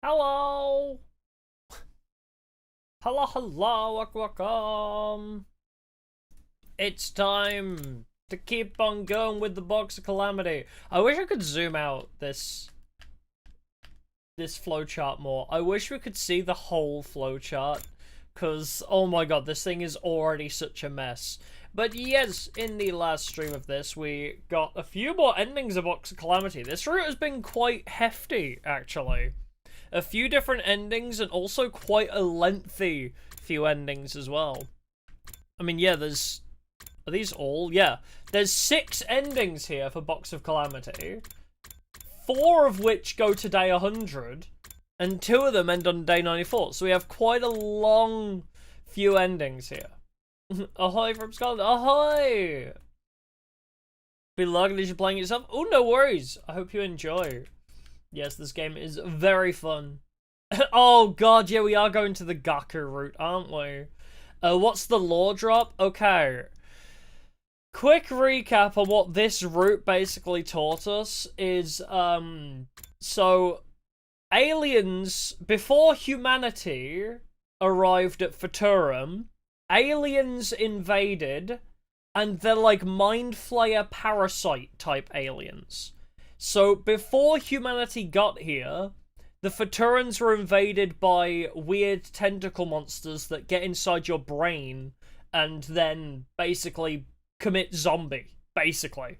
Hello! Hello, welcome. It's time to keep on going with the box of calamity. I wish I could zoom out this flowchart more. I wish we could see the whole flowchart, because, oh my god, this thing is already such a mess. But yes, in the last stream of this, we got a few more endings of Box of Calamity. This route has been quite hefty, actually. A few different endings, and also quite a lengthy few endings as well. I mean, yeah, there's... Are these all? Yeah. There's 6 endings here for Box of Calamity. 4 of which go to day 100, and 2 of them end on day 94. So we have quite a long few endings here. Ahoy from Scotland. Ahoy! Be lucky that you're playing yourself. Oh, no worries. I hope you enjoy. Yes, this game is very fun. Oh god, yeah, we are going to the Gaku route, aren't we? What's the lore drop? Okay. Quick recap on what this route basically taught us is, so, aliens, before humanity arrived at Futurum, aliens invaded, and they're like Mind Flayer parasite type aliens. So, before humanity got here, the Futurans were invaded by weird tentacle monsters that get inside your brain and then basically commit zombie, basically.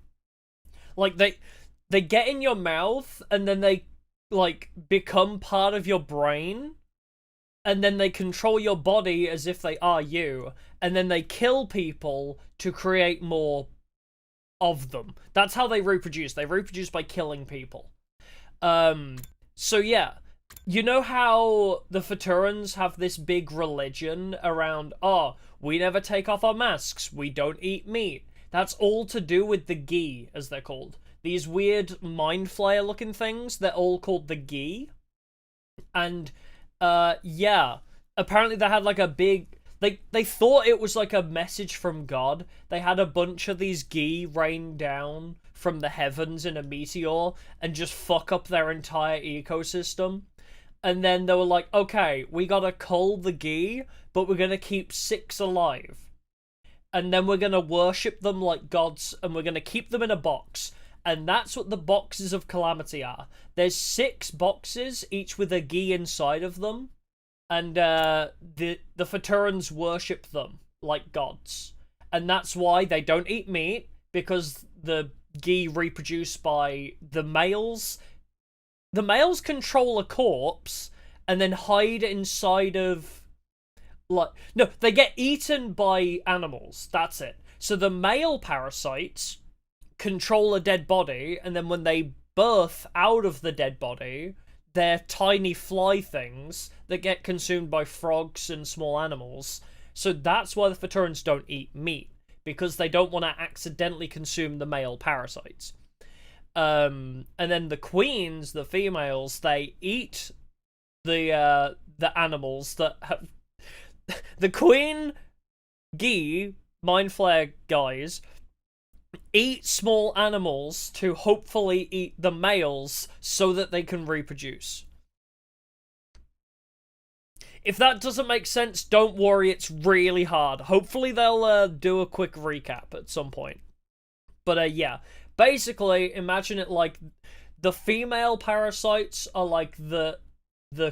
Like, they get in your mouth and then they, like, become part of your brain, and then they control your body as if they are you, and then they kill people to create more of them. That's how they reproduce. They reproduce by killing people. So yeah, you know how the Futurans have this big religion around, oh, we never take off our masks, we don't eat meat. That's all to do with the Gi, as they're called. These weird Mind Flayer looking things, they're all called the Gi. And, yeah, apparently they had like a big... They thought it was like a message from God. They had a bunch of these Gi rain down from the heavens in a meteor and just fuck up their entire ecosystem. And then they were like, okay, we gotta cull the Gi, but we're gonna keep 6 alive. And then we're gonna worship them like gods, and we're gonna keep them in a box. And that's what the boxes of Calamity are. There's 6 boxes, each with a Gi inside of them. And the Futurans worship them like gods. And that's why they don't eat meat, because the Gi reproduce by the males. The males control a corpse and then hide inside of... like, no, they get eaten by animals. That's it. So the male parasites control a dead body, and then when they birth out of the dead body, they're tiny fly things that get consumed by frogs and small animals. So that's why the Futurans don't eat meat, because they don't want to accidentally consume the male parasites. And then the queens, the females, they eat the animals that have... The queen Gi, Mind Flayer guys, eat small animals to hopefully eat the males so that they can reproduce. If that doesn't make sense, don't worry, it's really hard. Hopefully they'll do a quick recap at some point. But yeah, basically imagine it like the female parasites are like the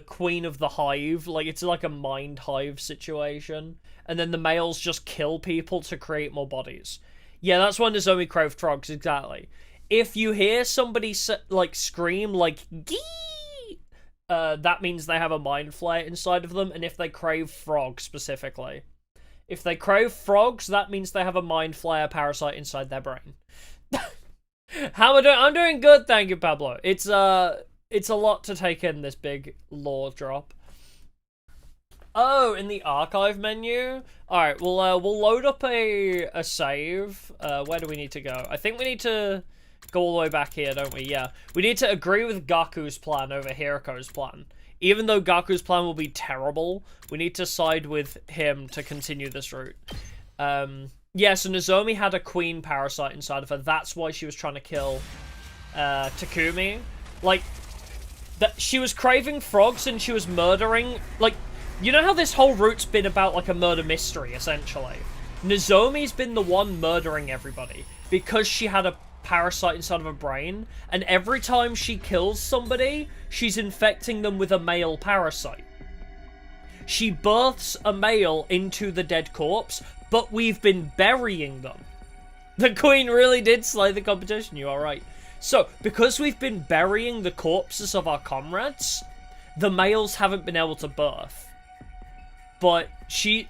queen of the hive. Like, it's like a mind hive situation. And then the males just kill people to create more bodies. Yeah, that's when there's only crowed frogs, exactly. If you hear somebody, like, scream, like, gee, that means they have a Mind Flayer inside of them, and if they crave frogs, specifically. If they crave frogs, that means they have a Mind Flayer parasite inside their brain. How am I doing? I'm doing good, thank you, Pablo. It's a lot to take in, this big lore drop. Oh, in the archive menu? Alright, we'll load up a save. Where do we need to go? I think we need to go all the way back here, don't we? Yeah. We need to agree with Gaku's plan over Hiriko's plan. Even though Gaku's plan will be terrible, we need to side with him to continue this route. Yeah, so Nozomi had a queen parasite inside of her. That's why she was trying to kill Takumi. Like, that she was craving frogs and she was murdering, like, you know how this whole route's been about, like, a murder mystery, essentially? Nozomi's been the one murdering everybody because she had a parasite inside of her brain, and every time she kills somebody, she's infecting them with a male parasite. She births a male into the dead corpse, but we've been burying them. The queen really did slay the competition, you are right. So, because we've been burying the corpses of our comrades, the males haven't been able to birth. But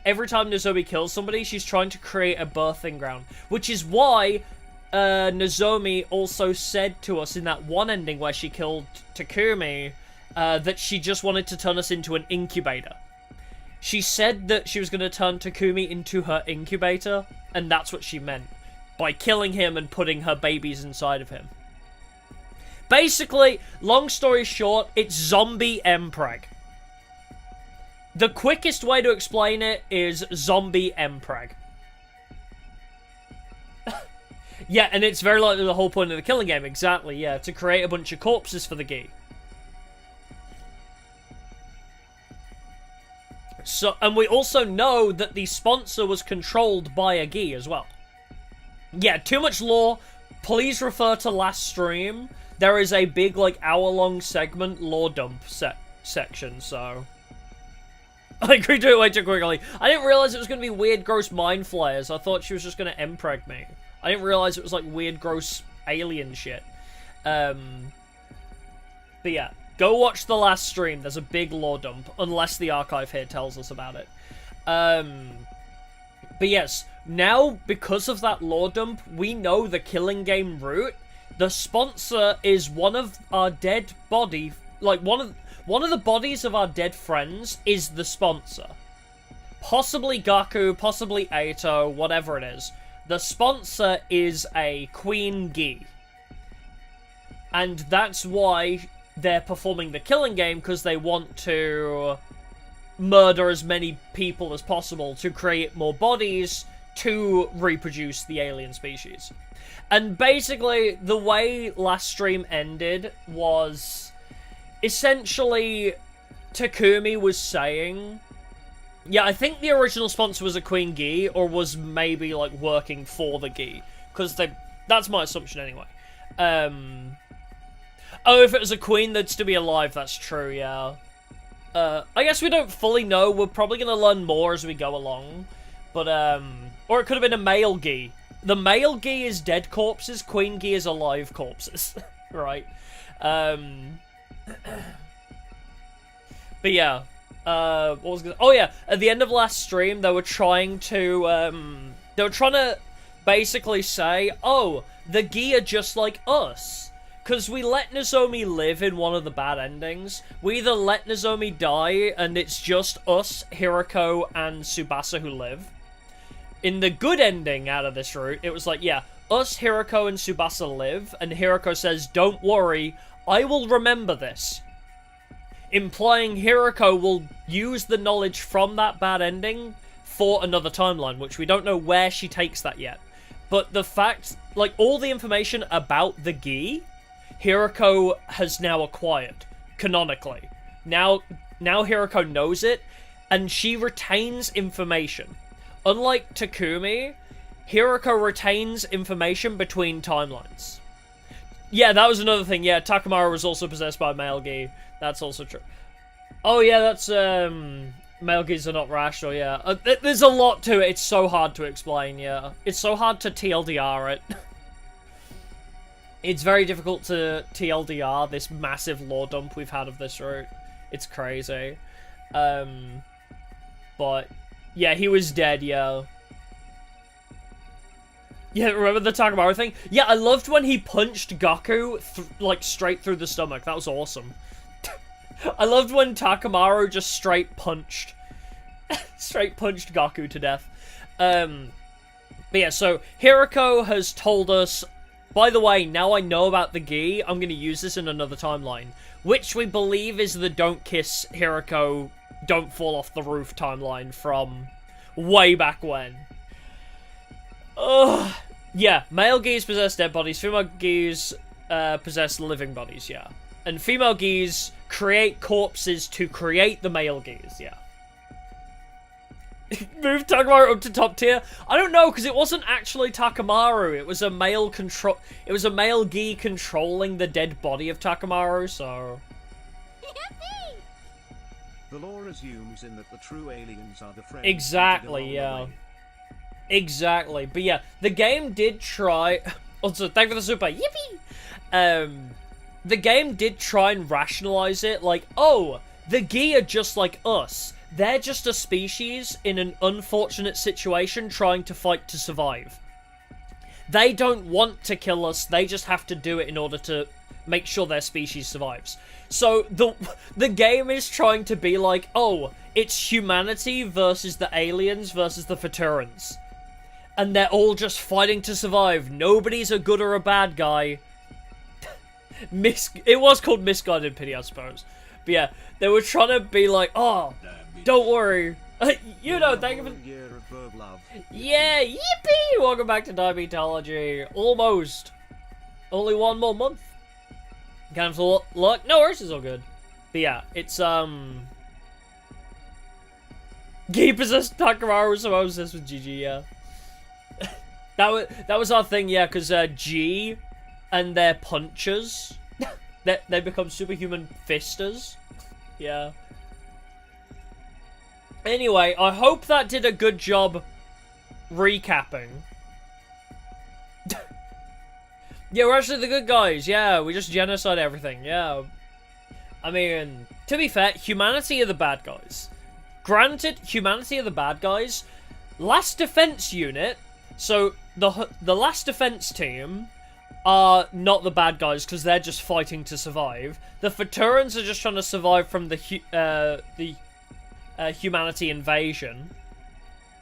every time Nozomi kills somebody, she's trying to create a birthing ground. Which is why Nozomi also said to us in that one ending where she killed Takumi, that she just wanted to turn us into an incubator. She said that she was going to turn Takumi into her incubator, and that's what she meant. By killing him and putting her babies inside of him. Basically, long story short, it's zombie mpreg. The quickest way to explain it is zombie mpreg. Yeah, and it's very likely the whole point of the killing game, exactly, yeah, to create a bunch of corpses for the gi. So, and we also know that the sponsor was controlled by a gi as well. Yeah, too much lore. Please refer to last stream. There is a big, like, hour-long segment lore dump section, so... I agreed to it way too quickly. I didn't realize it was going to be weird, gross mind flayers. I thought she was just going to impreg me. I didn't realize it was, like, weird, gross alien shit. But yeah, go watch the last stream. There's a big lore dump, unless the archive here tells us about it. But yes, now, because of that lore dump, we know the killing game route. The sponsor is one of our dead body... Like, one of the bodies of our dead friends is the sponsor. Possibly Gaku, possibly Eito, whatever it is. The sponsor is a queen gi. And that's why they're performing the killing game, because they want to murder as many people as possible to create more bodies to reproduce the alien species. And basically, the way last stream ended was... Essentially, Takumi was saying... Yeah, I think the original sponsor was a queen gi, or was maybe, like, working for the gi. Because that's my assumption anyway. Oh, if it was a queen, they'd still be alive, that's true, yeah. I guess we don't fully know, we're probably gonna learn more as we go along. But, or it could have been a male gi. The male gi is dead corpses, queen gi is alive corpses. Right? But yeah, what was gonna... Oh yeah, at the end of last stream, they were trying to, basically say, oh, the gi are just like us. Because we let Nozomi live in one of the bad endings. We either let Nozomi die, and it's just us, Hiroko, and Tsubasa who live. In the good ending out of this route, it was like, yeah, us, Hiroko, and Tsubasa live, and Hiroko says, don't worry, I will remember this. Implying Hiroko will use the knowledge from that bad ending for another timeline, which we don't know where she takes that yet. But the fact, like, all the information about the gi, Hiroko has now acquired, canonically. Now Hiroko knows it, and she retains information. Unlike Takumi, Hiroko retains information between timelines. Yeah, that was another thing. Yeah, Takamaru was also possessed by male gi. That's also true. Oh yeah, that's, male gis are not rational, yeah. There's a lot to it. It's so hard to explain, yeah. It's so hard to TLDR it. It's very difficult to TLDR this massive lore dump we've had of this route. It's crazy. But, yeah, he was dead, yeah. Yeah, remember the Takamaru thing? Yeah, I loved when he punched Gaku, like, straight through the stomach. That was awesome. I loved when Takamaru just straight punched Gaku to death. But yeah, so Hiroko has told us, by the way, now I know about the gi, I'm going to use this in another timeline. Which we believe is the Don't Kiss Hiroko, Don't Fall Off the Roof timeline from way back when. Ugh. Yeah, male gis possess dead bodies, female gis possess living bodies, yeah. And female gis create corpses to create the male geese, yeah. Move Takamaru up to top tier? I don't know, because it wasn't actually Takamaru. It was a male gi controlling the dead body of Takamaru, so... The lore assumes in that the true aliens are the friends. Exactly, yeah. Exactly. But yeah, the game did try... Also, thank you for the super. Yippee! The game did try and rationalize it, like, oh, the gi are just like us. They're just a species in an unfortunate situation trying to fight to survive. They don't want to kill us, they just have to do it in order to make sure their species survives. So the game is trying to be like, oh, it's humanity versus the aliens versus the Futurans. And they're all just fighting to survive. Nobody's a good or a bad guy. It was called Misguided Pity, I suppose. But yeah, they were trying to be like, oh, don't worry. You know, thank you for... Yeah, yippee! Welcome back to Diabetology. Almost. Only one more month. Kind of luck. No worries, it's all good. But yeah, it's, Gi possessed Takamaru, so I was this with GG, yeah. that was our thing, yeah, because, G and their punchers, they become superhuman fisters. Yeah. Anyway, I hope that did a good job recapping. Yeah, we're actually the good guys. Yeah, we just genocide everything. Yeah. I mean, to be fair, humanity are the bad guys. Granted, humanity are the bad guys. Last defense unit, so the last defense team are not the bad guys because they're just fighting to survive. The Futurans are just trying to survive from the humanity invasion.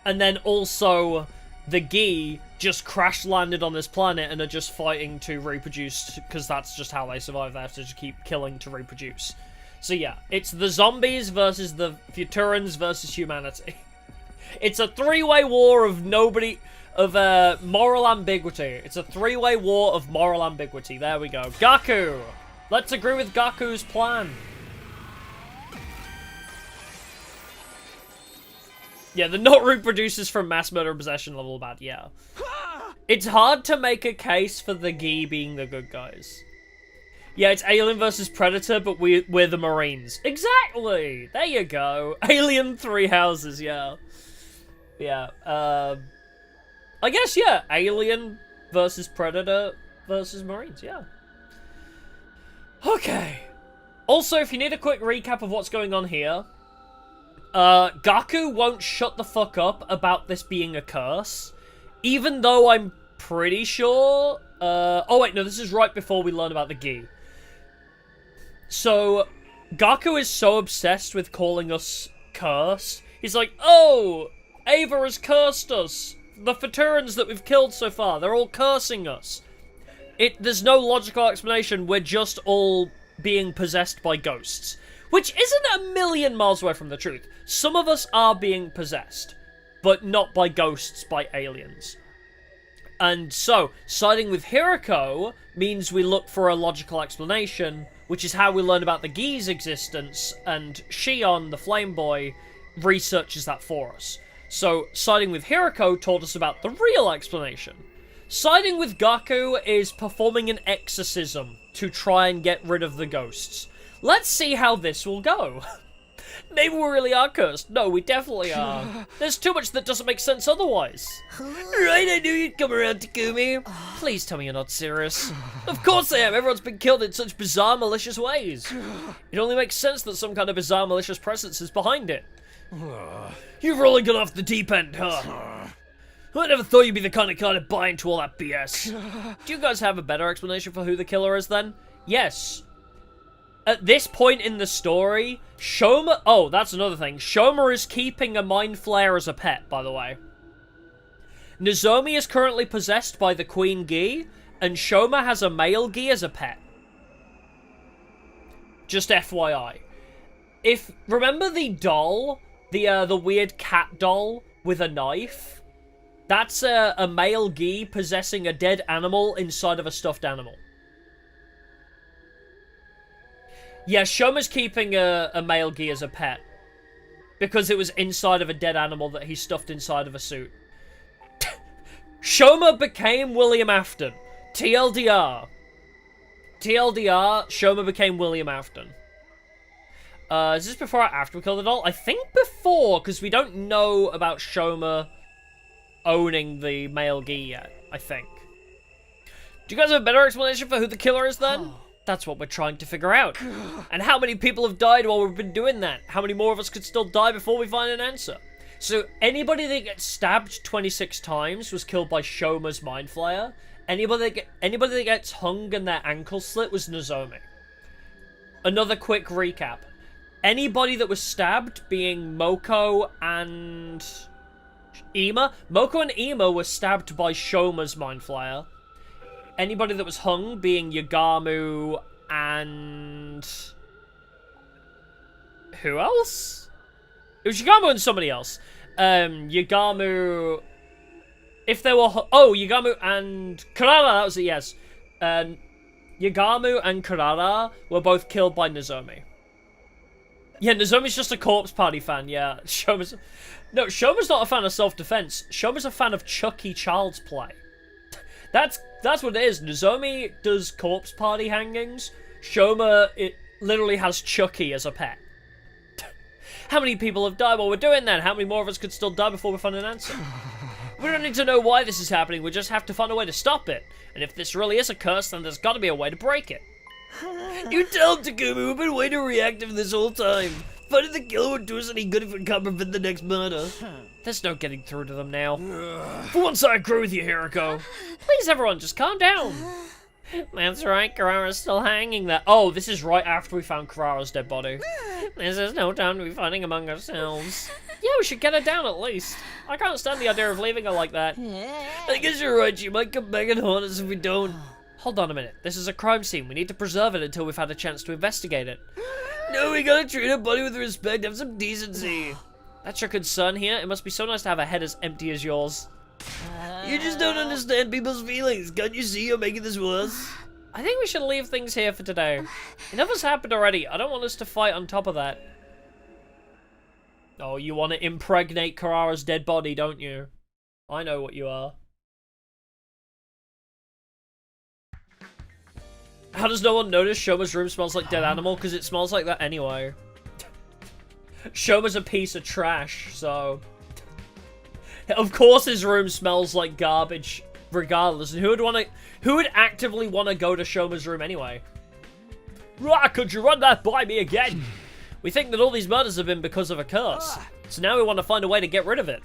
And then also the Gi just crash landed on this planet and are just fighting to reproduce because that's just how they survive. They have to just keep killing to reproduce. So yeah, it's the zombies versus the Futurans versus humanity. It's a three-way war of moral ambiguity. It's a three-way war of moral ambiguity. There we go. Gaku! Let's agree with Gaku's plan. Yeah, the not reproduces from mass murder and possession level bad, yeah. It's hard to make a case for the Gi being the good guys. Yeah, it's Alien versus Predator, but we're the Marines. Exactly! There you go. Alien Three Houses, yeah. Yeah, I guess, yeah, Alien versus Predator versus Marines, yeah. Okay. Also, if you need a quick recap of what's going on here, Gaku won't shut the fuck up about this being a curse, even though I'm pretty sure, oh wait, no, this is right before we learn about the Gi. So, Gaku is so obsessed with calling us cursed, he's like, oh, Ava has cursed us. The Futurans that we've killed so far, they're all cursing us. There's no logical explanation, we're just all being possessed by ghosts. Which isn't a million miles away from the truth. Some of us are being possessed, but not by ghosts, by aliens. And so, siding with Hiroko means we look for a logical explanation, which is how we learn about the Gi's existence, and Shion, the Flame Boy, researches that for us. So, siding with Hiroko told us about the real explanation. Siding with Gaku is performing an exorcism to try and get rid of the ghosts. Let's see how this will go. Maybe we really are cursed. No, we definitely are. There's too much that doesn't make sense otherwise. Right, I knew you'd come around, Takumi. Please tell me you're not serious. Of course I am. Everyone's been killed in such bizarre, malicious ways. It only makes sense that some kind of bizarre, malicious presence is behind it. You've really gone off the deep end, huh? I never thought you'd be the kind of guy to buy into all that BS. Do you guys have a better explanation for who the killer is, then? Yes. At this point in the story, Shoma... Oh, that's another thing. Shoma is keeping a Mind Flayer as a pet, by the way. Nozomi is currently possessed by the Queen Gi, and Shoma has a male Gi as a pet. Just FYI. Remember the doll? The weird cat doll with a knife? That's a male Gi possessing a dead animal inside of a stuffed animal. Yeah, Shoma's keeping a male gi as a pet. Because it was inside of a dead animal that he stuffed inside of a suit. Shoma became William Afton. TLDR. TLDR, Shoma became William Afton. Is this before or after we killed the doll? I think before, because we don't know about Shoma owning the male gi yet, I think. Do you guys have a better explanation for who the killer is then? That's what we're trying to figure out. And how many people have died while we've been doing that? How many more of us could still die before we find an answer? So, anybody that gets stabbed 26 times was killed by Shoma's Mind Flayer. Anybody that gets hung and their ankle slit was Nozomi. Another quick recap. Anybody that was stabbed, being Moko and Ima. Moko and Ima were stabbed by Shoma's Mind Flayer. Anybody that was hung, being Yagamu and... who else? It was Yagamu and somebody else. Yagamu... if they were... oh, Yagamu and... Karara, that was it, yes. Yagamu and Karara were both killed by Nozomi. Yeah, Nozomi's just a Corpse Party fan, yeah. Shoma's... no, Shoma's not a fan of self-defense. Shoma's a fan of Chucky Child's Play. That's what it is. Nozomi does Corpse Party hangings. Shoma, it literally has Chucky as a pet. How many people have died while we're doing that? How many more of us could still die before we find an answer? We don't need to know why this is happening, we just have to find a way to stop it. And if this really is a curse, then there's gotta be a way to break it. You tell him, Takumi, we've been waiting reactive this whole time. Finding the killer won't do us any good if we can't prevent the next murder. There's no getting through to them now. For once I agree with you, Hiroko. Please, everyone, just calm down. That's right, Karara's still hanging there. Oh, this is right after we found Karara's dead body. This is no time to be fighting among ourselves. Yeah, we should get her down at least. I can't stand the idea of leaving her like that. I guess you're right, she might come back and haunt us if we don't. Hold on a minute, this is a crime scene. We need to preserve it until we've had a chance to investigate it. No, we gotta treat her body with respect, have some decency. That's your concern here? It must be so nice to have a head as empty as yours. You just don't understand people's feelings. Can't you see you're making this worse? I think we should leave things here for today. Enough has happened already. I don't want us to fight on top of that. Oh, you want to impregnate Karara's dead body, don't you? I know what you are. How does no one notice Shoma's room smells like dead animal? Because it smells like that anyway. Shoma's a piece of trash, so... of course his room smells like garbage, regardless. And who would actively want to go to Shoma's room anyway? Rah, could you run that by me again? We think that all these murders have been because of a curse. So now we want to find a way to get rid of it.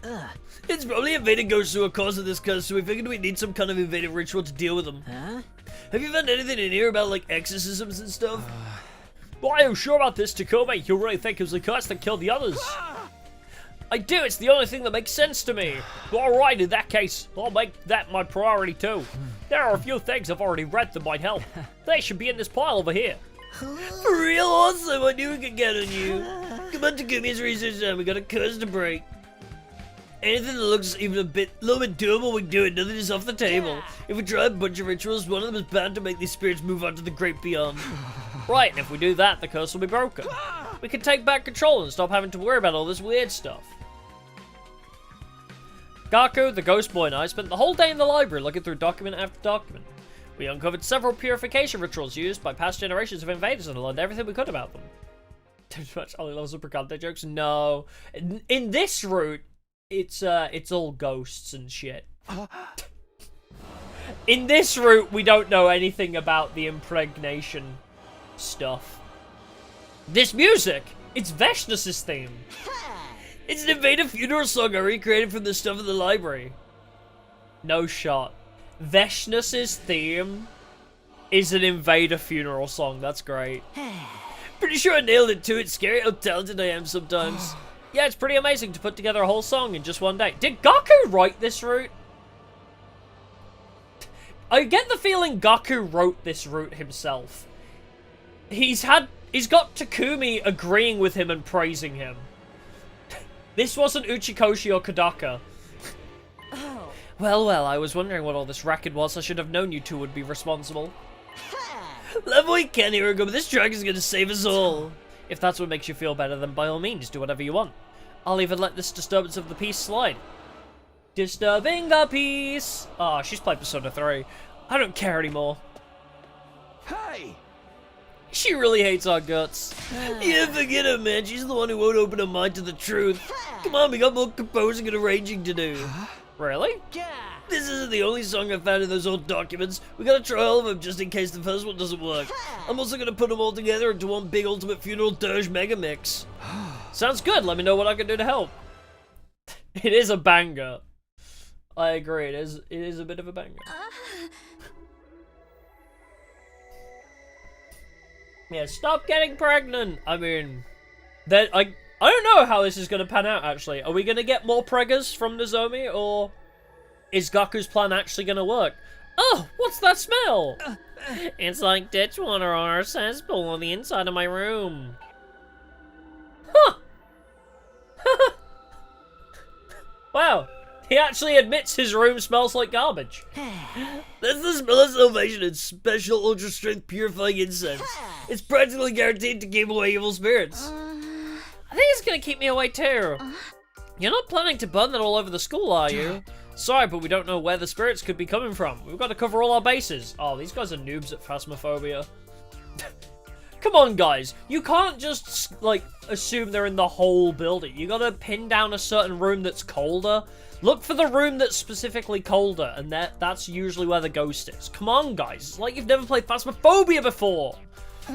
It's probably invaded ghosts who are cause of this curse, so we figured we'd need some kind of invaded ritual to deal with them. Have you found anything in here about, like, exorcisms and stuff? Why are you sure about this, Takumi? You really think it was the curse that killed the others? I do, it's the only thing that makes sense to me. Alright, in that case, I'll make that my priority too. There are a few things I've already read that might help. They should be in this pile over here. For real? Awesome, I knew we could get on you. Come on, Takumi's research time, we got a curse to break. Anything that looks even a little bit doable, we can do it. Nothing is off the table. If we try a bunch of rituals, one of them is bound to make these spirits move on to the great beyond. Right, and if we do that, the curse will be broken. We can take back control and stop having to worry about all this weird stuff. Gaku, the ghost boy, and I spent the whole day in the library looking through document after document. We uncovered several purification rituals used by past generations of invaders and learned everything we could about them. Too much Ollie loves Super Conte jokes? No. In this route, it's all ghosts and shit. In this route, we don't know anything about the impregnation stuff. This music, it's Veshnus's theme. It's an invader funeral song I recreated from the stuff in the library. No shot. Veshnus's theme is an invader funeral song. That's great. Pretty sure I nailed it too. It's scary how talented I am sometimes. Yeah, it's pretty amazing to put together a whole song in just one day. Did Gaku write this route? I get the feeling Gaku wrote this route himself. He's got Takumi agreeing with him and praising him. This wasn't Uchikoshi or Kodaka. Well, I was wondering what all this racket was. I should have known you two would be responsible. Levoy can hear go, but this track is gonna save us all. If that's what makes you feel better, then by all means, do whatever you want. I'll even let this disturbance of the peace slide. Disturbing the peace! Ah, she's played Persona 3. I don't care anymore. Hey! She really hates our guts. Yeah, forget her, man. She's the one who won't open her mind to the truth. Come on, we got more composing and arranging to do. Really? This isn't the only song I found in those old documents. We gotta try all of them just in case the first one doesn't work. I'm also gonna put them all together into one big ultimate funeral dirge mega mix. Sounds good. Let me know what I can do to help. It is a banger. I agree. It is a bit of a banger. Yeah, stop getting pregnant. I mean, that I don't know how this is gonna pan out. Actually, are we gonna get more preggers from Nozomi, or is Gaku's plan actually gonna work? Oh, what's that smell? It's like ditch water on our cesspool on the inside of my room. Huh. Wow. He actually admits his room smells like garbage. That's the smell of salvation and special ultra-strength purifying incense. It's practically guaranteed to keep away evil spirits. I think it's gonna keep me away too. You're not planning to burn that all over the school, are you? Sorry, but we don't know where the spirits could be coming from. We've got to cover all our bases. Oh, these guys are noobs at phasmophobia. Come on, guys. You can't just, like, assume they're in the whole building. You gotta pin down a certain room that's colder. Look for the room that's specifically colder, and that's usually where the ghost is. Come on, guys. It's like you've never played Phasmophobia before. I'd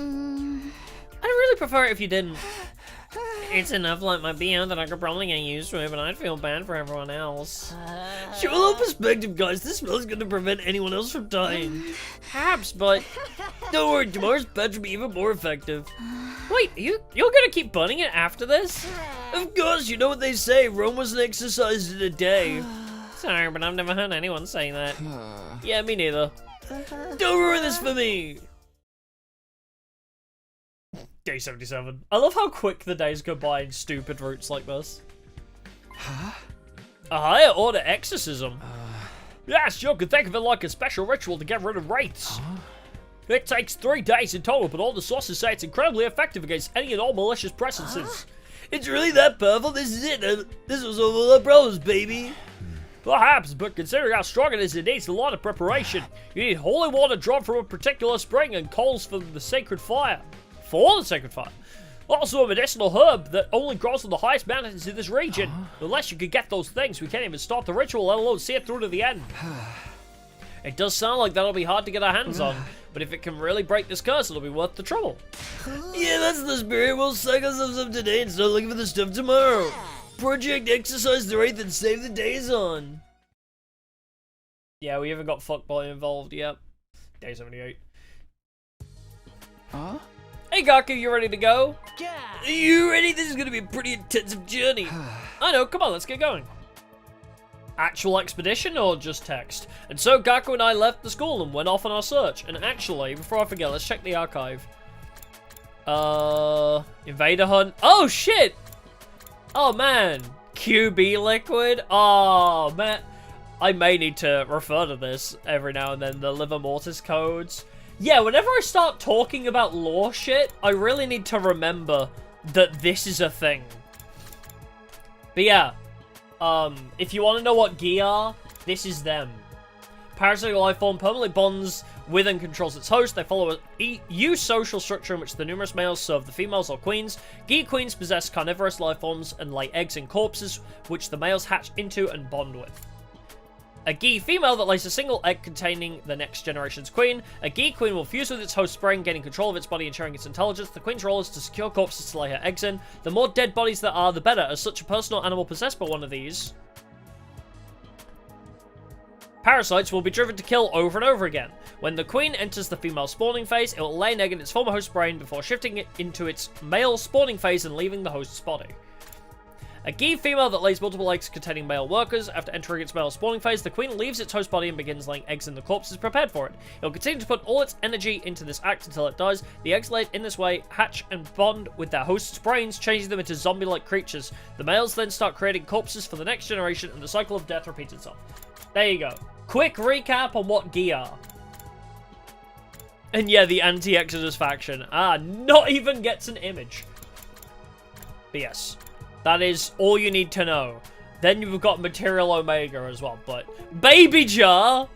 really prefer it if you didn't. It's enough like my BO that I could probably get used to it, but I'd feel bad for everyone else. Show a little perspective, guys. This smell is going to prevent anyone else from dying. Perhaps, but don't worry, tomorrow's patch will be even more effective. Wait, you're going to keep bunning it after this? Of course, you know what they say, Rome wasn't exercised in a day. Sorry, but I've never heard anyone say that. Yeah, me neither. Don't ruin this for me. Day 77. I love how quick the days go by in stupid routes like this. Huh? A higher order exorcism? Yes, you can think of it like a special ritual to get rid of wraiths. It takes 3 days in total, but all the sources say it's incredibly effective against any and all malicious presences. It's really that powerful? This is it. This was all our problems, baby. Perhaps, but considering how strong it is, it needs a lot of preparation. You need holy water drawn from a particular spring and coals for the sacred fire. For the sacred fire. Also a medicinal herb that only grows on the highest mountains in this region. Unless you could get those things, we can't even start the ritual, let alone see it through to the end. It does sound like that'll be hard to get our hands on, but if it can really break this curse, it'll be worth the trouble. Yeah, that's the spirit. We'll psych ourselves up today and start looking for the stuff tomorrow. Project Exercise the Wraith and Save the Days on. Yeah, we haven't got fuckboy involved yet. Day 78. Huh? Hey Gaku, you ready to go? Yeah. Are you ready? This is gonna be a pretty intensive journey. I know, come on, let's get going. Actual expedition or just text? And so Gaku and I left the school and went off on our search. And actually, before I forget, let's check the archive. Invader hunt. Oh shit! Oh man, QB liquid. Oh man, I may need to refer to this every now and then. The liver mortis codes. Yeah, whenever I start talking about lore shit, I really need to remember that this is a thing. But yeah, if you want to know what Gi are, this is them. Parasitic life form permanently bonds with and controls its host. They follow a eusocial structure in which the numerous males serve the females or queens. Gi queens possess carnivorous life forms and lay eggs in corpses, which the males hatch into and bond with. A Gi female that lays a single egg containing the next generation's queen. A Gi queen will fuse with its host brain, gaining control of its body and sharing its intelligence. The queen's role is to secure corpses to lay her eggs in. The more dead bodies there are, the better, as such a person or animal possessed by one of these parasites will be driven to kill over and over again. When the queen enters the female spawning phase, it will lay an egg in its former host's brain before shifting it into its male spawning phase and leaving the host's body. A Gi female that lays multiple eggs containing male workers. After entering its male spawning phase, the queen leaves its host body and begins laying eggs in the corpses prepared for it. It will continue to put all its energy into this act until it dies. The eggs laid in this way hatch and bond with their host's brains, changing them into zombie-like creatures. The males then start creating corpses for the next generation, and the cycle of death repeats itself. There you go. Quick recap on what Gi are. And yeah, the anti-Exodus faction. Not even gets an image. But yes, that is all you need to know. Then you've got Material Omega as well, but Baby Jar!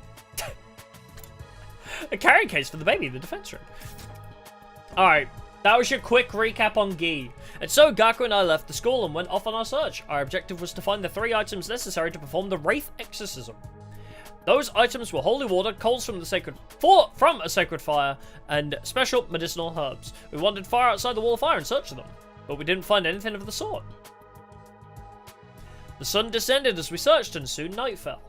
A carrying case for the baby in the defense room. Alright, that was your quick recap on Gi. And so Gaku and I left the school and went off on our search. Our objective was to find the 3 items necessary to perform the Wraith Exorcism. Those items were holy water, coals from a sacred fire, and special medicinal herbs. We wandered far outside the wall of fire in search of them, but we didn't find anything of the sort. The sun descended as we searched, and soon night fell.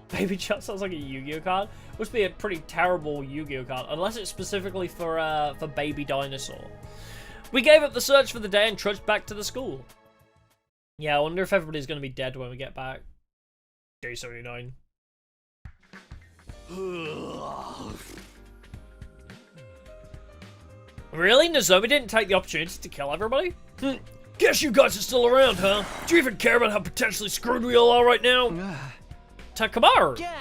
Baby Chat sounds like a Yu-Gi-Oh card. Must be a pretty terrible Yu-Gi-Oh card, unless it's specifically for Baby Dinosaur. We gave up the search for the day and trudged back to the school. Yeah, I wonder if everybody's going to be dead when we get back. Day 79. Really? Nozomi didn't take the opportunity to kill everybody? Guess you guys are still around, huh? Do you even care about how potentially screwed we all are right now? Takamaru! Yeah.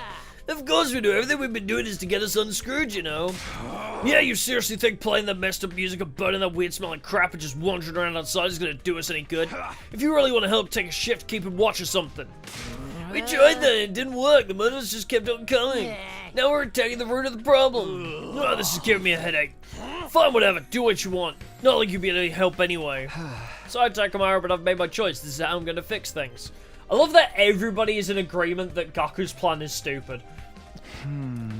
Of course we do. Everything we've been doing is to get us unscrewed, you know. Yeah, you seriously think playing that messed up music and burning that weird smelling crap and just wandering around outside is gonna do us any good? If you really want to help, take a shift, keep and watch or something. We tried that and it didn't work. The murders just kept on coming. Now we're attacking the root of the problem. Oh, this is giving me a headache. Fine, whatever. Do what you want. Not like you'd be any help anyway. Sorry, Takamaru, but I've made my choice. This is how I'm gonna fix things. I love that everybody is in agreement that Gaku's plan is stupid.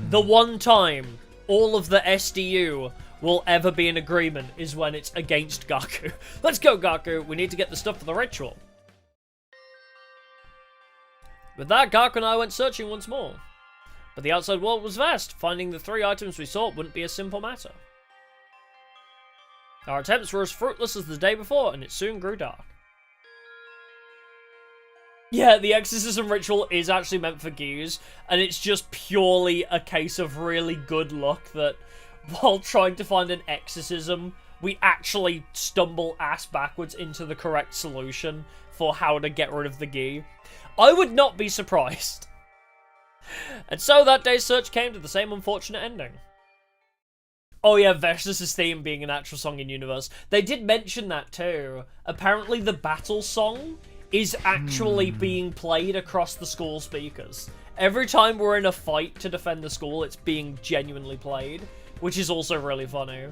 The one time all of the SDU will ever be in agreement is when it's against Gaku. Let's go, Gaku. We need to get the stuff for the ritual. With that, Gaku and I went searching once more. But the outside world was vast. Finding the 3 items we sought wouldn't be a simple matter. Our attempts were as fruitless as the day before, and it soon grew dark. Yeah, the exorcism ritual is actually meant for Gyus, and it's just purely a case of really good luck that while trying to find an exorcism, we actually stumble ass backwards into the correct solution for how to get rid of the Gi. I would not be surprised. And so that day's search came to the same unfortunate ending. Oh yeah, Vestus' theme being an actual song in universe. They did mention that too. Apparently the battle song is actually being played across the school speakers. Every time we're in a fight to defend the school, it's being genuinely played, which is also really funny.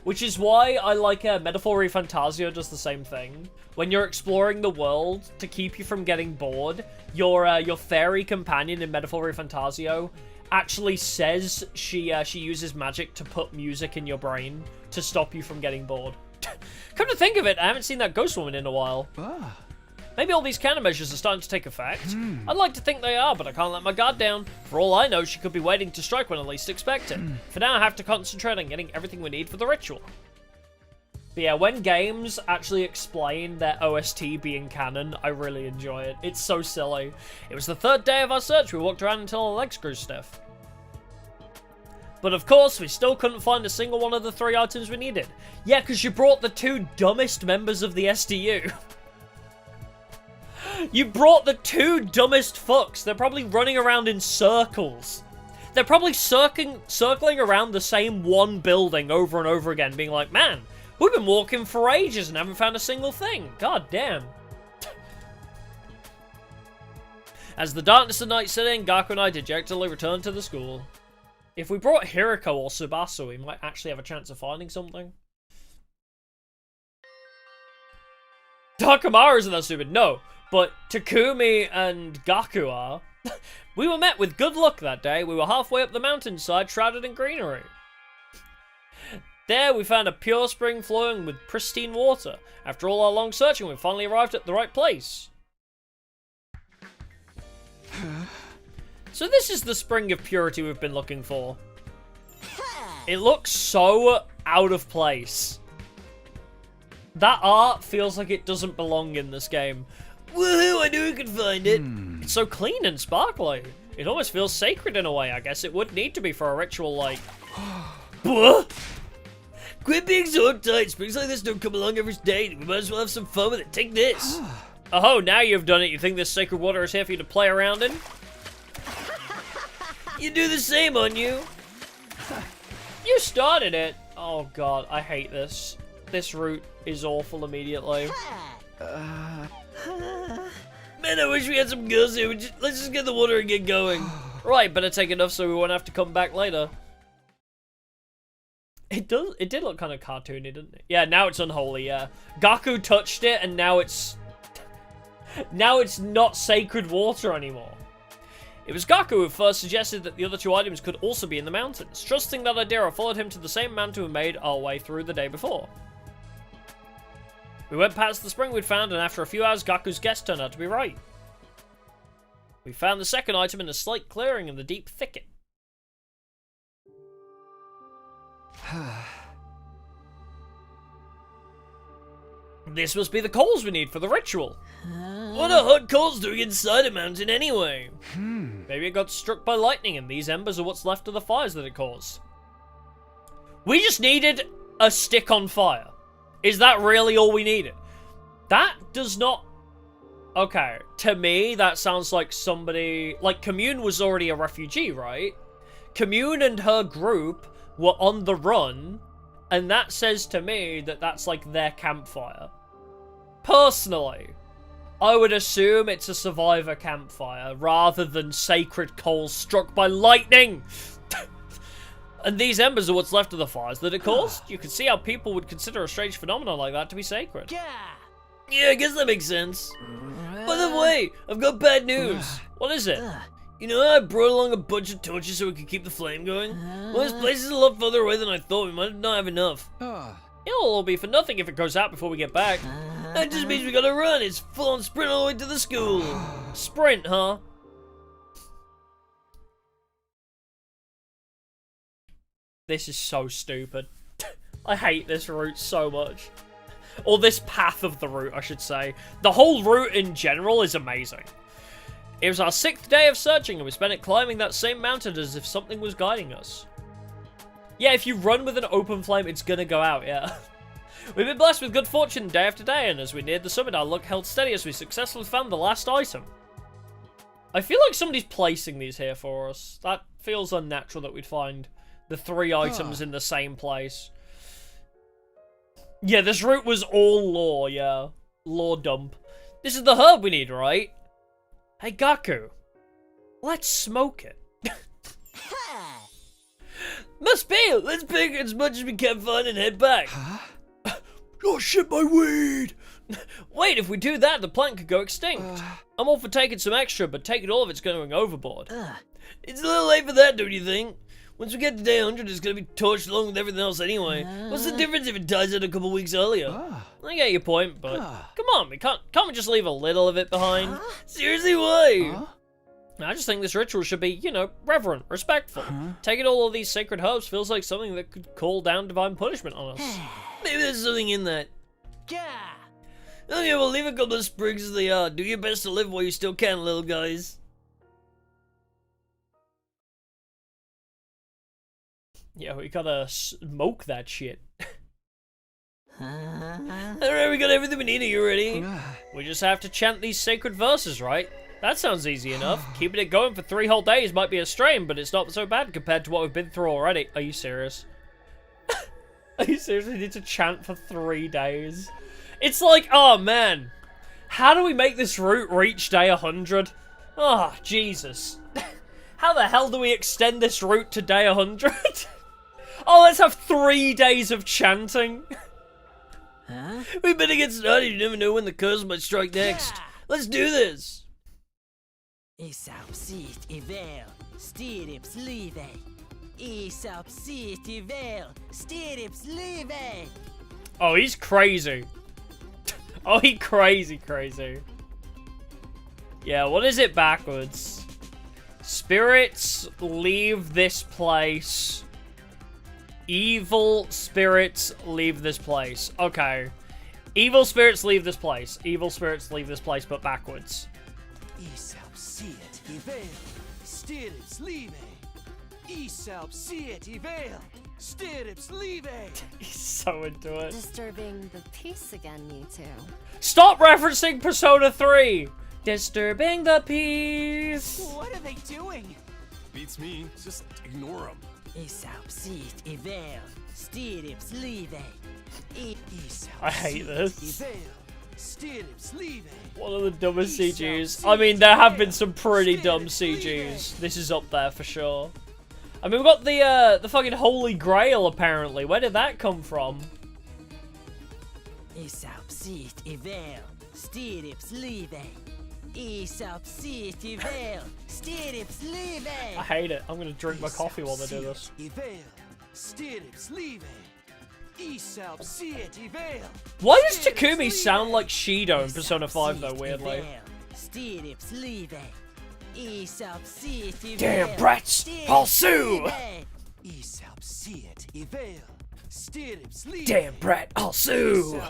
Which is why I like Metaphor Fantasio does the same thing. When you're exploring the world, to keep you from getting bored, your fairy companion in Metaphor Fantasio actually says she uses magic to put music in your brain to stop you from getting bored. Come to think of it, I haven't seen that ghost woman in a while. Maybe all these countermeasures are starting to take effect. I'd like to think they are, but I can't let my guard down. For all I know, she could be waiting to strike when I least expect it. For now, I have to concentrate on getting everything we need for the ritual. But yeah, when games actually explain their OST being canon, I really enjoy it. It's so silly. It was the 3rd day of our search. We walked around until our legs grew stiff. But of course, we still couldn't find a single one of the 3 items we needed. Yeah, because you brought the 2 dumbest members of the SDU. You brought the 2 dumbest fucks. They're probably running around in circles. They're probably circling around the same one building over and over again, being like, man, we've been walking for ages and haven't found a single thing. God damn. As the darkness of night set in, Gaku and I dejectedly returned to the school. If we brought Hiriko or Tsubasa, we might actually have a chance of finding something. Takamaru isn't that stupid, no. But Takumi and Gaku are. We were met with good luck that day. We were halfway up the mountainside, shrouded in greenery. There, we found a pure spring flowing with pristine water. After all our long searching, we finally arrived at the right place. So this is the spring of purity we've been looking for. It looks so out of place. That art feels like it doesn't belong in this game. Woohoo, I knew we could find it. It's so clean and sparkly. It almost feels sacred in a way. I guess it would need to be for a ritual like... Quit being so uptight. Springs like this don't come along every day. We might as well have some fun with it. Take this. Oh, now you've done it. You think this sacred water is here for you to play around in? You do the same on you. You you started it. Oh god, I hate this. This route is awful immediately. Man, I wish we had some girls here. Let's just get the water and get going. Right, better take enough so we won't have to come back later. It did look kind of cartoony, didn't it? Yeah, now it's unholy, yeah. Gaku touched it and now it's not sacred water anymore. It was Gaku who first suggested that the other two items could also be in the mountains. Trusting that idea, I followed him to the same mountain we made our way through the day before. We went past the spring we'd found, and after a few hours, Gaku's guess turned out to be right. We found the second item in a slight clearing in the deep thicket. This must be the coals we need for the ritual. What are hot coals doing inside a mountain anyway? Maybe it got struck by lightning and these embers are what's left of the fires that it caused. We just needed a stick on fire. Is that really all we needed? That does not... Okay, to me, that sounds like somebody... Like, Commune was already a refugee, right? Commune and her group were on the run, and that says to me that that's like their campfire. Personally, I would assume it's a survivor campfire rather than sacred coals struck by lightning. And these embers are what's left of the fires that it caused. You can see how people would consider a strange phenomenon like that to be sacred. Yeah, I guess that makes sense. By the way, I've got bad news. What is it? You know how I brought along a bunch of torches so we could keep the flame going? Well, this place is a lot further away than I thought. We might not have enough. It'll all be for nothing if it goes out before we get back. That just means we gotta run. It's full-on sprint all the way to the school. Sprint, huh? This is so stupid. I hate this route so much. Or this path of the route, I should say. The whole route in general is amazing. It was our 6th day of searching, and we spent it climbing that same mountain as if something was guiding us. Yeah, if you run with an open flame, it's gonna go out, yeah. We've been blessed with good fortune day after day, and as we neared the summit, our luck held steady as we successfully found the last item. I feel like somebody's placing these here for us. That feels unnatural that we'd find the 3 items in the same place. Yeah, this route was all lore, yeah. Lore dump. This is the herb we need, right? Hey, Gaku. Let's smoke it. Must be! Let's pick as much as we can find and head back. Oh shit, my weed! Wait, if we do that, the plant could go extinct. I'm all for taking some extra, but taking all of it's going overboard. It's a little late for that, don't you think? Once we get to day 100, it's gonna be torched along with everything else anyway. What's the difference if it dies out a couple weeks earlier? I get your point, but come on, can't we just leave a little of it behind? Seriously, why? I just think this ritual should be, you know, reverent, respectful. Taking all of these sacred herbs feels like something that could call down divine punishment on us. Maybe there's something in that. Okay, well, leave a couple of sprigs as they are. Do your best to live while you still can, little guys. Yeah, we gotta smoke that shit. Alright, we got everything we need. Are you ready? We just have to chant these sacred verses, right? That sounds easy enough. Keeping it going for 3 whole days might be a strain, but it's not so bad compared to what we've been through already. Are you serious? Are you serious? We need to chant for 3 days? It's like, oh man. How do we make this route reach day 100? Oh, Jesus. How the hell do we extend this route to day 100? Oh, let's have 3 days of chanting. We better get started. You never know when the curse might strike next. Let's do this. Oh, he's crazy. Oh, he crazy. Yeah, what is it backwards? Spirits leave this place. Evil spirits leave this place. Okay. Evil spirits leave this place. Evil spirits leave this place, but backwards. He's so into it. Disturbing the peace again, you two. Stop referencing Persona 3! Disturbing the peace! What are they doing? Beats me. Just ignore them. I hate this. One of the dumbest CGs. I mean, there have been some pretty dumb CGs. This is up there for sure. I mean, we've got the fucking Holy Grail, apparently. Where did that come from? I hate it. I'm gonna drink my coffee while they do this. Why does Takumi sound like Shido in Persona 5 though, weirdly? Damn brats! I'll sue! Damn brat, I'll sue!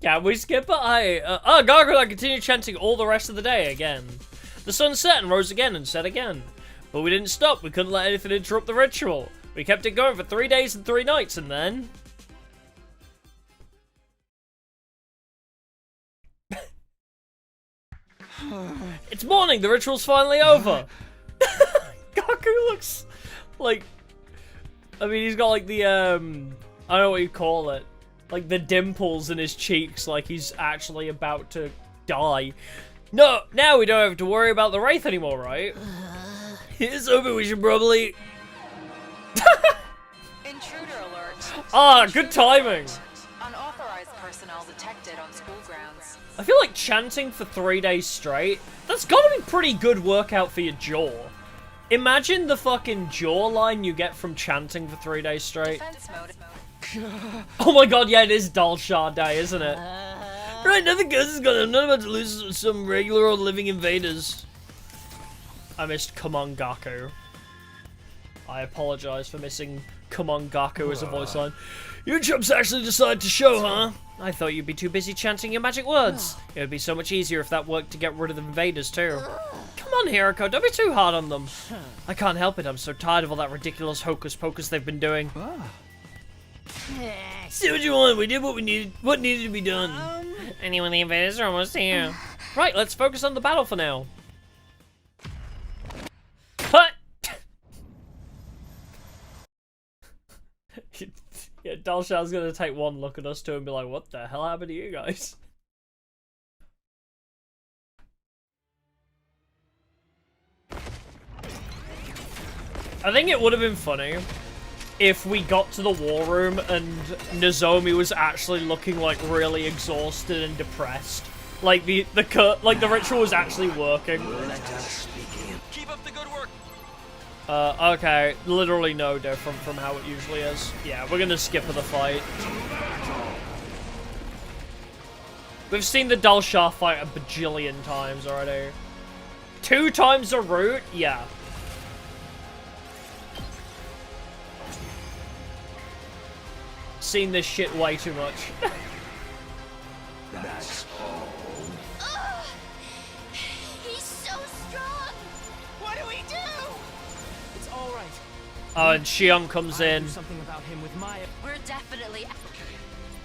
Yeah, we skip it. Gargoyle continued chanting all the rest of the day again. The sun set and rose again and set again. But we didn't stop. We couldn't let anything interrupt the ritual. We kept it going for 3 days and 3 nights, and then... It's morning. The ritual's finally over. Gaku looks like... I mean, he's got like the, I don't know what you call it. Like the dimples in his cheeks, like he's actually about to die. No, now we don't have to worry about the Wraith anymore, right? It's over, we should probably... Intruder alert. Ah, good timing. Unauthorized personnel detected on school grounds. I feel like chanting for 3 days straight, that's gotta be pretty good workout for your jaw. Imagine the fucking jawline you get from chanting for 3 days straight. Defense mode. Oh my god, yeah, it is Dalshar Day, isn't it? Right, nothing goes is gone. I'm not about to lose some regular old living invaders. I missed Come On Gaku. I apologize for missing Come On Gaku as a voice line. You chumps actually decided to show, huh? I thought you'd be too busy chanting your magic words. It would be so much easier if that worked to get rid of the invaders too. Come on, Hiroko, don't be too hard on them. I can't help it, I'm so tired of all that ridiculous hocus pocus they've been doing. See what you want, we did what needed to be done. Anyone, the invaders are almost here. Right, let's focus on the battle for now. Cut! Yeah, Dalshar's gonna take one look at us two and be like, what the hell happened to you guys? I think it would have been funny if we got to the war room and Nozomi was actually looking like really exhausted and depressed. Like the ritual was actually working. Keep up the good work. Okay, literally no different from how it usually is. Yeah, we're gonna skip the fight. We've seen the Dalshar fight a bajillion times already. 2 times a route? Yeah. Seen this shit way too much. He's so strong! What do we do? It's all right. Oh, and Xion comes I'll in. do something about him with my... We're definitely...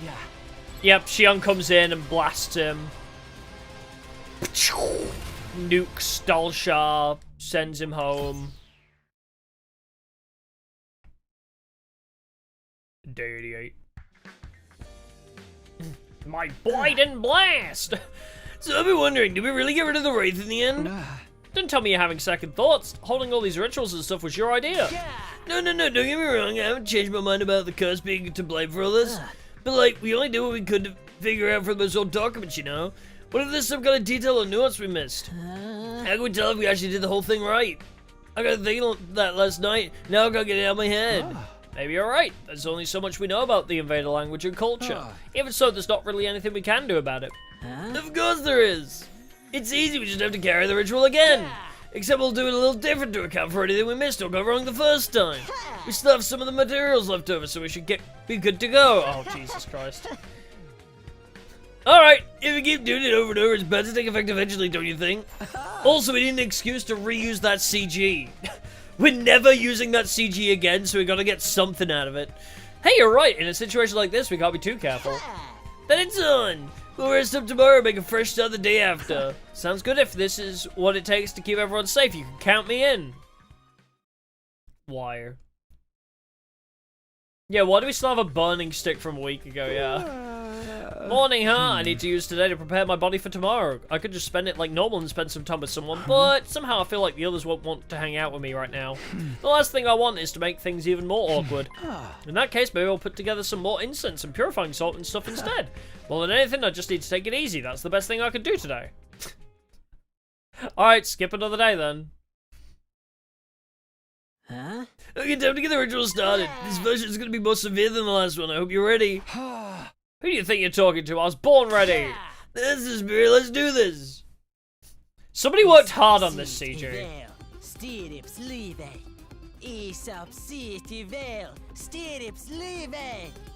Yeah. Yep, Xion comes in and blasts him. Nukes Dalshar, sends him home. Day 88. My Biden blast! So I've been wondering, did we really get rid of the Wraith in the end? Don't tell me you're having second thoughts. Holding all these rituals and stuff was your idea. No, don't get me wrong, I haven't changed my mind about the curse being to blame for all this. But like, we only did what we could to figure out from those old documents, you know? What if there's some kind of detail or nuance we missed? How can we tell if we actually did the whole thing right? I got thinking that last night, now I gotta get it out of my head. Maybe you're right. There's only so much we know about the invader language and culture. Even so, there's not really anything we can do about it. Of course there is. It's easy, we just have to carry the ritual again. Except we'll do it a little different to account for anything we missed or got wrong the first time. We still have some of the materials left over, so we should be good to go. Oh, Jesus Christ. Alright, if we keep doing it over and over, it's bound to take effect eventually, don't you think? Also, we need an excuse to reuse that CG. We're never using that CG again, so we gotta get something out of it. Hey, you're right. In a situation like this, we can't be too careful. Then it's on! We'll rest up tomorrow and make a fresh start the day after. Sounds good. If this is what it takes to keep everyone safe, you can count me in. Why? Yeah, why do we still have a burning stick from a week ago, yeah? Morning, huh? I need to use today to prepare my body for tomorrow. I could just spend it like normal and spend some time with someone, but somehow I feel like the others won't want to hang out with me right now. The last thing I want is to make things even more awkward. In that case, maybe I'll put together some more incense and purifying salt and stuff instead. More than anything, I just need to take it easy. That's the best thing I could do today. Alright, skip another day then. Huh? Okay, time to get the ritual started. This version is going to be more severe than the last one. I hope you're ready. Who do you think you're talking to? I was born ready. This is spirit. Let's do this. Somebody worked hard on this CG.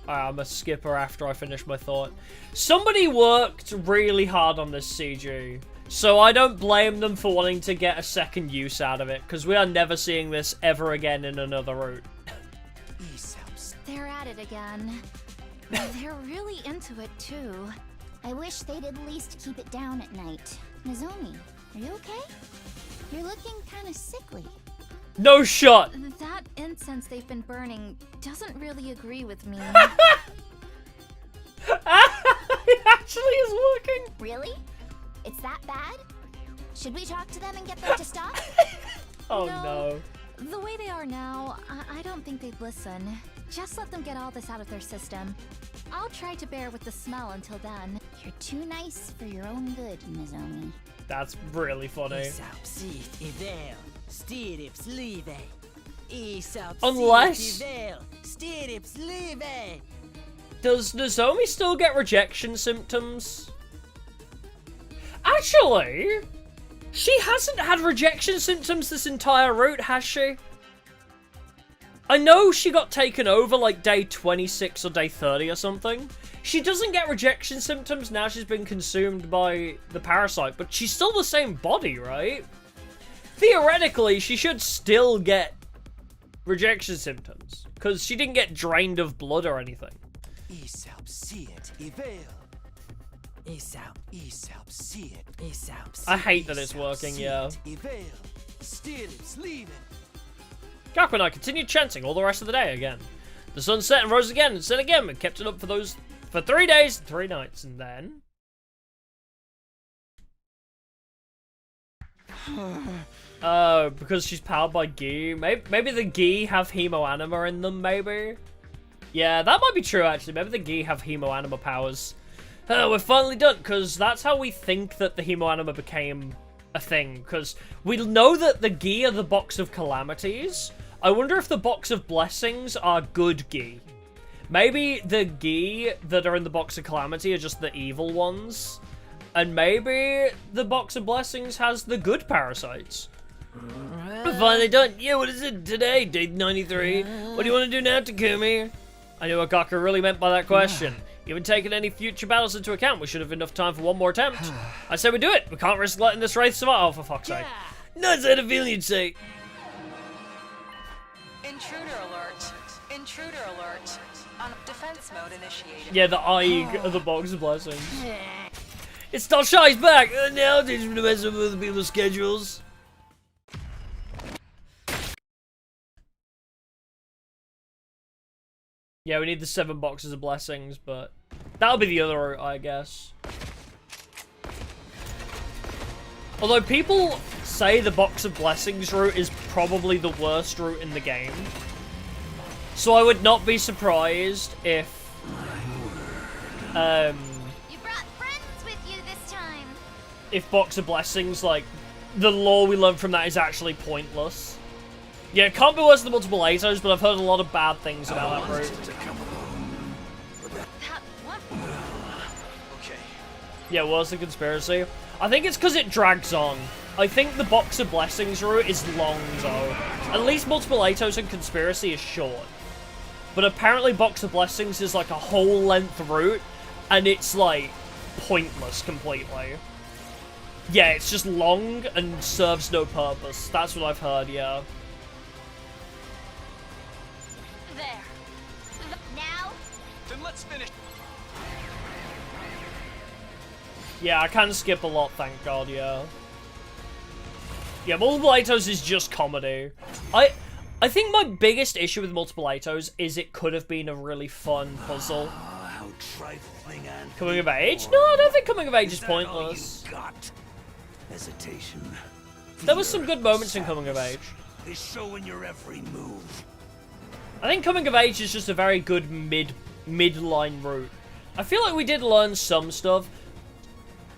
I'm a skipper after I finish my thought. Somebody worked really hard on this CG. So I don't blame them for wanting to get a second use out of it, because we are never seeing this ever again in another route. They're at it again. They're really into it, too. I wish they'd at least keep it down at night. Nozomi, are you okay? You're looking kind of sickly. No shot! That incense they've been burning doesn't really agree with me. It actually is working! Really? It's that bad? Should we talk to them and get them to stop? Oh no. The way they are now, I don't think they'd listen. Just let them get all this out of their system. I'll try to bear with the smell until then. You're too nice for your own good, Nozomi. That's really funny. Unless... Does Nozomi still get rejection symptoms? Actually, she hasn't had rejection symptoms this entire route, has she? I know she got taken over like day 26 or day 30 or something. She doesn't get rejection symptoms now she's been consumed by the parasite, but she's still the same body, right? Theoretically, she should still get rejection symptoms, because she didn't get drained of blood or anything. I hate that it's working, yeah. Gaku and I continued chanting all the rest of the day again. The sun set and rose again and set again, and kept it up for 3 days and 3 nights, and then... Oh, because she's powered by Gi. Maybe the Gi have hemoanima in them, maybe? Yeah, that might be true, actually. Maybe the Gi have hemoanima powers. We're finally done, because that's how we think that the hemoanima became a thing, because we know that the Gi are the box of calamities. I wonder if the box of blessings are good Gi. Maybe the Gi that are in the box of calamity are just the evil ones, and maybe the box of blessings has the good parasites. We're finally done. Yeah, what is it today? Day 93? What do you want to do now, Takumi? I knew what Gaku really meant by that question. You haven't taken any future battles into account. We should have enough time for one more attempt. I say we do it. We can't risk letting this wraith survive. Oh, for fuck's sake. Nuts, I had a feeling you'd say. Intruder alert. Intruder alert. On defense mode initiated. Yeah, the Aig of the box of blessings. It's not shy, he's back. Now teach me to mess up with people's schedules. Yeah, we need the 7 boxes of blessings, but that'll be the other route, I guess. Although people say the box of blessings route is probably the worst route in the game. So I would not be surprised if... You brought friends with you this time. If box of blessings, like, the lore we learned from that is actually pointless. Yeah, it can't be worse than multiple ASOs, but I've heard a lot of bad things about that route. Okay. Yeah, worse than conspiracy. I think it's because it drags on. I think the box of blessings route is long, though. At least multiple ASOs and conspiracy is short. But apparently box of blessings is like a whole length route, and it's like pointless completely. Yeah, it's just long and serves no purpose. That's what I've heard, yeah. There. Now? Then let's finish. Yeah, I can skip a lot, thank God, yeah. Yeah, multiple ASOs is just comedy. I think my biggest issue with Multiple Atos is it could have been a really fun puzzle. How trifling and Coming of age? No, I don't think coming of age is that all pointless. you got? Hesitation. There was some Fear, good moments in Coming of Age. They show in your every move. I think Coming of Age is just a very good midline route. I feel like we did learn some stuff.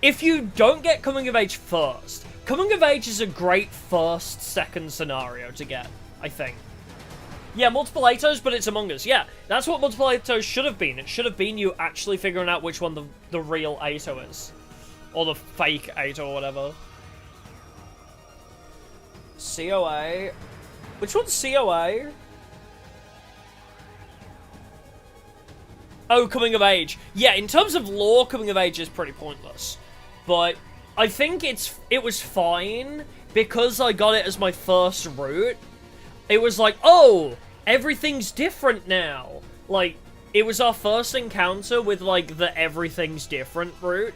If you don't get Coming of Age first, Coming of Age is a great first, second scenario to get, I think. Yeah, Multiple Atos, but it's Among Us. Yeah, that's what Multiple Atos should have been. It should have been you actually figuring out which one the real Ato is. Or the fake Ato or whatever. COA. Which one's COA? Oh, Coming of Age. Yeah, in terms of lore, Coming of Age is pretty pointless. But I think it was fine because I got it as my first route. It was like, oh, everything's different now. Like, it was our first encounter with, like, the everything's different route.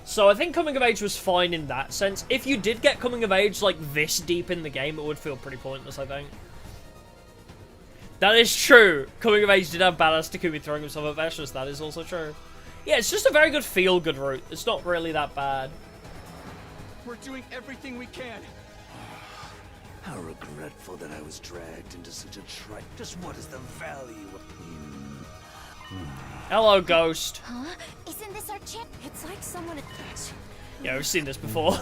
So I think Coming of Age was fine in that sense. If you did get Coming of Age, like, this deep in the game, it would feel pretty pointless, I think. That is true. Coming of Age did have badass Takumi throwing himself at Veshus. That is also true. Yeah, it's just a very good feel-good route. It's not really that bad. We're doing everything we can. How regretful that I was dragged into such a trike. Just what is the value of... Hello, Ghost. Huh? Isn't this our chip? It's like someone... Yeah, we've seen this before.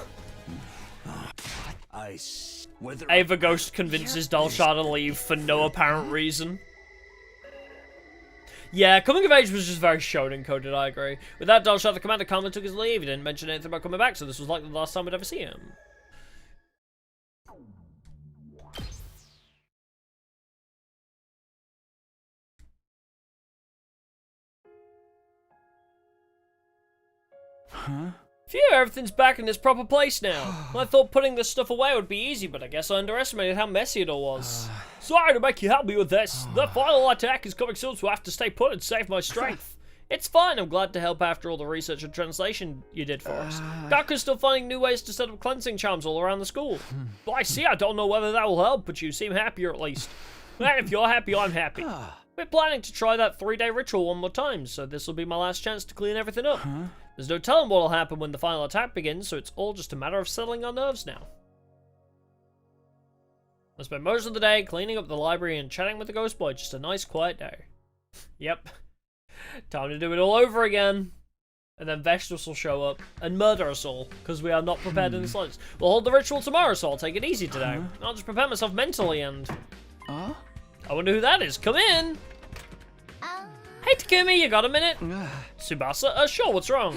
Whether Ava Ghost convinces Dalshad to leave for no apparent reason. Yeah, Coming of Age was just very shonen coded, I agree. With that, Dalshad the commander calmly took his leave. He didn't mention anything about coming back, so this was like the last time we'd ever see him. Huh? Phew, everything's back in its proper place now. I thought putting this stuff away would be easy, but I guess I underestimated how messy it all was. Sorry to make you happy with this. The final attack is coming soon, so I have to stay put and save my strength. It's fine, I'm glad to help after all the research and translation you did for us. Gaku's still finding new ways to set up cleansing charms all around the school. But I see, I don't know whether that will help, but you seem happier at least. And if you're happy, I'm happy. We're planning to try that 3-day ritual one more time, so this will be my last chance to clean everything up. There's no telling what'll happen when the final attack begins, so it's all just a matter of settling our nerves now. I spent most of the day cleaning up the library and chatting with the ghost boy, just a nice quiet day. Yep. Time to do it all over again. And then Veshtus will show up and murder us all, because we are not prepared in the slightest. We'll hold the ritual tomorrow, so I'll take it easy today. I'll just prepare myself mentally and... I wonder who that is. Come in! Hey Takumi, you got a minute? Tsubasa? Sure, what's wrong?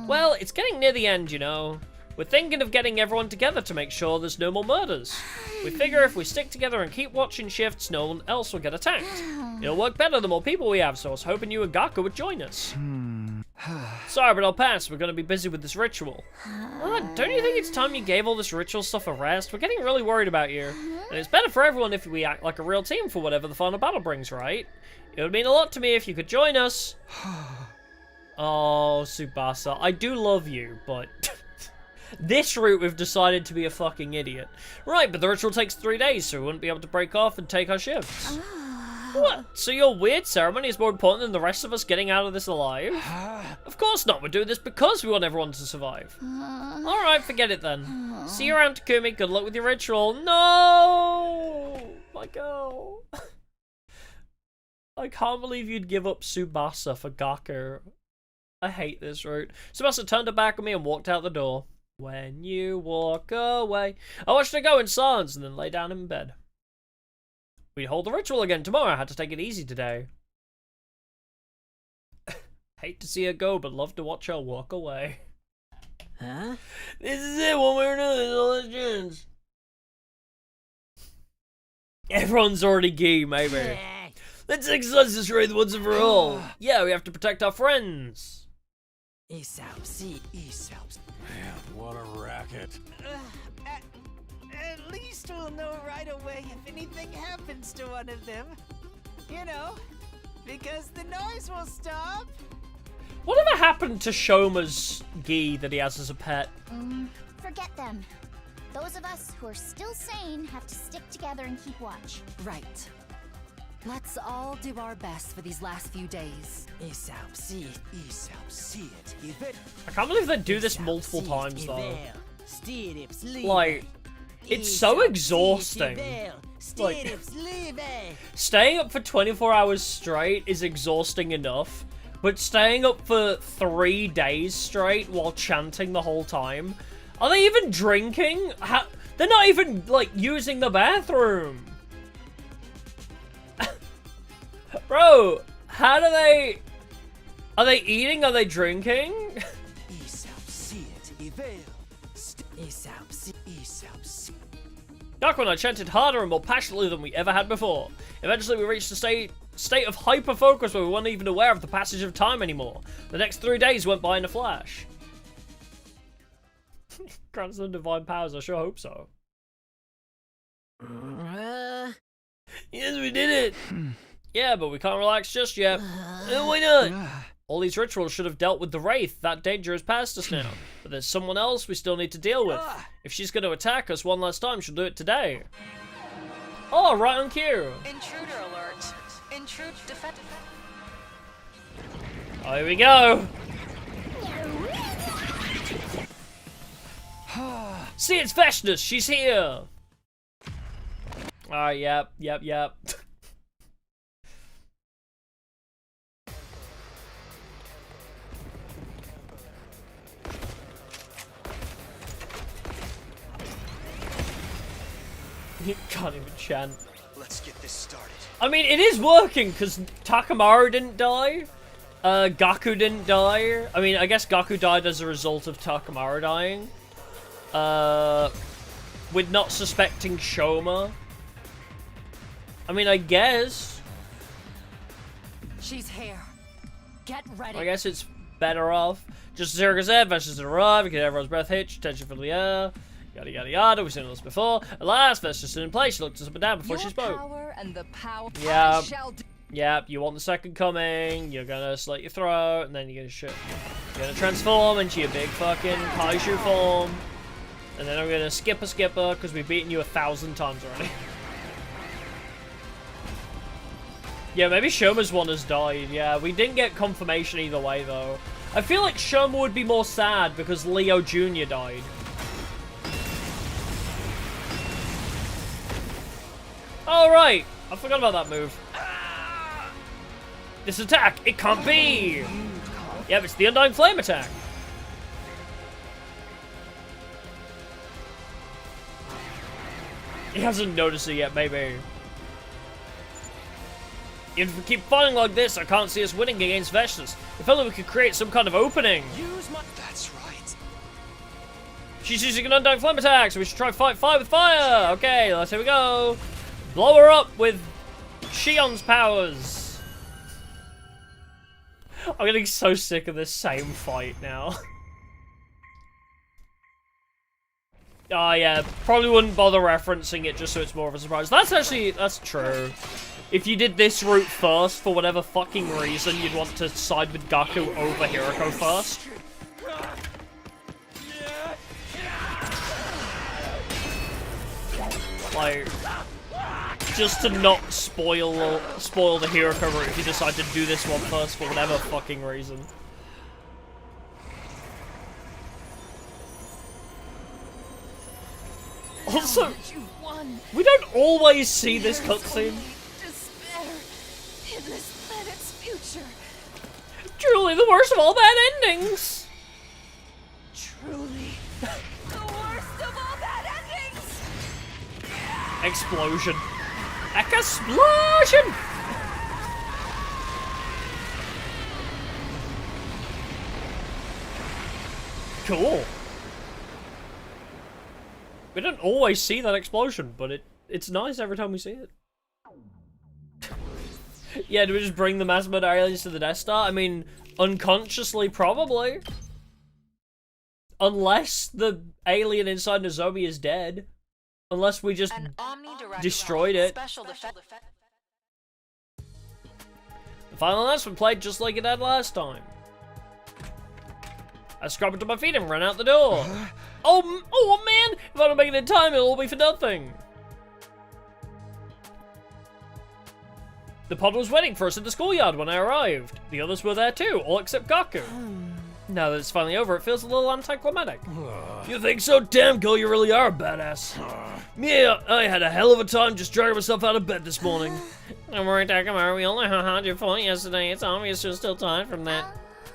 Well, it's getting near the end, you know. We're thinking of getting everyone together to make sure there's no more murders. We figure if we stick together and keep watching shifts, no one else will get attacked. It'll work better the more people we have, so I was hoping you and Gaku would join us. Sorry, but I'll pass. We're going to be busy with this ritual. Don't you think it's time you gave all this ritual stuff a rest? We're getting really worried about you. And it's better for everyone if we act like a real team for whatever the final battle brings, right? It would mean a lot to me if you could join us. Oh, Tsubasa, I do love you, but... this route we've decided to be a fucking idiot. Right, but the ritual takes 3 days, so we wouldn't be able to break off and take our shifts. What? So your weird ceremony is more important than the rest of us getting out of this alive? Of course not, we're doing this because we want everyone to survive. Alright, forget it then. See you around, Takumi. Good luck with your ritual. No! My girl. I can't believe you'd give up Tsubasa for Gaku. I hate this route. Tsubasa turned her back on me and walked out the door. When you walk away. I watched her go in silence and then lay down in bed. We'd hold the ritual again tomorrow. I had to take it easy today. Hate to see her go, but love to watch her walk away. Huh? This is it, one way or another, it's all a chance. Everyone's already gay, maybe. Let's exercise this raid once and for all. Yeah, we have to protect our friends. Man, what a racket. At least we'll know right away if anything happens to one of them. You know, because the noise will stop. Whatever happened to Shoma's gi that he has as a pet? Forget them. those of us who are still sane have to stick together and keep watch. Right. Let's all do our best for these last few days. I can't believe they do this multiple times, though. Like, it's so exhausting. Like, staying up for 24 hours straight is exhausting enough, but staying up for 3 days straight while chanting the whole time? Are they even drinking? They're not even, like, using the bathroom. Bro, how do they... Are they eating? Are they drinking? Darko and I chanted harder and more passionately than we ever had before. Eventually we reached a state of hyper-focus where we weren't even aware of the passage of time anymore. The next 3 days went by in a flash. Grants them divine powers, I sure hope so. Yes, we did it! Yeah, but we can't relax just yet. Why not? All these rituals should have dealt with the Wraith. That danger is past us now. But there's someone else we still need to deal with. If she's going to attack us one last time, she'll do it today. Oh, right on cue. Intruder alert. Intrude defend. Oh, here we go. See, it's Vashnis. She's here. Alright, yep. You can't even chant. Let's get this started. I mean, it is working, because Takamaru didn't die. Gaku didn't die. I mean, I guess Gaku died as a result of Takamaru dying. With not suspecting Shoma. I mean, I guess. She's here. Get ready. I guess it's better off. Just as Erica said, Vashnis arrived, we get everyone's breath hitch, tension for the air. Yada yada yada, we've seen all this before. At last, Vashnis stood in place, she looked us up and down before she spoke. Power and the power Yeah. Yep, you want the second coming, you're gonna slit your throat, and then you're gonna transform into your big fucking kaiju form. And then I'm gonna skip a skipper, because we've beaten you 1,000 times already. Yeah, maybe Shoma's one has died. Yeah, we didn't get confirmation either way, though. I feel like Shoma would be more sad because Leo Jr. died. Oh, right. I forgot about that move. This attack, it can't be! Yep, it's the Undying Flame attack. He hasn't noticed it yet, maybe. If we keep fighting like this, I can't see us winning against Vashnis. If only we could create some kind of opening. That's right. She's using an Undying Flame attack, so we should try fight fire with fire. Okay, let's here we go. Blow her up with Shion's powers. I'm getting so sick of this same fight now. Oh yeah, probably wouldn't bother referencing it just so it's more of a surprise. That's true. If you did this route first, for whatever fucking reason, you'd want to side with Gaku over Hiroko first. Like, just to not spoil the Hiroko route if you decide to do this one first for whatever fucking reason. Also, we don't always see this cutscene. In this planet's future. Truly the worst of all bad endings. Truly the worst of all bad endings. Explosion. Explosion! Cool. We don't always see that explosion, but it's nice every time we see it. Yeah, do we just bring the mass murder aliens to the Death Star? I mean, unconsciously, probably. Unless the alien inside Nozomi is dead. Unless we just destroyed it. The final announcement played just like it had last time. I scrambled to my feet and ran out the door. Oh man! If I don't make it in time, it'll all be for nothing. The pod was waiting for us in the schoolyard when I arrived. The others were there too, all except Gaku. Now that it's finally over, it feels a little anticlimactic. You think so? Damn, girl, you really are a badass. Yeah, I had a hell of a time just dragging myself out of bed this morning. Don't worry, Takamaru, we only had your phone yesterday. It's obvious you're still tired from that.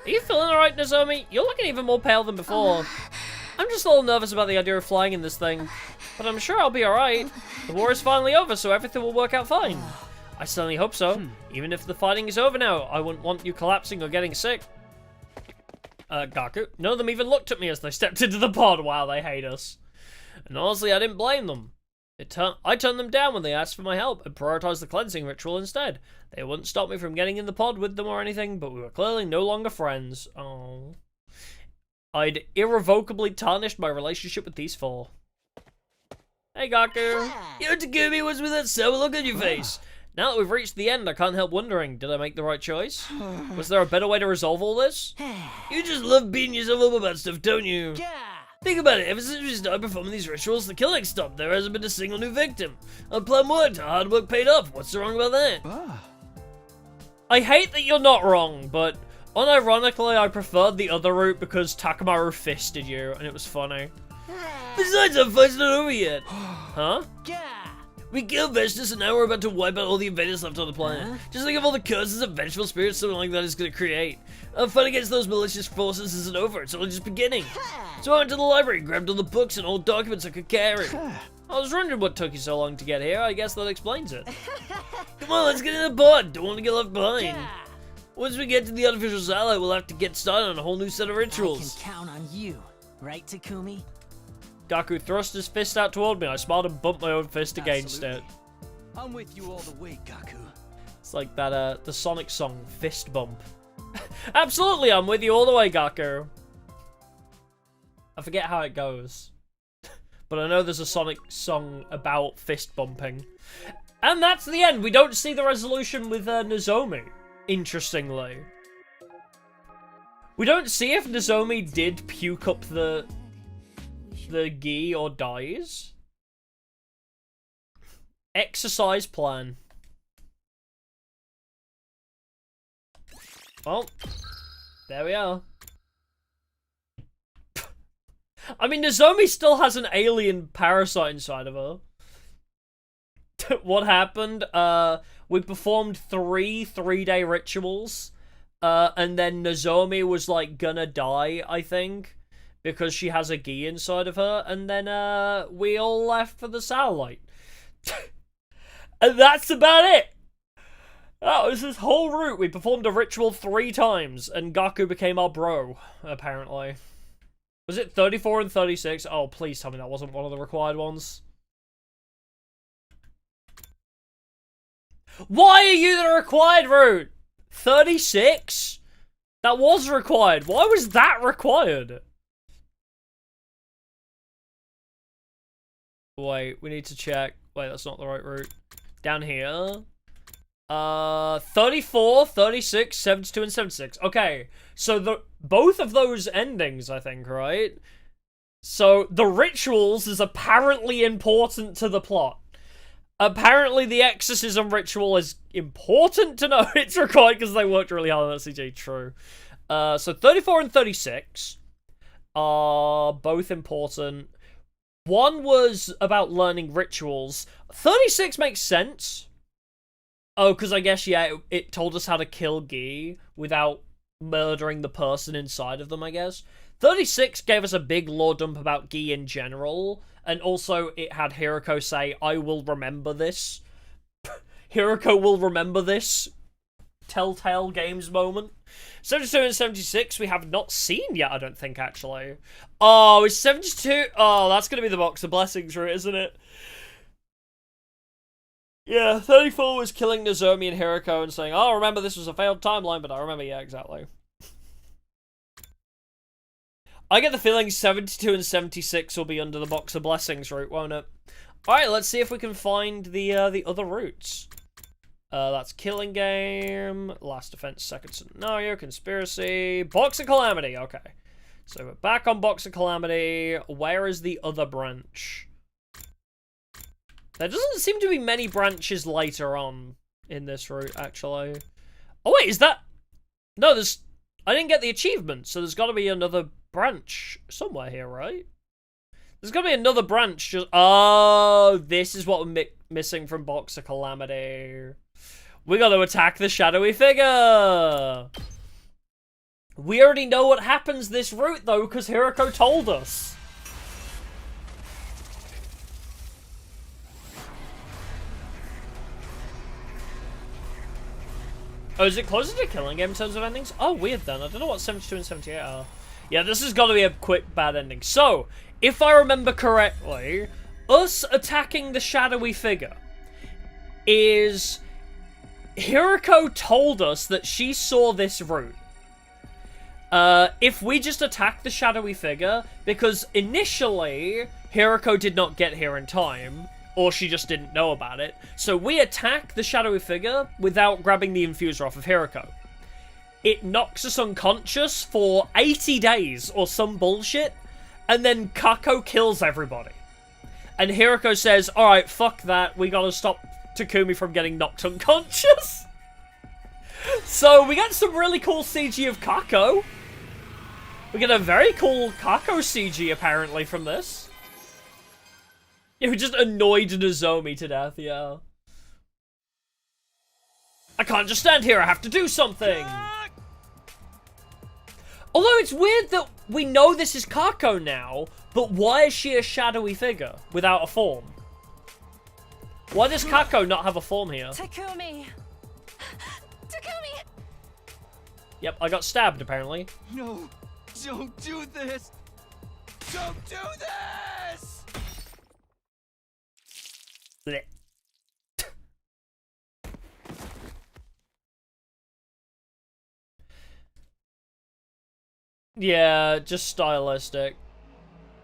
Are you feeling alright, Nozomi? You're looking even more pale than before. I'm just a little nervous about the idea of flying in this thing, but I'm sure I'll be alright. The war is finally over, so everything will work out fine. I certainly hope so. Even if the fighting is over now, I wouldn't want you collapsing or getting sick. Gaku, none of them even looked at me as they stepped into the pod. Wow, they hate us. And honestly, I didn't blame them. I turned them down when they asked for my help and prioritized the cleansing ritual instead. They wouldn't stop me from getting in the pod with them or anything, but we were clearly no longer friends. Oh. I'd irrevocably tarnished my relationship with these four. Hey, Gaku. Yo, Takumi, what's with that sour look on your face? Now that we've reached the end, I can't help wondering, did I make the right choice? Was there a better way to resolve all this? You just love beating yourself up about stuff, don't you? Think about it, ever since we started performing these rituals, the killing stopped. There hasn't been a single new victim. Our plan worked, our hard work paid off. What's so wrong about that? I hate that you're not wrong, but unironically, I preferred the other route because Takamaru fisted you, and it was funny. Besides, our fight's not over yet. Huh? We killed Vestus and now we're about to wipe out all the invaders left on the planet. Just think of all the curses and vengeful spirits something like that is going to create. Our fight against those malicious forces isn't over, it's only just beginning. So I went to the library, grabbed all the books and old documents I could carry. I was wondering what took you so long to get here, I guess that explains it. Come on, let's get in the pod, don't want to get left behind. Once we get to the artificial satellite, we'll have to get started on a whole new set of rituals. I can count on you, right, Takumi? Gaku thrust his fist out toward me. I smiled and bumped my own fist against it. I'm with you all the way, Gaku. It's like that, the Sonic song, Fist Bump. Absolutely, I'm with you all the way, Gaku. I forget how it goes. But I know there's a Sonic song about fist bumping. And that's the end. We don't see the resolution with Nozomi, interestingly. We don't see if Nozomi did puke up the gi or dies. Exercise plan. Well, there we are. I mean, Nozomi still has an alien parasite inside of her. What happened? We performed three-day rituals. And then Nozomi was like gonna die, I think, because she has a gi inside of her, and then we all left for the satellite. And that's about it! That was this whole route. We performed a ritual 3 times, and Gaku became our bro, apparently. Was it 34 and 36? Oh, please tell me that wasn't one of the required ones. Why are you the required route? 36? That was required. Why was that required? Wait, we need to check. Wait, that's not the right route. Down here. 34, 36, 72, and 76. Okay, so both of those endings, I think, right? So, the rituals is apparently important to the plot. Apparently, the exorcism ritual is important to know it's required because they worked really hard on that CG. True. So 34 and 36 are both important. One was about learning rituals. 36 makes sense. Oh, because I guess, yeah, it told us how to kill Gi without murdering the person inside of them, I guess. 36 gave us a big lore dump about Gi in general. And also, it had Hiroko say, I will remember this. Hiroko will remember this. Telltale Games moment. 72 and 76 we have not seen yet, I don't think, actually. Oh, is 72? Oh, that's going to be the Box of Blessings route, isn't it? Yeah, 34 was killing Nozomi and Hiroko and saying, oh, remember this was a failed timeline, but I remember, yeah, exactly. I get the feeling 72 and 76 will be under the Box of Blessings route, won't it? Alright, let's see if we can find the other routes. That's Killing Game, Last Defense, Second Scenario, Conspiracy, Box of Calamity, okay. So we're back on Box of Calamity. Where is the other branch? There doesn't seem to be many branches later on in this route, actually. Oh, wait, is that... No, there's... I didn't get the achievement, so there's got to be another branch somewhere here, right? There's got to be another branch just... Oh, this is what we're missing from Box of Calamity. We got to attack the shadowy figure! We already know what happens this route, though, because Hiroko told us. Oh, is it closer to Killing Game in terms of endings? Oh, weird then. I don't know what 72 and 78 are. Yeah, this has got to be a quick bad ending. So, if I remember correctly, us attacking the shadowy figure is... Hiroko told us that she saw this route. If we just attack the shadowy figure, because initially, Hiroko did not get here in time, or she just didn't know about it, so we attack the shadowy figure without grabbing the infuser off of Hiroko. It knocks us unconscious for 80 days, or some bullshit, and then Kako kills everybody. And Hiroko says, alright, fuck that, we gotta stop Takumi from getting knocked unconscious. So, we get some really cool CG of Kako. We get a very cool Kako CG, apparently, from this. Yeah, we just annoyed Nozomi to death, yeah. I can't just stand here, I have to do something! Although it's weird that we know this is Kako now, but why is she a shadowy figure without a form? Why does Kako not have a form here? Takumi! Takumi! Yep, I got stabbed, apparently. No, don't do this! Don't do this! Blech. Yeah, just stylistic.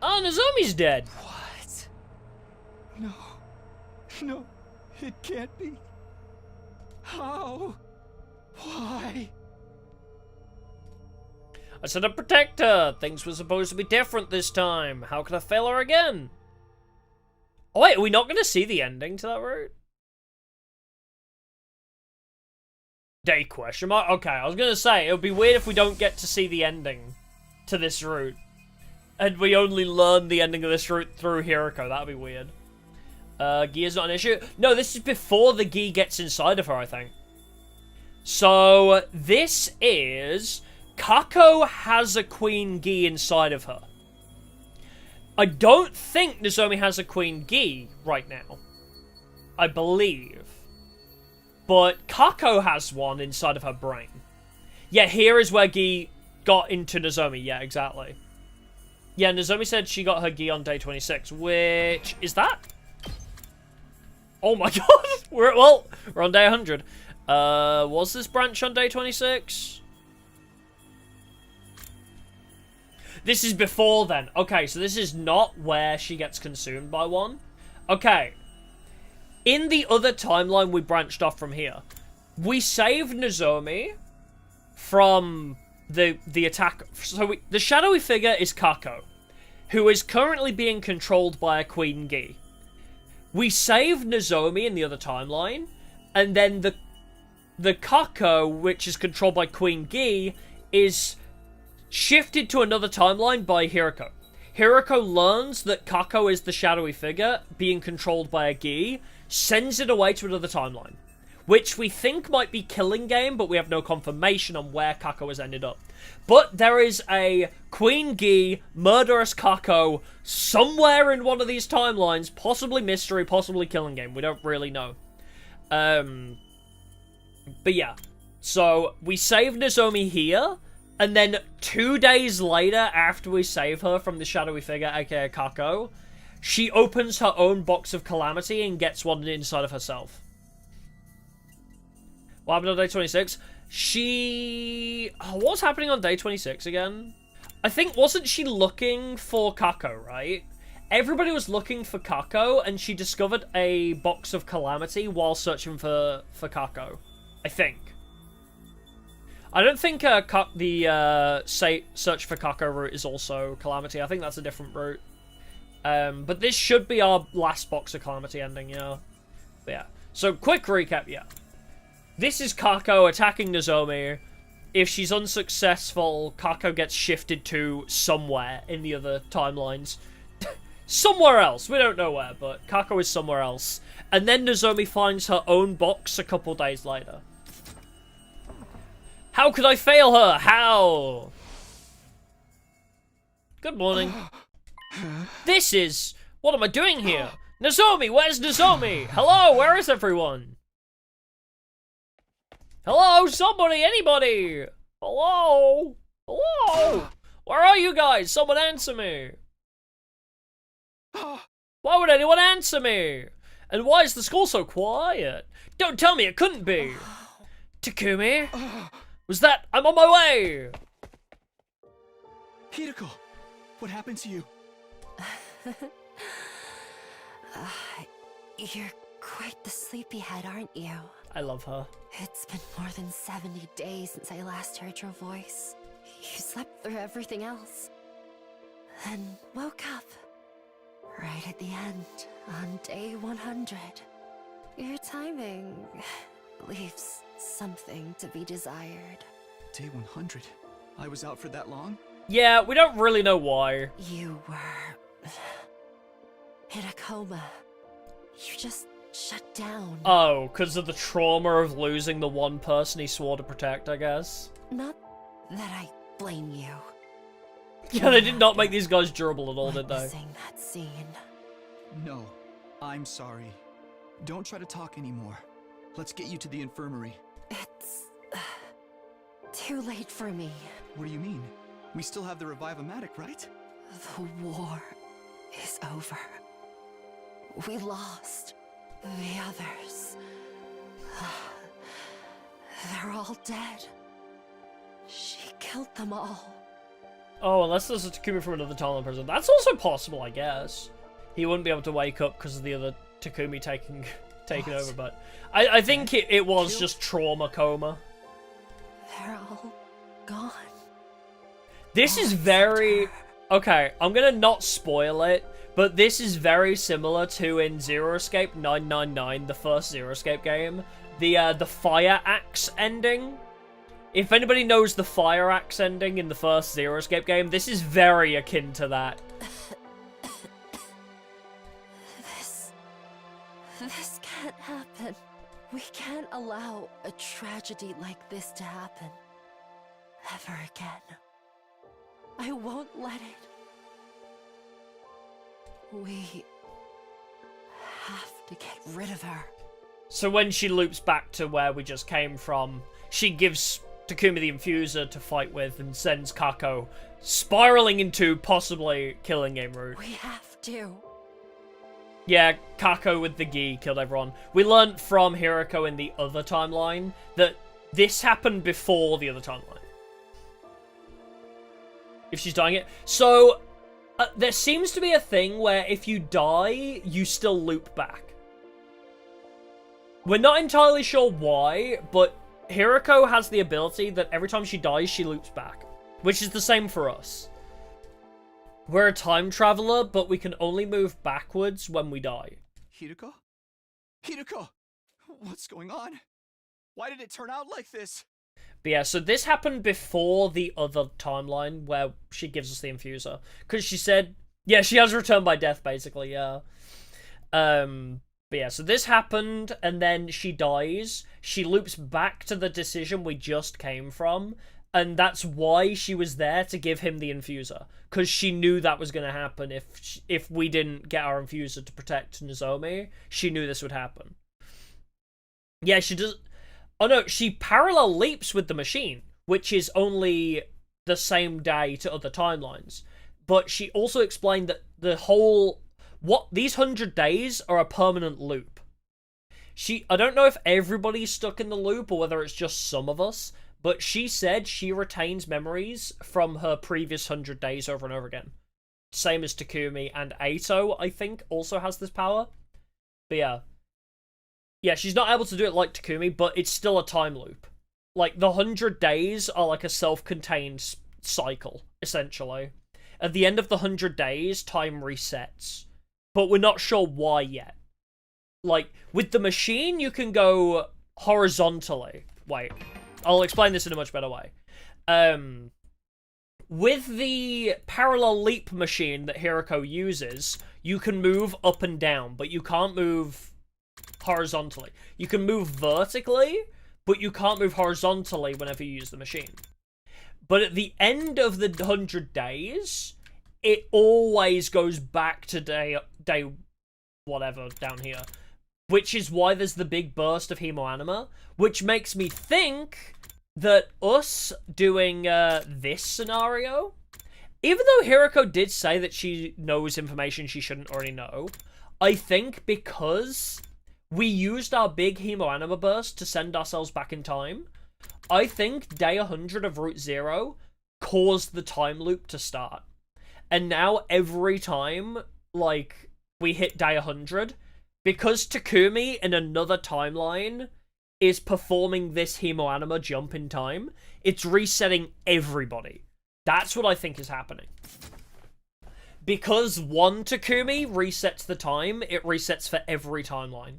Oh, Nozomi's dead. What? No. No, it can't be. How? Why? I said to protect her. Things were supposed to be different this time. How could I fail her again? Oh wait, are we not going to see the ending to that route? Day question mark? Okay, I was going to say, it would be weird if we don't get to see the ending to this route. And we only learn the ending of this route through Hiroko. That would be weird. Gi is not an issue. No, this is before the Gi gets inside of her, I think. So, this is... Kako has a Queen Gi inside of her. I don't think Nozomi has a Queen Gi right now. I believe. But Kako has one inside of her brain. Yeah, here is where Gi got into Nozomi. Yeah, exactly. Yeah, Nozomi said she got her Gi on day 26, which... Is that? Oh my god! We're on day 100. Was this branch on day 26? This is before then. Okay, so this is not where she gets consumed by one. Okay. In the other timeline, we branched off from here. We saved Nozomi from the attack. So the shadowy figure is Kako, who is currently being controlled by a Queen Gi. We saved Nozomi in the other timeline, and then the Kako, which is controlled by Queen Gi, is shifted to another timeline by Hiroko. Hiroko learns that Kako is the shadowy figure being controlled by a Gi, sends it away to another timeline, which we think might be Killing Game, but we have no confirmation on where Kako has ended up. But there is a Queen Gi, murderous Kako, somewhere in one of these timelines, possibly Mystery, possibly Killing Game, we don't really know. But yeah, so we save Nozomi here, and then 2 days later, after we save her from the shadowy figure, aka Kako, she opens her own box of Calamity and gets one inside of herself. What happened on day 26? What was happening on day 26 again? I think, wasn't she looking for Kako, right? Everybody was looking for Kako, and she discovered a box of Calamity while searching for Kako. I think. I don't think search for Kako route is also Calamity. I think that's a different route. But this should be our last box of Calamity ending, yeah. But yeah. So, quick recap, yeah. This is Kako attacking Nozomi. If she's unsuccessful, Kako gets shifted to somewhere in the other timelines. Somewhere else. We don't know where, but Kako is somewhere else. And then Nozomi finds her own box a couple days later. How could I fail her? How? Good morning. This is... What am I doing here? Nozomi, where's Nozomi? Hello, where is everyone? Hello, somebody, anybody? Hello? Hello? Where are you guys? Someone answer me. Why would anyone answer me? And why is the school so quiet? Don't tell me it couldn't be. Takumi? Was that... I'm on my way! Hideko, what happened to you? You're quite the sleepyhead, aren't you? I love her. It's been more than 70 days since I last heard your voice. You slept through everything else. Then woke up. Right at the end, on day 100. Your timing leaves something to be desired. Day 100? I was out for that long? Yeah, we don't really know why. You were... in a coma. You just shut down. Oh, because of the trauma of losing the one person he swore to protect, I guess. Not that I blame you. Yeah, they did not make these guys durable at all, did they? Witnessing that scene. No, I'm sorry. Don't try to talk anymore. Let's get you to the infirmary. It's... too late for me. What do you mean? We still have the Revive-O-Matic, right? The war is over. We lost. The others... they're all dead. She killed them all. Oh, unless there's a Takumi from another Talon prison. That's also possible, I guess. He wouldn't be able to wake up because of the other Takumi taking over, but... I think it was just trauma coma. They're all gone. This is very... Okay, I'm gonna not spoil it, but this is very similar to in Zero Escape 999, the first Zero Escape game. The Fire Axe ending. If anybody knows the Fire Axe ending in the first Zero Escape game, this is very akin to that. This can't happen. We can't allow a tragedy like this to happen. Ever again. I won't let it. We have to get rid of her. So when she loops back to where we just came from, she gives Takumi the infuser to fight with and sends Kako spiraling into possibly killing game route. We have to. Yeah, Kako with the gi killed everyone. We learned from Hiroko in the other timeline that this happened before the other timeline. If she's dying it. So, there seems to be a thing where if you die, you still loop back. We're not entirely sure why, but Hiroko has the ability that every time she dies, she loops back. Which is the same for us. We're a time traveler, but we can only move backwards when we die. Hideko? Hideko! What's going on? Why did it turn out like this? But yeah, so this happened before the other timeline where she gives us the infuser. Because she said... Yeah, she has returned by death, basically, yeah. But yeah, so this happened, and then she dies. She loops back to the decision we just came from, and that's why she was there to give him the infuser. Because she knew that was going to happen if we didn't get our infuser to protect Nozomi. She knew this would happen. Yeah, she does... Oh no, she parallel leaps with the machine, which is only the same day to other timelines. But she also explained that the whole... These 100 days are a permanent loop. I don't know if everybody's stuck in the loop or whether it's just some of us, but she said she retains memories from her previous 100 days over and over again. Same as Takumi, and Aito, I think, also has this power. But yeah. Yeah, she's not able to do it like Takumi, but it's still a time loop. Like, the 100 days are like a self-contained cycle, essentially. At the end of the 100 days, time resets. But we're not sure why yet. Like, with the machine, you can go horizontally. Wait, I'll explain this in a much better way. With the parallel leap machine that Hiroko uses, you can move up and down, but you can't move horizontally. You can move vertically, but you can't move horizontally whenever you use the machine. But at the end of the 100 days, it always goes back to day whatever down here. Which is why there's the big burst of hemoanima, which makes me think that us doing this scenario, even though Hiroko did say that she knows information she shouldn't already know, I think because we used our big hemoanima burst to send ourselves back in time, I think day 100 of Route Zero caused the time loop to start. And now every time, like, we hit day 100, because Takumi in another timeline is performing this hemoanima jump in time, it's resetting everybody. That's what I think is happening. Because one Takumi resets the time, it resets for every timeline.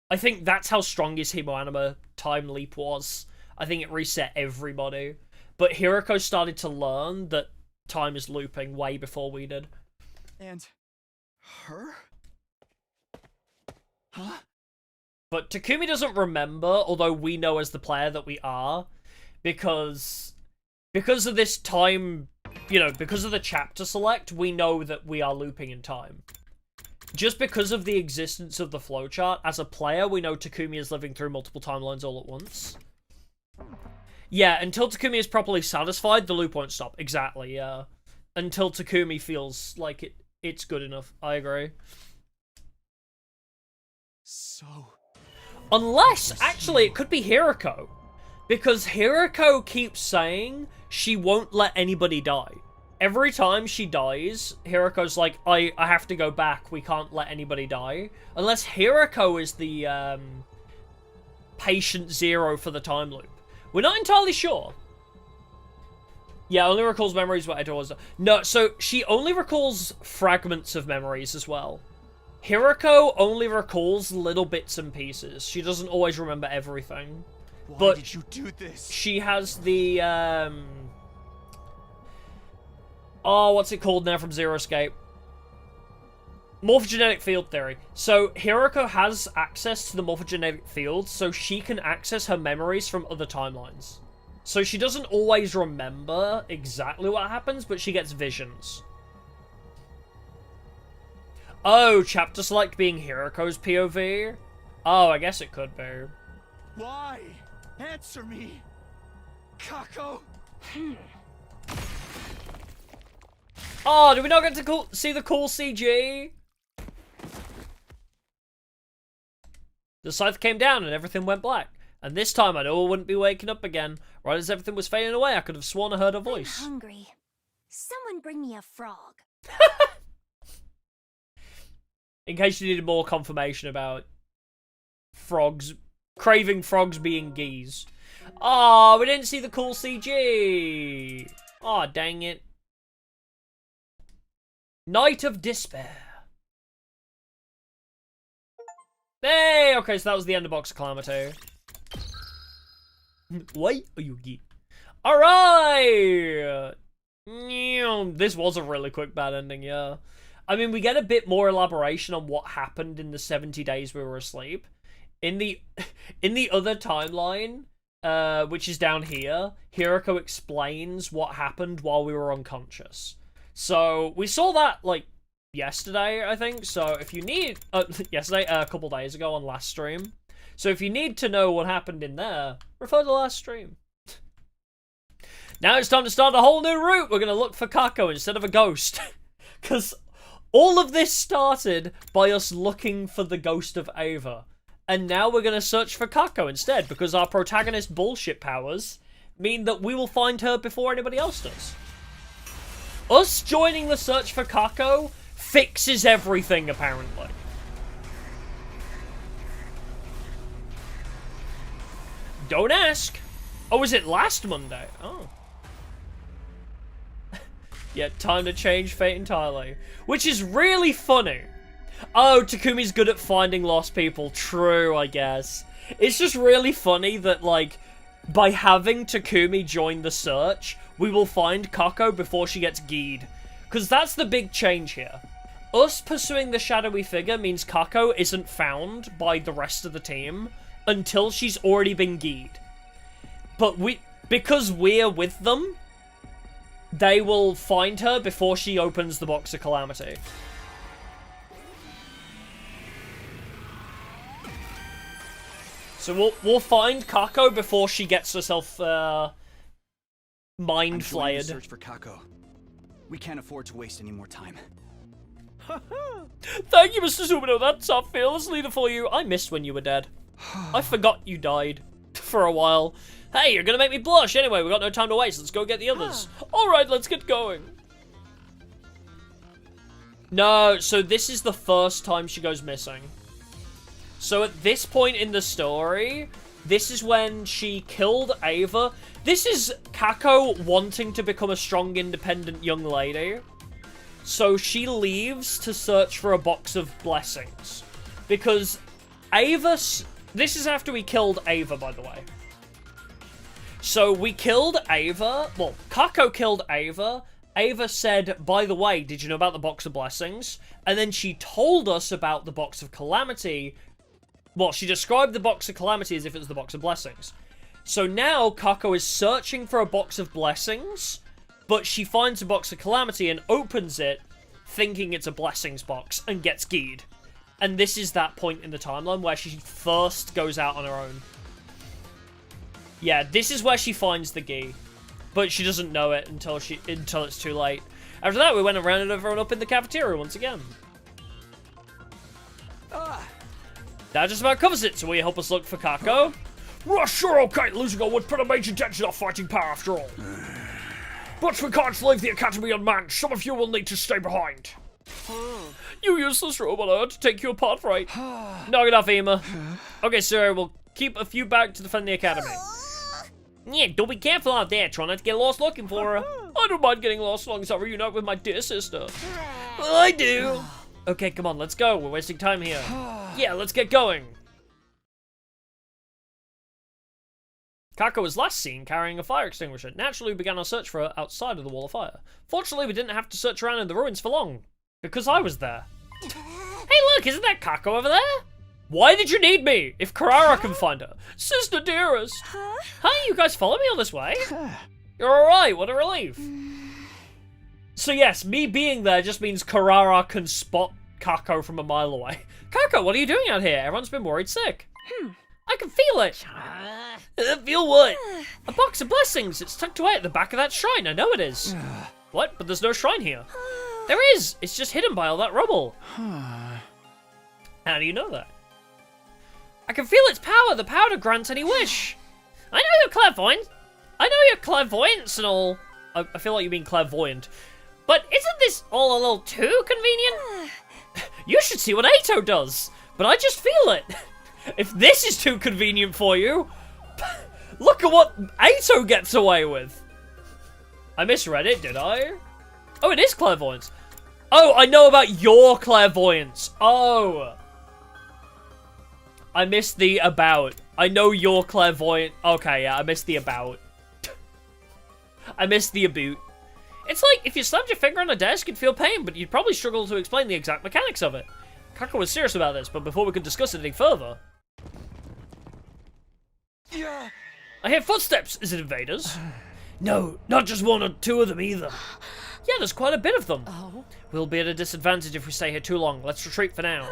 I think that's how strong his hemoanima time leap was. I think it reset everybody. But Hiroko started to learn that time is looping way before we did. And her? Huh? But Takumi doesn't remember, although we know as the player that we are, because of this time, you know, because of the chapter select, we know that we are looping in time. Just because of the existence of the flowchart, as a player, we know Takumi is living through multiple timelines all at once. Yeah, until Takumi is properly satisfied, the loop won't stop. Exactly, yeah. Until Takumi feels like it's good enough. I agree. So... Unless, actually, it could be Hiroko. Because Hiroko keeps saying she won't let anybody die. Every time she dies, Hiroko's like, I have to go back. We can't let anybody die. Unless Hiroko is the patient zero for the time loop. We're not entirely sure. Yeah, only recalls memories what Edo was. No, so she only recalls fragments of memories as well. Hiroko only recalls little bits and pieces. She doesn't always remember everything. Why did you do this? She has the, oh, what's it called now from Zero Escape? Morphogenetic field theory. So, Hiroko has access to the morphogenetic field, so she can access her memories from other timelines. So she doesn't always remember exactly what happens, but she gets visions. Oh, chapter select being Hiroko's POV? Oh, I guess it could be. Why? Answer me! Kako! Oh, did we not get to see the cool CG? The scythe came down and everything went black. And this time I know I wouldn't be waking up again. Right as everything was fading away, I could have sworn I heard a voice. I'm hungry. Someone bring me a frog. In case you needed more confirmation about frogs, craving frogs being geese. Oh, we didn't see the cool CG. Oh, dang it. Night of Despair. Hey, okay, so that was the end of Box of Calamity. Why are you geek? Alright! This was a really quick bad ending, yeah. I mean, we get a bit more elaboration on what happened in the 70 days we were asleep. In the other timeline, which is down here, Hiroko explains what happened while we were unconscious. So, we saw that, like, yesterday, I think. So, if you need... yesterday, a couple days ago on last stream. So, if you need to know what happened in there, refer to last stream. Now it's time to start a whole new route. We're going to look for Kako instead of a ghost. Because all of this started by us looking for the ghost of Ava. And now we're going to search for Kako instead, because our protagonist bullshit powers mean that we will find her before anybody else does. Us joining the search for Kako fixes everything, apparently. Don't ask. Oh, was it last Monday? Oh. Yeah, time to change fate entirely. Which is really funny. Oh, Takumi's good at finding lost people. True, I guess. It's just really funny that, like, by having Takumi join the search, we will find Kako before she gets geed. Because that's the big change here. Us pursuing the shadowy figure means Kako isn't found by the rest of the team until she's already been geed. But because we're with them, they will find her before she opens the Box of Calamity. So we'll find Kako before she gets herself mind flayed. Search for Kako. We can't afford to waste any more time. Thank you, Mr. Zumino. That's our fearless leader for you. I missed when you were dead. I forgot you died for a while. Hey, you're gonna make me blush. Anyway, we got no time to waste. Let's go get the others. Alright, let's get going. No, so this is the first time she goes missing. So at this point in the story, this is when she killed Ava. This is Kako wanting to become a strong, independent young lady. So she leaves to search for a box of blessings. Because Ava... This is after we killed Ava, by the way. So we killed Ava. Well, Kako killed Ava. Ava said, by the way, did you know about the box of blessings? And then she told us about the box of calamity. Well, she described the box of calamity as if it was the box of blessings. So now Kako is searching for a box of blessings, but she finds a box of calamity and opens it, thinking it's a blessings box, and gets geed. And this is that point in the timeline where she first goes out on her own. Yeah, this is where she finds the gi, but she doesn't know it until it's too late. After that, we went and rounded everyone up in the cafeteria once again. That just about covers it, so will you help us look for Kako? Well, sure, okay, losing her would put a major dent in our fighting power after all. But we can't leave the academy unmanned. Some of you will need to stay behind. You useless robot, I had to take you apart, right? Knock it off, Ema. Okay, sir, we'll keep a few back to defend the academy. Yeah, don't be careful out there. Try not to get lost looking for her. I don't mind getting lost as long as I reunite with my dear sister. Well, I do. Okay, come on, let's go. We're wasting time here. Yeah, let's get going. Kako was last seen carrying a fire extinguisher. Naturally, we began our search for her outside of the wall of fire. Fortunately, we didn't have to search around in the ruins for long, because I was there. Hey, look, isn't that Kako over there? Why did you need me, if Karara can find her? Sister dearest! Hi, you guys follow me all this way? You're alright, what a relief. So yes, me being there just means Karara can spot Kako from a mile away. Kako, what are you doing out here? Everyone's been worried sick. I can feel it. Feel what? A box of blessings. It's tucked away at the back of that shrine. I know it is. What? But there's no shrine here. There is. It's just hidden by all that rubble. How do you know that? I can feel its power. The power to grant any wish. I know you're clairvoyant. I know you're clairvoyance and all. I feel like you mean clairvoyant. But isn't this all a little too convenient? You should see what Ato does. But I just feel it. If this is too convenient for you, look at what Ato gets away with. I misread it, did I? Oh, it is clairvoyance. Oh, I know about your clairvoyance. Oh. I missed the about. I know you're clairvoyant. Okay, yeah, I missed the about. I missed the about. It's like, if you slammed your finger on a desk, you'd feel pain, but you'd probably struggle to explain the exact mechanics of it. Kako was serious about this, but before we could discuss it any further... Yeah. I hear footsteps. Is it invaders? No, not just one or two of them either. Yeah, there's quite a bit of them. Oh? We'll be at a disadvantage if we stay here too long. Let's retreat for now.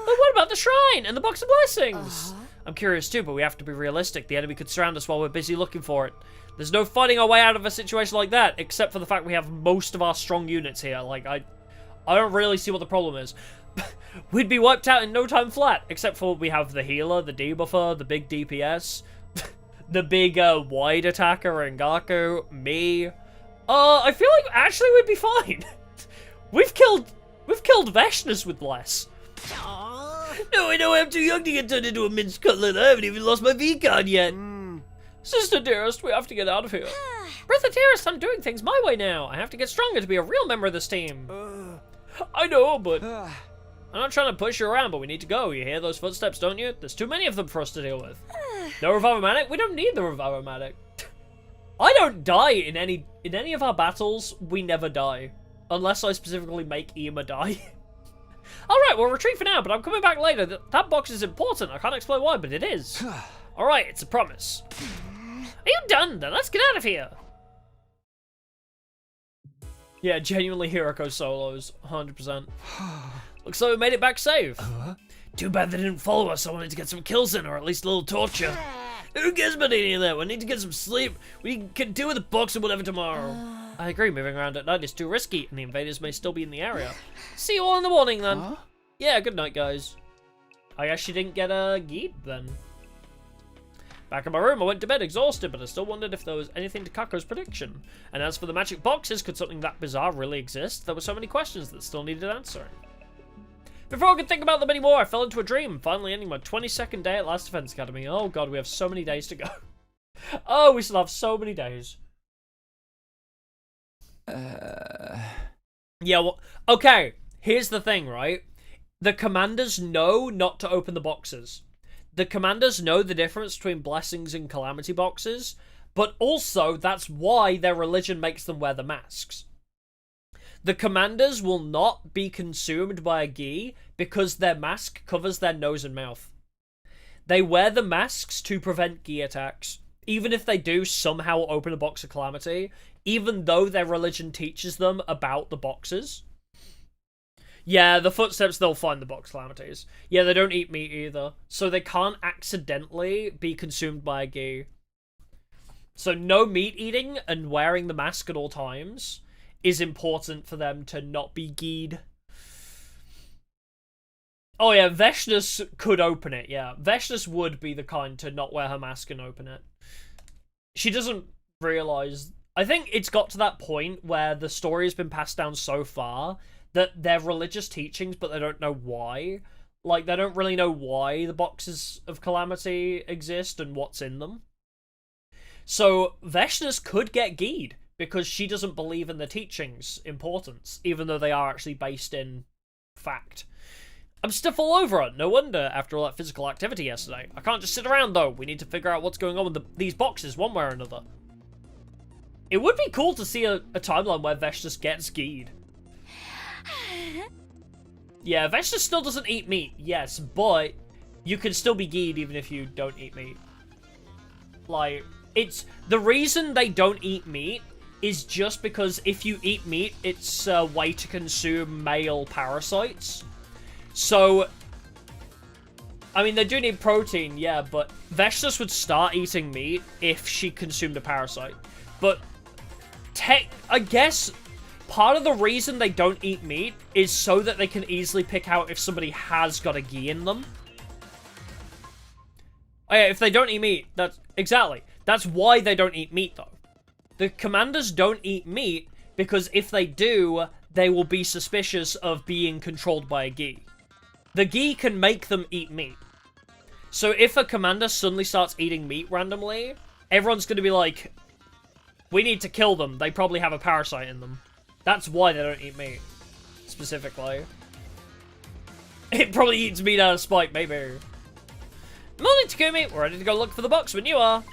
But what about the shrine and the box of blessings? I'm curious too, but we have to be realistic. The enemy could surround us while we're busy looking for it. There's no fighting our way out of a situation like that, except for the fact we have most of our strong units here. Like, I don't really see what the problem is. We'd be wiped out in no time flat, except for we have the healer, the debuffer, the big DPS, the big wide attacker, Rengaku, me. I feel like actually we'd be fine. We've killed Veshnas with less. No, I know I'm too young to get turned into a minced cutlet. I haven't even lost my V-card yet. Sister dearest, we have to get out of here. Brother dearest, I'm doing things my way now. I have to get stronger to be a real member of this team. I know, but I'm not trying to push you around, but we need to go. You hear those footsteps, don't you? There's too many of them for us to deal with. No revive-o-matic? We don't need the revive-o-matic. I don't die in any of our battles. We never die. Unless I specifically make Ema die. Alright, we'll retreat for now, but I'm coming back later. That box is important. I can't explain why, but it is. Alright, it's a promise. Are you done? Then let's get out of here. Yeah, genuinely Hiroko solos. 100%. Looks like we made it back safe. Too bad they didn't follow us. I wanted to get some kills in, or at least a little torture. Who cares about any of that? We need to get some sleep. We can deal with the box or whatever tomorrow. I agree, moving around at night is too risky, and the invaders may still be in the area. See you all in the morning, then. Yeah, good night, guys. I guess she didn't get a geed, then. Back in my room, I went to bed exhausted, but I still wondered if there was anything to Kako's prediction. And as for the magic boxes, could something that bizarre really exist? There were so many questions that still needed answering. Before I could think about them anymore, I fell into a dream, finally ending my 22nd day at Last Defense Academy. Oh god, we have so many days to go. Oh, we still have so many days. Yeah, well, okay, here's the thing, right? The commanders know not to open the boxes. The commanders know the difference between blessings and calamity boxes, but also that's why their religion makes them wear the masks. The commanders will not be consumed by a gi because their mask covers their nose and mouth. They wear the masks to prevent gi attacks, even if they do somehow open a box of calamity, even though their religion teaches them about the boxes. Yeah, the footsteps, they'll find the box calamities. Yeah, they don't eat meat either, so they can't accidentally be consumed by a gi. So no meat eating and wearing the mask at all times is important for them to not be gied. Oh yeah, Veshnus could open it, yeah. Veshnus would be the kind to not wear her mask and open it. She doesn't realise... I think it's got to that point where the story has been passed down so far that they're religious teachings, but they don't know why. Like, they don't really know why the boxes of calamity exist and what's in them. So, Veshnus could get gied, because she doesn't believe in the teachings' importance, even though they are actually based in fact. I'm stiff all over it, no wonder, after all that physical activity yesterday. I can't just sit around, though. We need to figure out what's going on with these boxes, one way or another. It would be cool to see a timeline where Veshnus gets gied. Yeah, Veshnus still doesn't eat meat, yes, but you can still be gied even if you don't eat meat. Like, it's... The reason they don't eat meat is just because if you eat meat, it's a way to consume male parasites. So, I mean, they do need protein, yeah, but Veshnus would start eating meat if she consumed a parasite. But, I guess... Part of the reason they don't eat meat is so that they can easily pick out if somebody has got a gi in them. Oh yeah, if they don't eat meat, that's... Exactly. That's why they don't eat meat, though. The commanders don't eat meat because if they do, they will be suspicious of being controlled by a gi. The gi can make them eat meat. So if a commander suddenly starts eating meat randomly, everyone's going to be like, we need to kill them. They probably have a parasite in them. That's why they don't eat meat, specifically. It probably eats meat out of spite, maybe. Morning, Takumi. We're ready to go look for the box when you are.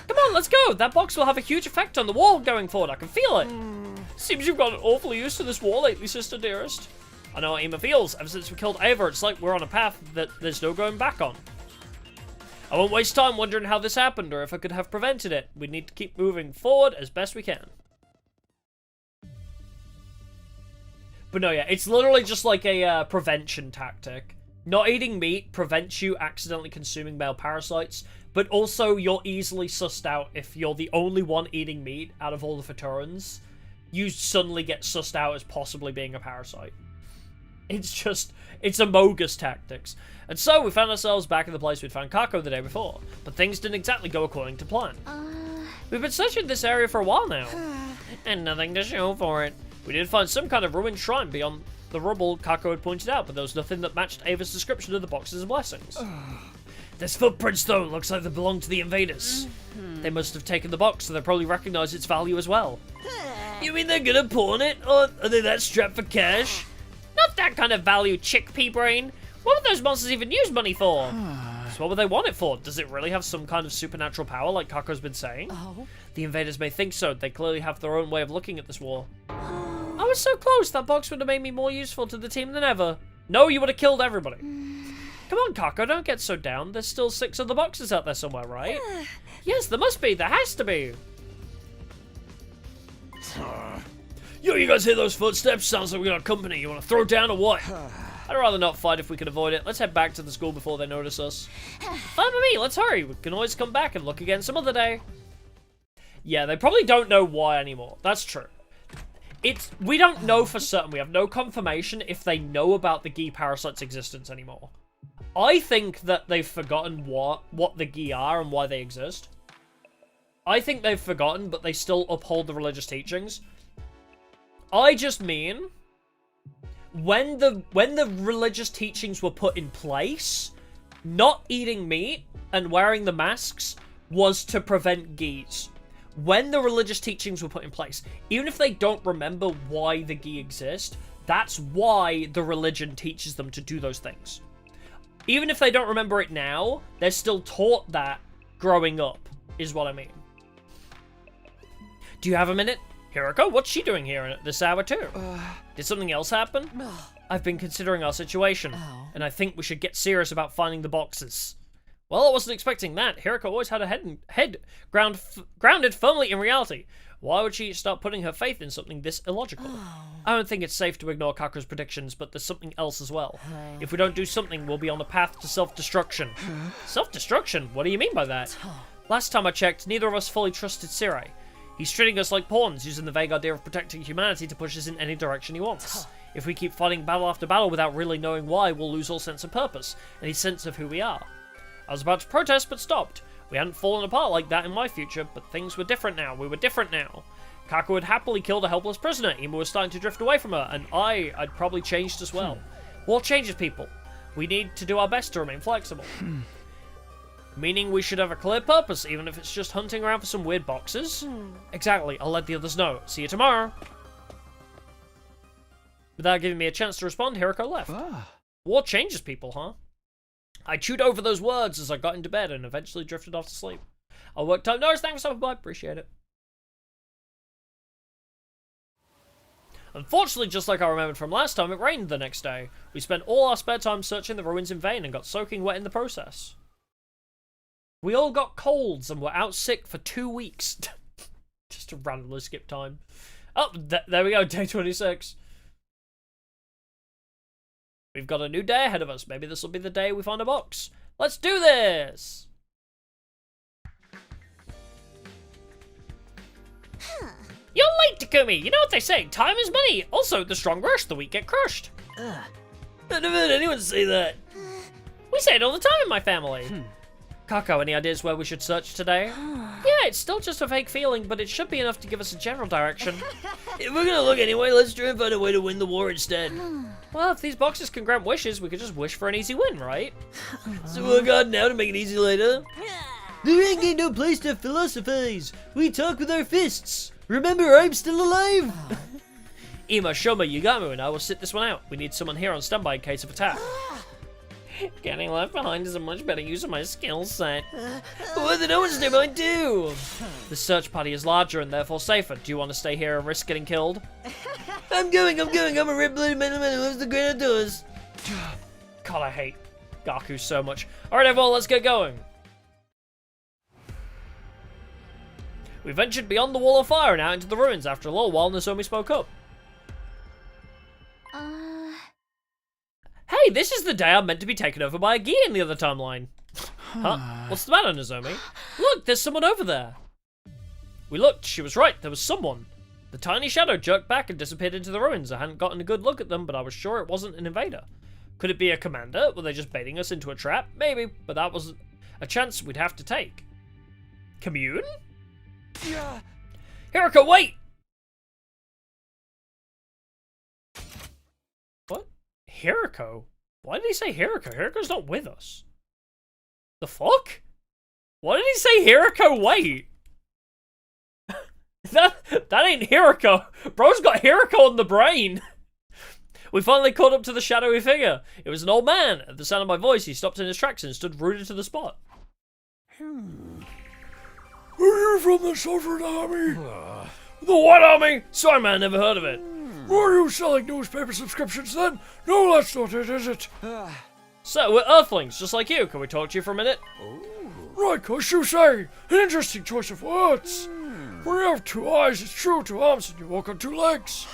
Come on, let's go. That box will have a huge effect on the wall going forward. I can feel it. Seems you've gotten awfully used to this wall lately, sister dearest. I know how Ema feels. Ever since we killed Ava, it's like we're on a path that there's no going back on. I won't waste time wondering how this happened or if I could have prevented it. We need to keep moving forward as best we can. But no, yeah, it's literally just like a prevention tactic. Not eating meat prevents you accidentally consuming male parasites, but also you're easily sussed out if you're the only one eating meat out of all the Phaeturans. You suddenly get sussed out as possibly being a parasite. It's just, it's Amogus tactics. And so we found ourselves back in the place we'd found Kako the day before, but things didn't exactly go according to plan. We've been searching this area for a while now, and nothing to show for it. We did find some kind of ruined shrine beyond the rubble Kako had pointed out, but there was nothing that matched Ava's description of the boxes of blessings. There's footprints though, looks like they belong to the invaders. They must have taken the box, so they probably recognize its value as well. You mean they're gonna pawn it? Or are they that strapped for cash? Not that kind of value, chickpea brain. What would those monsters even use money for? So what would they want it for? Does it really have some kind of supernatural power like ďáko's been saying? Oh. The invaders may think so. They clearly have their own way of looking at this war. I was so close. That box would have made me more useful to the team than ever. No, you would have killed everybody. Come on, ďáko, don't get so down. There's still 6 other boxes out there somewhere, right? Yes, there must be. There has to be. Yo, you guys hear those footsteps? Sounds like we got company. You wanna throw down or what? I'd rather not fight if we can avoid it. Let's head back to the school before they notice us. Fine with me, let's hurry. We can always come back and look again some other day. Yeah, they probably don't know why anymore. That's true. We don't know for certain. We have no confirmation if they know about the Gi parasite's existence anymore. I think that they've forgotten what the Gi are and why they exist. I think they've forgotten, but they still uphold the religious teachings. I just mean, when the religious teachings were put in place, not eating meat and wearing the masks was to prevent Gis. When the religious teachings were put in place, even if they don't remember why the Gi exist, that's why the religion teaches them to do those things. Even if they don't remember it now, they're still taught that growing up, is what I mean. Do you have a minute? Hiroko, what's she doing here at this hour too? Did something else happen? I've been considering our situation, and I think we should get serious about finding the boxes. Well, I wasn't expecting that. Hiroko always had her head grounded firmly in reality. Why would she start putting her faith in something this illogical? I don't think it's safe to ignore Kaku's predictions, but there's something else as well. If we don't do something, we'll be on the path to self-destruction. Self-destruction? What do you mean by that? Last time I checked, neither of us fully trusted Sirai. He's treating us like pawns, using the vague idea of protecting humanity to push us in any direction he wants. If we keep fighting battle after battle without really knowing why, we'll lose all sense of purpose, any sense of who we are. I was about to protest, but stopped. We hadn't fallen apart like that in my future, but things were different now. We were different now. Kaku had happily killed a helpless prisoner. Ima was starting to drift away from her, and I'd probably changed as well. War changes people. We need to do our best to remain flexible. Meaning we should have a clear purpose, even if it's just hunting around for some weird boxes? Exactly, I'll let the others know. See you tomorrow. Without giving me a chance to respond, Hiroko left. War changes people, huh? I chewed over those words as I got into bed and eventually drifted off to sleep. I'll work time. No, thanks for stopping by. Appreciate it. Unfortunately, just like I remembered from last time, it rained the next day. We spent all our spare time searching the ruins in vain and got soaking wet in the process. We all got colds and were out sick for 2 weeks. Just to randomly skip time. Oh, there we go, day 26. We've got a new day ahead of us. Maybe this will be the day we find a box. Let's do this! You're late, Takumi! You know what they say, time is money! Also, the strong rush, the weak get crushed. I never heard anyone say that. We say it all the time in my family. Kako, any ideas where we should search today? Yeah, it's still just a vague feeling, but it should be enough to give us a general direction. If we're gonna look anyway, let's try and find a way to win the war instead. Well, if these boxes can grant wishes, we could just wish for an easy win, right? So work hard now to make it easy later. There ain't no place to philosophize. We talk with our fists. Remember, I'm still alive. Ima, Shoma, Yugamu, and I will sit this one out. We need someone here on standby in case of attack. Getting left behind is a much better use of my skill set. What the no one's near mine too? The search party is larger and therefore safer. Do you want to stay here and risk getting killed? I'm going. I'm a red-blooded man who loves the great outdoors. God, I hate Gaku so much. Alright, everyone, let's get going. We ventured beyond the wall of fire and out into the ruins. After a little while, Nozomi spoke up. Hey, this is the day I'm meant to be taken over by a Gi in the other timeline. Huh? What's the matter, Nozomi? Look, there's someone over there. We looked. She was right. There was someone. The tiny shadow jerked back and disappeared into the ruins. I hadn't gotten a good look at them, but I was sure it wasn't an invader. Could it be a commander? Were they just baiting us into a trap? Maybe, but that was a chance we'd have to take. Commune? Hiroko, wait! What? Hiroko? Why did he say Hiroko? Hiriko's not with us. The fuck? Why did he say Hiroko wait? that ain't Hiroko. Bro's got Hiroko on the brain. We finally caught up to the shadowy figure. It was an old man. At the sound of my voice, he stopped in his tracks and stood rooted to the spot. Are you from the Southern Army? The what army? Sorry man, never heard of it. Are you selling newspaper subscriptions then? No, that's not it, is it? So, we're Earthlings, just like you. Can we talk to you for a minute? Right, cause you say. An interesting choice of words. When you have 2 eyes, it's true, 2 arms, and you walk on 2 legs.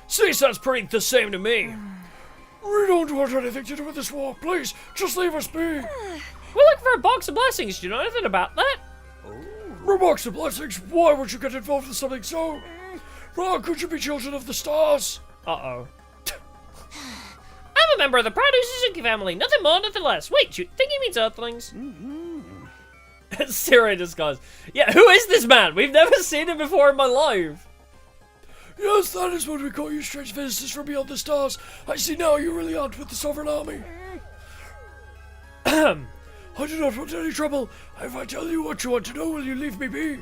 See, sounds pretty the same to me. We don't want anything to do with this war. Please, just leave us be. We're looking for a box of blessings. Do you know anything about that? A box of blessings? Why would you get involved in something so... Oh, could you be children of the stars? Uh-oh. I'm a member of the proud Suzuki family. Nothing more, nothing less. Wait, you think he means Earthlings? Siri disguise. Yeah, who is this man? We've never seen him before in my life. Yes, that is what we call you strange visitors from beyond the stars. I see now you really aren't with the Sovereign Army. I do not want any trouble. If I tell you what you want to know, will you leave me be?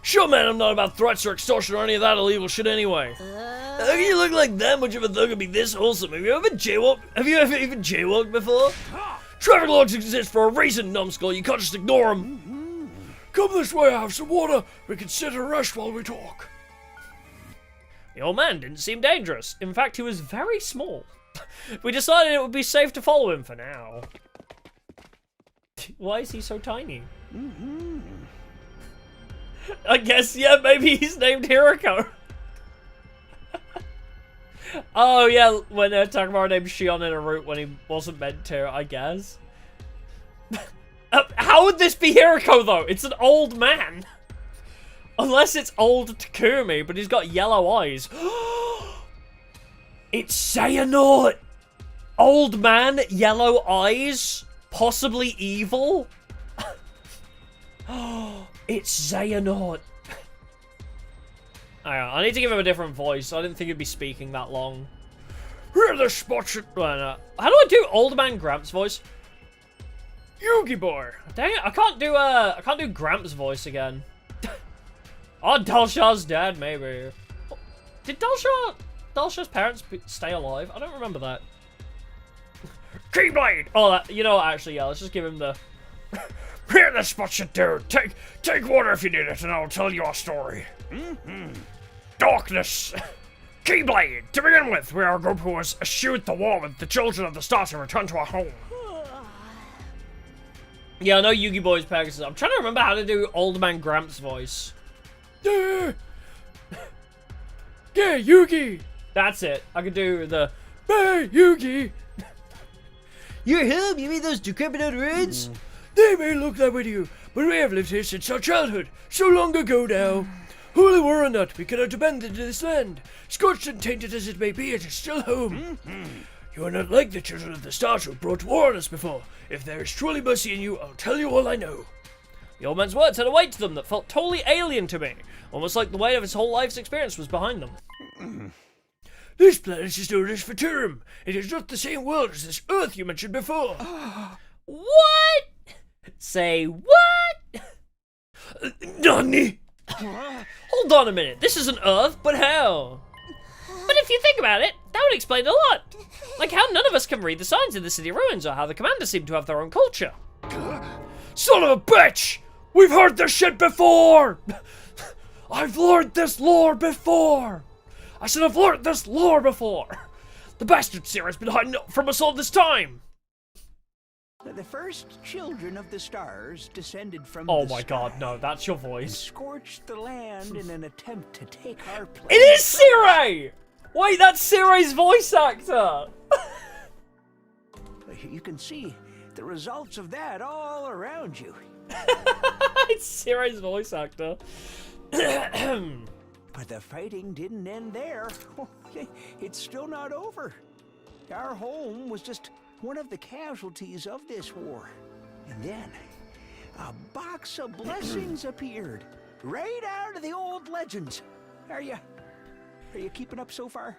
Sure, man, I'm not about threats or extortion or any of that illegal shit anyway. How can you look like that much of a thug and be this wholesome? Have you ever jaywalked? Have you ever even jaywalked before? Traffic laws exist for a reason, numbskull. You can't just ignore them. Come this way, I have some water. We can sit and rest while we talk. The old man didn't seem dangerous. In fact, he was very small. We decided it would be safe to follow him for now. Why is he so tiny? I guess, yeah, maybe he's named Hiroko. Oh, yeah, when Takamaru named Shion in a route when he wasn't meant to, I guess. How would this be Hiroko, though? It's an old man. Unless it's old Takumi, but he's got yellow eyes. It's Xehanort! Old man, yellow eyes, possibly evil. It's Xehanort. I need to give him a different voice. I didn't think he'd be speaking that long. Here the spots it. How do I do old man Gramps voice? Yugi boy. Dang it! I can't do Gramps voice again. Oh, Dalsha's dad, maybe. Did Dalsha's parents stay alive? I don't remember that. Keyblade. Oh, that, you know what? Actually, yeah. Let's just give him the. Here the spots it, dude. Take water if you need it, and I'll tell you a story. Darkness. Keyblade. To begin with, we are a group who was eschewed the war with the children of the stars and returned to our home. Yeah, I know Yugi Boy's Pegasus. I'm trying to remember how to do Old Man Gramps voice. Yeah, Yugi. That's it. I could do the. Hey, Yugi. You're him? You mean those decrepit old ruins? They may look that way to you, but we have lived here since our childhood, so long ago now. Holy war or not, we cannot abandon this land. Scorched and tainted as it may be, it is still home. You are not like the children of the stars who brought war on us before. If there is truly mercy in you, I'll tell you all I know. The old man's words had a weight to them that felt totally alien to me, almost like the weight of his whole life's experience was behind them. This planet is known as Futurum. It is not the same world as this Earth you mentioned before. What? Say what? Nani? Hold on a minute. This isn't Earth, but how? But if you think about it, that would explain a lot. Like how none of us can read the signs in the city ruins, or how the commanders seem to have their own culture. Son of a bitch! We've heard this shit before! I've learned this lore before! I said I've learned this lore before! The bastard Sarah's been hiding from us all this time! The first children of the stars descended from Oh the my god, sky no, that's your and voice. scorched the land in an attempt to take our place. It is Siri! Wait, that's Siri's voice actor! You can see the results of that all around you. It's Siri's voice actor. But the fighting didn't end there. It's still not over. Our home was just one of the casualties of this war. And then, a box of blessings appeared, right out of the old legends. Are you keeping up so far?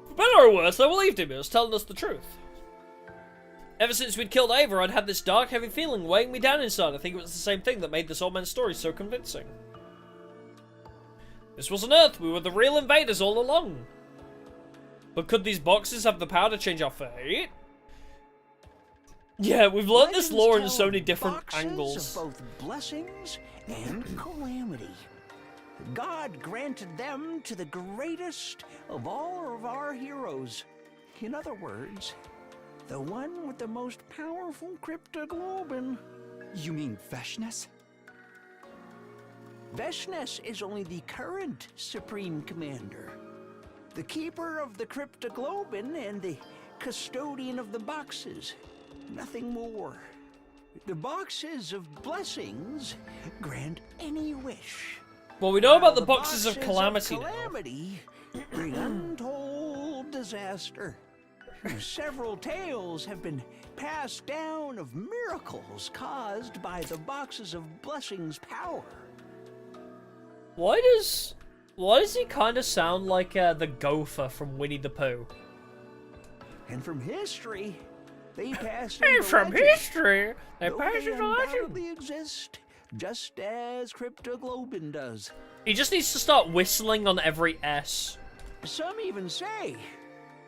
For better or worse, I believed him. He was telling us the truth. Ever since we'd killed Ava, I'd had this dark, heavy feeling weighing me down inside. I think it was the same thing that made this old man's story so convincing. This wasn't Earth. We were the real invaders all along. But could these boxes have the power to change our fate? Yeah, we've learned this lore in so many different angles. Of both blessings and calamity. God granted them to the greatest of all of our heroes. In other words, the one with the most powerful cryptoglobin. You mean Veshnes? Veshnes is only the current Supreme Commander, the keeper of the cryptoglobin and the custodian of the boxes. Nothing more. The boxes of blessings grant any wish. Well, we know about the boxes boxes of calamity now. Calamity bring untold disaster. Several tales have been passed down of miracles caused by the boxes of blessings' power. Why does he kind of sound like the gopher from Winnie the Pooh? And from history, they pass Hey, into from legend, history, they though pass they into legend. undoubtedly exist, just as cryptoglobin does. He just needs to start whistling on every S. Some even say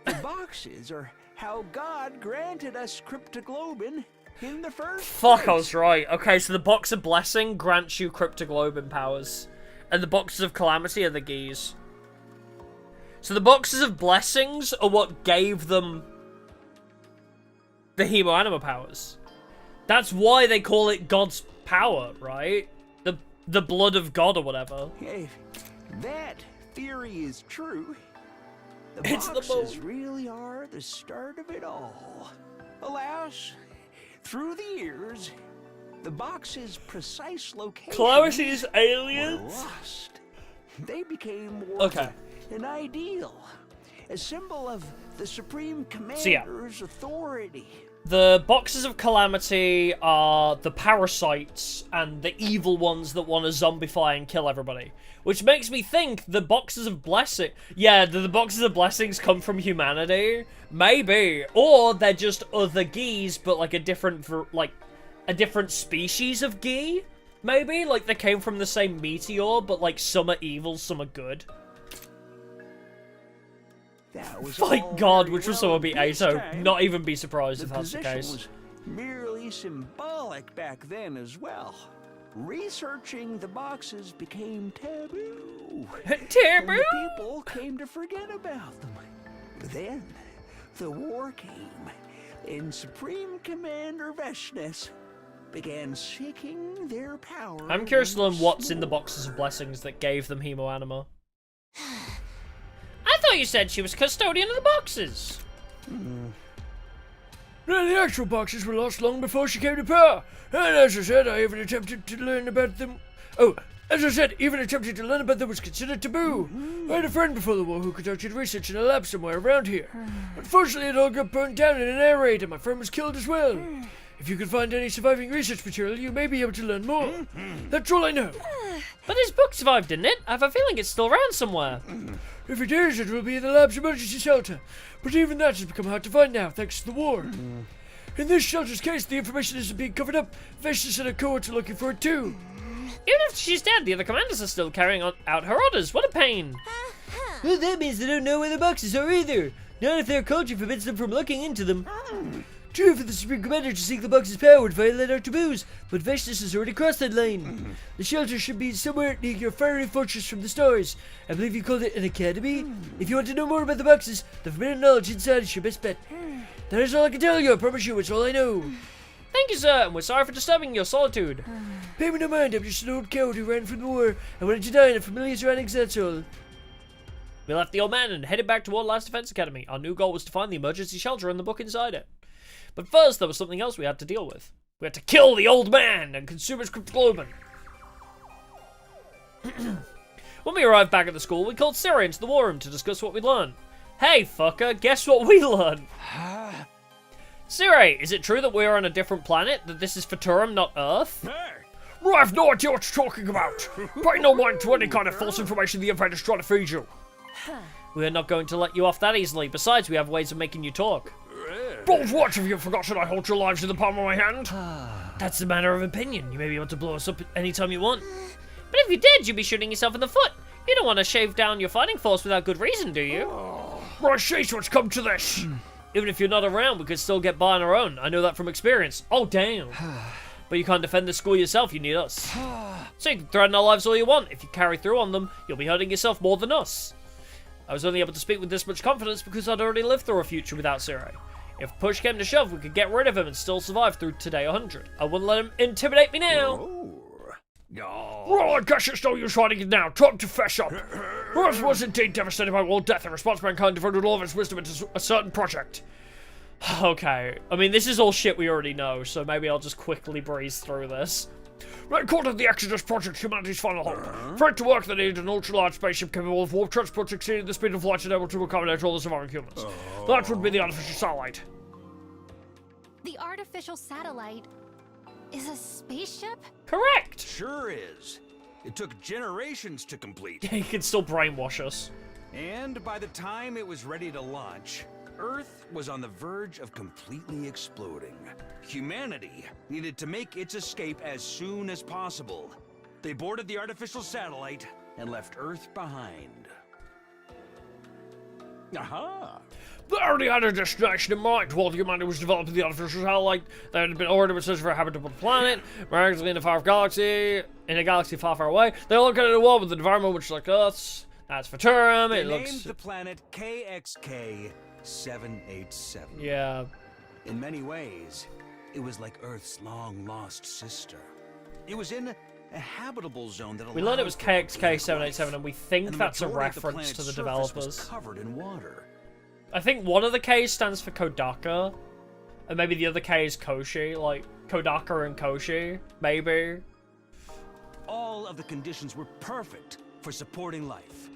the boxes are how God granted us cryptoglobin in the first Fuck, I place. was right. Okay, so the box of blessing grants you cryptoglobin powers. And the boxes of calamity are the geese. So the boxes of blessings are what gave them the hemoanima powers. That's why they call it God's power, right? The blood of God or whatever. If that theory is true, the It's the boxes really are the start of it all. Alas, through the years, the box's precise location Calamity's were aliens? lost. They became more Okay. of an ideal, a symbol of the Supreme yeah. Commander's authority. The boxes of calamity are the parasites and the evil ones that want to zombify and kill everybody. Which makes me think the boxes of blessing... Yeah, the boxes of blessings come from humanity. Maybe. Or they're just other geese, but like a different species of gee? Maybe? Like they came from the same meteor, but like some are evil, some are good. That was My all god, very which will well someone be in Ato. peacetime. Not even be surprised if The that's the position case. was merely symbolic back then as well. Researching the boxes became taboo. And Taboo? the people came to forget about them. But then, the war came, and Supreme Commander Veshnes began seeking their power. I'm curious to learn once what's in the more. boxes of blessings that gave them hemoanima. I thought you said she was custodian of the boxes. No, the actual boxes were lost long before she came to power. And as I said, I even attempted to learn about them. Oh, as I said, even attempting to learn about them was considered taboo. I had a friend before the war who conducted research in a lab somewhere around here. Unfortunately, it all got burned down in an air raid, and my friend was killed as well. If you can find any surviving research material, you may be able to learn more. That's all I know. But his book survived, didn't it? I have a feeling it's still around somewhere. If it is, it will be in the lab's emergency shelter. But even that has become hard to find now, thanks to the war. In this shelter's case, the information isn't being covered up. Veshnes and her cohorts are looking for it too. Even after she's dead, the other commanders are still carrying out her orders. What a pain. Well, that means they don't know where the boxes are either. Not if their culture forbids them from looking into them. True, for the Supreme Commander to seek the box's power would violate our taboos, but Veshnes has already crossed that line. The shelter should be somewhere near your fiery fortress from the stars. I believe you called it an academy. If you want to know more about the boxes, the forbidden knowledge inside is your best bet. That is all I can tell you. I promise you, it's all I know. Thank you, sir, and we're sorry for disturbing your solitude. Pay me no mind. I'm just an old coward who ran from the war. I wanted to die in a familiar surroundings, that's all. We left the old man and headed back toward Last Defense Academy. Our new goal was to find the emergency shelter and the book inside it. But first, there was something else we had to deal with. We had to kill the old man and consume his cryptoglobin. When we arrived back at the school, we called Sarah into the war room to discuss what we learned. Hey, fucker, guess what we learned? Siri, is it true that we're on a different planet? That this is Futurum, not Earth? Well, I have no idea what you're talking about. Pay no mind to any kind of false information the invader's trying to feed you. We're not going to let you off that easily. Besides, we have ways of making you talk. Both what, have you forgotten I hold your lives in the palm of my hand? That's a matter of opinion. You may be able to blow us up anytime you want. But if you did, you'd be shooting yourself in the foot. You don't want to shave down your fighting force without good reason, do you? Right, sheesh, what's come to this? Even if you're not around, we could still get by on our own. I know that from experience. Oh, damn. But you can't defend the school yourself, you need us. So you can threaten our lives all you want. If you carry through on them, you'll be hurting yourself more than us. I was only able to speak with this much confidence because I'd already lived through a future without Zero. If push came to shove, we could get rid of him and still survive through today 100. I wouldn't let him intimidate me now. Well, I guess it's no use fighting it now. Time to fess up. Earth was indeed devastated by world death, and response mankind devoted all of its wisdom into a certain project. Okay, I mean, this is all shit we already know, so maybe I'll just quickly breeze through this. They called it the Exodus Project, humanity's final hope. For it to work, they needed an ultra-large spaceship capable of warp transport exceeding the speed of light and able to accommodate all the surviving humans. That would be the artificial satellite. The artificial satellite is a spaceship? Correct! Sure is. It took generations to complete. He can still brainwash us. And by the time it was ready to launch, Earth was on the verge of completely exploding. Humanity needed to make its escape as soon as possible. They boarded the artificial satellite and left Earth behind. Aha! They already had a destination in mind. While humanity was developing the artificial satellite, they had been already been searching for a habitable planet, miraculously in a galaxy far, far away. They located a world with an environment which is like Earth's. That's Futurum. They named the planet KXK 787. Yeah. In many ways, it was like Earth's long-lost sister. It was in a habitable zone that we learned it was KXK 787, and we think that's a reference to the developers. Was covered in water. I think one of the K's stands for Kodaka, and maybe the other K is Koshi, like Kodaka and Koshi, maybe. All of the conditions were perfect for supporting life.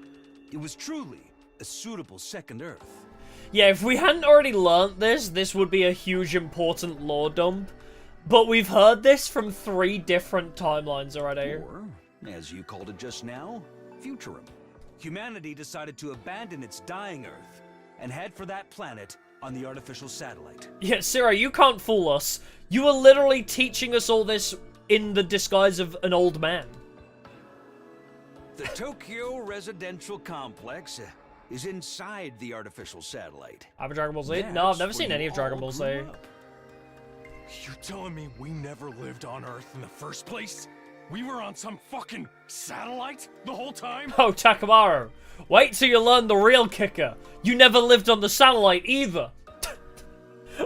It was truly a suitable second Earth. Yeah, if we hadn't already learnt this, this would be a huge important lore dump. But we've heard this from 3 different timelines already. Or, as you called it just now, Futurum. Humanity decided to abandon its dying Earth and head for that planet on the artificial satellite. Yeah, Zero, you can't fool us. You are literally teaching us all this in the disguise of an old man. The Tokyo residential complex is inside the artificial satellite. Have a Dragon Ball Z? No, I've never seen any of Dragon Ball Z. You're telling me we never lived on Earth in the first place? We were on some fucking satellite the whole time? Oh, Takamaru. Wait till you learn the real kicker. You never lived on the satellite either.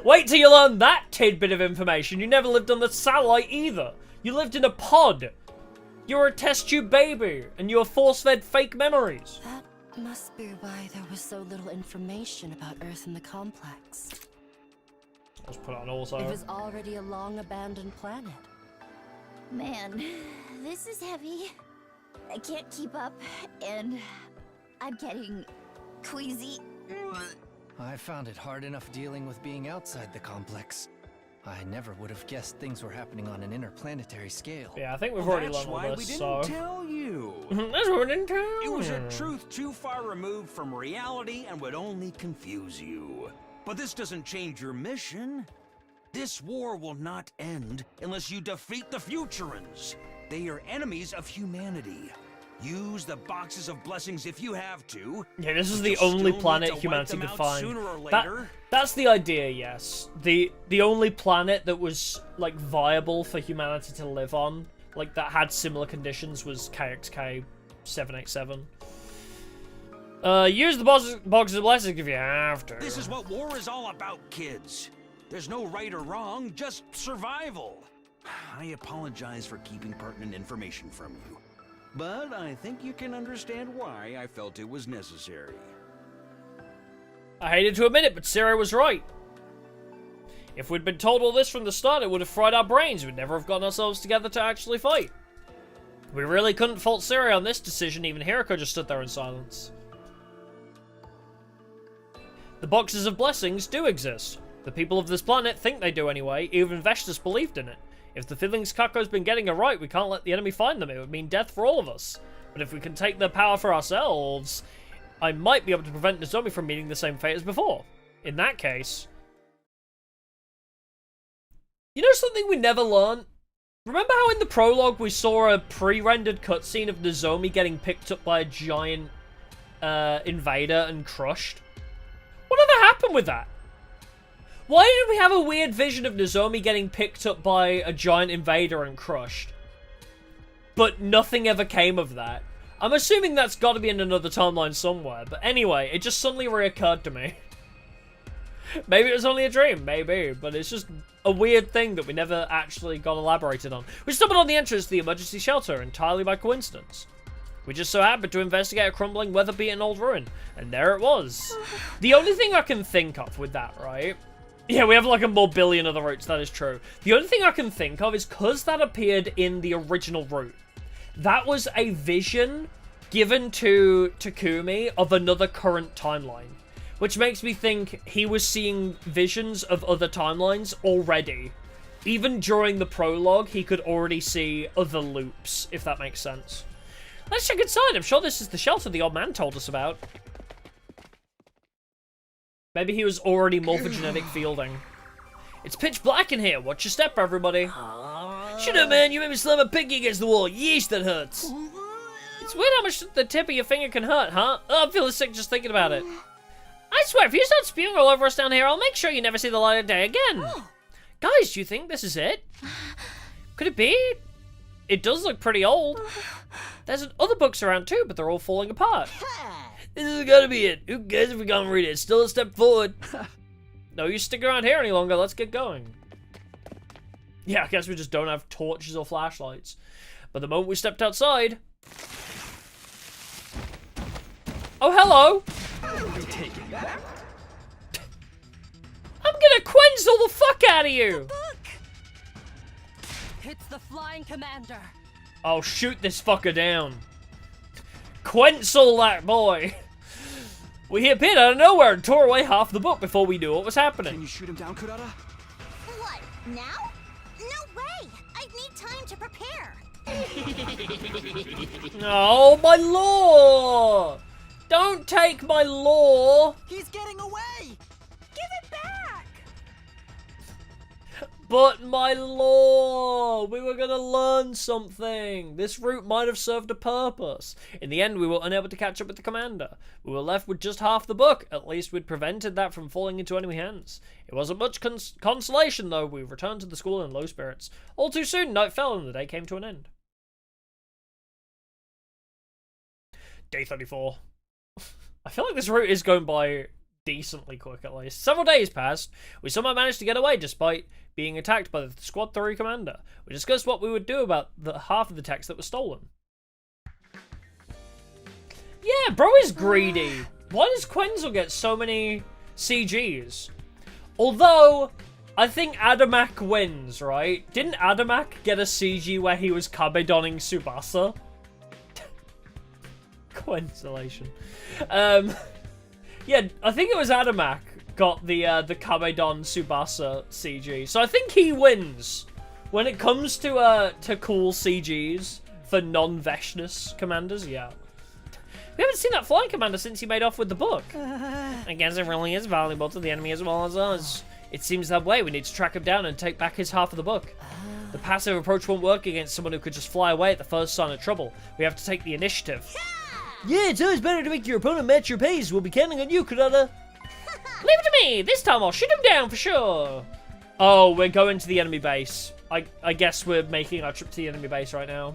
Wait till you learn that tidbit of information. You never lived on the satellite either. You lived in a pod. You were a test tube baby, and you were force-fed fake memories. That must be why there was so little information about Earth and the complex. Let's put on also. It was already a long-abandoned planet. Man, this is heavy. I can't keep up, and I'm getting queasy. I found it hard enough dealing with being outside the complex. I never would have guessed things were happening on an interplanetary scale. Yeah, I think we've already learned all this, so... That's why we didn't tell you. That's why we didn't tell you. It was a truth too far removed from reality and would only confuse you. But this doesn't change your mission. This war will not end unless you defeat the Futurans. They are enemies of humanity. Use the boxes of blessings if you have to. Yeah, this is the only planet humanity could find. That's the idea, yes. The only planet that was, like, viable for humanity to live on, like, that had similar conditions was KXK 787. Use the boxes of blessings if you have to. This is what war is all about, kids. There's no right or wrong, just survival. I apologize for keeping pertinent information from you. But I think you can understand why I felt it was necessary. I hated to admit it, but Sarah was right. If we'd been told all this from the start, it would have fried our brains. We'd never have gotten ourselves together to actually fight. We really couldn't fault Sarah on this decision. Even Hiriko just stood there in silence. The boxes of blessings do exist. The people of this planet think they do anyway. Even Vestas believed in it. If the feelings Kako's been getting it right, we can't let the enemy find them. It would mean death for all of us. But if we can take their power for ourselves, I might be able to prevent Nozomi from meeting the same fate as before. In that case, You know something we never learned? Remember how in the prologue we saw a pre-rendered cutscene of Nozomi getting picked up by a giant invader and crushed? Whatever happened with that? Why did we have a weird vision of Nozomi getting picked up by a giant invader and crushed? But nothing ever came of that. I'm assuming that's got to be in another timeline somewhere. But anyway, it just suddenly reoccurred to me. Maybe it was only a dream, maybe. But it's just a weird thing that we never actually got elaborated on. We stumbled on the entrance to the emergency shelter entirely by coincidence. We just so happened to investigate a crumbling, weather-beaten old ruin. And there it was. The only thing I can think of with that, right? Yeah, we have like a more billion other routes, that is true. The only thing I can think of is because that appeared in the original route. That was a vision given to Takumi of another current timeline. Which makes me think he was seeing visions of other timelines already. Even during the prologue, he could already see other loops, if that makes sense. Let's check inside. I'm sure this is the shelter the old man told us about. Maybe he was already morphogenetic fielding. It's pitch black in here. Watch your step, everybody. Shut up, man. You made me slam a pinky against the wall. Yeesh, that hurts. It's weird how much the tip of your finger can hurt, huh? Oh, I'm feeling sick just thinking about it. I swear, if you start spewing all over us down here, I'll make sure you never see the light of day again. Guys, do you think this is it? Could it be? It does look pretty old. There's other books around too, but they're all falling apart. This has gotta be it. Who cares if we can't read it? Still a step forward. No use sticking around here any longer. Let's get going. Yeah, I guess we just don't have torches or flashlights. But the moment we stepped outside... Oh, hello! I'm gonna Quenzel the fuck out of you! It's the Flying Commander. I'll shoot this fucker down. Quenzel that boy! We appeared out of nowhere and tore away half the book before we knew what was happening. Can you shoot him down, Kurata? What, now? No way! I'd need time to prepare. Oh, my lore! Don't take my lore! He's getting away! Give it back! But my lore! We were gonna learn something! This route might have served a purpose. In the end, we were unable to catch up with the commander. We were left with just half the book. At least we'd prevented that from falling into enemy hands. It wasn't much consolation, though. We returned to the school in low spirits. All too soon, night fell and the day came to an end. Day 34. I feel like this route is going by decently quick, at least. Several days passed. We somehow managed to get away despite being attacked by the Squad 3 commander. We discussed what we would do about the half of the text that was stolen. Yeah, bro is greedy. Why does Quenzel get so many CGs? Although, I think Adamak wins, right? Didn't Adamak get a CG where he was Kabedoning Tsubasa? Quenzelation. Yeah, I think it was Adamak got the Kabedon Tsubasa CG. So I think he wins when it comes to cool CGs for non-Veshness commanders. Yeah, we haven't seen that flying commander since he made off with the book. I guess it really is valuable to the enemy as well as us. It seems that way. We need to track him down and take back his half of the book. The passive approach won't work against someone who could just fly away at the first sign of trouble. We have to take the initiative. Yeah, it's always better to make your opponent match your pace. We'll be counting on you, Kurata. Leave it to me! This time I'll shoot him down for sure! Oh, we're going to the enemy base. I guess we're making our trip to the enemy base right now.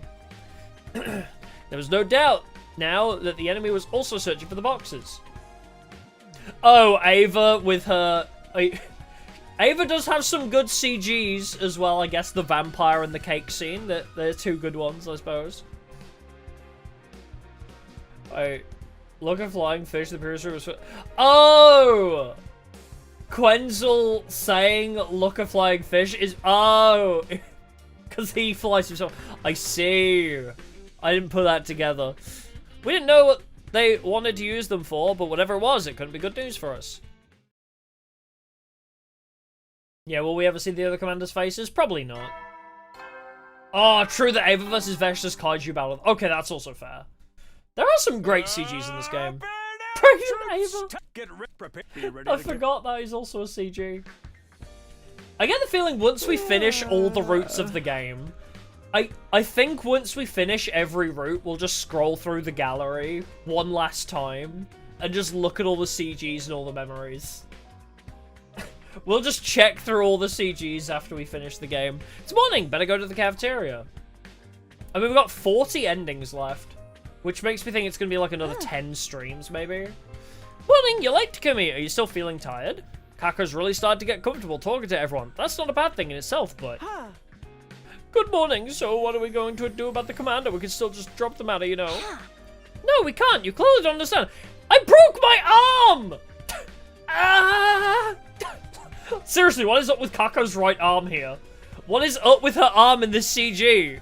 There was no doubt now that the enemy was also searching for the boxes. Oh, Ava with her... Ava does have some good CGs as well, I guess. The vampire and the cake scene. They're two good ones, I suppose. Wait. Look at flying fish, the producer was... Oh! Quenzel saying look at flying fish is... Oh! Because he flies himself. I see. I didn't put that together. We didn't know what they wanted to use them for, but whatever it was, it couldn't be good news for us. Yeah, will we ever see the other commanders' faces? Probably not. Oh, true, the Ava vs. Vesh's Kaiju battle. Okay, that's also fair. There are some great CGs in this game. Pregnant Ava! I forgot that he's also a CG. I get the feeling once we finish all the routes of the game, I think once we finish every route, we'll just scroll through the gallery one last time and just look at all the CGs and all the memories. We'll just check through all the CGs after we finish the game. It's morning, better go to the cafeteria. I mean, we've got 40 endings left, which makes me think it's going to be like another 10 streams, maybe. Morning, you're late to come here. Are you still feeling tired? ˆĆ's really started to get comfortable talking to everyone. That's not a bad thing in itself, but... Good morning, so what are we going to do about the commander? We could still just drop the matter, you know. No, we can't. You clearly don't understand. I broke my arm! Seriously, what is up with ďáko's right arm here? What is up with her arm in this CG?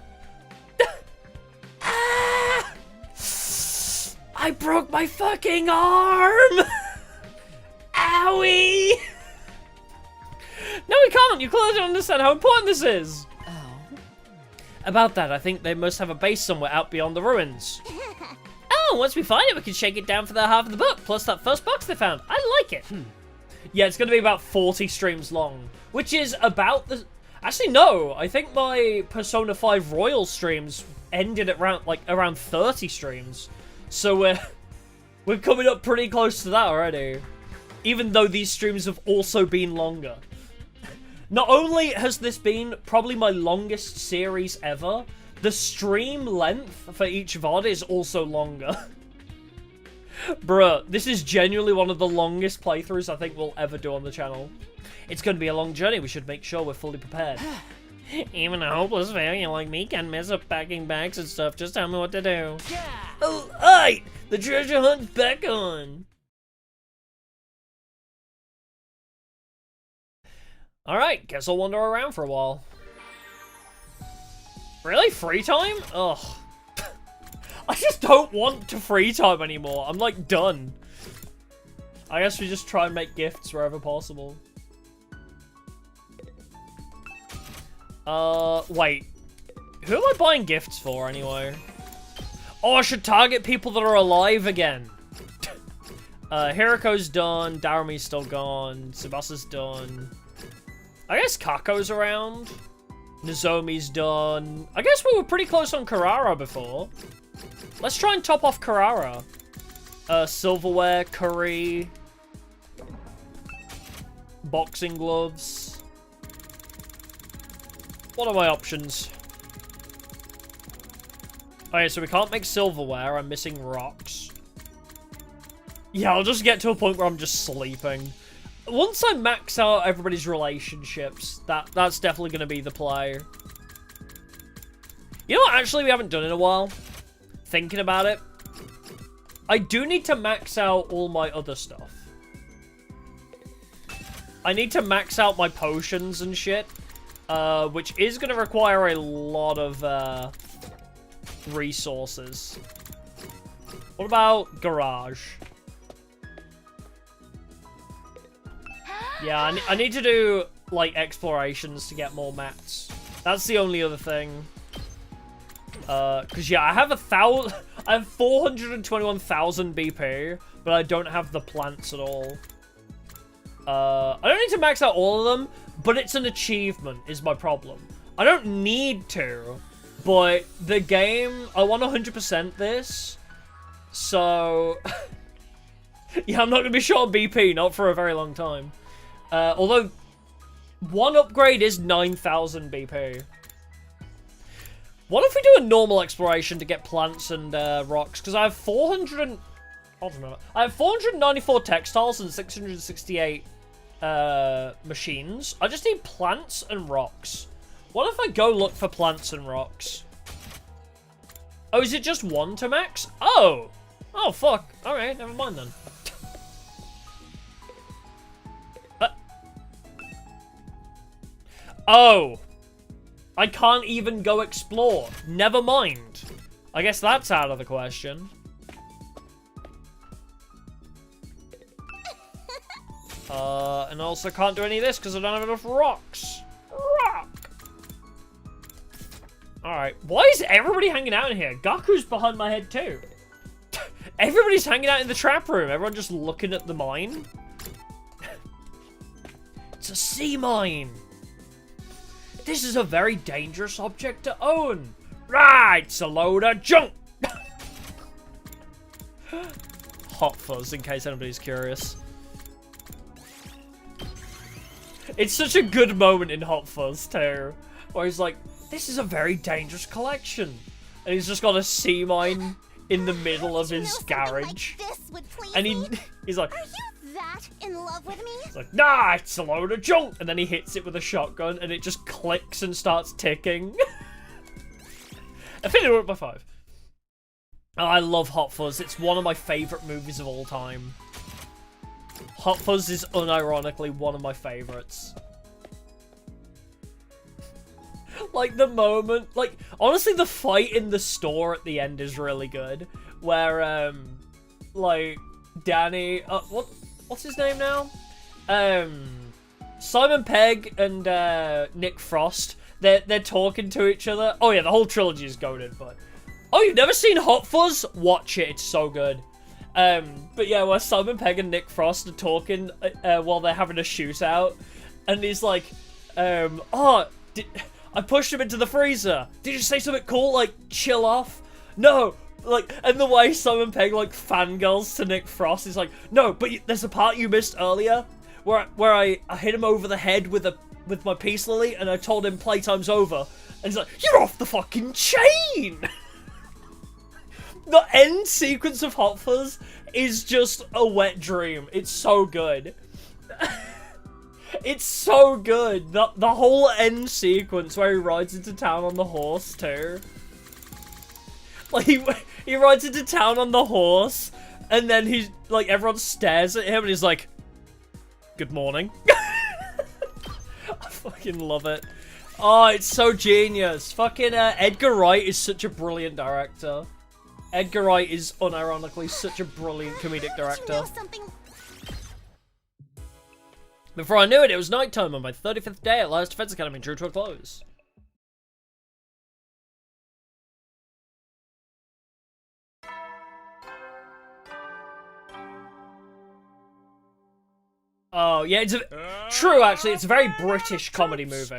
I broke my fucking arm! Owie! No, we can't. You clearly don't understand how important this is. About that, I think they must have a base somewhere out beyond the ruins. Oh, once we find it, we can shake it down for the half of the book, plus that first box they found. I like it. Yeah, it's going to be about 40 streams long, which is about the... Actually, no. I think my Persona 5 Royal streams ended at around 30 streams. So we're coming up pretty close to that already. Even though these streams have also been longer. Not only has this been probably my longest series ever, the stream length for each VOD is also longer. Bruh, this is genuinely one of the longest playthroughs I think we'll ever do on the channel. It's going to be a long journey, we should make sure we're fully prepared. Even a hopeless failure like me can mess up packing bags and stuff, just tell me what to do. Oh, alright! The treasure hunt's back on! Alright, guess I'll wander around for a while. Really? Free time? Ugh. I just don't want to free time anymore. I'm like done. I guess we just try and make gifts wherever possible. Wait. Who am I buying gifts for anyway? Oh, I should target people that are alive again. Hiriko's done. Darumi's still gone. Tsubasa's done. I guess Kako's around. Nozomi's done. I guess we were pretty close on Karara before. Let's try and top off Karara. Silverware, curry. Boxing gloves. What are my options? Okay, so we can't make silverware. I'm missing rocks. Yeah, I'll just get to a point where I'm just sleeping. Once I max out everybody's relationships, that's definitely going to be the play. You know what actually we haven't done in a while? Thinking about it. I do need to max out all my other stuff. I need to max out my potions and shit. Which is going to require a lot of resources. What about garage? Yeah, I need to do, like, explorations to get more mats. That's the only other thing. Because, yeah, I have 421,000 BP, but I don't have the plants at all. I don't need to max out all of them, but it's an achievement, is my problem. I don't need to, but the game, I want 100% this, so... yeah, I'm not going to be short on BP, not for a very long time. Although, one upgrade is 9,000 BP. What if we do a normal exploration to get plants and rocks? Because I have 494 textiles and 668 machines. I just need plants and rocks. What if I go look for plants and rocks? Oh, is it just one to max? Oh! Oh, fuck. Alright, never mind then. Oh! I can't even go explore. Never mind. I guess that's out of the question. And also can't do any of this because I don't have enough rocks. Rock! Alright, why is everybody hanging out in here? Gaku's behind my head too. Everybody's hanging out in the trap room. Everyone just looking at the mine. It's a sea mine. this is a very dangerous object to own. Right, it's a load of junk. Hot Fuzz, in case anybody's curious. It's such a good moment in Hot Fuzz, too. Where he's like, this is a very dangerous collection. And he's just got a sea mine in the middle of his garage. And he's like, are you that in love with me? He's like, nah, it's a load of junk. And then he hits it with a shotgun and it just clicks and starts ticking. I think it went by 5. Oh, I love Hot Fuzz. It's one of my favorite movies of all time. Hot Fuzz is unironically one of my favorites. Like, the moment... Like, honestly, the fight in the store at the end is really good. Where, like, Danny... what's his name now? Simon Pegg and, Nick Frost. They're talking to each other. Oh, yeah, the whole trilogy is goated, but... Oh, you've never seen Hot Fuzz? Watch it, it's so good. But yeah, where Simon Pegg and Nick Frost are talking while they're having a shootout. And he's like, oh, I pushed him into the freezer. Did you say something cool? Like, chill off? No. Like, and the way Simon Pegg, like, fangirls to Nick Frost is like, no, but there's a part you missed earlier where I hit him over the head with my peace lily and I told him playtime's over. And he's like, you're off the fucking chain! The end sequence of Hot Fuzz is just a wet dream. It's so good. It's so good. The whole end sequence where he rides into town on the horse too. Like he rides into town on the horse and then he's like everyone stares at him and he's like, good morning. I fucking love it. Oh, it's so genius. Fucking Edgar Wright is such a brilliant director. Edgar Wright is unironically such a brilliant comedic director. Before I knew it, it was nighttime on my 35th day at Last Defense Academy, drew to a close. Oh, yeah, it's true, actually. It's a very British comedy movie.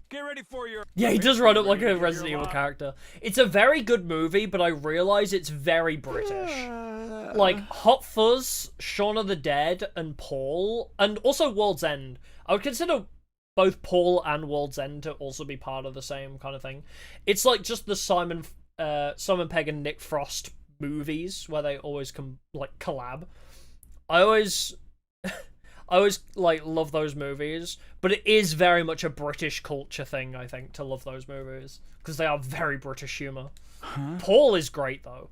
Get ready for your... Yeah, he does run up like a Resident Evil character. It's a very good movie, but I realise it's very British. Like, Hot Fuzz, Shaun of the Dead, and Paul, and also World's End. I would consider both Paul and World's End to also be part of the same kind of thing. It's like just the Simon Pegg and Nick Frost movies, where they always collab. I always like love those movies, but it is very much a British culture thing, I think, to love those movies because they are very British humor. Paul is great though.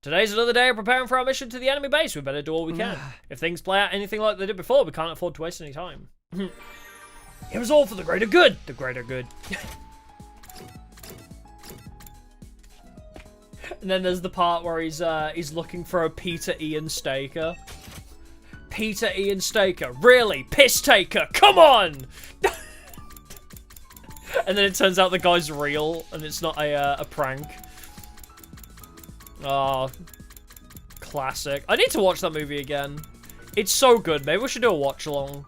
Today's another day of preparing for our mission to the enemy base. We better do all we can. If things play out anything like they did before, we can't afford to waste any time. It was all for the greater good. The greater good. And then there's the part where he's looking for a Peter Ian Staker. Peter Ian Staker, really? Piss taker, come on! And then it turns out the guy's real, and it's not a prank. Oh, classic. I need to watch that movie again. It's so good. Maybe we should do a watch-along.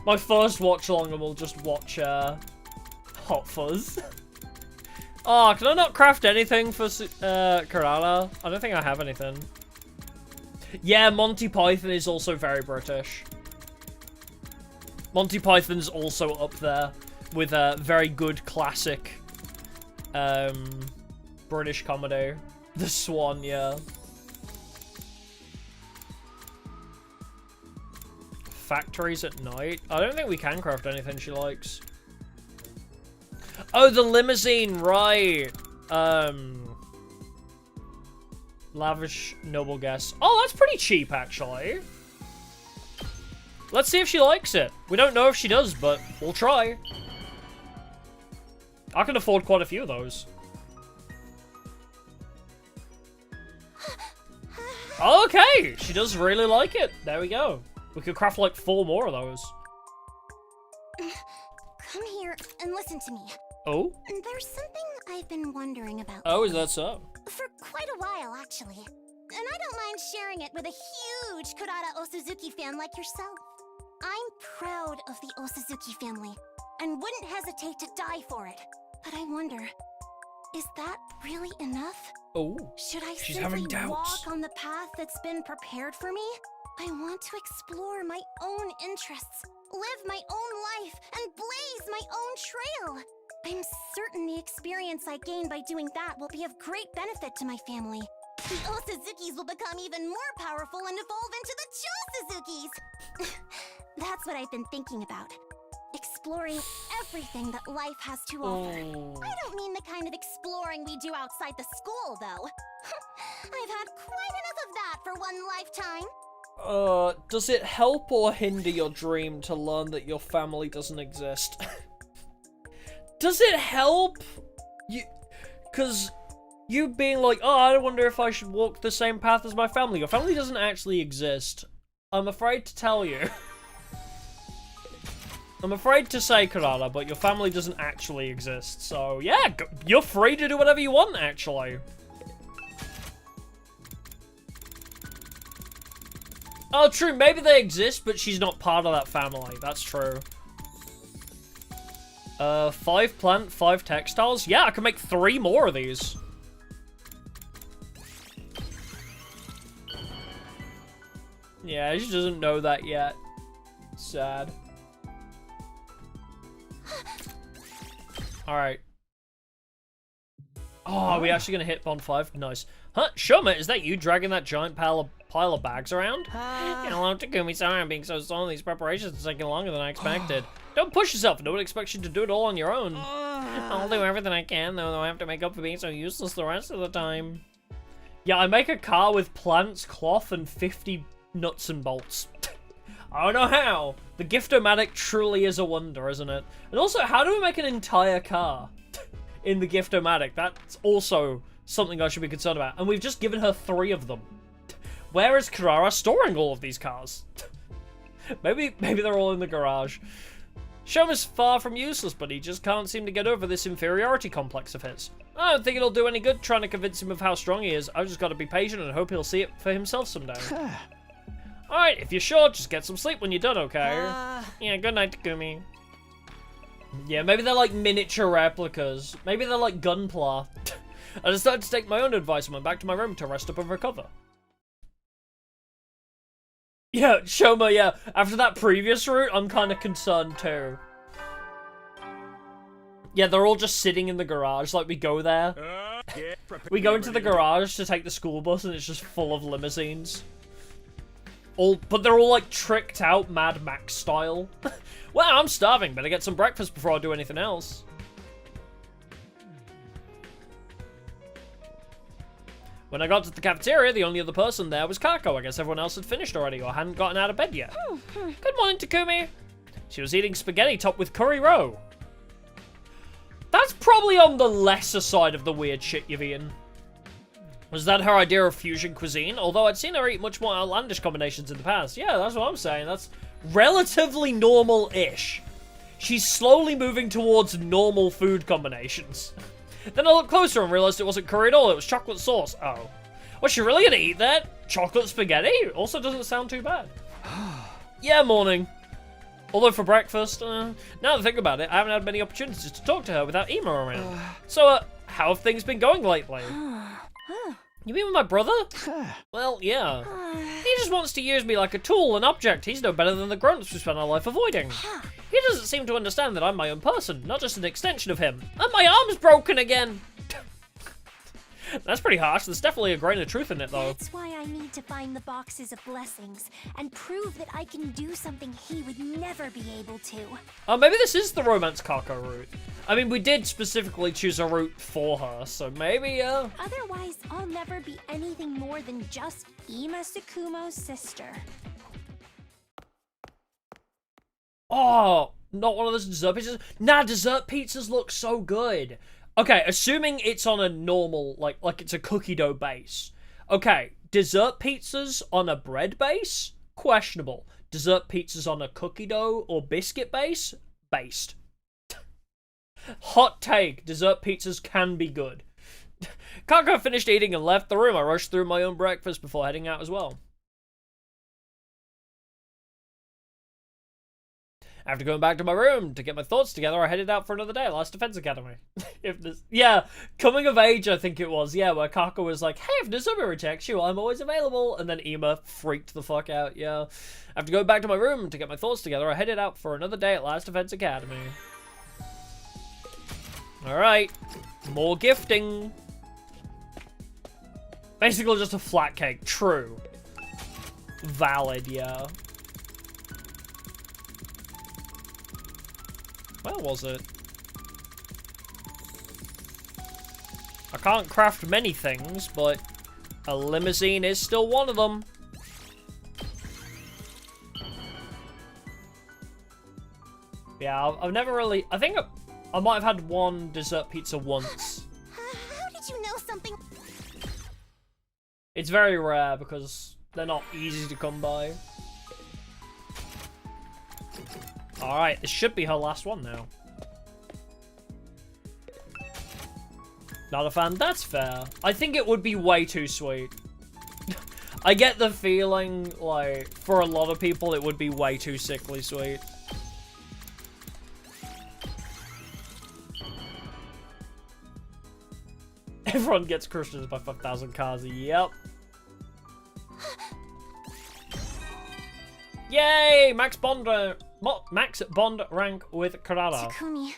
My first watch-along, and we'll just watch Hot Fuzz. Oh, can I not craft anything for Kerala? I don't think I have anything. Yeah, Monty Python is also very British. Monty Python's also up there with a very good classic British comedy. The Swan, yeah. Factories at night? I don't think we can craft anything she likes. Oh, the limousine, right. Lavish noble guest. Oh, that's pretty cheap, actually. Let's see if she likes it. We don't know if she does, but we'll try. I can afford quite a few of those. Okay, she does really like it. There we go. We could craft like 4 more of those. Come here and listen to me. Oh? There's something I've been wondering about. Oh, is that so? For quite a while, actually. And I don't mind sharing it with a huge Kurata Osuzuki fan like yourself. I'm proud of the Osuzuki family. and wouldn't hesitate to die for it. But I wonder, is that really enough? Oh, Should I she's simply having doubts. walk on the path that's been prepared for me? I want to explore my own interests, live my own life, and blaze my own trail. I'm certain the experience I gain by doing that will be of great benefit to my family. The Osuzukis will become even more powerful and evolve into the Chosuzukis! That's what I've been thinking about. Exploring everything that life has to offer. I don't mean the kind of exploring we do outside the school, though. I've had quite enough of that for one lifetime. Does it help or hinder your dream to learn that your family doesn't exist? Does it help? Cause you being like, oh, I wonder if I should walk the same path as my family. Your family doesn't actually exist. I'm afraid to tell you. I'm afraid to say, Karada, but your family doesn't actually exist. So, yeah, you're free to do whatever you want, actually. Oh, true, maybe they exist, but she's not part of that family. That's true. 5 plant, 5 textiles? Yeah, I can make 3 more of these. Yeah, she doesn't know that yet. Sad. Alright. Oh, are we actually gonna hit Bond 5? Nice. Huh? Shoma, is that you dragging that giant pile of bags around? Hello, Takumi. Sorry I'm being so slow. These preparations are taking longer than I expected. Don't push yourself. No one expects you to do it all on your own. I'll do everything I can, though I have to make up for being so useless the rest of the time. Yeah, I make a car with plants, cloth, and 50 nuts and bolts. I don't know how. The Gift-O-Matic truly is a wonder, isn't it? And also, how do we make an entire car in the Gift-O-Matic? That's also something I should be concerned about. And we've just given her 3 of them. Where is Karara storing all of these cars? maybe they're all in the garage. Shoma's far from useless, but he just can't seem to get over this inferiority complex of his. I don't think it'll do any good trying to convince him of how strong he is. I've just got to be patient and hope he'll see it for himself someday. Alright, if you're sure, just get some sleep when you're done, okay? Yeah, good night, Takumi. Yeah, maybe they're like miniature replicas. Maybe they're like Gunpla. I decided to take my own advice and went back to my room to rest up and recover. Yeah, Shoma, yeah. After that previous route, I'm kind of concerned too. Yeah, they're all just sitting in the garage, like we go there. We go into the garage to take the school bus and it's just full of limousines. But they're all like tricked out Mad Max style. Well, I'm starving. Better get some breakfast before I do anything else. When I got to the cafeteria, the only other person there was Kako. I guess everyone else had finished already or hadn't gotten out of bed yet. Good morning, Takumi. She was eating spaghetti topped with curry roe. That's probably on the lesser side of the weird shit you've eaten. Was that her idea of fusion cuisine? Although I'd seen her eat much more outlandish combinations in the past. Yeah, that's what I'm saying. That's relatively normal-ish. She's slowly moving towards normal food combinations. Then I looked closer and realized it wasn't curry at all. It was chocolate sauce. Oh. Was she really gonna eat that? Chocolate spaghetti? Also doesn't sound too bad. Yeah, morning. Although for breakfast, now that I think about it, I haven't had many opportunities to talk to her without Ema around. So, how have things been going lately? You mean with my brother? Well, yeah. He just wants to use me like a tool, an object. He's no better than the grown-ups we spend our life avoiding. He doesn't seem to understand that I'm my own person, not just an extension of him. And my arm's broken again! That's pretty harsh. There's definitely a grain of truth in it, though. That's why I need to find the boxes of blessings and prove that I can do something he would never be able to. Oh, maybe this is the Romance Kako route. I mean, we did specifically choose a route for her, so maybe, Otherwise, I'll never be anything more than just Ima Tsukumo's sister. Oh, not one of those dessert pizzas? Nah, dessert pizzas look so good. Okay, assuming it's on a normal, like it's a cookie dough base. Okay, dessert pizzas on a bread base? Questionable. Dessert pizzas on a cookie dough or biscuit base? Based. Hot take, dessert pizzas can be good. Kako finished eating and left the room. I rushed through my own breakfast before heading out as well. After going back to my room to get my thoughts together, I headed out for another day at Last Defense Academy. If this, yeah, coming of age, I think it was, yeah, where Kaka was like, hey, if Nozomi rejects you, I'm always available, and then Ima freaked the fuck out, yeah. After going back to my room to get my thoughts together, I headed out for another day at Last Defense Academy. Alright, more gifting. Basically just a flat cake, true. Valid, yeah. Where was it? I can't craft many things, but a limousine is still one of them. Yeah, I've never really... I think I might have had one dessert pizza once. How did you know something? It's very rare because they're not easy to come by. Alright, this should be her last one now. Not a fan, that's fair. I think it would be way too sweet. I get the feeling, like, for a lot of people, it would be way too sickly sweet. Everyone gets crushed by 5,000 cars, yep. Yay! Max Bond rank with Karada. Takumi,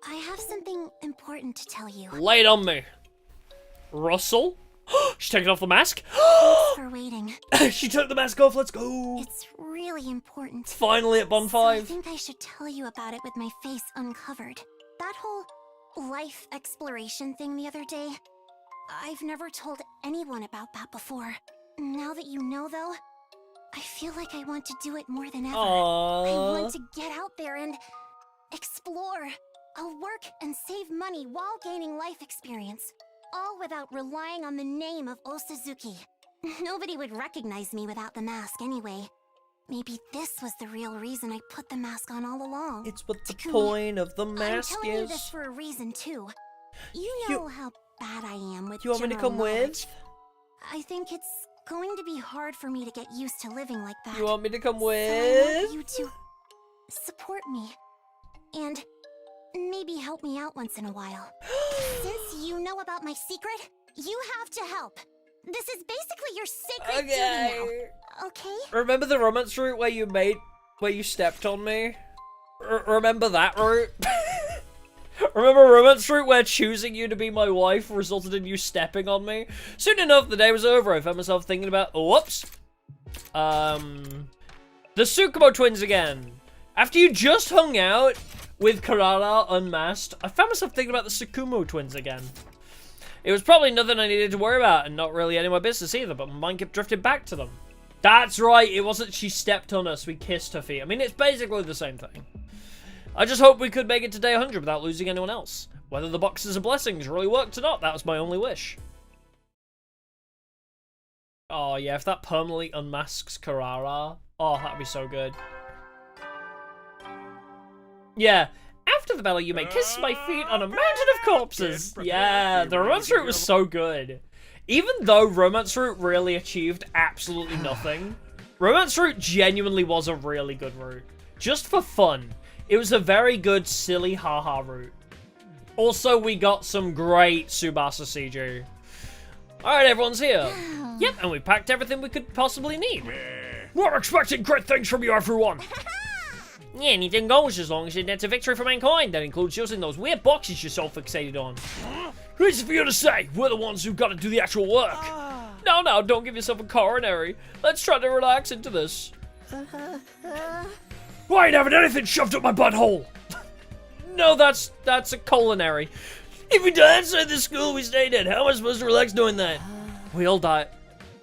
I have something important to tell you. Lay it on me. Russell? She's taking off the mask? Thanks for waiting. She took the mask off, let's go. It's really important. Finally at Bond 5. So I think I should tell you about it with my face uncovered. That whole life exploration thing the other day, I've never told anyone about that before. Now that you know, though, I feel like I want to do it more than ever. Aww. I want to get out there and explore. I'll work and save money while gaining life experience, all without relying on the name of Osazuki. Nobody would recognize me without the mask anyway. Maybe this was the real reason I put the mask on all along. It's what the Takumi, point of the mask I'm telling you is. this for a reason, too. You know how bad I am with You want me to general come knowledge. with? I think it's going to be hard for me to get used to living like that. You want me to come So I with? want you to support me. And maybe help me out once in a while. Since you know about my secret, you have to help. This is basically your sacred duty now. Okay? Remember the romance route where you stepped on me? Remember that route? Remember romance route where choosing you to be my wife resulted in you stepping on me? Soon enough, the day was over. I found myself thinking about, whoops. The Tsukumo twins again. After you just hung out with Karada unmasked, I found myself thinking about the Tsukumo twins again. It was probably nothing I needed to worry about, and not really any of my business either, but my mind kept drifting back to them. That's right, it wasn't she stepped on us, we kissed her feet. I mean, it's basically the same thing. I just hope we could make it to day 100 without losing anyone else. Whether the boxes of blessings really worked or not, that was my only wish. Oh yeah, if that permanently unmasks Karara, oh, that'd be so good. Yeah, after the battle you may kiss my feet on a mountain of corpses. Yeah, the romance route was so good. Even though romance route really achieved absolutely nothing, romance route genuinely was a really good route. Just for fun. It was a very good, silly haha route. Also, we got some great Tsubasa CG. Alright, everyone's here. Yep, and we packed everything we could possibly need. We're expecting great things from you, everyone. Yeah, anything goes as long as it's a victory for mankind. That includes using those weird boxes you're so fixated on. Who's for you to say? We're the ones who've got to do the actual work. No, don't give yourself a coronary. Let's try to relax into this. Why ain't having anything shoved up my butthole? No, that's a culinary. If we die inside the school we stayed at, how am I supposed to relax doing that? We all die.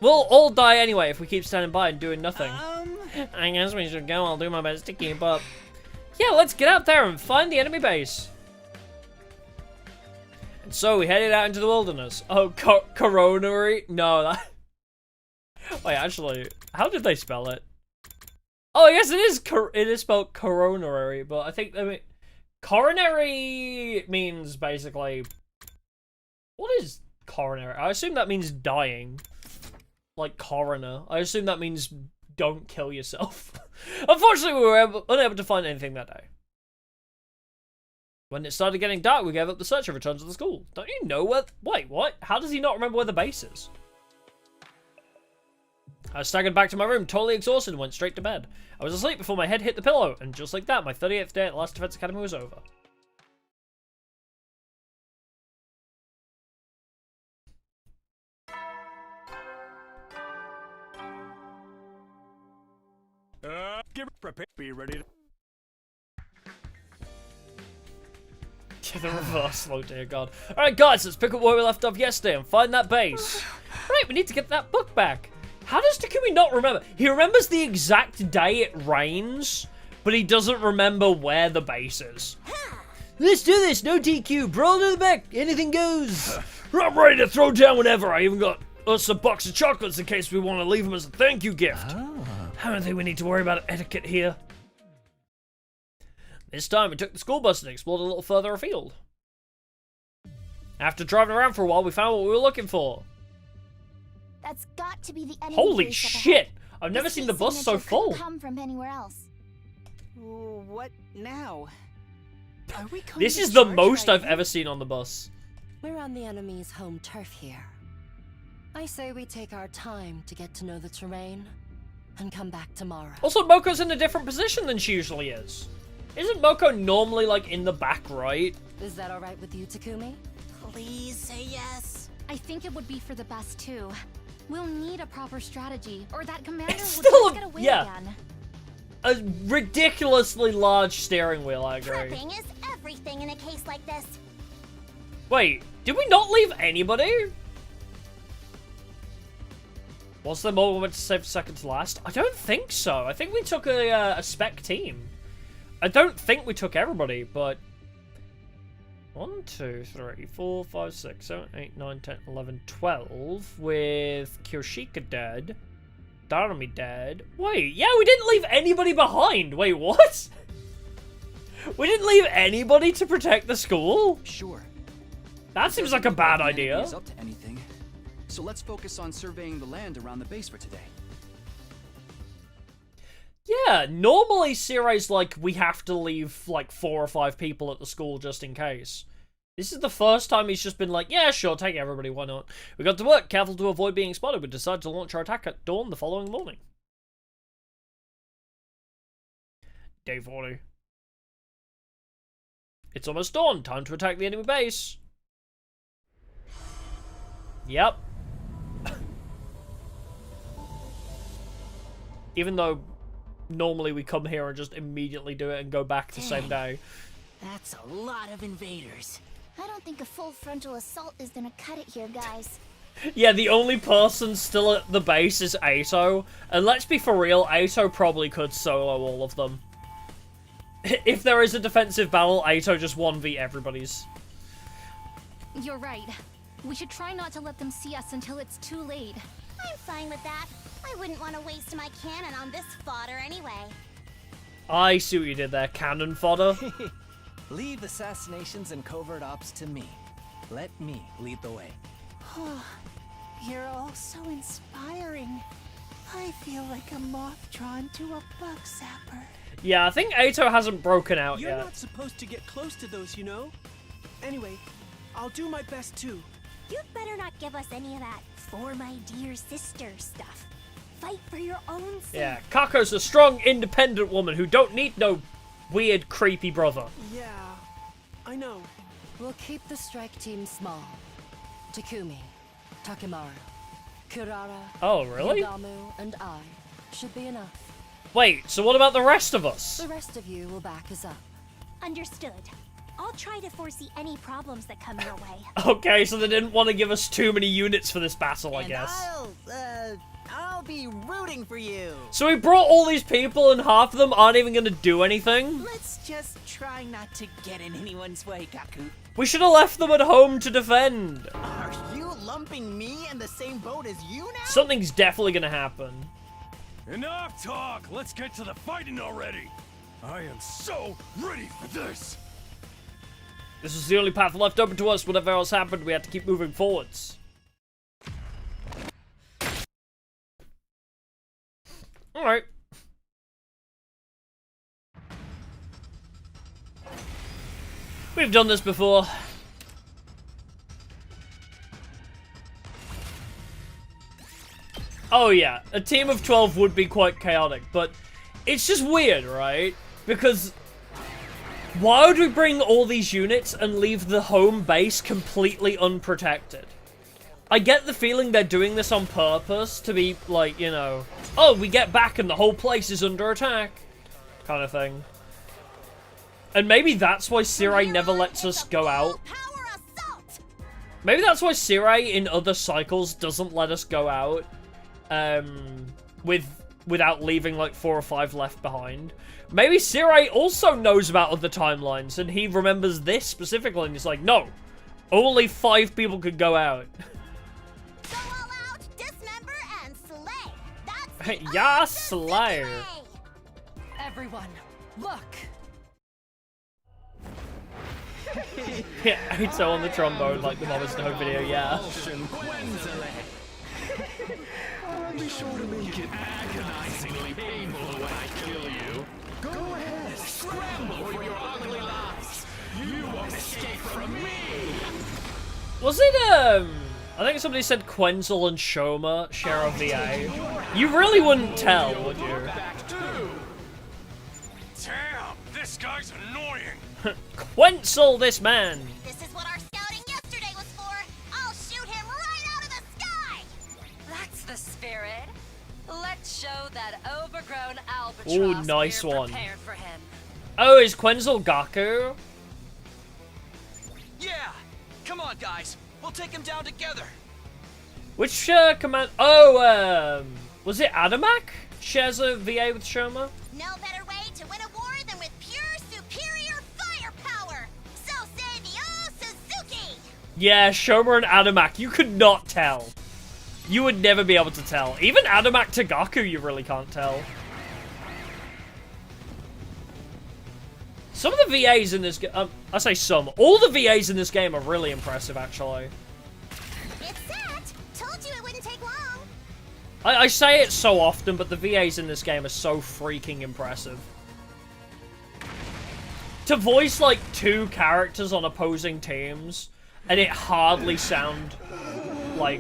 We'll all die anyway if we keep standing by and doing nothing. I guess we should go. I'll do my best to keep up. Yeah, let's get out there and find the enemy base. And so we headed out into the wilderness. Oh, coronary? No, that... Wait, actually, how did they spell it? Oh, I guess it is spelled coronary, but I think they mean... Coronary means basically... What is coronary? I assume that means dying. Like coroner. I assume that means don't kill yourself. Unfortunately, we were unable to find anything that day. When it started getting dark, we gave up the search and returned to the school. Don't you know where... Wait, what? How does he not remember where the base is? I staggered back to my room, totally exhausted, and went straight to bed. I was asleep before my head hit the pillow, and just like that, my 38th day at the last Defense Academy was over. Be ready to... The reverse, oh dear god. Alright guys, let's pick up where we left off yesterday and find that base. Right, we need to get that book back. How does Takumi not remember? He remembers the exact day it rains, but he doesn't remember where the base is. Let's do this, no DQ, brawl to the back, anything goes. I'm ready to throw down whenever. I even got us a box of chocolates in case we want to leave them as a thank you gift. I don't think we need to worry about etiquette here. This time we took the school bus and explored a little further afield. After driving around for a while, we found what we were looking for. That's got to be the enemy. Holy base up shit! ahead. I've never This seen the base bus so signature couldn't full. Come from anywhere else. What now? Are we going This to is the charge most right I've now? ever seen on the bus. We're on the enemy's home turf here. I say we take our time to get to know the terrain and come back tomorrow. Also, Moko's in a different position than she usually is. Isn't Moko normally, like, in the back right? Is that alright with you, Takumi? Please say yes. I think it would be for the best too. We'll need a proper strategy, or that commander will Still just a- get away yeah. again. A ridiculously large steering wheel, I agree. Prepping is everything in a case like this. Wait, did we not leave anybody? Was there more we went to save second to last? I don't think so. I think we took a spec team. I don't think we took everybody, but... 1, 2, 3, 4, 5, 6, 7, 8, 9, 10, 11, 12, with Kyoshika dead, Darumi dead. Wait, yeah, we didn't leave anybody behind. Wait, what? We didn't leave anybody to protect the school? Sure. That seems like a bad The enemy idea. is up to anything. So let's focus on surveying the land around the base for today. Yeah, normally Sirai's like, we have to leave like 4 or 5 people at the school just in case. This is the first time he's just been like, yeah, sure, take everybody, why not? We got to work, careful to avoid being spotted. We decided to launch our attack at dawn the following morning. Day 40. It's almost dawn, time to attack the enemy base. Yep. Even though normally we come here and just immediately do it and go back the same day. That's a lot of invaders. I don't think a full frontal assault is gonna cut it here, guys. Yeah, the only person still at the base is Ato. And let's be for real, Ato probably could solo all of them. If there is a defensive battle, Ato just 1v everybody's. You're right. We should try not to let them see us until it's too late. I'm fine with that. I wouldn't want to waste my cannon on this fodder anyway. I see what you did there, cannon fodder. Leave assassinations and covert ops to me. Let me lead the way. You're all so inspiring. I feel like a moth drawn to a bug zapper. Yeah, I think Ato hasn't broken out You're yet. not supposed to get close to those, you know? Anyway, I'll do my best too. You'd better not give us any of that for my dear sister stuff. Fight for your own sake. Yeah, Kako's a strong, independent woman who don't need no weird, creepy brother. Yeah, I know. We'll keep the strike team small. Takumi, Takimaru, Kurara, Oh, really? Yagamu, and I should be enough. Wait, so what about the rest of us? The rest of you will back us up. Understood. I'll try to foresee any problems that come your way. Okay, so they didn't want to give us too many units for this battle, I guess. I'll be rooting for you. So we brought all these people and half of them aren't even going to do anything? Let's just try not to get in anyone's way, Kaku. We should have left them at home to defend. Are you lumping me in the same boat as you now? Something's definitely going to happen. Enough talk! Let's get to the fighting already! I am so ready for this! This was the only path left open to us. Whatever else happened, we had to keep moving forwards. Alright. We've done this before. Oh yeah, a team of 12 would be quite chaotic, but it's just weird, right? Because why would we bring all these units and leave the home base completely unprotected? I get the feeling they're doing this on purpose to be like, you know, oh, we get back and the whole place is under attack, kind of thing. And maybe that's why Sirai never lets us go out. Maybe that's why Sirai in other cycles doesn't let us go out. Without leaving like 4 or 5 left behind. Maybe Sirai also knows about other timelines and he remembers this specifically and he's like, no, only 5 people could go out. Go all out, dismember, and slay. That's yeah, Slayer. Everyone, look. Yeah, Aito on the trombone like the Mama's No video, yeah. Be sure to make it agonizingly painful when I kill you. Go ahead, scramble for your ugly lives. You won't escape from me. Was it, I think somebody said ក់ွែនzel and Shoma share a VA. You really wouldn't tell, would you? Damn, this guy's annoying. қွែនzel, this man. This is what our scouting yesterday was for. I'll shoot him right out of the sky. That's the spirit. Let's show that overgrown albatross Ooh, nice we're one. prepared for him. Oh, is қွែនzel Gaku? Yeah! Come on, guys. We'll take him down together. Which command? Oh, was it Adamak shares a VA with Shoma? No better way to win a war than with pure superior firepower. So say the Suzuki. Yeah, Shoma and Adamak. You could not tell. You would never be able to tell. Even Adamak to Gaku, you really can't tell. Some of the VAs in this game, I say some. All the VAs in this game are really impressive, actually. It's set. Told you it wouldn't take long. I say it so often, but the VAs in this game are so freaking impressive. To voice, like, 2 characters on opposing teams, and it hardly sound like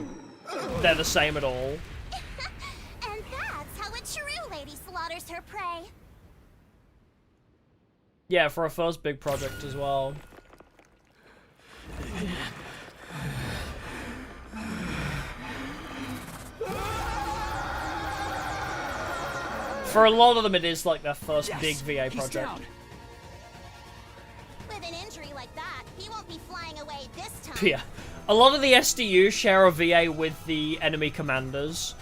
they're the same at all. And that's how a true lady slaughters her prey. Yeah, for a first big project as well. For a lot of them, it is like their first big VA project. With an injury like that, he won't be flying away this time. Yeah. A lot of the SDU share a VA with the enemy commanders.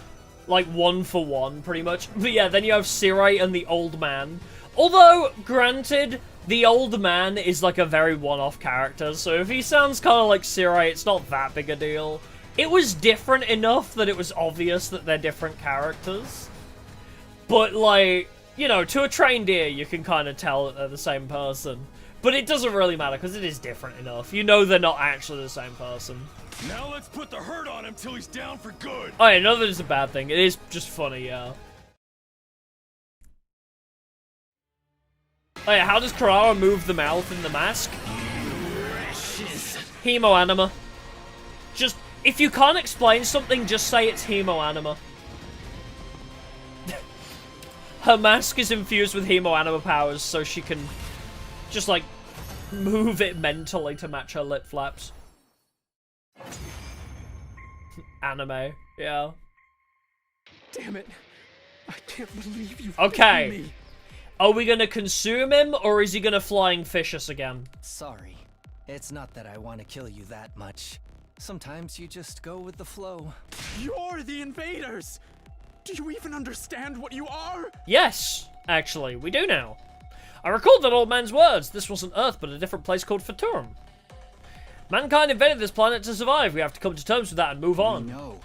Like, 1 for 1, pretty much. But yeah, then you have Sirai and the Old Man. Although, granted, the Old Man is like a very one-off character, so if he sounds kind of like Sirai, it's not that big a deal. It was different enough that it was obvious that they're different characters. But, like, you know, to a trained ear, you can kind of tell that they're the same person. But it doesn't really matter, because it is different enough. You know they're not actually the same person. Now let's put the hurt on him till he's down for good. Oh yeah, none of it is a bad thing. It is just funny, yeah. Oh yeah, how does Kurara move the mouth in the mask? Hemo-anima. Just, if you can't explain something, just say it's hemo-anima. Her mask is infused with hemo-anima powers, so she can just, like, move it mentally to match her lip flaps. Anime, yeah. Damn it. I can't believe you Okay. failed me. Are we gonna consume him, or is he gonna flying fish us again? Sorry. It's not that I want to kill you that much. Sometimes you just go with the flow. You're the invaders! Do you even understand what you are? Yes, actually, we do now. I recalled that old man's words. This wasn't Earth, but a different place called Futurum. Mankind invaded this planet to survive. We have to come to terms with that and move on. We know.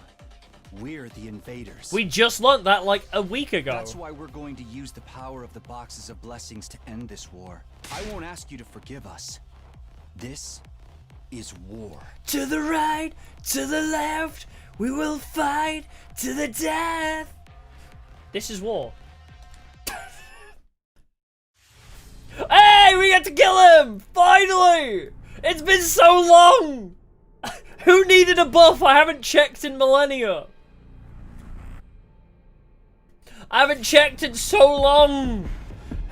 We're the invaders. We just learnt that like a week ago. That's why we're going to use the power of the boxes of blessings to end this war. I won't ask you to forgive us. This is war. To the right, to the left, we will fight to the death. This is war. Hey, we We get to kill him! Finally! It's been so long! Who needed a buff? I haven't checked in millennia. I haven't checked in so long.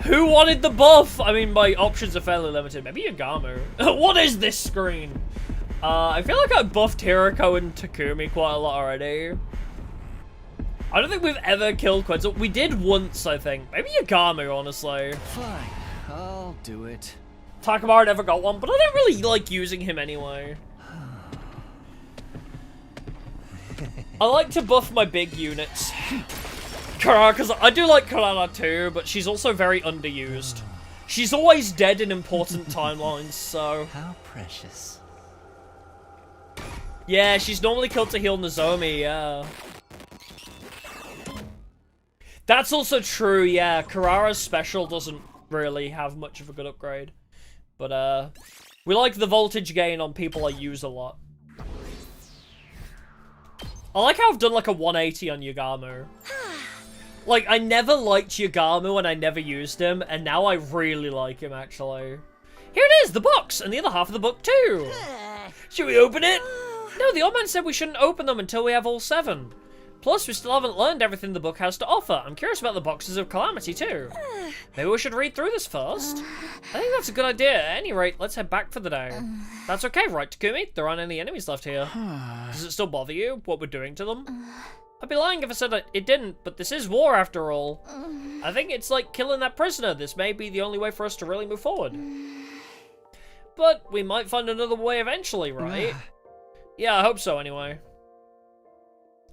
Who wanted the buff? I mean, my options are fairly limited. Maybe Yagami. What is this screen? I feel like I buffed Hirako and Takumi quite a lot already. I don't think we've ever killed Quetzal. We did once, I think. Maybe Yagami, honestly. Fine, I'll do it. Takamura never got one, but I don't really like using him anyway. I like to buff my big units. Because I do like Karana too, but she's also very underused. She's always dead in important timelines, so... How precious. Yeah, she's normally killed to heal Nozomi, yeah. That's also true, yeah. Karara's special doesn't really have much of a good upgrade. But, we like the voltage gain on people I use a lot. I like how I've done like a 180 on Yagamu. Like, I never liked Yagamu and I never used him, and now I really like him, actually. Here it is, the box, and the other half of the book, too. Should we open it? No, the old man said we shouldn't open them until we have all 7. Plus, we still haven't learned everything the book has to offer. I'm curious about the boxes of calamity, too. Maybe we should read through this first. I think that's a good idea. At any rate, let's head back for the day. That's okay, right, Takumi? There aren't any enemies left here. Does it still bother you, what we're doing to them? I'd be lying if I said it didn't, but this is war after all. I think it's like killing that prisoner. This may be the only way for us to really move forward. But we might find another way eventually, right? Yeah, I hope so anyway.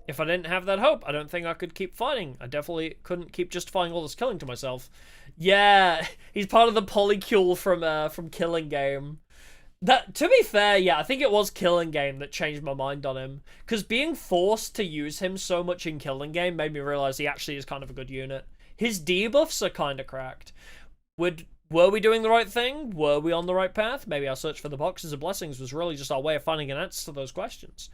If I didn't have that hope, I don't think I could keep fighting. I definitely couldn't keep justifying all this killing to myself. Yeah, he's part of the polycule from Killing Game. That, to be fair, yeah, I think it was Killing Game that changed my mind on him. Because being forced to use him so much in Killing Game made me realize he actually is kind of a good unit. His debuffs are kind of cracked. Were we doing the right thing? Were we on the right path? Maybe our search for the boxes of blessings was really just our way of finding an answer to those questions.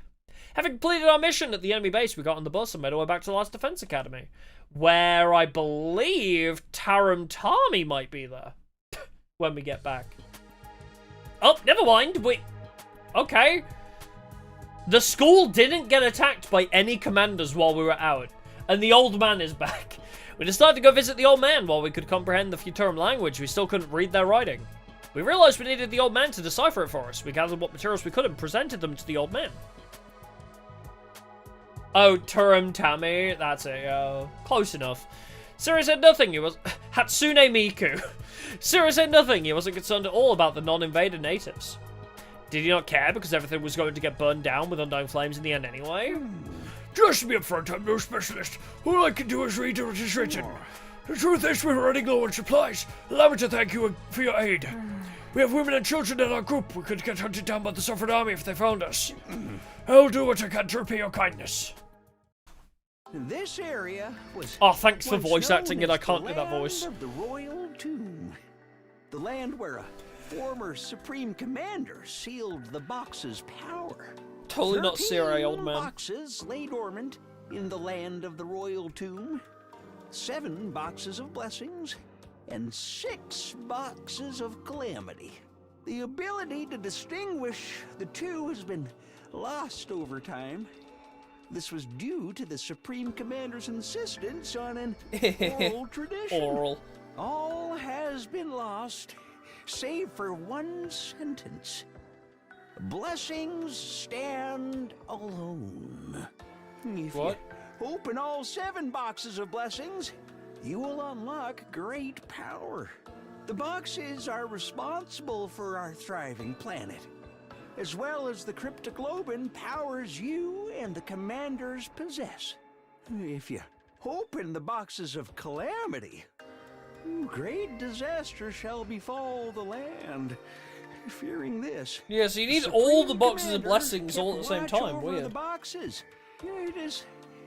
Having completed our mission at the enemy base, we got on the bus and made our way back to the last defense academy, where I believe Tarum Tami might be there when we get back. Oh, never mind. Okay. The school didn't get attacked by any commanders while we were out, and the old man is back. We decided to go visit the old man. While we could comprehend the Futurum language, we still couldn't read their writing. We realized we needed the old man to decipher it for us. We gathered what materials we could and presented them to the old man. Oh, Turum Tami. That's it, close enough. Siri said nothing. He was... Hatsune Miku. Siri said nothing. He wasn't concerned at all about the non-invader natives. Did he not care because everything was going to get burned down with undying flames in the end anyway? Just to be upfront, I'm no specialist. All I can do is read what is written. The truth is we're running low on supplies. Allow me to thank you for your aid. We have women and children in our group. We could get hunted down by the Suffering Army if they found us. I'll do what I can to repay your kindness. This area was... Oh, thanks for voice acting it. I can't do that voice. Of the Royal Tomb. The land where a former Supreme Commander sealed the box's power. Totally not Siri, old man. 13 boxes lay dormant in the land of the Royal Tomb. 7 boxes of blessings and 6 boxes of calamity. The ability to distinguish the two has been lost over time. This was due to the Supreme Commander's insistence on an oral tradition. Oral. All has been lost, save for one sentence. Blessings stand alone. If what? You open all 7 boxes of blessings, you will unlock great power. The boxes are responsible for our thriving planet, as well as the cryptoglobin powers you and the commanders possess. If you open the boxes of calamity, great disaster shall befall the land. Fearing this. Yeah, so you need all the boxes of blessings all at the same time. Weird. Weird. The boxes. It is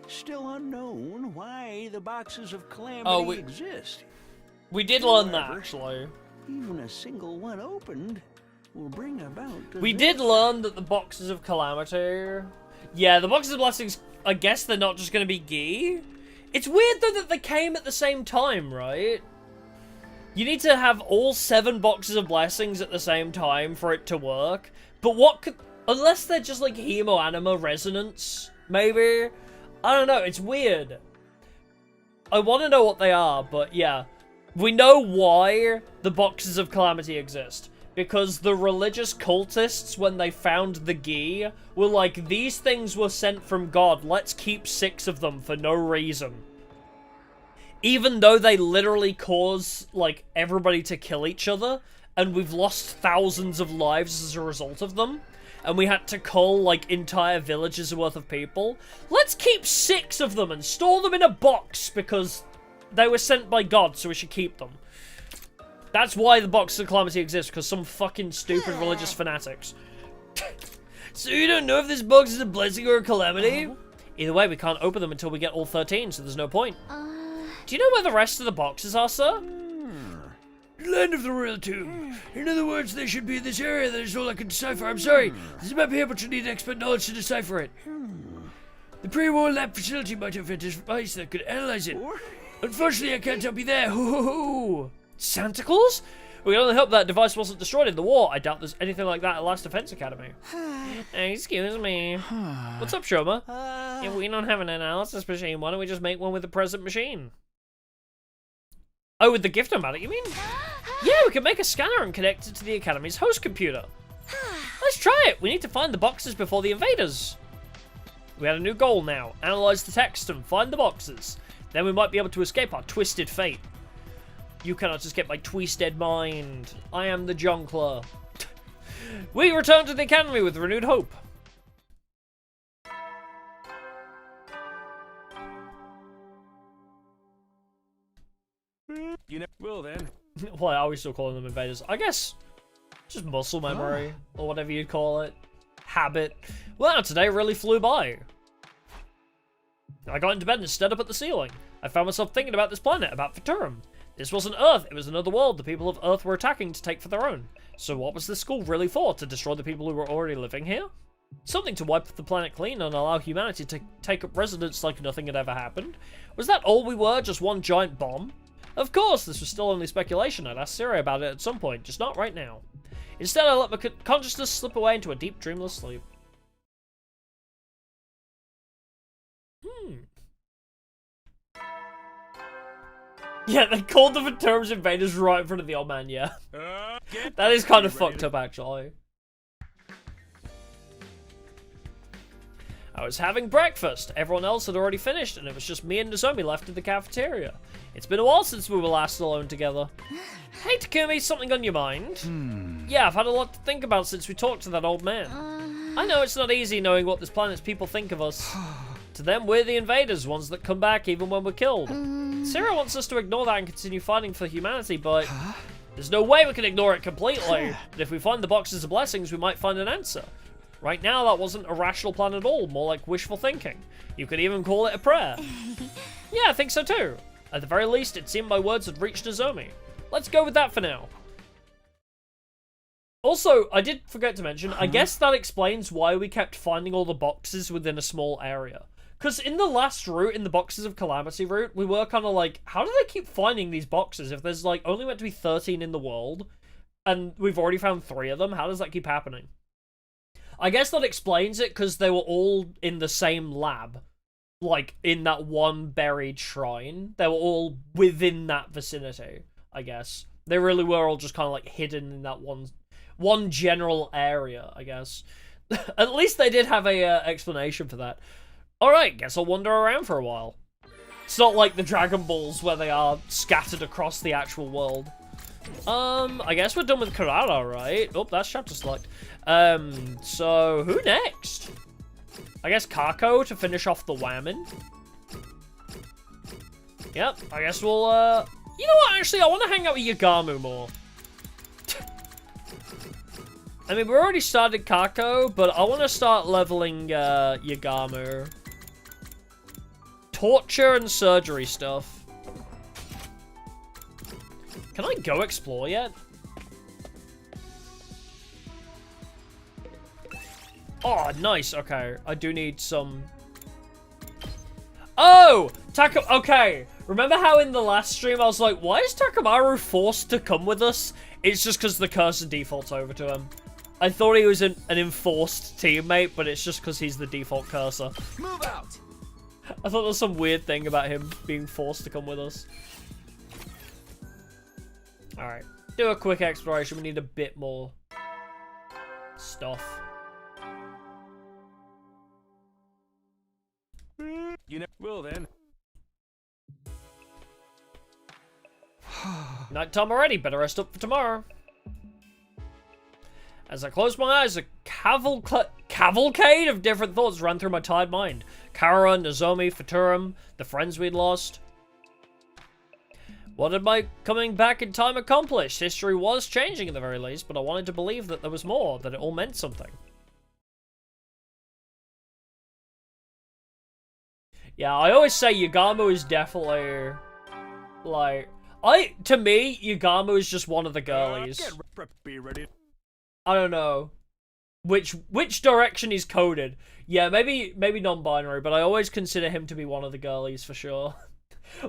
still unknown why the boxes of calamity exist. We did learn that, actually. Even a single one opened will bring about... We did learn that the boxes of calamity... Yeah, the boxes of blessings, I guess they're not just going to be Gi. It's weird, though, that they came at the same time, right? You need to have all 7 boxes of blessings at the same time for it to work. But what could... Unless they're just like hemo-anima resonance, maybe? I don't know, it's weird. I want to know what they are, but yeah. We know why the boxes of calamity exist. Because the religious cultists, when they found the Gi, were like, these things were sent from God, let's keep 6 of them for no reason. Even though they literally cause, like, everybody to kill each other, and we've lost thousands of lives as a result of them, and we had to cull, like, entire villages worth of people, let's keep 6 of them and store them in a box, because they were sent by God, so we should keep them. That's why the boxes of calamity exist, because some fucking stupid religious fanatics. So you don't know if this box is a blessing or a calamity? Either way, we can't open them until we get all 13, so there's no point. Do you know where the rest of the boxes are, sir? Land of the Royal Tomb. In other words, they should be in this area. That is all I can decipher. I'm sorry. This map here, but you need expert knowledge to decipher it. The pre-war lab facility might have a device that could analyze it. Unfortunately, I can't help you there. Santa Claus? We can only hope that device wasn't destroyed in the war. I doubt there's anything like that at Last Defense Academy. Excuse me. What's up, Shoma? If we don't have an analysis machine, why don't we just make one with the present machine? Oh, with the gift automatic, you mean? Yeah, we can make a scanner and connect it to the Academy's host computer. Let's try it. We need to find the boxes before the invaders. We had a new goal now. Analyze the text and find the boxes. Then we might be able to escape our twisted fate. You cannot escape my twisted mind. I am the Jonkler. We return to the Academy with renewed hope. You never will then. Why are we still calling them invaders? I guess just muscle memory or whatever you'd call it. Habit. Wow, today really flew by. I got into bed and stared up at the ceiling. I found myself thinking about this planet, about Futurum. This wasn't Earth, it was another world the people of Earth were attacking to take for their own. So what was this school really for? To destroy the people who were already living here? Something to wipe the planet clean and allow humanity to take up residence like nothing had ever happened? Was that all we were, just one giant bomb? Of course, this was still only speculation. I'd ask Siri about it at some point, just not right now. Instead, I let my consciousness slip away into a deep, dreamless sleep. Yeah, they called the Futurum's invaders right in front of the old man, yeah. That is kind of fucked up, actually. I was having breakfast. Everyone else had already finished, and it was just me and Nozomi left in the cafeteria. It's been a while since we were last alone together. Hey, Takumi, something on your mind? Yeah, I've had a lot to think about since we talked to that old man. I know it's not easy knowing what this planet's people think of us. To them, we're the invaders, ones that come back even when we're killed. Sarah wants us to ignore that and continue fighting for humanity, but there's no way we can ignore it completely. But if we find the boxes of blessings, we might find an answer. Right now, that wasn't a rational plan at all, more like wishful thinking. You could even call it a prayer. Yeah, I think so too. At the very least, it seemed my words had reached Nozomi. Let's go with that for now. Also, I did forget to mention, I guess that explains why we kept finding all the boxes within a small area. Because in the last route, in the Boxes of Calamity route, we were kind of like, how do they keep finding these boxes if there's like only meant to be 13 in the world, and we've already found 3 of them? How does that keep happening? I guess that explains it, because they were all in the same lab. Like, in that one buried shrine. They were all within that vicinity, I guess. They really were all just kind of like hidden in that one general area, I guess. At least they did have a explanation for that. Alright, guess I'll wander around for a while. It's not like the Dragon Balls where they are scattered across the actual world. I guess we're done with Karada, right? Oh, that's chapter select. So who next? I guess Kako to finish off the Whammon. Yep, I guess we'll, you know what, actually, I want to hang out with Yagamu more. I mean, we already started Kako, but I want to start leveling, Yagamu. Torture and surgery stuff. Can I go explore yet? Oh, nice. Okay, I do need some... Oh! Okay. Remember how in the last stream I was like, why is Takamaru forced to come with us? It's just because the cursor defaults over to him. I thought he was an enforced teammate, but it's just because he's the default cursor. Move out! I thought there was some weird thing about him being forced to come with us. Alright. Do a quick exploration. We need a bit more stuff. You never will then. Nighttime already. Better rest up for tomorrow. As I closed my eyes, a cavalcade of different thoughts ran through my tired mind. Kara, Nozomi, Futurum, the friends we'd lost. What had my coming back in time accomplished? History was changing at the very least, but I wanted to believe that there was more, that it all meant something. Yeah, I always say Yagamu is definitely, like, to me, Yagamu is just one of the girlies. Be ready. I don't know which direction he's coded. Yeah, maybe non-binary, but I always consider him to be one of the girlies for sure.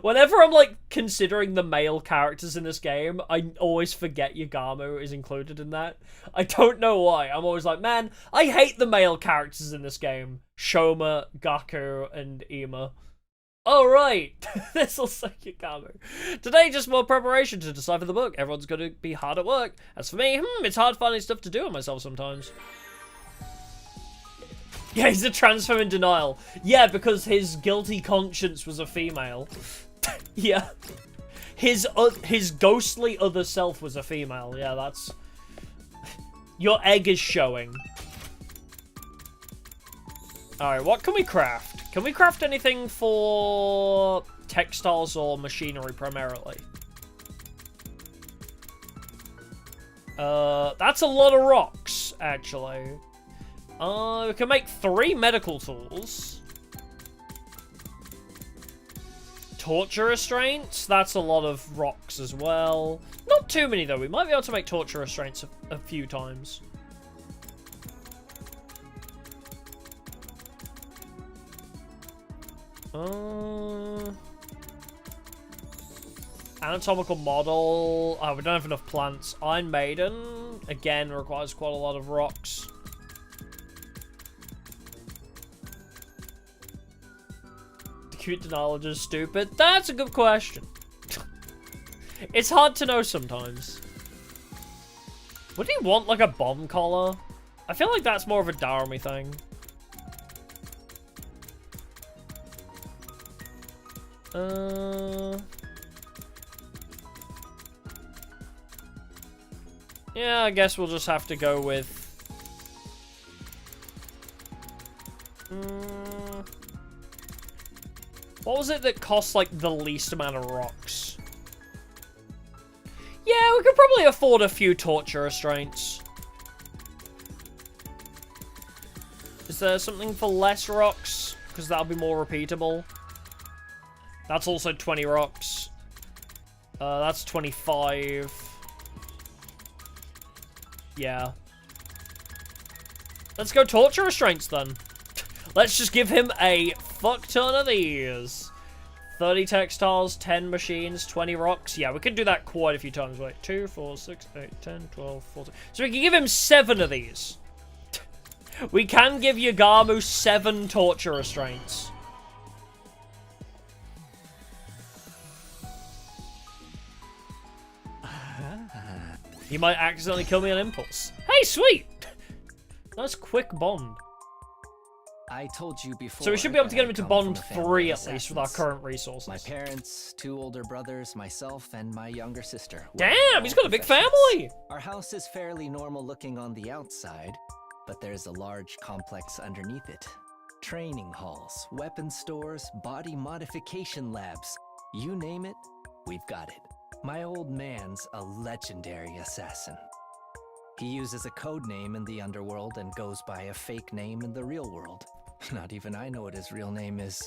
Whenever I'm like considering the male characters in this game, I always forget Yagamu is included in that. I don't know why. I'm always like, man, I hate the male characters in this game. Shoma, Gaku, and Ima. Oh, right. This will say Yagamu. Today, just more preparation to decipher the book. Everyone's going to be hard at work. As for me, it's hard finding stuff to do on myself sometimes. Yeah, he's a transfer in denial. Yeah, because his guilty conscience was a female. Yeah. His ghostly other self was a female. Yeah, that's... Your egg is showing. Alright, what can we craft? Can we craft anything for textiles or machinery primarily? That's a lot of rocks, actually. We can make 3 medical tools. Torture restraints, that's a lot of rocks as well. Not too many, though. We might be able to make torture restraints a few times. Anatomical model. Oh, we don't have enough plants. Iron Maiden, again, requires quite a lot of rocks. Cute denial is stupid? That's a good question. It's hard to know sometimes. Would he want like a bomb collar? I feel like that's more of a Darumi thing. Yeah, I guess we'll just have to go with... What was it that cost, like, the least amount of rocks? Yeah, we could probably afford a few torture restraints. Is there something for less rocks? Because that'll be more repeatable. That's also 20 rocks. That's 25. Yeah. Let's go torture restraints, then. Let's just give him a fuck ton of these. 30 textiles, 10 machines, 20 rocks. Yeah, we could do that quite a few times. Wait, 2, 4, 6, 8, 10, 12, 14. So we can give him 7 of these. We can give Yagamu 7 torture restraints. He might accidentally kill me on impulse. Hey, sweet! Nice quick bond. I told you before. So we should be able to get him into Bond 3 at least with our current resources. My parents, 2 older brothers, myself, and my younger sister. Damn, he's got a big family! Our house is fairly normal looking on the outside, but there's a large complex underneath it. Training halls, weapon stores, body modification labs. You name it, we've got it. My old man's a legendary assassin. He uses a code name in the underworld and goes by a fake name in the real world. Not even I know what his real name is.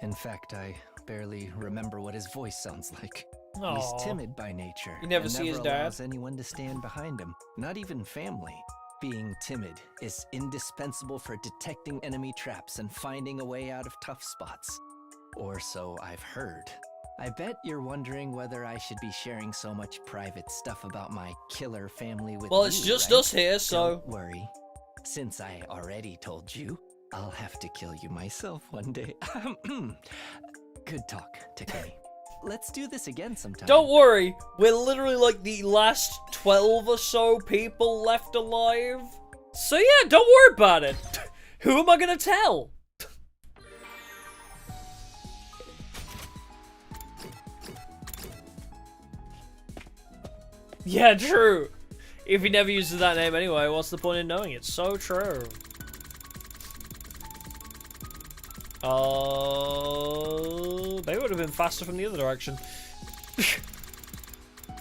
In fact, I barely remember what his voice sounds like. Aww. He's timid by nature. You never and see his never dad? allows anyone to stand behind him, not even family. Being timid is indispensable for detecting enemy traps and finding a way out of tough spots. Or so I've heard. I bet you're wondering whether I should be sharing so much private stuff about my killer family with you, Well, it's just right? us here, so... Don't worry. Since I already told you, I'll have to kill you myself one day. Good talk, Takumi. Let's do this again sometime. Don't worry, we're literally like the last 12 or so people left alive. So yeah, don't worry about it. Who am I gonna tell? Yeah, true. If he never uses that name anyway, what's the point in knowing it? So true. Maybe it would have been faster from the other direction.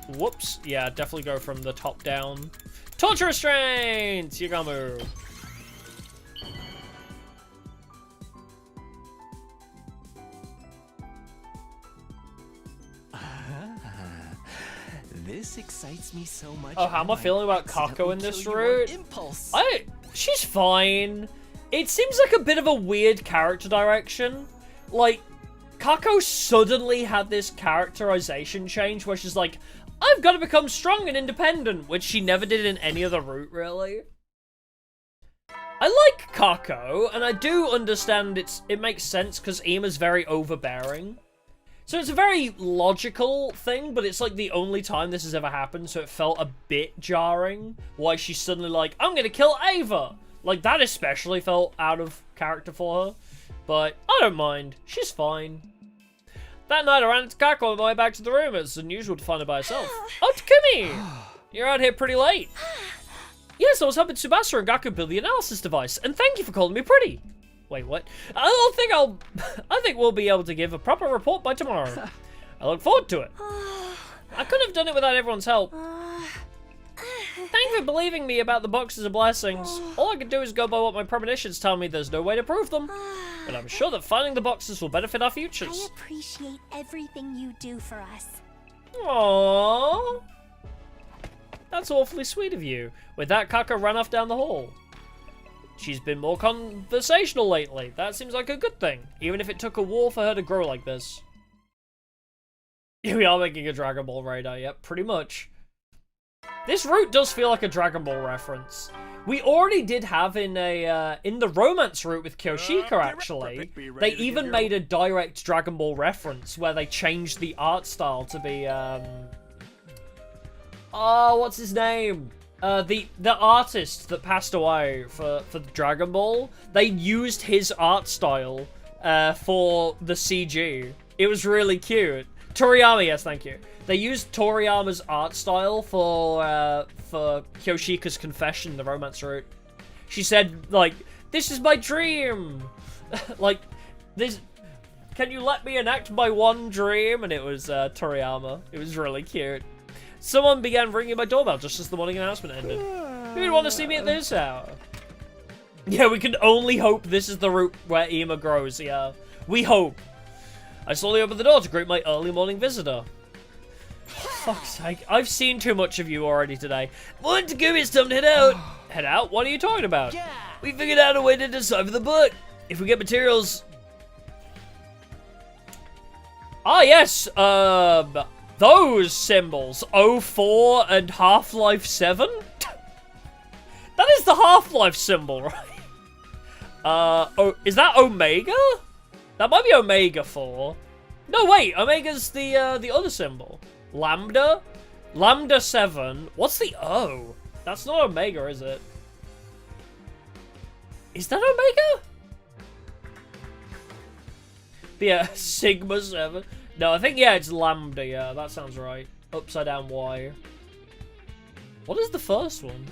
Whoops. Yeah, definitely go from the top down. Torture restraints! Yagamu. This excites me so much. Oh, how am I feeling about Kako in this route? Impulse. She's fine. It seems like a bit of a weird character direction. Like, Kako suddenly had this characterization change where she's like, I've got to become strong and independent, which she never did in any other route, really. I like Kako, and I do understand it makes sense because Ima's very overbearing. So it's a very logical thing, but it's like the only time this has ever happened, so it felt a bit jarring. Why she's suddenly like, I'm gonna kill Ava! Like, that especially felt out of character for her. But I don't mind. She's fine. That night I ran into Kako on my way back to the room. It's unusual to find her by herself. Oh, Takumi! You're out here pretty late. Yes, I was helping Tsubasa and Gaku build the analysis device, and thank you for calling me pretty. Wait, what? I think we'll be able to give a proper report by tomorrow. I look forward to it. I couldn't have done it without everyone's help. Thank you for believing me about the boxes of blessings. All I can do is go by what my premonitions tell me. There's no way to prove them. But I'm sure that finding the boxes will benefit our futures. I appreciate everything you do for us. Aww. That's awfully sweet of you. With that, Kako ran off down the hall. She's been more conversational lately. That seems like a good thing, even if it took a war for her to grow like this. We are making a Dragon Ball radar, yep, pretty much. This route does feel like a Dragon Ball reference. We already did have in the romance route with Kyoshika, actually. They even made a direct Dragon Ball reference where they changed the art style to be, oh, what's his name? The artist that passed away for the Dragon Ball, they used his art style for the CG. It was really cute. Toriyama, yes, thank you. They used Toriyama's art style for Kyoshika's confession, the romance route. She said, like, this is my dream! Like, this... Can you let me enact my one dream? And it was Toriyama. It was really cute. Someone began ringing my doorbell just as the morning announcement ended. Who'd want to see me at this hour? Yeah, we can only hope this is the route where Ima grows, yeah. We hope. I slowly opened the door to greet my early morning visitor. Fuck's sake, I've seen too much of you already today. Morning, Takumi, it's time to head out. Head out? What are you talking about? Yeah. We figured out a way to decipher the book. If we get materials... Ah, yes, those symbols, 04 and Half-Life 7? That is the Half-Life symbol, right? Oh, is that Omega? That might be Omega 4. No, wait, Omega's the other symbol. Lambda? Lambda 7. What's the O? That's not Omega, is it? Is that Omega? Yeah, Sigma 7. No, I think, yeah, it's Lambda, yeah, that sounds right. Upside down Y. What is the first one?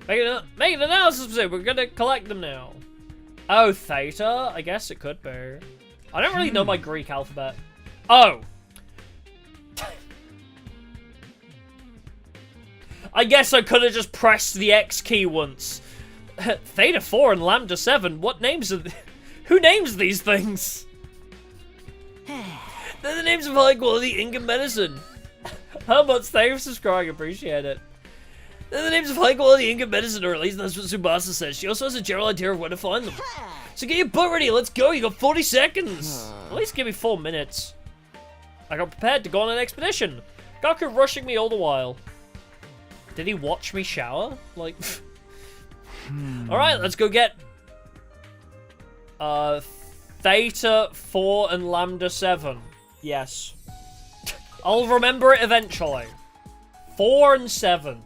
Make an analysis, we're gonna collect them now. Oh, Theta? I guess it could be. I don't really know my Greek alphabet. Oh! I guess I could have just pressed the X key once. Theta 4 and Lambda 7, what names are... Who names these things? They're the names of high quality ink and medicine. How much? Thanks for subscribing, appreciate it. The names of high-quality ink and medicine are released, and that's what Tsubasa says. She also has a general idea of where to find them. So get your butt ready, let's go, you got 40 seconds! At least give me 4 minutes. I got prepared to go on an expedition. Gaku rushing me all the while. Did he watch me shower? Like... Alright, let's go get... Theta 4 and Lambda 7. Yes. I'll remember it eventually. 4 and 7.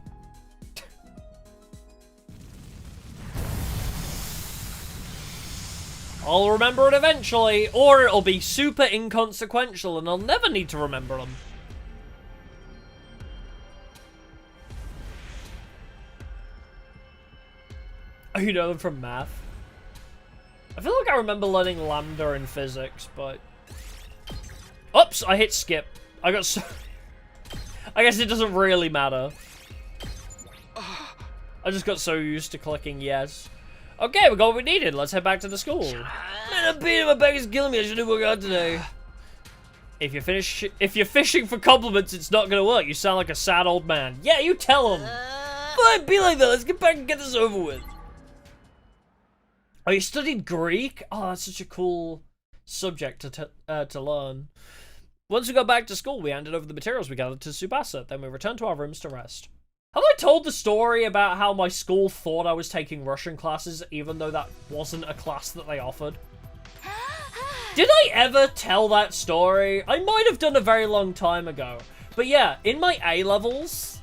I'll remember it eventually, or it'll be super inconsequential and I'll never need to remember them. Oh, you know them from math? I feel like I remember learning lambda in physics, but... Oops, I hit skip. I got so... I guess it doesn't really matter. I just got so used to clicking yes. Okay, we got what we needed. Let's head back to the school. Man, I'm beating, my back is killing me. I shouldn't work out today. If you're fishing for compliments, it's not gonna work. You sound like a sad old man. Yeah, you tell him. Fine, be like that. Let's get back and get this over with. Oh, you studied Greek? Oh, that's such a cool subject to learn. Once we got back to school, we handed over the materials we gathered to Tsubasa. Then we returned to our rooms to rest. Have I told the story about how my school thought I was taking Russian classes, even though that wasn't a class that they offered? Did I ever tell that story? I might have done a very long time ago. But yeah, in my A-levels,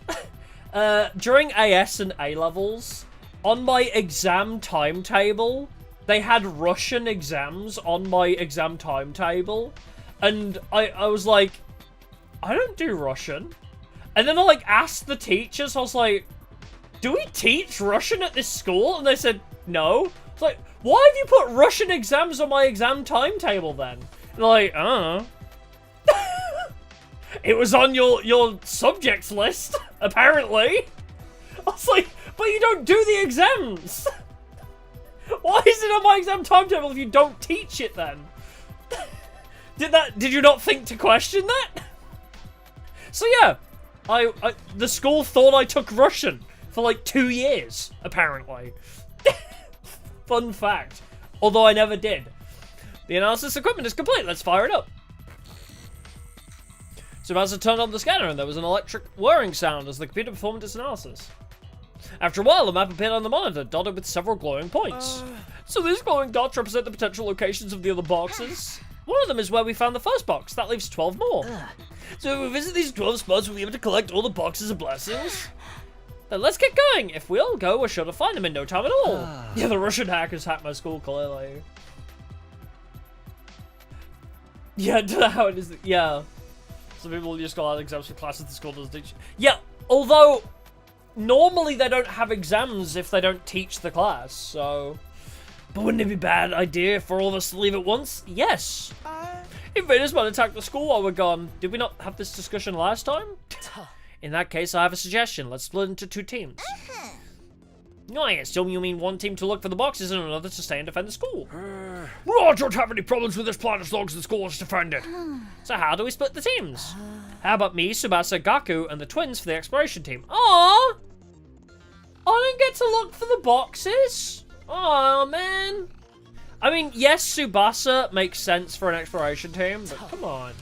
during AS and A-levels, on my exam timetable, they had Russian exams on my exam timetable. And I was like, I don't do Russian. And then I like asked the teachers, I was like, do we teach Russian at this school? And they said, no. It's like, why have you put Russian exams on my exam timetable then? And they're like, I don't know. It was on your subjects list, apparently. I was like, but you don't do the exams. Why is it on my exam timetable if you don't teach it then? Did you not think to question that? So yeah. The school thought I took Russian for like 2 years, apparently. Fun fact. Although I never did. The analysis equipment is complete. Let's fire it up. Tsubasa turned on the scanner and there was an electric whirring sound as the computer performed its analysis. After a while, a map appeared on the monitor, dotted with several glowing points. So these glowing dots represent the potential locations of the other boxes. One of them is where we found the first box. That leaves 12 more. So if we visit these 12 spots, we'll be able to collect all the boxes of blessings. Then let's get going. If we all go, we're sure to find them in no time at all. Yeah, the Russian hackers hacked my school, clearly. Yeah, how it is. Yeah. Some people just got out exams for classes the school doesn't teach. Yeah, although normally they don't have exams if they don't teach the class, so... But wouldn't it be a bad idea for all of us to leave at once? Yes. Invaders might attack the school while we're gone. Did we not have this discussion last time? In that case, I have a suggestion. Let's split into 2 teams. Oh, yes, so you mean one team to look for the boxes and another to stay and defend the school? Well, I don't have any problems with this plan as long as the school is defended. So how do we split the teams? How about me, Tsubasa, Gaku, and the twins for the exploration team? Aww! I don't get to look for the boxes? Oh man. I mean, yes, Tsubasa makes sense for an exploration team, but come on.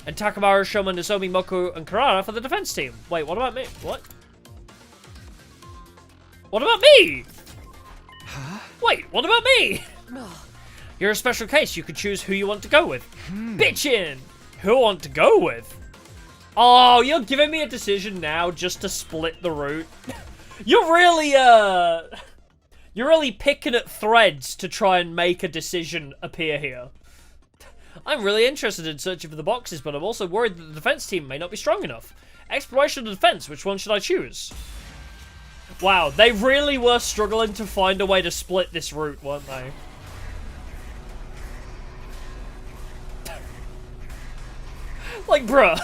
And Takamaru, Shoma, Nozomi, Moku, and Karara for the defense team. Wait, what about me? What? What about me? Huh? Wait, what about me? You're a special case. You could choose who you want to go with. Bitchin'! Who I want to go with? Oh, you're giving me a decision now just to split the route? You're really picking at threads to try and make a decision appear here. I'm really interested in searching for the boxes, but I'm also worried that the defense team may not be strong enough. Exploration or defense, which one should I choose? Wow, they really were struggling to find a way to split this route, weren't they? Like, bruh.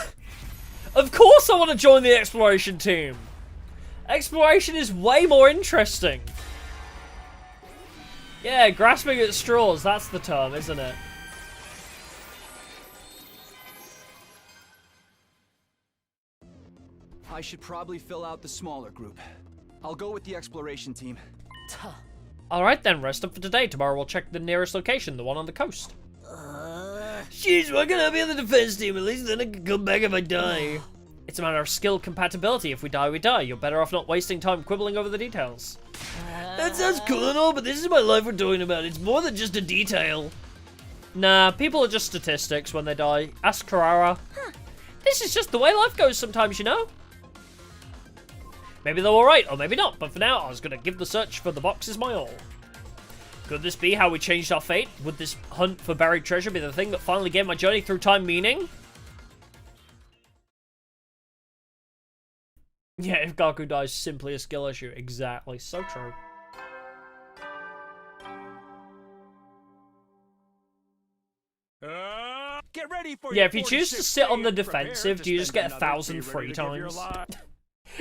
Of course I want to join the exploration team. Exploration is way more interesting. Yeah, grasping at straws, that's the term, isn't it? I should probably fill out the smaller group. I'll go with the exploration team. Alright then, rest up for today. Tomorrow we'll check the nearest location, the one on the coast. Jeez, why can't I be on the defense team? At least then I can come back if I die. It's a matter of skill compatibility. If we die, we die. You're better off not wasting time quibbling over the details. That sounds cool and all, but this is my life we're talking about. It's more than just a detail. Nah, people are just statistics when they die. Ask Carrara. This is just the way life goes sometimes, you know? Maybe they're alright, or maybe not, but for now, I was gonna give the search for the boxes my all. Could this be how we changed our fate? Would this hunt for buried treasure be the thing that finally gave my journey through time meaning? Yeah, if Gaku dies, simply a skill issue. Exactly, so true. Get ready for Yeah, if you choose to sit on the defensive, do you just get 1,000 free times?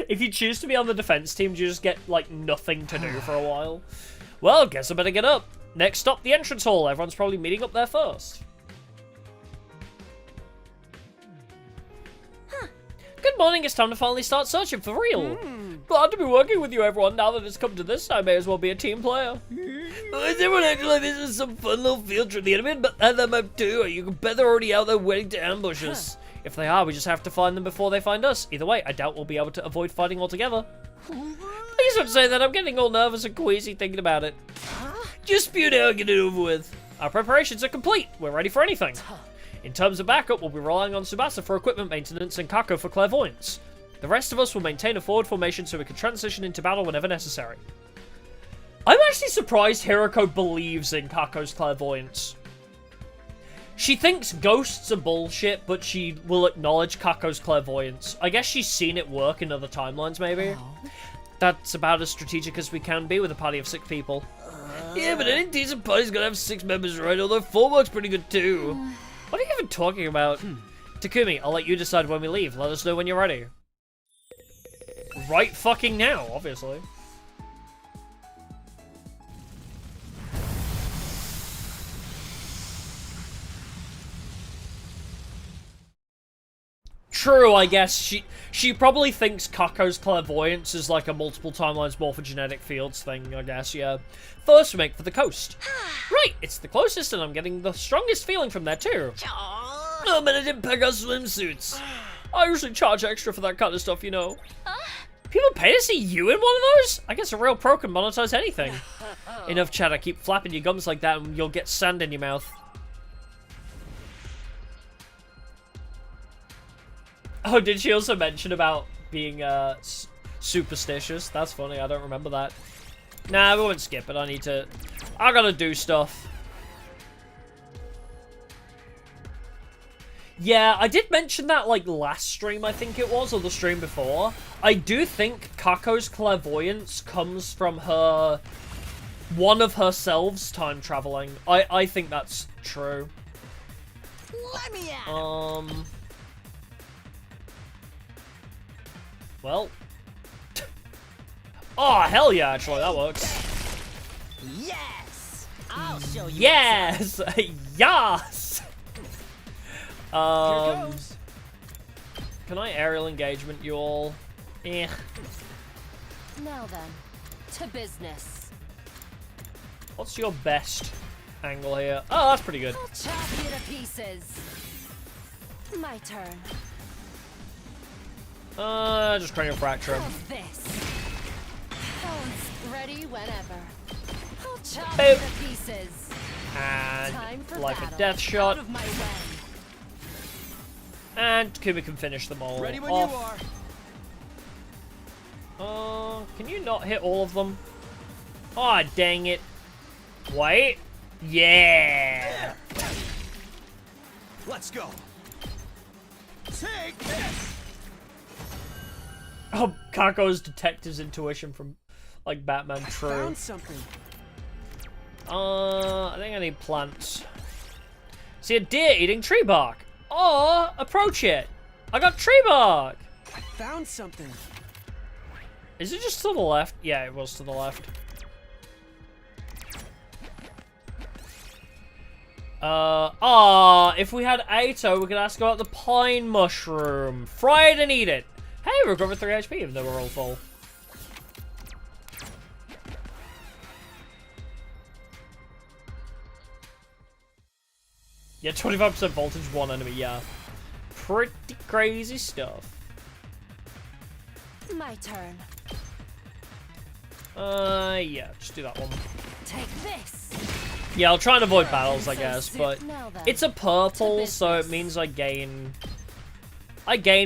If you choose to be on the defense team, do you just get, like, nothing to do for a while? Well, guess I better get up. Next stop, the entrance hall. Everyone's probably meeting up there first. Good morning, it's time to finally start searching for real. Glad to be working with you, everyone. Now that it's come to this, I may as well be a team player. Why is everyone acting like this is some fun little field trip? The enemy had that map too. Are you bet they're already out there waiting to ambush us? If they are, we just have to find them before they find us. Either way, I doubt we'll be able to avoid fighting altogether. Please don't say that. I'm getting all nervous and queasy thinking about it. Just spew it out and get it over with. Our preparations are complete. We're ready for anything. In terms of backup, we'll be relying on Tsubasa for equipment maintenance and Kako for clairvoyance. The rest of us will maintain a forward formation so we can transition into battle whenever necessary. I'm actually surprised Hiroko believes in Kako's clairvoyance. She thinks ghosts are bullshit, but she will acknowledge Kako's clairvoyance. I guess she's seen it work in other timelines, maybe? That's about as strategic as we can be with a party of 6 people. Yeah, but any decent party's gotta have 6 members, right? Although 4 works pretty good too. What are you even talking about? Takumi, I'll let you decide when we leave. Let us know when you're ready. Right fucking now, obviously. True, I guess. She probably thinks Kako's clairvoyance is like a multiple timelines morphogenetic fields thing, I guess, yeah. First we make for the coast. Right, it's the closest and I'm getting the strongest feeling from there too. Oh man, I didn't pack our swimsuits. I usually charge extra for that kind of stuff, you know. People pay to see you in one of those? I guess a real pro can monetize anything. Enough chatter, keep flapping your gums like that and you'll get sand in your mouth. Oh, did she also mention about being superstitious? That's funny, I don't remember that. Nah, we won't skip it, I gotta do stuff. Yeah, I did mention that, like, last stream, I think it was, or the stream before. I do think Kako's clairvoyance comes from her... one of her selves time traveling. I think that's true. Let me out! Well. Oh, hell yeah, actually, that works. Yes! I'll show you. Yes! Yes! Here goes. Can I aerial engagement you all? Eh. Now then, to business. What's your best angle here? Oh, that's pretty good. I'll chop you to pieces. My turn. Just cranial fracture him. How's this? Phone's ready whenever. I'll chop Boop. you to pieces. Time And for like battle. a death shot. Out of my way. And Takumi can finish them all Ready when off. you are. Can you not hit all of them? Aw, oh, dang it. Wait. Yeah. Let's go. Take this. Oh, Kako's detective's intuition from, like, Batman. True. Found something. I think I need plants. See a deer eating tree bark. Oh, approach it. I got tree bark. I found something. Is it just to the left? Yeah, it was to the left. If we had Aito, we could ask about the pine mushroom. Fry it and eat it. Hey, we recovered 3 HP even though we're all full. Yeah, 25% voltage, one enemy, yeah. Pretty crazy stuff. My turn. Yeah, just do that one. Take this. Yeah, I'll try and avoid battles, I guess, but it's a purple, so it means I gain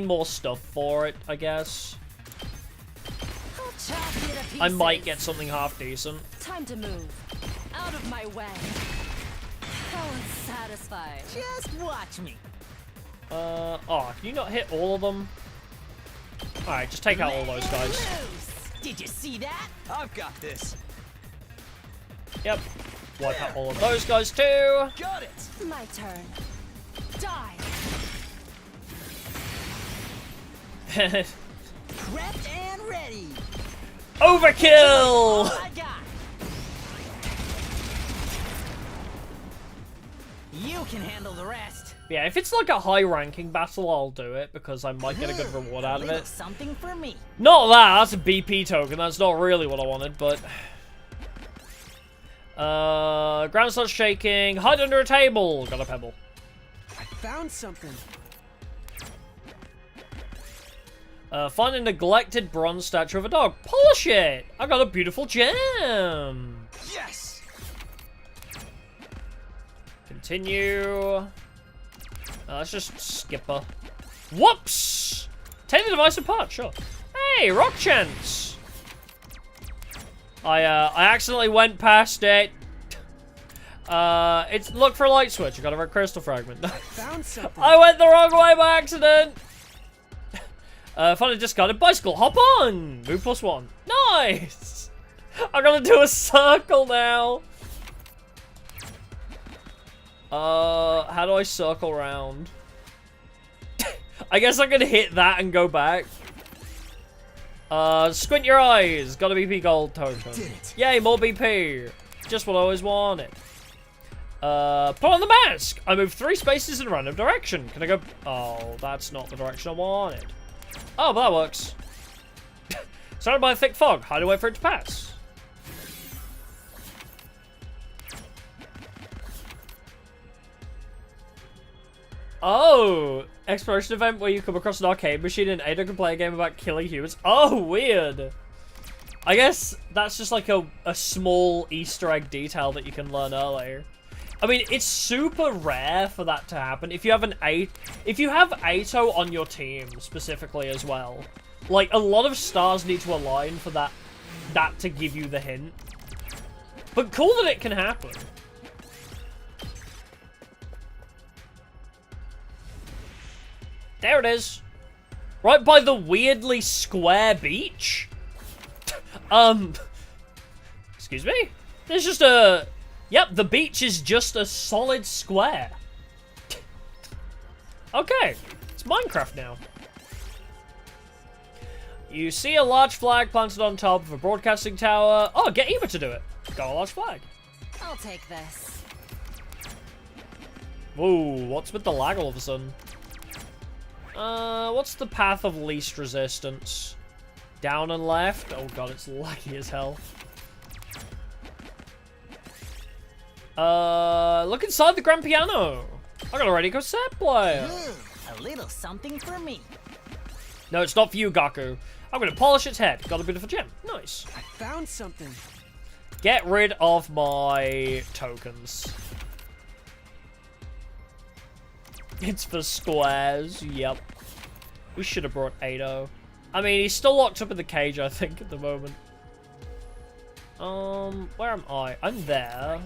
more stuff for it, I guess. I might get something half decent. Time to move. Out of my way. How unsatisfied. Just watch me. Oh, can you not hit all of them? Alright, just take out all those guys. Did you see that? I've got this. Yep. Wipe out all of those guys too. Got it. My turn. Die. Prepped and ready. Overkill! I got. You can handle the rest. Yeah, if it's like a high-ranking battle, I'll do it, because I might get a good reward out of it. Something for me. Not that, that's a BP token, that's not really what I wanted, but... ground starts shaking, hide under a table, got a pebble. I found something. Find a neglected bronze statue of a dog, polish it! I got a beautiful gem! Yes! Continue. Let's just skip her. Whoops! Take the device apart, sure. Hey, rock chance! I accidentally went past it. It's look for a light switch. I got a red crystal fragment. Found something. I went the wrong way by accident. Find a discarded bicycle. Hop on. Move +1. Nice. I'm gonna do a circle now. How do I circle around? I guess I can hit that and go back. Squint your eyes. Got a BP gold token. Yay, more BP. Just what I always wanted. Put on the mask. I moved 3 spaces in a random direction. Can I go? Oh, that's not the direction I wanted. Oh, but that works. Surrounded by a thick fog. How do I wait for it to pass? Oh, exploration event where you come across an arcade machine and Ada can play a game about killing humans. Oh, weird. I guess that's just like a small Easter egg detail that you can learn earlier. I mean, it's super rare for that to happen. If you have if you have Ato on your team specifically as well, like a lot of stars need to align for that to give you the hint. But cool that it can happen. There it is. Right by the weirdly square beach. Excuse me? There's just a... Yep, the beach is just a solid square. Okay, it's Minecraft now. You see a large flag planted on top of a broadcasting tower. Oh, get Eva to do it. Got a large flag. I'll take this. Whoa, what's with the lag all of a sudden? What's the path of least resistance? Down and left? Oh god, it's laggy as hell. Look inside the grand piano. I got a ready cassette player. A little something for me. No, it's not for you, Gaku. I'm gonna polish its head. Got a beautiful gem. Nice. I found something. Get rid of my tokens. It's for squares. Yep. We should have brought Ado. I mean, he's still locked up in the cage, I think, at the moment. Where am I? I'm there.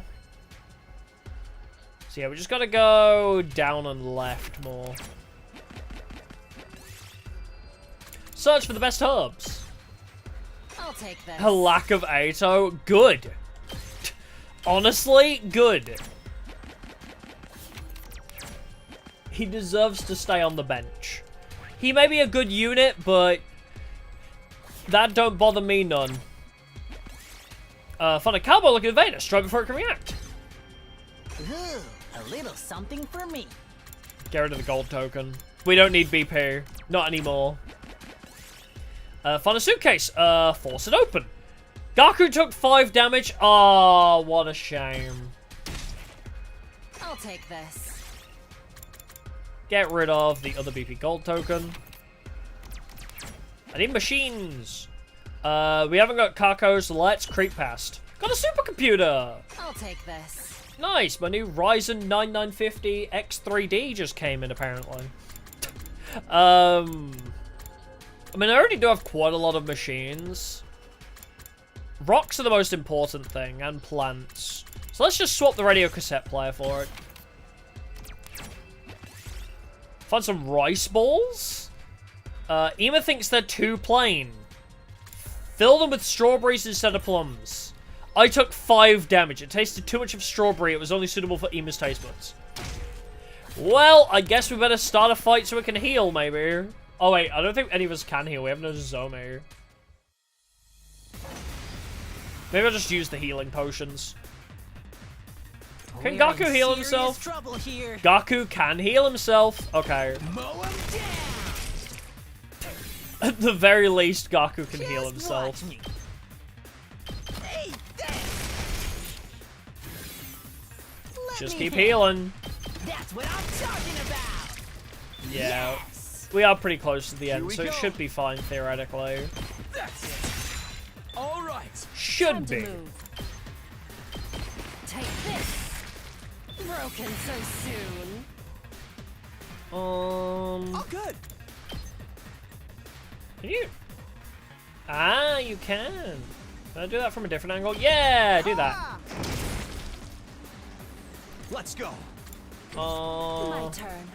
So yeah, we just gotta go down and left more. Search for the best herbs. I'll take this. A lack of Ato. Good. Honestly, good. He deserves to stay on the bench. He may be a good unit, but that don't bother me none. Find a cowboy looking invader. Strike before it can react. Ooh, a little something for me. Get rid of the gold token. We don't need BP. Not anymore. Find a suitcase. Force it open. Gaku took 5 damage. Oh, what a shame. I'll take this. Get rid of the other BP gold token. I need machines. We haven't got Kako, so let's creep past. Got a supercomputer. I'll take this. Nice. My new Ryzen 9950 X3D just came in, apparently. I mean, I already do have quite a lot of machines. Rocks are the most important thing, and plants. So let's just swap the radio cassette player for it. Find some rice balls. Ema thinks they're too plain. Fill them with strawberries instead of plums. I took 5 damage. It tasted too much of strawberry. It was only suitable for Ema's taste buds. Well, I guess we better start a fight so we can heal, maybe. Oh, wait. I don't think any of us can heal. We have no Zomi. Maybe I'll just use the healing potions. Can Gaku heal himself? Gaku can heal himself. Okay. At the very least, Gaku can heal himself. Just keep healing. That's what I'm talking about. Yeah. We are pretty close to the end, so it should be fine, theoretically. That's it. All right. Should be. Take this. Broken so soon. Oh, good. Can you? Ah, you can. Can I do that from a different angle? Yeah, do that. Let's go. My turn.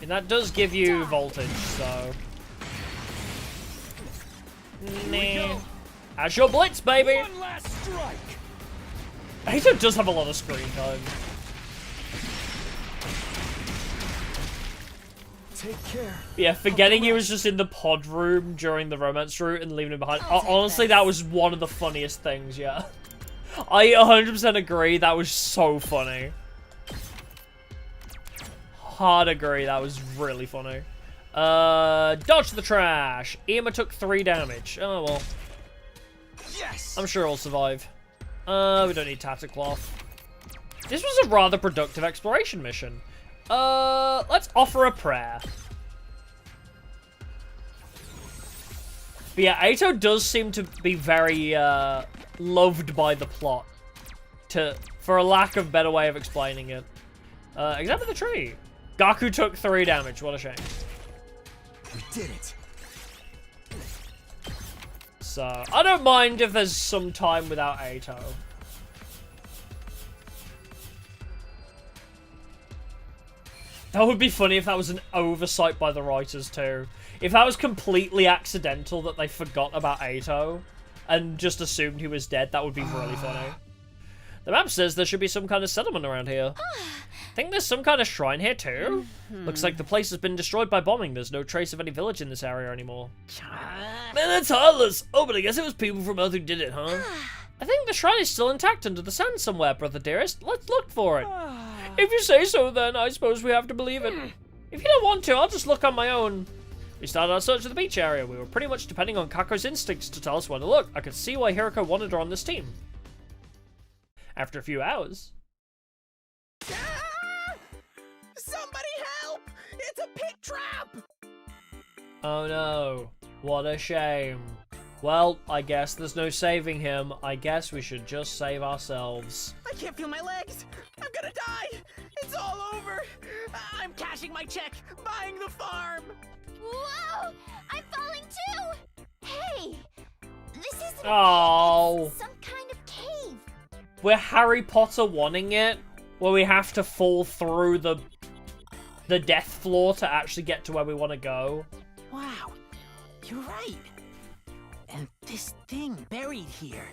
And that does give you voltage, so. Nah. As your blitz, baby. One last strike. Aito does have a lot of screen time. Take care. Yeah, forgetting he was just in the pod room during the romance route and leaving him behind. Honestly, that was one of the funniest things, yeah. I 100% agree, that was so funny. Hard agree, that was really funny. Dodge the trash. Ema took 3 damage. Oh, well. Yes. I'm sure he'll survive. We don't need Tatacloth. This was a rather productive exploration mission. Let's offer a prayer. But yeah, Aito does seem to be very, loved by the plot. For a lack of better way of explaining it. Examine the tree. Gaku took 3 damage. What a shame. We did it. So, I don't mind if there's some time without Aito. That would be funny if that was an oversight by the writers too. If that was completely accidental that they forgot about Aito and just assumed he was dead, that would be really funny. The map says there should be some kind of settlement around here. Think there's some kind of shrine here too? Looks like the place has been destroyed by bombing. There's no trace of any village in this area anymore. Man, that's heartless. Oh, but I guess it was people from Earth who did it, huh? I think the shrine is still intact under the sand somewhere, brother dearest. Let's look for it. If you say so, then I suppose we have to believe it. If you don't want to, I'll just look on my own. We started our search of the beach area. We were pretty much depending on Kako's instincts to tell us where to look. I could see why Hiroko wanted her on this team. After a few hours... Somebody help! It's a pit trap! Oh no. What a shame. Well, I guess there's no saving him. I guess we should just save ourselves. I can't feel my legs! I'm gonna die! It's all over! I'm cashing my check, buying the farm! Whoa! I'm falling too! Hey! This isn't Oh. It's some kind of cave. We're Harry Potter wanting it, where we have to fall through the death floor to actually get to where we want to go. Wow, you're right. And this thing buried here.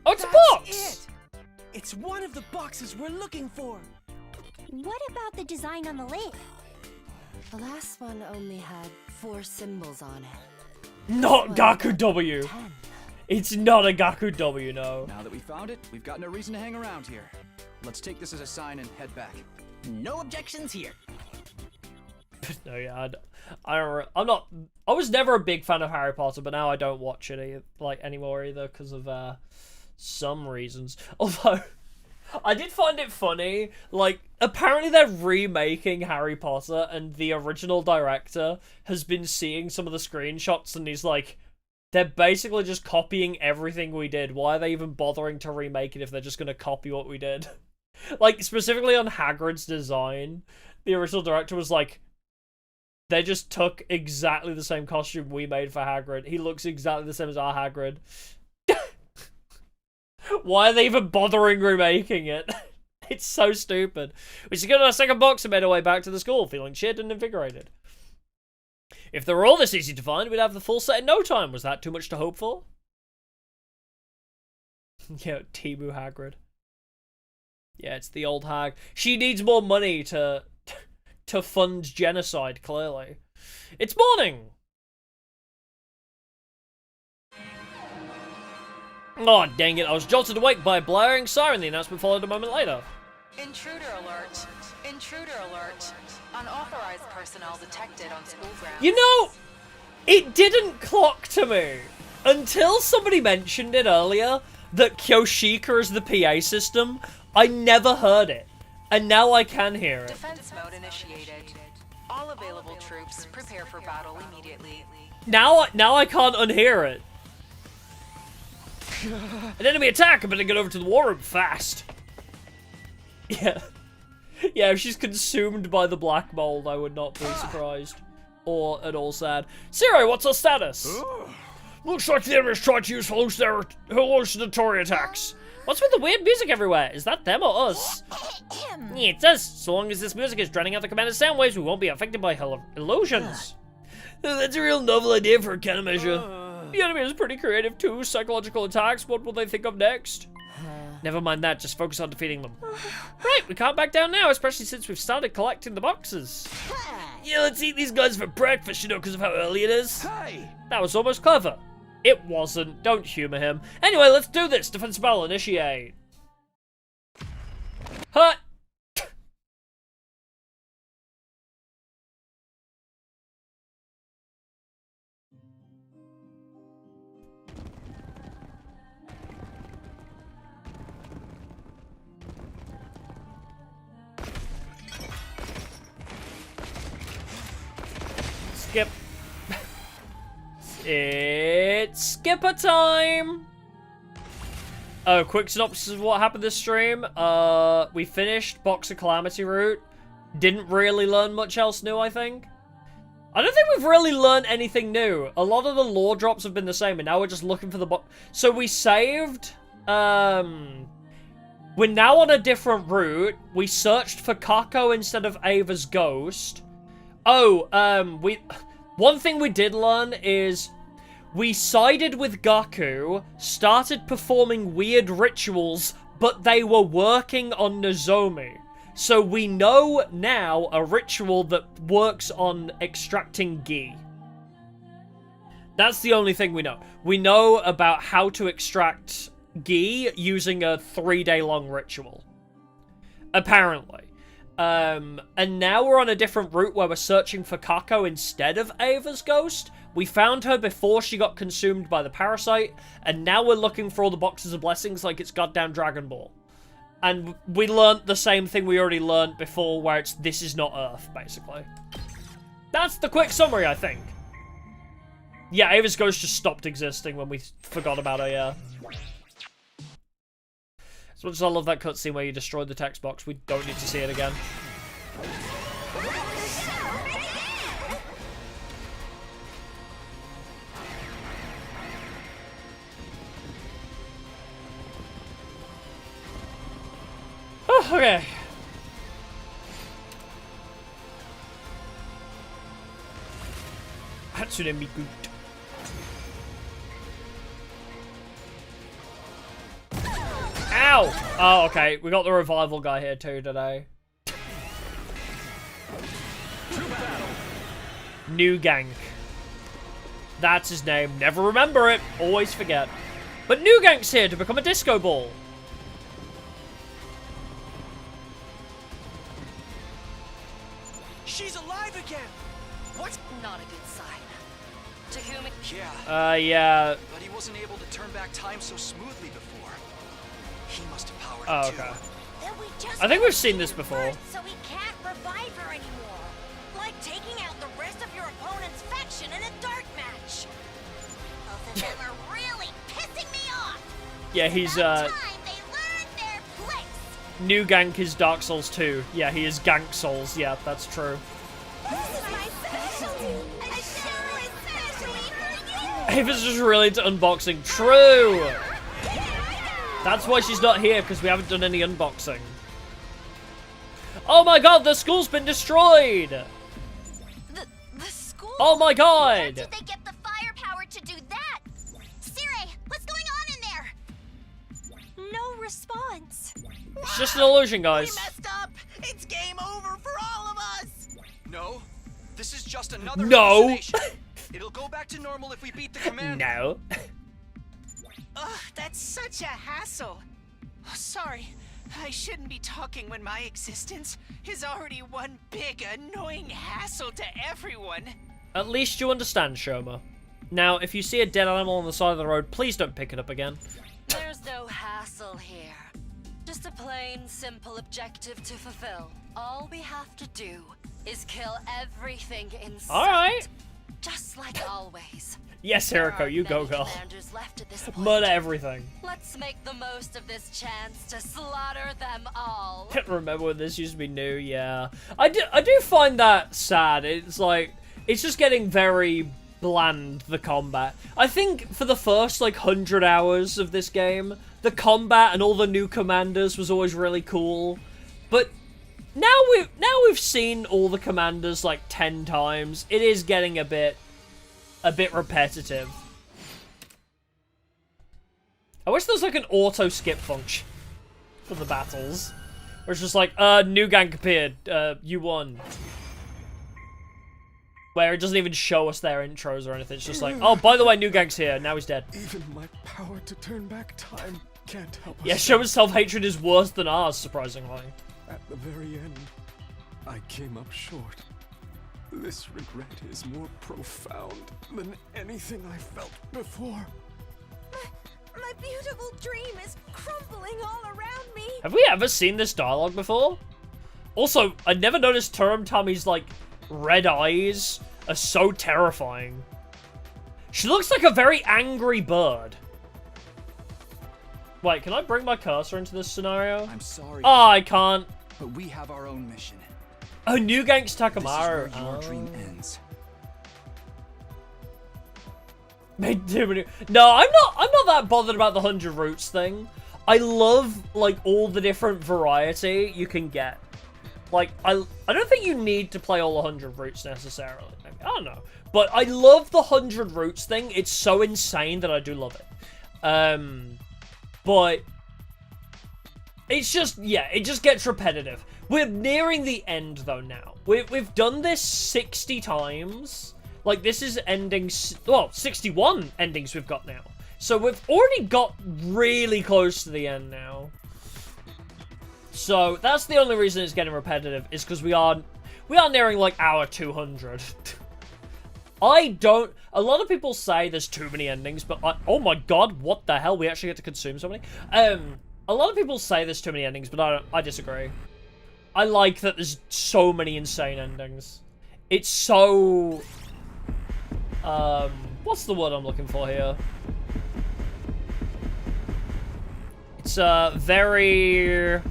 Oh, it's a That's box! It. It's one of the boxes we're looking for. What about the design on the lid? The last one only had 4 symbols on it. Not This one Gaku had W. 10. It's not a Gaku W, no. Now that we found it, we've got no reason to hang around here. Let's take this as a sign and head back. No objections here. No, yeah, I'm not. I was never a big fan of Harry Potter, but now I don't watch it anymore either because of some reasons. Although I did find it funny, like, apparently they're remaking Harry Potter, and the original director has been seeing some of the screenshots, and he's like, they're basically just copying everything we did. Why are they even bothering to remake it if they're just gonna copy what we did? Like, specifically on Hagrid's design, the original director was like, they just took exactly the same costume we made for Hagrid. He looks exactly the same as our Hagrid. Why are they even bothering remaking it? It's so stupid. We secured our second box and made our way back to the school, feeling cheered and invigorated. If they were all this easy to find, we'd have the full set in no time. Was that too much to hope for? Yeah, Timu Hagrid. Yeah, it's the old hag. She needs more money to fund genocide, clearly. It's morning! Oh, dang it. I was jolted awake by a blaring siren. The announcement followed a moment later. Intruder alert. Intruder alert. Unauthorized personnel detected on school grounds. You know, it didn't clock to me until somebody mentioned it earlier that Kyoshika is the PA system. I never heard it, and now I can hear it. Defense mode initiated. All available troops prepare for battle immediately. Now I can't unhear it. An enemy attack! I better get over to the war room fast. Yeah. Yeah, if she's consumed by the black mold, I would not be surprised. Or at all sad. Zero, what's our status? Looks like the enemy's trying to use hallucinatory attacks. What's with the weird music everywhere? Is that them or us? Yeah, it's us. So long as this music is drowning out the commander's sound waves, we won't be affected by illusions. That's a real novel idea for a countermeasure. The enemy is pretty creative too. Psychological attacks, what will they think of next? Never mind that, just focus on defeating them. Right, we can't back down now, especially since we've started collecting the boxes. Yeah, let's eat these guys for breakfast, you know, because of how early it is. Hey! That was almost clever. It wasn't. Don't humor him. Anyway, let's do this. Defense battle, initiate. Hut! Skip. It's skipper time! Oh, quick synopsis of what happened this stream. We finished Box of Calamity route. Didn't really learn much else new, I think. I don't think we've really learned anything new. A lot of the lore drops have been the same, and now we're just looking for the box. So we saved... We're now on a different route. We searched for Kako instead of Ava's ghost. Oh, one thing we did learn is we sided with Gaku, started performing weird rituals, but they were working on Nozomi. So we know now a ritual that works on extracting Gi. That's the only thing we know. We know about how to extract Gi using a 3-day-long ritual. Apparently. And now we're on a different route where we're searching for Kako instead of Ava's ghost. We found her before she got consumed by the parasite, and now we're looking for all the boxes of blessings like it's goddamn Dragon Ball. And we learnt the same thing we already learnt before, where it's this is not Earth, basically. That's the quick summary, I think. Yeah, Ava's ghost just stopped existing when we forgot about her, yeah. As much as I love that cutscene where you destroyed the text box, we don't need to see it again. Oh, okay. Hatsune Miku. Ow! Oh, okay. We got the revival guy here too today. New Gank. That's his name. Never remember it. Always forget. But New Gank's here to become a disco ball. She's alive again! What's not a good sign? To whom it... Yeah. But he wasn't able to turn back time so smoothly before. He must have powered Oh, it too. okay. I think we've seen this before. So we can't revive her anymore. Like taking out the rest of your opponent's faction in a dark match. Both of them are really pissing me off. Yeah, he's New Gank is Dark Souls 2. Yeah, he is Gank Souls. Yeah, that's true. This is my specialty. I show it especially for you. Ava's just really into unboxing. True. That's why she's not here, because we haven't done any unboxing. Oh my god, the school's been destroyed! The school? Oh my god! Where did they get the firepower to do that? Sire, what's going on in there? No response. It's just an illusion, guys. We messed up! It's game over for all of us! No, this is just another No! hallucination. It'll go back to normal if we beat the commander. No. Ugh, that's such a hassle. Sorry, I shouldn't be talking when my existence is already one big, annoying hassle to everyone. At least you understand, Shoma. Now, if you see a dead animal on the side of the road, please don't pick it up again. There's no hassle here. Just a plain, simple objective to fulfill. All we have to do is kill everything in sight. Alright. Just like always. Yes, Hiriko, you go, girl. Murder everything. Let's make the most of this chance to slaughter them all. Remember when this used to be new? Yeah. I do find that sad. It's like, it's just getting very bland, the combat. I think for the first, like, 100 hours of this game, the combat and all the new commanders was always really cool. But now we've seen all the commanders, like, 10 times. It is getting a bit repetitive. I wish there was like an auto skip function for the battles. Where it's just like, new gank appeared, you won. Where it doesn't even show us their intros or anything. It's just like, oh, by the way, new gank's here, now he's dead. Even my power to turn back time can't help us. Yeah, Shoma's self-hatred is worse than ours, surprisingly. At the very end, I came up short. This regret is more profound than anything I felt before. My beautiful dream is crumbling all around me. Have we ever seen this dialogue before? Also, I never noticed Turum Tummy's, like, red eyes are so terrifying. She looks like a very angry bird. Wait, can I bring my cursor into this scenario? I'm sorry. Oh, I can't. But we have our own mission. Oh, New Gank's Takamaru. This is where your dream ends. Made too many. No, I'm not that bothered about the 100 roots thing. I love, like, all the different variety you can get. Like, I don't think you need to play all 100 roots necessarily. I don't know. But I love the 100 roots thing. It's so insane that I do love it. But it's just, yeah, it just gets repetitive. We're nearing the end, though, now. We've done this 60 times. Like, this is ending... Well, 61 endings we've got now. So we've already got really close to the end now. So that's the only reason it's getting repetitive, is because we are nearing, like, hour 200. A lot of people say there's too many endings, but oh my god, what the hell? We actually get to consume so many? A lot of people say there's too many endings, but I disagree. I like that there's so many insane endings. It's so... what's the word I'm looking for here? It's, very...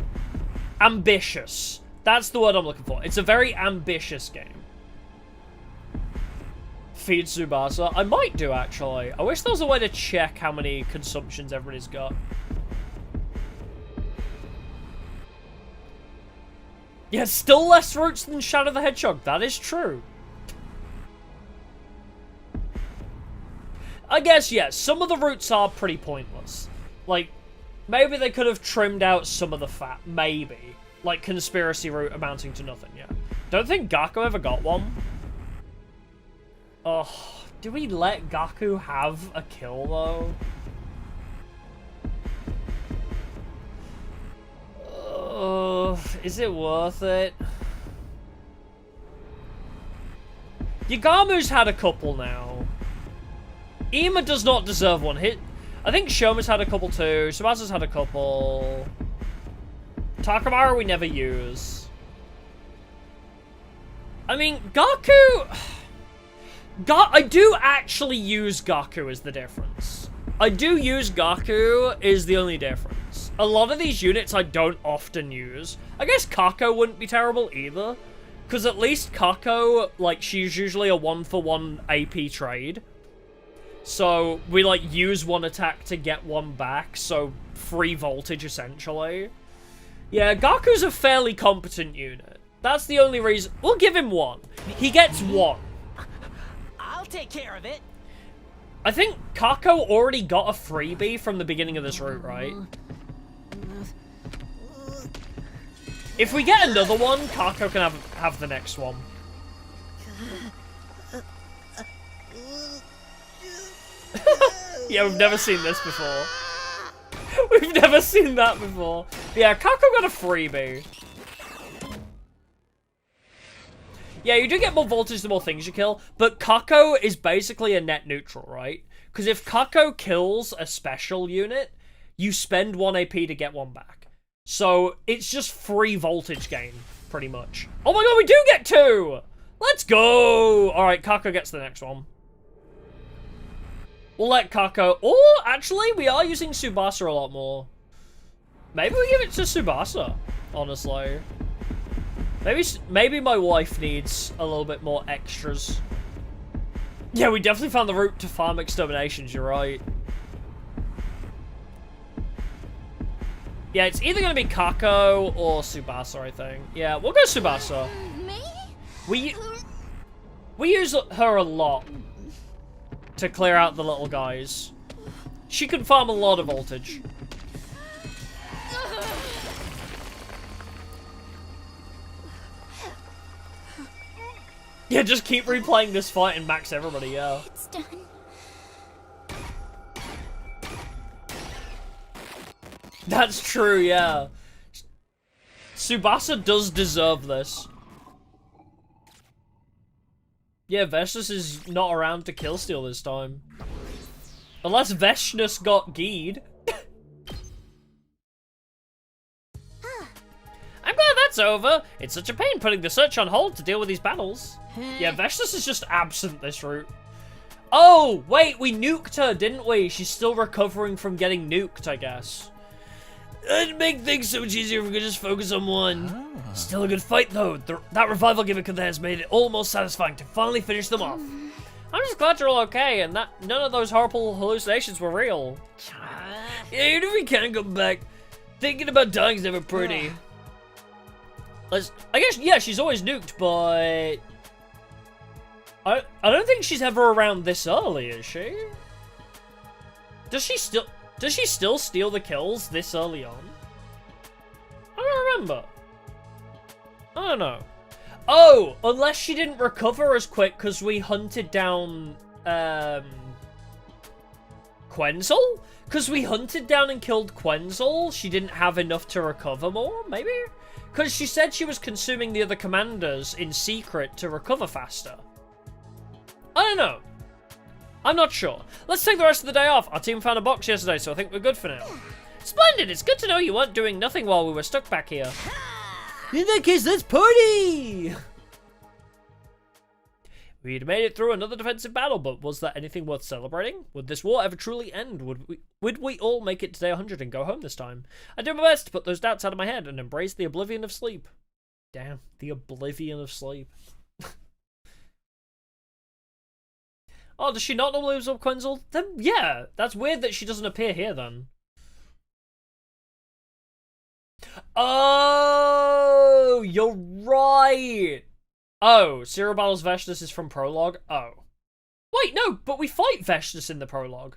ambitious. That's the word I'm looking for. It's a very ambitious game. Feed Tsubasa. I might do, actually. I wish there was a way to check how many consumptions everybody's got. Yeah, still less roots than Shadow the Hedgehog. That is true. I guess, yes, some of the roots are pretty pointless. Like, maybe they could have trimmed out some of the fat. Maybe. Like, conspiracy root amounting to nothing, yeah. Don't think Gaku ever got one. Oh, do we let Gaku have a kill, though? Is it worth it? Yagamu's had a couple now. Ima does not deserve one hit. I think Shoma's had a couple too. Tsubasa's had a couple. Takamaru we never use. I mean, Gaku... I do actually use Gaku is the difference. I do use Gaku is the only difference. A lot of these units I don't often use. I guess Kako wouldn't be terrible either. Because at least Kako, like, she's usually a 1-for-1 AP trade. So, we, like, use one attack to get one back, so free voltage, essentially. Yeah, Gaku's a fairly competent unit. That's the only reason. We'll give him one. He gets one. I'll take care of it. I think Kako already got a freebie from the beginning of this route, right? If we get another one, Kako can have the next one. Yeah, we've never seen this before. We've never seen that before. Yeah, Kako got a freebie. Yeah, you do get more voltage the more things you kill, but Kako is basically a net neutral, right? Because if Kako kills a special unit, you spend 1 AP to get one back. So, it's just free voltage gain, pretty much. Oh my god, we do get 2! Let's go! Alright, Kako gets the next one. We'll let Kako... Oh, actually, we are using Tsubasa a lot more. Maybe we give it to Tsubasa, honestly. Maybe my wife needs a little bit more extras. Yeah, we definitely found the route to farm exterminations, you're right. Yeah, it's either going to be Kako or Tsubasa, I think. Yeah, we'll go Tsubasa. We use her a lot to clear out the little guys. She can farm a lot of voltage. Yeah, just keep replaying this fight and max everybody, yeah. It's done. That's true, yeah. Tsubasa does deserve this. Yeah, Vestus is not around to killsteal this time. Unless Veshnus got Geed. I'm glad that's over. It's such a pain putting the search on hold to deal with these battles. Yeah, Vestus is just absent this route. Oh, wait, we nuked her, didn't we? She's still recovering from getting nuked, I guess. It'd make things so much easier if we could just focus on one. Still a good fight, though. That revival gimmick of theirs made it almost satisfying to finally finish them off. I'm just glad you're all okay, and that none of those horrible hallucinations were real. Yeah, even if we can't go back, thinking about dying's never pretty. I guess, yeah, she's always nuked, but... I don't think she's ever around this early, is she? Does she still steal the kills this early on? I don't remember. I don't know. Oh, unless she didn't recover as quick because we hunted down, Quenzel? Because we hunted down and killed Quenzel, she didn't have enough to recover more, maybe? Because she said she was consuming the other commanders in secret to recover faster. I don't know. I'm not sure. Let's take the rest of the day off. Our team found a box yesterday, so I think we're good for now. Splendid! It's good to know you weren't doing nothing while we were stuck back here. In that case, let's party! We'd made it through another defensive battle, but was that anything worth celebrating? Would this war ever truly end? Would we all make it to day 100 and go home this time? I did my best to put those doubts out of my head and embrace the oblivion of sleep. Damn, the oblivion of sleep. Oh, does she not normally absorb Quenzel? Then, yeah, that's weird that she doesn't appear here, then. Oh, you're right. Oh, Zero Battles Vestus is from Prologue? Oh. Wait, no, but we fight Vestus in the Prologue.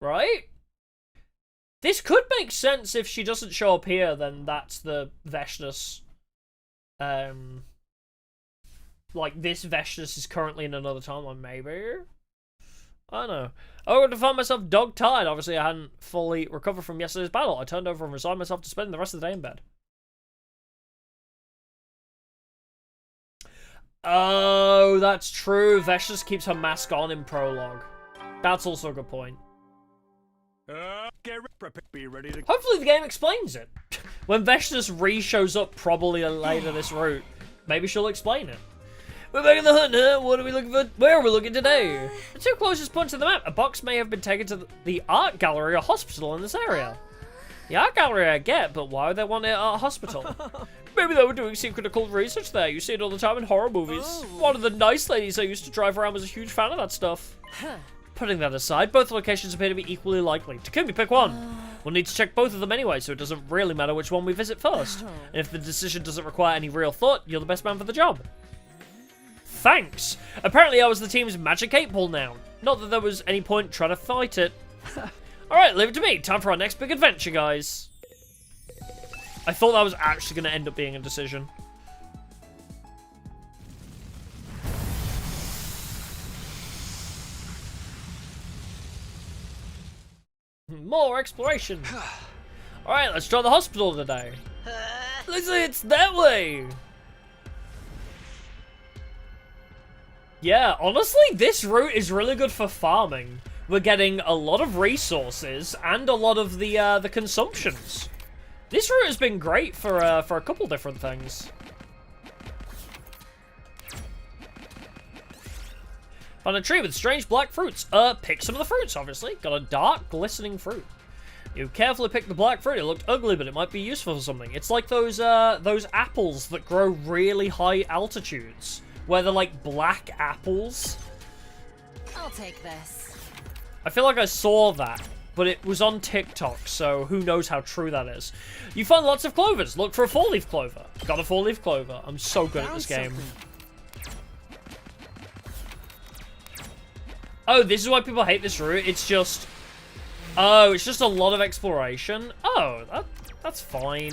Right? This could make sense if she doesn't show up here, then that's the Vestus. Like, this Vestus is currently in another timeline, maybe? I don't know. Oh, to find myself dog-tired. Obviously, I hadn't fully recovered from yesterday's battle. I turned over and resigned myself to spending the rest of the day in bed. Oh, that's true. Vestus keeps her mask on in Prologue. That's also a good point. Be ready to... Hopefully the game explains it. When Veshna's re-shows up probably later this route, maybe she'll explain it. We're back in the hunt, huh? What are we looking for? Where are we looking today? The two closest points on the map. A box may have been taken to the art gallery or hospital in this area. The art gallery I get, but why would they want it at a hospital? Maybe they were doing secret occult research there. You see it all the time in horror movies. One of the nice ladies I used to drive around was a huge fan of that stuff. Putting that aside, both locations appear to be equally likely. Takumi, pick one. We'll need to check both of them anyway, so it doesn't really matter which one we visit first. And if the decision doesn't require any real thought, you're the best man for the job. Thanks. Apparently I was the team's magic 8-ball now. Not that there was any point trying to fight it. Alright, leave it to me. Time for our next big adventure, guys. I thought that was actually going to end up being a decision. More exploration. Alright, let's try the hospital today. Looks like it's that way. Yeah, honestly, this route is really good for farming. We're getting a lot of resources and a lot of the consumptions. This route has been great for a couple different things. Found a tree with strange black fruits. Pick some of the fruits, obviously. Got a dark, glistening fruit. You carefully pick the black fruit. It looked ugly, but it might be useful for something. It's like those apples that grow really high altitudes, where they're like black apples. I'll take this. I feel like I saw that, but it was on TikTok, so who knows how true that is. You find lots of clovers. Look for a 4-leaf clover. Got a 4-leaf clover. I'm so good at this game. Oh, this is why people hate this route. It's just... Oh, it's just a lot of exploration. Oh, that's fine.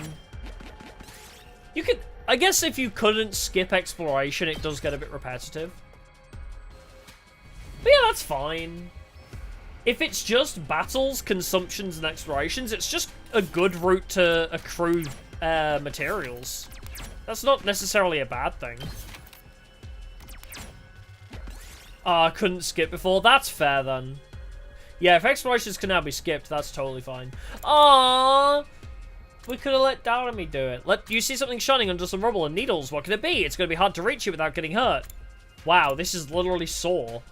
You could... I guess if you couldn't skip exploration, it does get a bit repetitive. But yeah, that's fine. If it's just battles, consumptions, and explorations, it's just a good route to accrue materials. That's not necessarily a bad thing. Oh, I couldn't skip before. That's fair, then. Yeah, if explorations can now be skipped, that's totally fine. Aww! We could have let Daramy do it. You see something shining under some rubble and needles. What could it be? It's going to be hard to reach it without getting hurt. Wow, this is literally sore.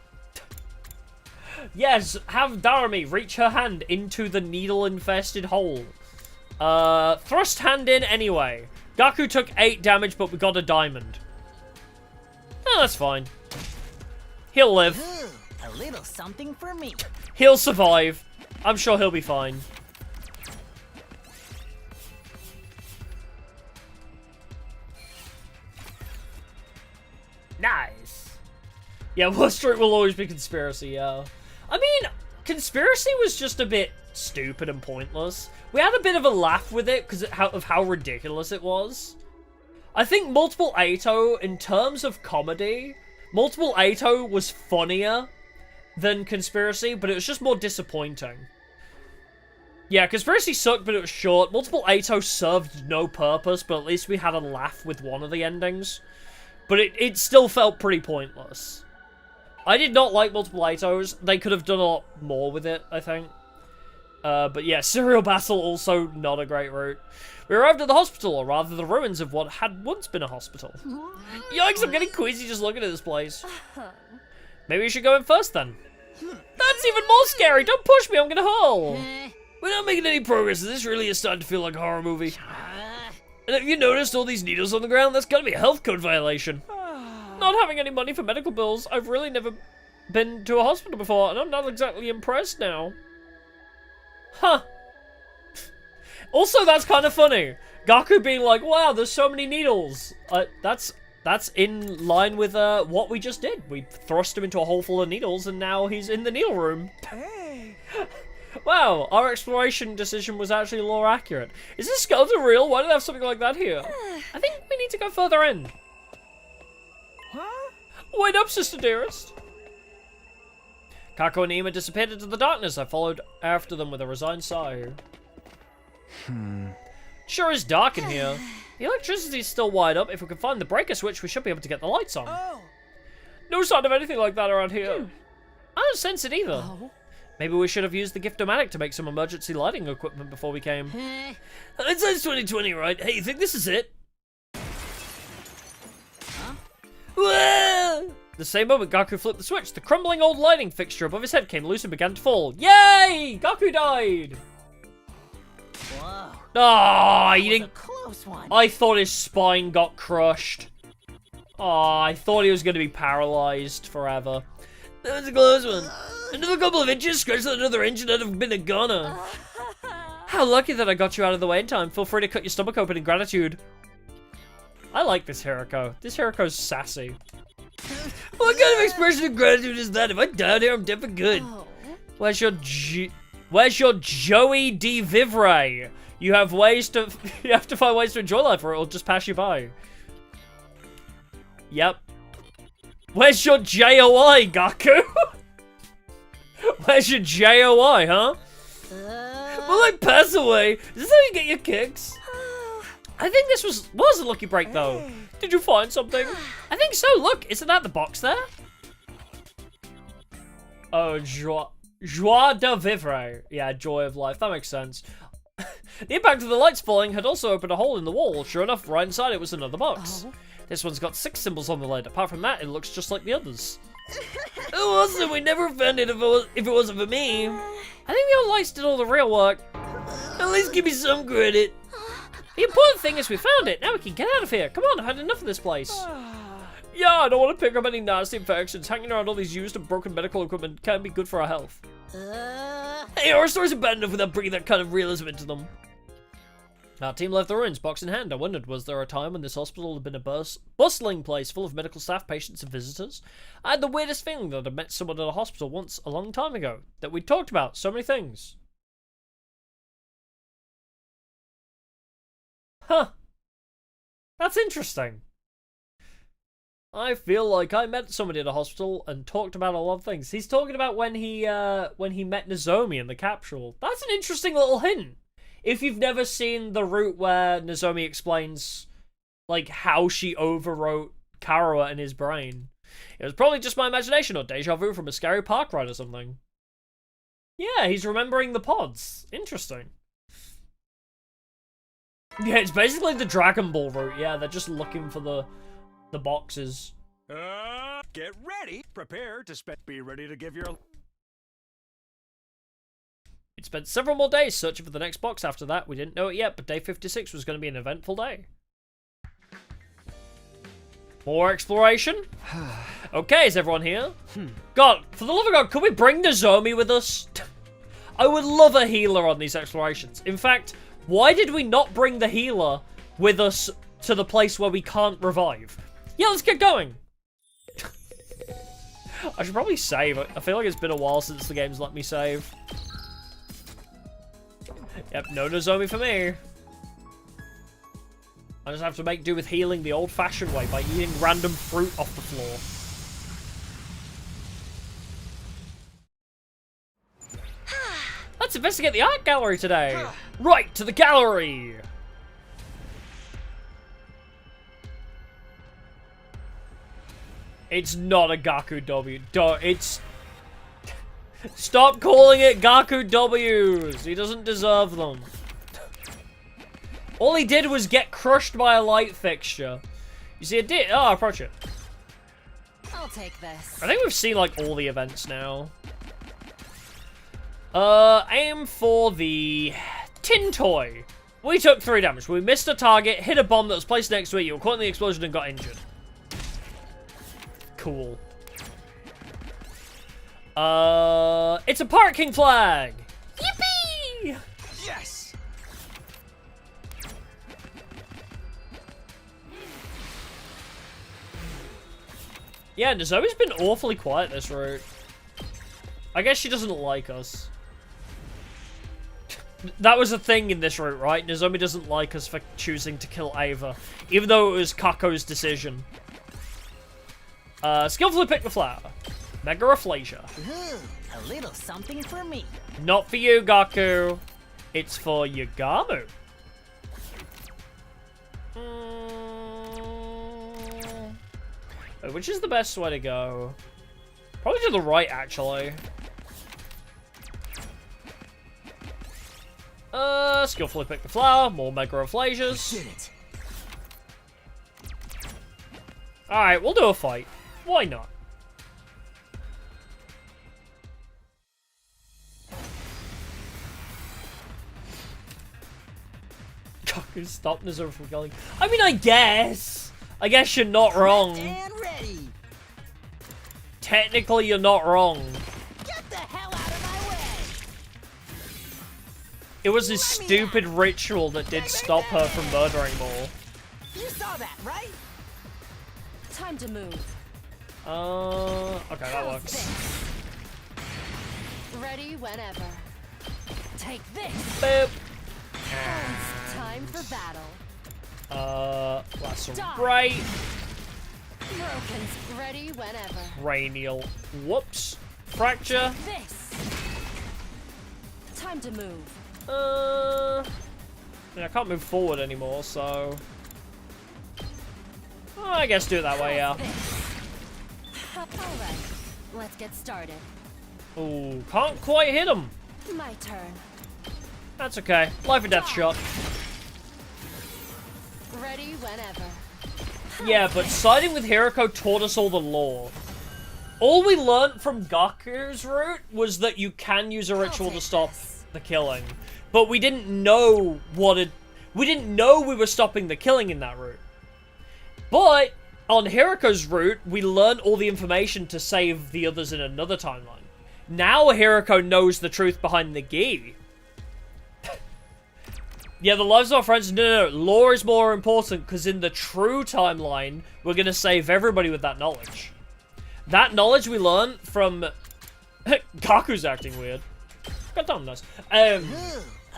Yes, have Daramy reach her hand into the needle-infested hole. Thrust hand in anyway. Gaku took 8 damage, but we got a diamond. Oh, that's fine. He'll live. Ooh, a little something for me. He'll survive. I'm sure he'll be fine. Nice. Yeah, Wall Street will always be conspiracy, yeah. I mean, conspiracy was just a bit stupid and pointless. We had a bit of a laugh with it because of how ridiculous it was. I think Multiple Ato, in terms of comedy, Multiple Ato was funnier than Conspiracy, but it was just more disappointing. Yeah, Conspiracy sucked, but it was short. Multiple Ato served no purpose, but at least we had a laugh with one of the endings. But it still felt pretty pointless. I did not like Multiple Atos. They could have done a lot more with it, I think. But yeah, Serial Battle also not a great route. We arrived at the hospital, or rather the ruins of what had once been a hospital. Yikes, I'm getting queasy just looking at this place. Maybe we should go in first then. That's even more scary. Don't push me, I'm gonna hurl. We're not making any progress. This really is starting to feel like a horror movie. And have you noticed all these needles on the ground? That's gotta be a health code violation. Not having any money for medical bills. I've really never been to a hospital before, and I'm not exactly impressed now. Huh. Also, that's kind of funny. Gaku being like, wow, there's so many needles. That's in line with what we just did. We thrust him into a hole full of needles, and now he's in the needle room. Hey. Wow, our exploration decision was actually lore accurate. Is this skeleton real? Why do they have something like that here? I think we need to go further in. Huh? Wait up, sister dearest. Kako and Ima disappeared into the darkness. I followed after them with a resigned sigh. Sure is dark in here. The electricity's still wired up. If we can find the breaker switch, we should be able to get the lights on. Oh. No sign of anything like that around here. I don't sense it either. Oh. Maybe we should have used the Gift-O-Matic to make some emergency lighting equipment before we came. Hindsight's 2020, right? Hey, you think this is it? Whoa! The same moment Gaku flipped the switch, the crumbling old lighting fixture above his head came loose and began to fall. Yay! Gaku died! Whoa. Ah, he didn't. Close one. I thought his spine got crushed. Oh, I thought he was going to be paralyzed forever. That was a close one. Another couple of inches, scratched another inch, and I'd have been a goner. How lucky that I got you out of the way in time. Feel free to cut your stomach open in gratitude. I like this Hirako. This Hirako's sassy. What kind of expression of gratitude is that? If I die out here, I'm dead for good. Where's your Joey D. Vivre? You have to find ways to enjoy life or it'll just pass you by. Yep. Where's your JOI, Gaku? Where's your JOI, huh? Will I pass away? Is this how you get your kicks? I think this was a lucky break, though. Did you find something? I think so. Look, isn't that the box there? Oh, joie de vivre. Yeah, joy of life. That makes sense. The impact of the lights falling had also opened a hole in the wall. Sure enough, right inside it was another box. This one's got 6 symbols on the lid. Apart from that, it looks just like the others. Oh, awesome. We never found it if it wasn't for me. I think the old lights did all the real work. At least give me some credit. The important thing is we found it. Now we can get out of here. Come on, I've had enough of this place. Yeah, I don't want to pick up any nasty infections. Hanging around all these used and broken medical equipment can't be good for our health. Hey, our stories are bad enough without bringing that kind of realism into them. Our team left the ruins, box in hand. I wondered, was there a time when this hospital had been a bustling place full of medical staff, patients, and visitors? I had the weirdest feeling that I'd met someone at a hospital once a long time ago. That we'd talked about so many things. Huh. That's interesting. I feel like I met somebody at a hospital and talked about a lot of things. He's talking about when he met Nozomi in the capsule. That's an interesting little hint. If you've never seen the route where Nozomi explains, like, how she overwrote Karawa in his brain. It was probably just my imagination or deja vu from a scary park ride or something. Yeah, he's remembering the pods. Interesting. Yeah, it's basically the Dragon Ball route. Yeah, they're just looking for the boxes. Get ready. Prepare to be ready to give your... We'd spent several more days searching for the next box after that. We didn't know it yet, but day 56 was going to be an eventful day. More exploration? Okay, is everyone here? God, for the love of God, could we bring Nozomi with us? I would love a healer on these explorations. In fact, why did we not bring the healer with us to the place where we can't revive? Yeah, let's get going. I should probably save. I feel like it's been a while since the game's let me save. Yep, no Nozomi for me. I just have to make do with healing the old-fashioned way by eating random fruit off the floor. Let's investigate the art gallery today. Right, to the gallery. It's not a Gaku W. It's... Stop calling it Gaku W's. He doesn't deserve them. All he did was get crushed by a light fixture. You see, it did. Oh, approach it. I'll take this. I think we've seen, like, all the events now. Aim for the tin toy. We took 3 damage. We missed a target, hit a bomb that was placed next to it. You were caught in the explosion and got injured. Cool. It's a parking flag. Yippee! Yes. Yeah, Nozomi's been awfully quiet this route. I guess she doesn't like us. That was a thing in this route, right? Nozomi doesn't like us for choosing to kill Ava, even though it was Kako's decision. Skillfully pick the flower. Mega Afflasia. Ooh, a little something for me. Not for you, Gaku. It's for Yagamu. Wait, which is the best way to go? Probably to the right, actually. skillfully pick the flower, more mega inflations. Alright, we'll do a fight. Why not? Gaku stopped Nazura from killing. I mean, I guess you're not wrong. And ready. Technically, you're not wrong. Get the hell out of my way. It was his stupid ritual that did stop her from murdering more. You saw that, right? Time to move. Okay, that works. Ready whenever. Take this. Boop. It's time for battle. That's Stop. right. Broken's ready whenever. Cranial. Whoops. Fracture. This. Time to move. I can't move forward anymore, so... I guess do it that way, yeah. Alright, let's get started. Ooh, can't quite hit him. My turn. That's okay. Life or death shot. Ready whenever. Yeah, but siding with Hiroko taught us all the lore. All we learnt from Gaku's route was that you can use a ritual to stop the killing. But we didn't know we didn't know we were stopping the killing in that route. But on Hiroko's route, we learned all the information to save the others in another timeline. Now Hiroko knows the truth behind the gi. Yeah, the lives of our friends. No. Lore is more important because in the true timeline, we're going to save everybody with that knowledge. That knowledge we learned from... Gaku's acting weird. Goddamn nice. A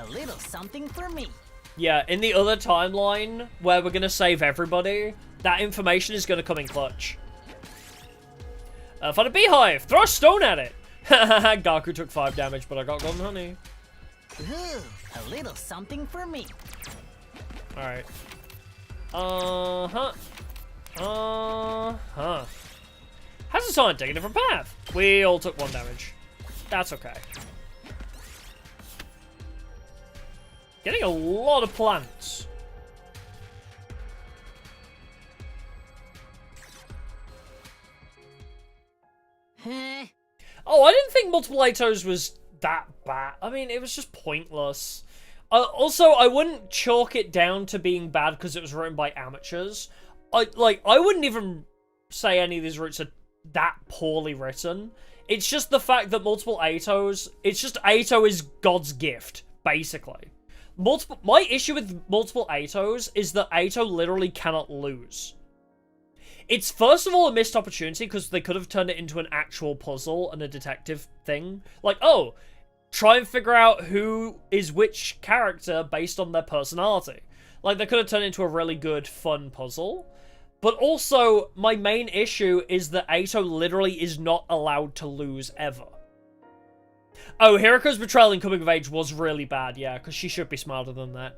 little something for me. Yeah, in the other timeline, where we're going to save everybody, that information is going to come in clutch. Find a beehive! Throw a stone at it! Gaku took 5 damage, but I got golden honey. Ooh, a little something for me. Alright. How's the sign taking a different path? We all took 1 damage. That's okay. Getting a lot of plants. Oh, I didn't think multiple Atos was that bad. I mean, it was just pointless. Also, I wouldn't chalk it down to being bad because it was written by amateurs. I wouldn't even say any of these routes are that poorly written. It's just the fact that multiple Atos... It's just Ato is God's gift, basically. My issue with multiple Atos is that Ato literally cannot lose. It's first of all a missed opportunity because they could have turned it into an actual puzzle and a detective thing. Like, oh, try and figure out who is which character based on their personality. Like, they could have turned it into a really good, fun puzzle. But also, my main issue is that Ato literally is not allowed to lose ever. Oh, Hiroko's betrayal in Coming of Age was really bad, yeah, because she should be smarter than that.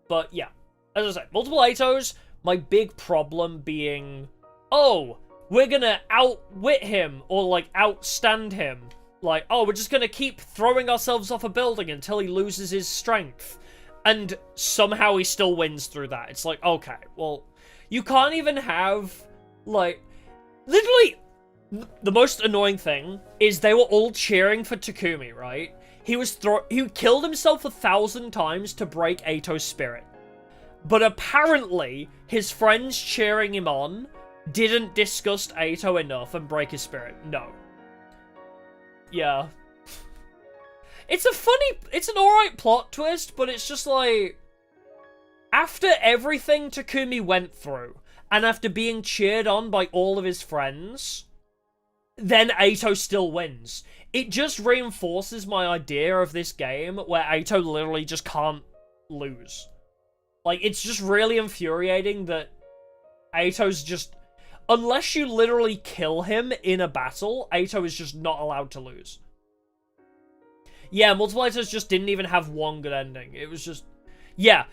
But yeah, as I say, multiple Atos, my big problem being, oh, we're gonna outwit him, or like outstand him. Like, oh, we're just gonna keep throwing ourselves off a building until he loses his strength. And somehow he still wins through that. It's like, okay, well, you can't even have, like, literally... The most annoying thing is they were all cheering for Takumi, right? He killed himself 1,000 times to break Ato's spirit. But apparently, his friends cheering him on didn't disgust Ato enough and break his spirit. No. Yeah. It's an alright plot twist, but it's just like... After everything Takumi went through, and after being cheered on by all of his friends... then Ato still wins. It just reinforces my idea of this game where Ato literally just can't lose. Like, it's just really infuriating that Ato's just... Unless you literally kill him in a battle, Ato is just not allowed to lose. Yeah, multiple Atos just didn't even have one good ending. It was just... Yeah,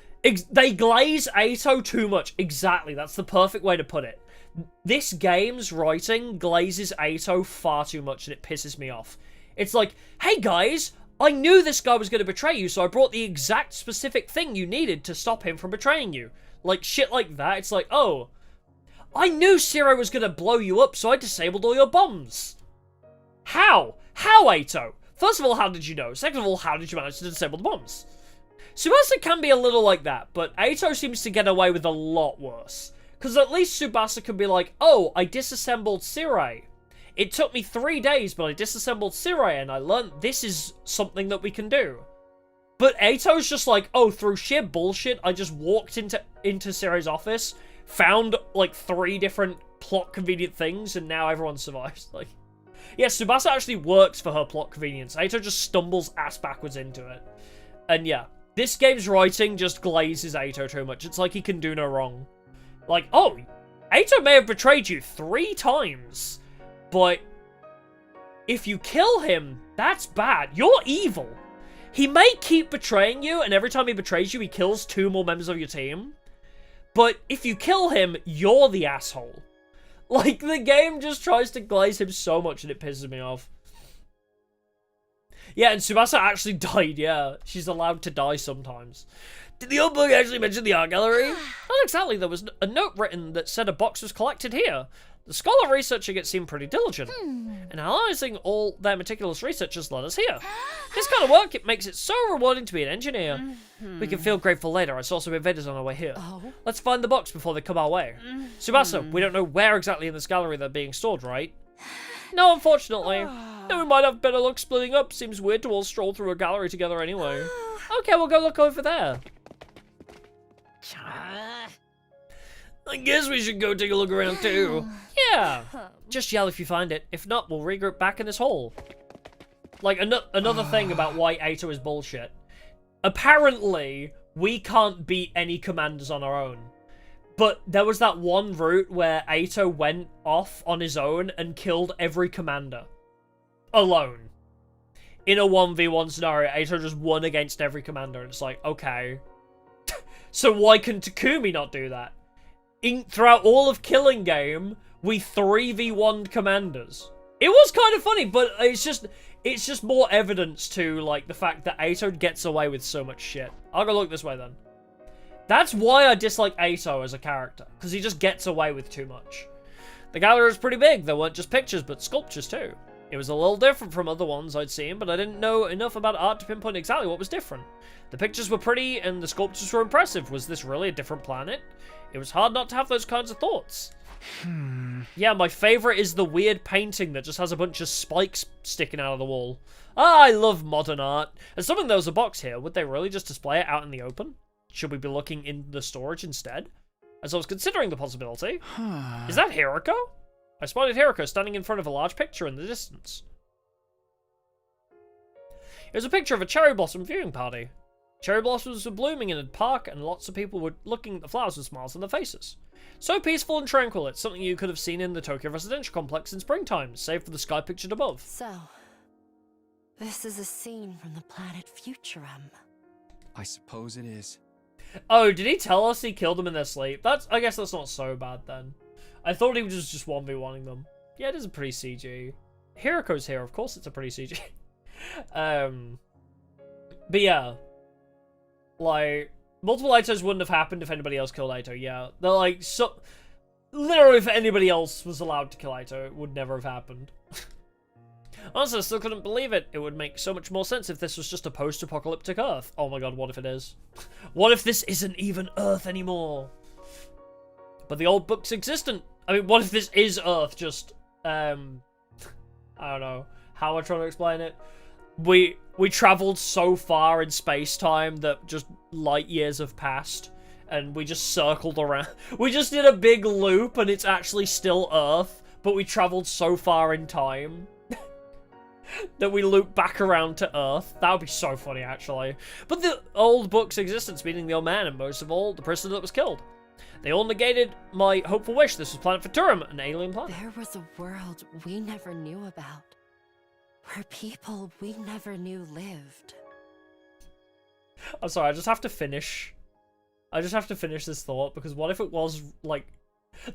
they glaze Ato too much. Exactly, that's the perfect way to put it. This game's writing glazes Ato far too much and it pisses me off. It's like, hey guys, I knew this guy was going to betray you, so I brought the exact specific thing you needed to stop him from betraying you. Like, shit like that. It's like, oh, I knew Zero was going to blow you up, so I disabled all your bombs. How? How, Ato? First of all, how did you know? Second of all, how did you manage to disable the bombs? Tsubasa can be a little like that, but Ato seems to get away with a lot worse. Because at least Tsubasa can be like, oh, I disassembled Sirei. It took me 3 days, but I disassembled Sirei, and I learned this is something that we can do. But Ato's just like, oh, through sheer bullshit, I just walked into Sirei's office, found, like, 3 different plot-convenient things, and now everyone survives. Like, yeah, Tsubasa actually works for her plot convenience. Ato just stumbles ass backwards into it. And yeah, this game's writing just glazes Ato too much. It's like he can do no wrong. Like, oh, Ato may have betrayed you 3 times, but if you kill him, that's bad. You're evil. He may keep betraying you, and every time he betrays you, he kills 2 more members of your team. But if you kill him, you're the asshole. Like, the game just tries to glaze him so much, and it pisses me off. Yeah, and Tsubasa actually died, yeah. She's allowed to die sometimes. Did the old book actually mention the art gallery? Not exactly. There was a note written that said a box was collected here. The scholar researching it seemed pretty diligent, and analysing all their meticulous research has led us here. This kind of work, it makes it so rewarding to be an engineer. We can feel grateful later. I saw some invaders on our way here. Let's find the box before they come our way. Tsubasa, we don't know where exactly in this gallery they're being stored, right? No, unfortunately. No, we might have better luck splitting up. Seems weird to all stroll through a gallery together anyway. Okay, we'll go look over there. I guess we should go take a look around too. Yeah. Just yell if you find it. If not, we'll regroup back in this hall. Like, another thing about why Ato is bullshit. Apparently, we can't beat any commanders on our own. But there was that one route where Ato went off on his own and killed every commander. Alone. In a 1v1 scenario, Ato just won against every commander. And it's like, okay. So why can Takumi not do that? Throughout all of Killing Game, we 3v1'd commanders. It was kind of funny, but it's just more evidence to, like, the fact that Ato gets away with so much shit. I'll go look this way then. That's why I dislike Ato as a character, because he just gets away with too much. The gallery was pretty big. There weren't just pictures, but sculptures too. It was a little different from other ones I'd seen, but I didn't know enough about art to pinpoint exactly what was different. The pictures were pretty, and the sculptures were impressive. Was this really a different planet? It was hard not to have those kinds of thoughts. Yeah, my favourite is the weird painting that just has a bunch of spikes sticking out of the wall. Ah, I love modern art. Assuming there was a box here, would they really just display it out in the open? Should we be looking in the storage instead? As I was considering the possibility. Is that Hiroko? I spotted Hiroko standing in front of a large picture in the distance. It was a picture of a cherry blossom viewing party. Cherry blossoms were blooming in a park, and lots of people were looking at the flowers with smiles on their faces. So peaceful and tranquil, it's something you could have seen in the Tokyo residential complex in springtime, save for the sky pictured above. So, this is a scene from the planet Futurum. I suppose it is. Oh, did he tell us he killed them in their sleep? I guess that's not so bad then. I thought he was just 1v1ing them. Yeah, it is a pretty CG. Hiroko's here, of course it's a pretty CG. But yeah. Like, multiple Aitos wouldn't have happened if anybody else killed Aito, yeah. They're like, so... Literally, if anybody else was allowed to kill Aito, it would never have happened. Honestly, I still couldn't believe it. It would make so much more sense if this was just a post-apocalyptic Earth. Oh my god, what if it is? What if this isn't even Earth anymore? But the old book's existent. I mean, what if this is Earth, just, I don't know. How am I trying to explain it? We traveled so far in space-time that just light years have passed, and we just circled around. We just did a big loop, and it's actually still Earth, but we traveled so far in time that we loop back around to Earth. That would be so funny, actually. But the old book's existence, meaning the old man, and most of all, the person that was killed. They all negated my hopeful wish. This was Planet Futurum, an alien planet. There was a world we never knew about. Where people we never knew lived. I'm sorry, I just have to finish this thought, because what if it was, like,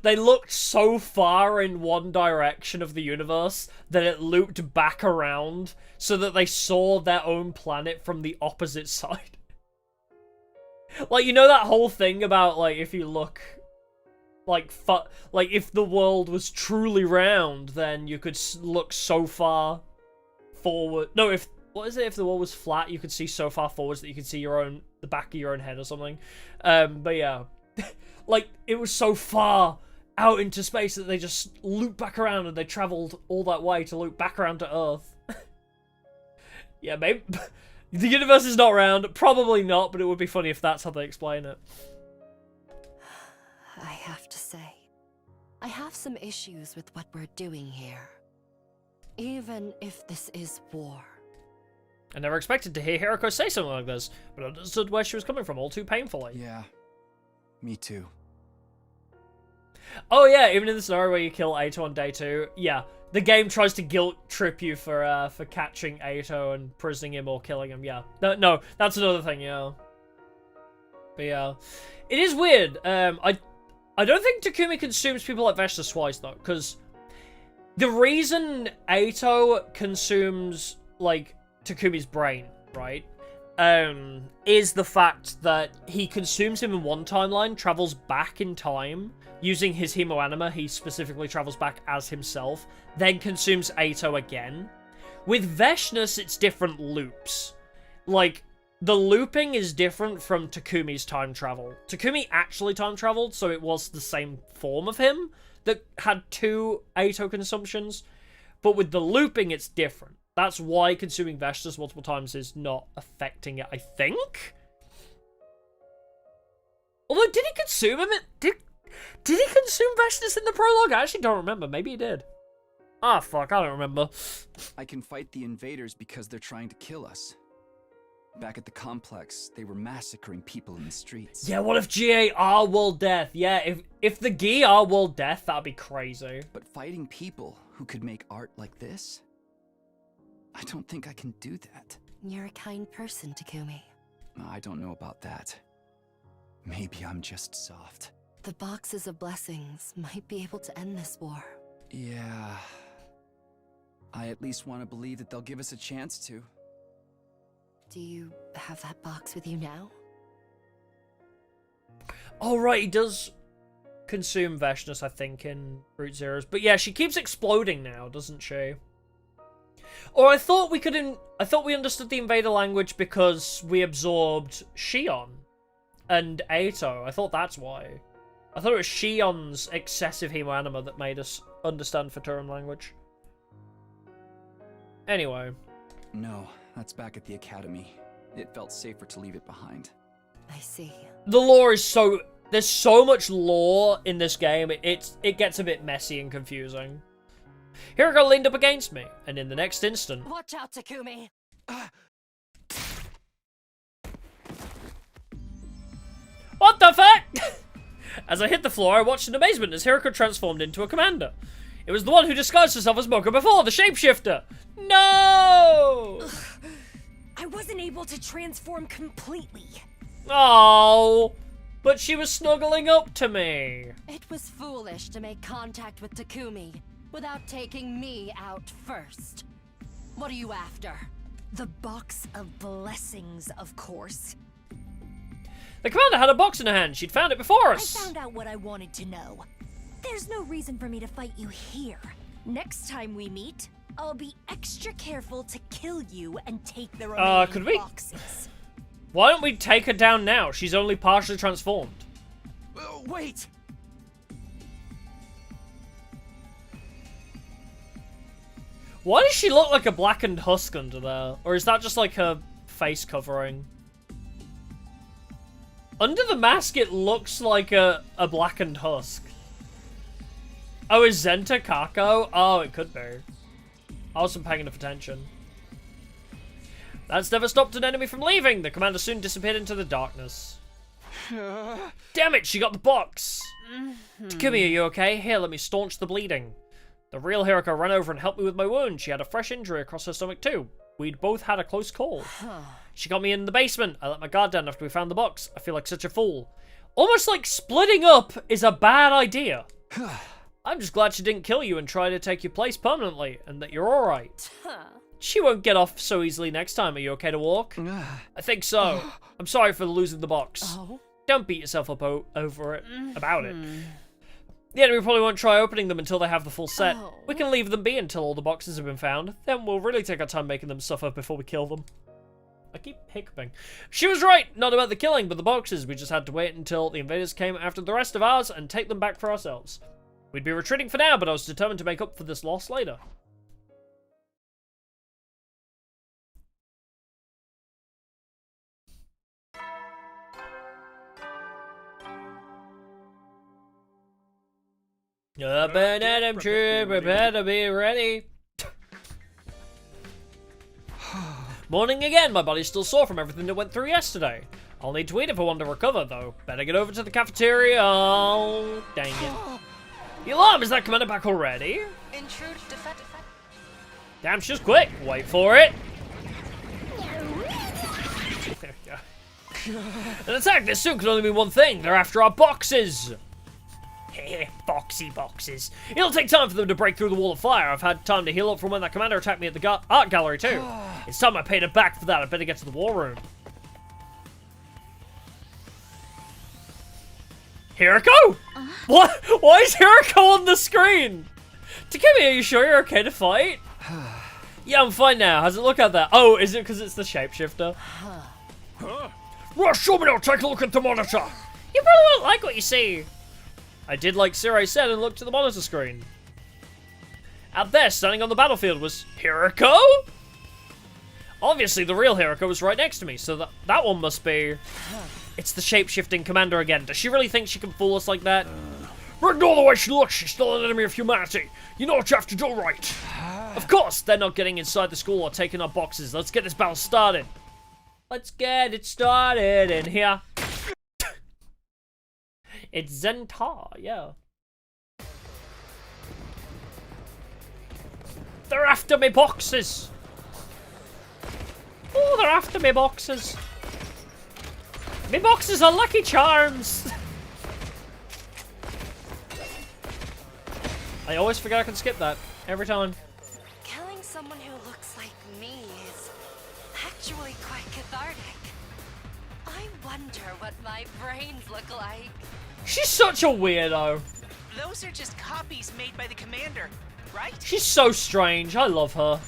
They looked so far in one direction of the universe that it looped back around so that they saw their own planet from the opposite side. Like, you know that whole thing about, like, if you look, like, if the world was truly round, then you could look so far forward. No, what is it? If the world was flat, you could see so far forwards that you could see the back of your own head or something. But yeah. Like, it was so far out into space that they just looped back around and they traveled all that way to loop back around to Earth. Yeah, maybe... The universe is not round. Probably not, but it would be funny if that's how they explain it. I have to say, I have some issues with what we're doing here. Even if this is war. I never expected to hear Hiroko say something like this, but I understood where she was coming from all too painfully. Yeah, me too. Oh yeah, even in the scenario where you kill Aito on day 2, yeah, the game tries to guilt trip you for catching Aito and prisoning him or killing him, yeah. No, that's another thing, yeah. But yeah. It is weird. I don't think Takumi consumes people like Veshta twice, though, because the reason Aito consumes, like, Takumi's brain, right, is the fact that he consumes him in one timeline, travels back in time, using his hemoanima, he specifically travels back as himself, then consumes Aito again. With Veshnus, it's different loops. Like, the looping is different from Takumi's time travel. Takumi actually time traveled, so it was the same form of him that had 2 Aito consumptions, but with the looping, it's different. That's why consuming Veshnus multiple times is not affecting it, I think? Although, did he consume him? Did he consume Veshnus in the prologue? I actually don't remember. Maybe he did. Ah, fuck, I don't remember. I can fight the invaders because they're trying to kill us. Back at the complex, they were massacring people in the streets. Yeah, what if GA are world death? Yeah, if the GI are world death, that'd be crazy. But fighting people who could make art like this? I don't think I can do that. You're a kind person, Takumi. I don't know about that. Maybe I'm just soft. The boxes of blessings might be able to end this war. Yeah. I at least want to believe that they'll give us a chance to. Do you have that box with you now? Oh, right, he does consume Veshnus, I think, in Root Zeroes. But yeah, she keeps exploding now, doesn't she? Or I thought we understood the invader language because we absorbed Shion and Aito. I thought that's why. I thought it was Shion's excessive hemoanima that made us understand Photoran language. Anyway. No, that's back at the academy. It felt safer to leave it behind. I see. The lore is so... There's so much lore in this game, it gets a bit messy and confusing. Hiroko leaned up against me, and in the next instant... Watch out, Takumi! What the fuck?! As I hit the floor, I watched in amazement as Hiroko transformed into a commander. It was the one who disguised herself as Mocha before, the shapeshifter! No! Ugh. I wasn't able to transform completely. Oh, but she was snuggling up to me. It was foolish to make contact with Takumi without taking me out first. What are you after? The box of blessings, of course. The commander had a box in her hand. She'd found it before us. I found out what I wanted to know. There's no reason for me to fight you here. Next time we meet, I'll be extra careful to kill you and take the remaining could we? boxes. Why don't we take her down now? She's only partially transformed. Wait! Why does she look like a blackened husk under there? Or is that just like her face covering? Under the mask, it looks like a blackened husk. Oh, is Zenta Kako? Oh, it could be. I wasn't paying enough attention. That's never stopped an enemy from leaving. The commander soon disappeared into the darkness. Damn it, she got the box. Takumi, are you okay? Here, let me staunch the bleeding. The real Hiroko ran over and helped me with my wound. She had a fresh injury across her stomach too. We'd both had a close call. She got me in the basement. I let my guard down after we found the box. I feel like such a fool. Almost like splitting up is a bad idea. I'm just glad she didn't kill you and try to take your place permanently, and that you're alright. She won't get off so easily next time. Are you okay to walk? I think so. I'm sorry for losing the box. Don't beat yourself up over it, about it. The enemy probably won't try opening them until they have the full set. We can leave them be until all the boxes have been found. Then we'll really take our time making them suffer before we kill them. I keep hiccuping. She was right! Not about the killing, but the boxes. We just had to wait until the invaders came after the rest of ours and take them back for ourselves. We'd be retreating for now, but I was determined to make up for this loss later. Up and Adam tree, prepare to be ready. Morning again, my body's still sore from everything that went through yesterday. I'll need to eat if I want to recover, though. Better get over to the cafeteria. Oh, dang it. The alarm, is that commander back already? Intrude, defend. Damn, she's quick. Wait for it. There we go. An attack this soon can only mean one thing. They're after our boxes. Boxy boxes. It'll take time for them to break through the wall of fire. I've had time to heal up from when that commander attacked me at the art gallery too. It's time I paid it back for that. I better get to the war room. Hiroko? What? Why is Hiroko on the screen? Takemi, are you sure you're okay to fight? Yeah, I'm fine now. How's it look out there? Oh, is it because it's the shapeshifter? Rush, show me now. Take a look at the monitor. You probably won't like what you see. I did like Sirei said and looked to the monitor screen. Out there, standing on the battlefield, was Hiroko? Obviously, the real Hiroko was right next to me, so that one must be... It's the shape-shifting commander again. Does she really think she can fool us like that? Ignore the way she looks. She's still an enemy of humanity. You know what you have to do, right? Of course, they're not getting inside the school or taking our boxes. Let's get this battle started. Let's get it started in here. It's Zentar, yeah. They're after me boxes. Oh, they're after me boxes. Me boxes are Lucky Charms. I always forget I can skip that every time. Killing someone who looks like me is actually quite cathartic. I wonder what my brains look like. She's such a weirdo. Those are just copies made by the commander, right? She's so strange. I love her.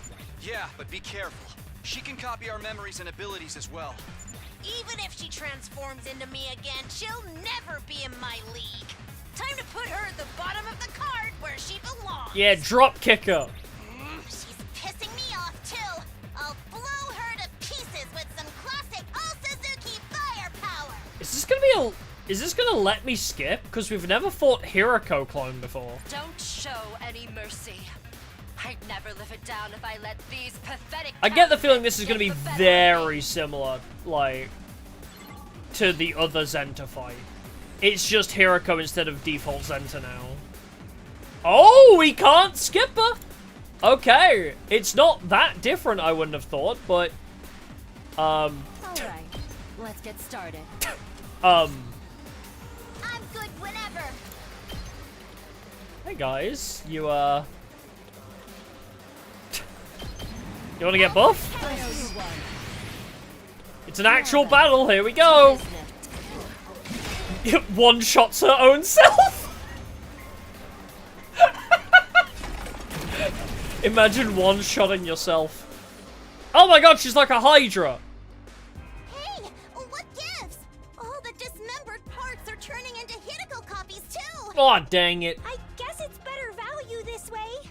Yeah, but be careful. She can copy our memories and abilities as well. Even if she transforms into me again, she'll never be in my league. Time to put her at the bottom of the card where she belongs. Yeah, drop kick her. She's pissing me off too. I'll blow her to pieces with some classic All Suzuki firepower. Is this gonna let me skip? Because we've never fought Hiroko clone before. Don't show any mercy. I'd never live it down if I let these pathetic... I get the feeling this is gonna be very similar, like, to the other Zenta fight. It's just Hiroko instead of default Zenta now. Oh, we can't skip her! Okay, it's not that different, I wouldn't have thought, but... Alright, let's get started. I'm good whenever. Hey guys, you wanna get buff? It's an actual battle, here we go! One-shots her own self! Imagine one-shotting yourself. Oh my god, she's like a Hydra! Hey, what gives? All the dismembered parts are turning into Hideko copies too! Oh, dang it. I guess it's better value this way.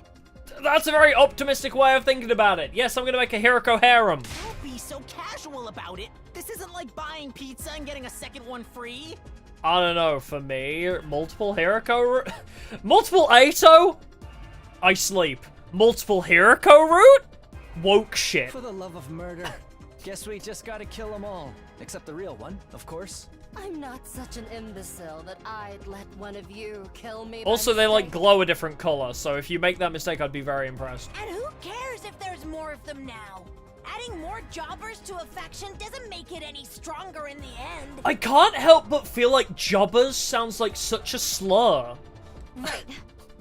That's a very optimistic way of thinking about it. Yes, I'm gonna make a Hiroko harem. Don't be so casual about it. This isn't like buying pizza and getting a second one free. I don't know, for me, multiple Hiroko multiple Aito? I sleep. Multiple Hiroko route? Woke shit. For the love of murder. Guess we just gotta kill them all. Except the real one, of course. I'm not such an imbecile that I'd let one of you kill me. Also, they like glow a different color, so if you make that mistake, I'd be very impressed. And who cares if there's more of them now? Adding more jobbers to a faction doesn't make it any stronger in the end. I can't help but feel like jobbers sounds like such a slur. Right.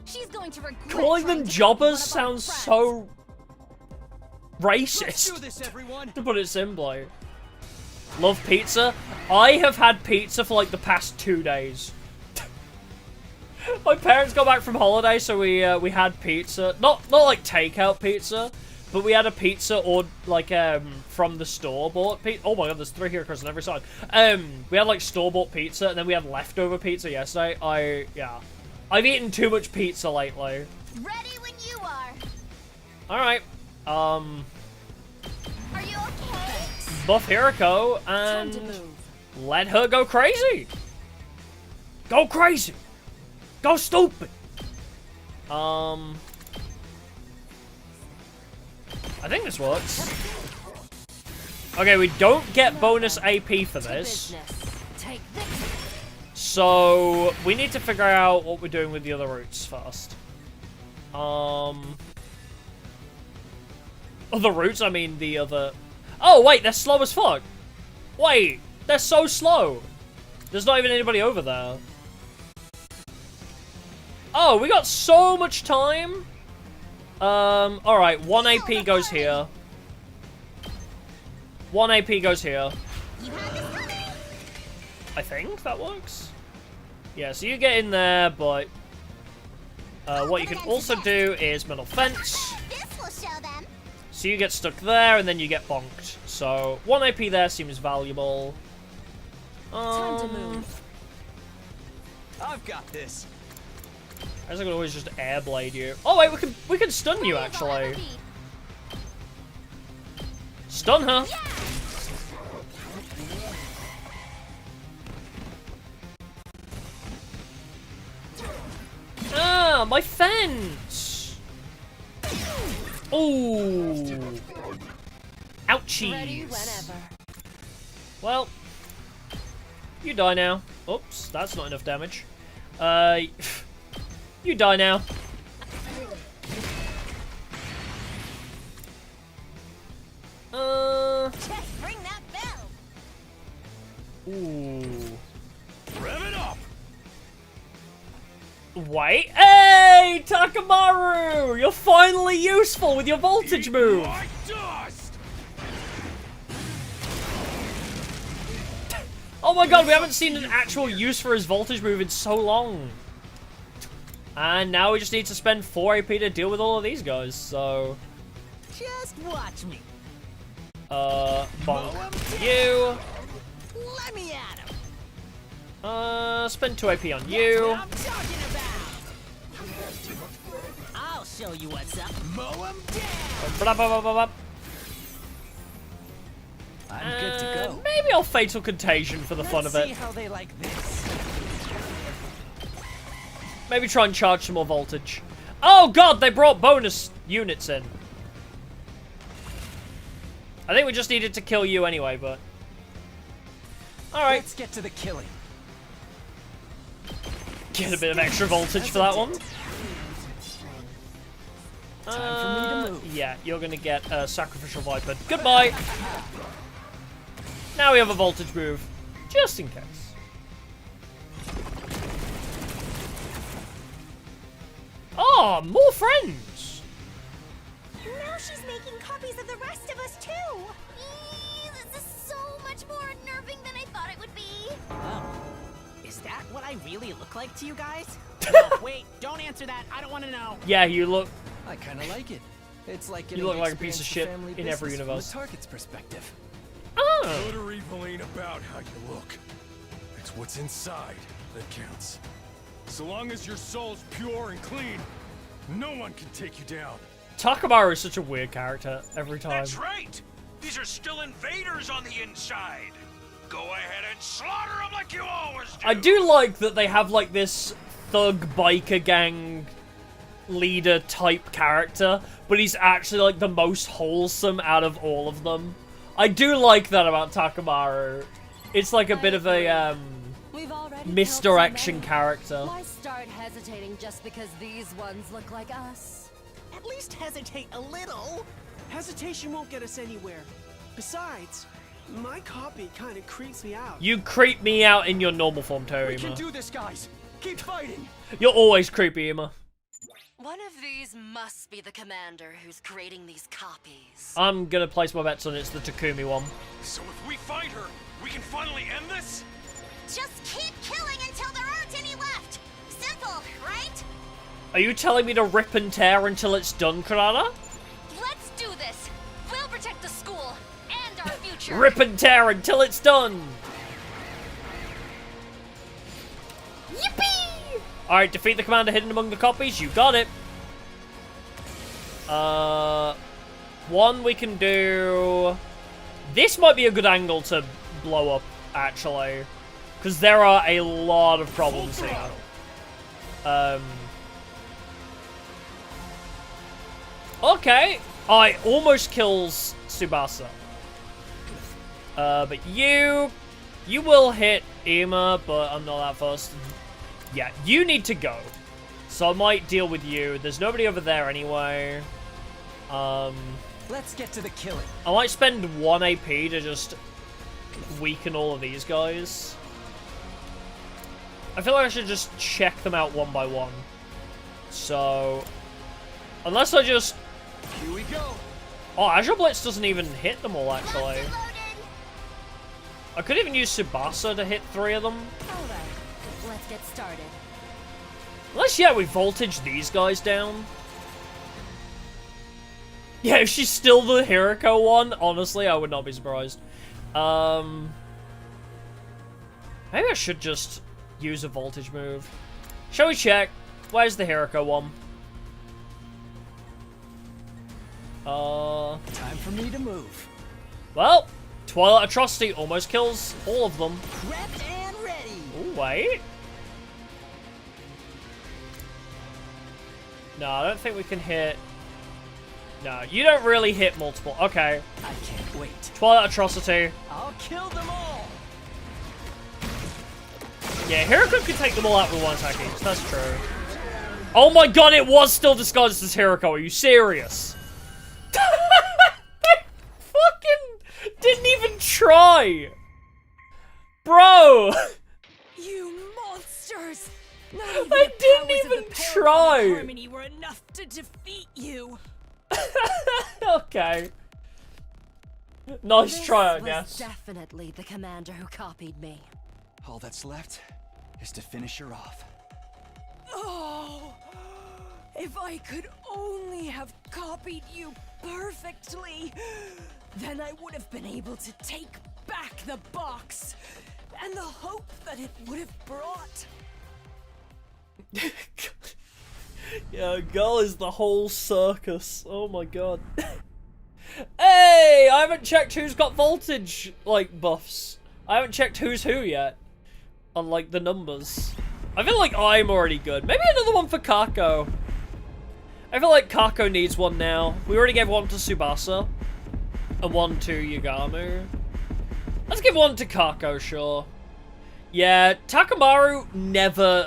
She's going to regret Calling them jobbers sounds so racist. Let's do this, everyone. To put it simply. Love pizza. I have had pizza for like the past 2 days. My parents got back from holiday, so we had pizza. Not like takeout pizza, but we had a pizza or like from the store bought pizza. Oh my god, there's 3 here across on every side. We had like store bought pizza, and then we had leftover pizza yesterday. I've eaten too much pizza lately. Ready when you are. All right. Are you okay? Buff Hiriko and let her go crazy. Go crazy. Go stupid. I think this works. Okay, we don't get bonus AP for this. So we need to figure out what we're doing with the other routes first. Other routes? I mean the other... Oh, wait, they're slow as fuck. Wait, they're so slow. There's not even anybody over there. Oh, we got so much time. Alright, 1 AP goes here. 1 AP goes here. I think that works. Yeah, so you get in there, but what you can also do is metal fence. So you get stuck there, and then you get bonked. So 1 AP there seems valuable. Time to move. I've got this. I guess I could always just air blade you. Oh wait, we can stun you actually. Stun her. Ah, my fence. Ooh. Ouchies. Well, you die now. Oops, that's not enough damage. You die now. Just ring that bell. Ooh. Rev it up. Wait. Hey, Takamaru! You're finally useful with your voltage move. Oh my god, we haven't seen an actual use for his voltage move in so long. And now we just need to spend 4 AP to deal with all of these guys, so... Just watch me. Bonk you. Let me at him. Spend 2 AP on you. I'm talking about. I'll show you what's up. Mow him down. Blah, blah, blah, blah, blah. I'm good to go. Maybe I'll Fatal Contagion for the fun of it. See how they like this. Maybe try and charge some more voltage. Oh god, they brought bonus units in. I think we just needed to kill you anyway, but... Alright. Let's get to the killing. Get a bit of extra voltage for that one. Time for me to move. Yeah, you're gonna get a Sacrificial Viper. Goodbye! Now we have a voltage move. Just in case. Oh, more friends! Now she's making copies of the rest of us too. This is so much more unnerving than I thought it would be. Oh. Is that what I really look like to you guys? No, wait, don't answer that. I don't want to know. Yeah, you look... I kind of like it. It's like you look like a piece of shit in every universe. From the target's perspective. Oh. Good or evil ain't about how you look. It's what's inside that counts. So long as your soul's pure and clean, no one can take you down. Takamaru is such a weird character every time. That's right! These are still invaders on the inside. Go ahead and slaughter them like you always do! I do like that they have like this thug biker gang leader type character, but he's actually like the most wholesome out of all of them. I do like that about Takamaru. It's like a bit of a misdirection character. Why start hesitating just because these ones look like us? At least hesitate a little. Hesitation won't get us anywhere. Besides, my copy kind of creeps me out. You creep me out in your normal form, too, We can Emma. do this, guys. Keep fighting. You're always creepy, Emma. One of these must be the commander who's creating these copies. I'm gonna place my bets on it's the Takumi one. So if we find her, we can finally end this? Just keep killing until there aren't any left. Simple, right? Are you telling me to rip and tear until it's done, Karada? Let's do this. We'll protect the school and our future. Rip and tear until it's done! Yippee! Alright, defeat the commander hidden among the copies. You got it. One we can do... This might be a good angle to blow up, actually. Because there are a lot of problems here. Okay. Alright, almost kills Tsubasa. But you will hit Ima, but I'm not that fast. Yeah, you need to go. So I might deal with you. There's nobody over there anyway. Let's get to the killing. I might spend 1 AP to just weaken all of these guys. I feel like I should just check them out one by one. So, unless I just... Here we go. Oh, Azure Blitz doesn't even hit them all, actually. I could even use Tsubasa to hit 3 of them. Alright, let's get started. Unless, yeah, we voltage these guys down. Yeah, if she's still the Hiriko one, honestly, I would not be surprised. Maybe I should just use a voltage move. Shall we check? Where's the Hiriko one? Time for me to move. Well, Twilight Atrocity almost kills all of them. Prepped and ready. Ooh, wait. No, I don't think we can hit... No, you don't really hit multiple. Okay. I can't wait. Twilight Atrocity. I'll kill them all. Yeah, Hiriko could take them all out with 1 attack each. That's true. Oh my god, it was still disguised as Hiriko. Are you serious? They fucking didn't even try. Bro. You monsters! Not even I the didn't powers even of the try. Paragon Harmony were enough to defeat you. Okay. Nice try, I This guess. was definitely the commander who copied me. All that's left is to finish her off. Oh, if I could only have copied you perfectly, then I would have been able to take back the box and the hope that it would have brought. Yeah, girl is the whole circus. Oh my god. Hey, I haven't checked who's got voltage, like, buffs. I haven't checked who's who yet. On, like, the numbers. I feel like I'm already good. Maybe another one for Kako. I feel like Kako needs one now. We already gave one to Tsubasa. And one to Yagamu. Let's give one to Kako, sure. Yeah, Takamaru never...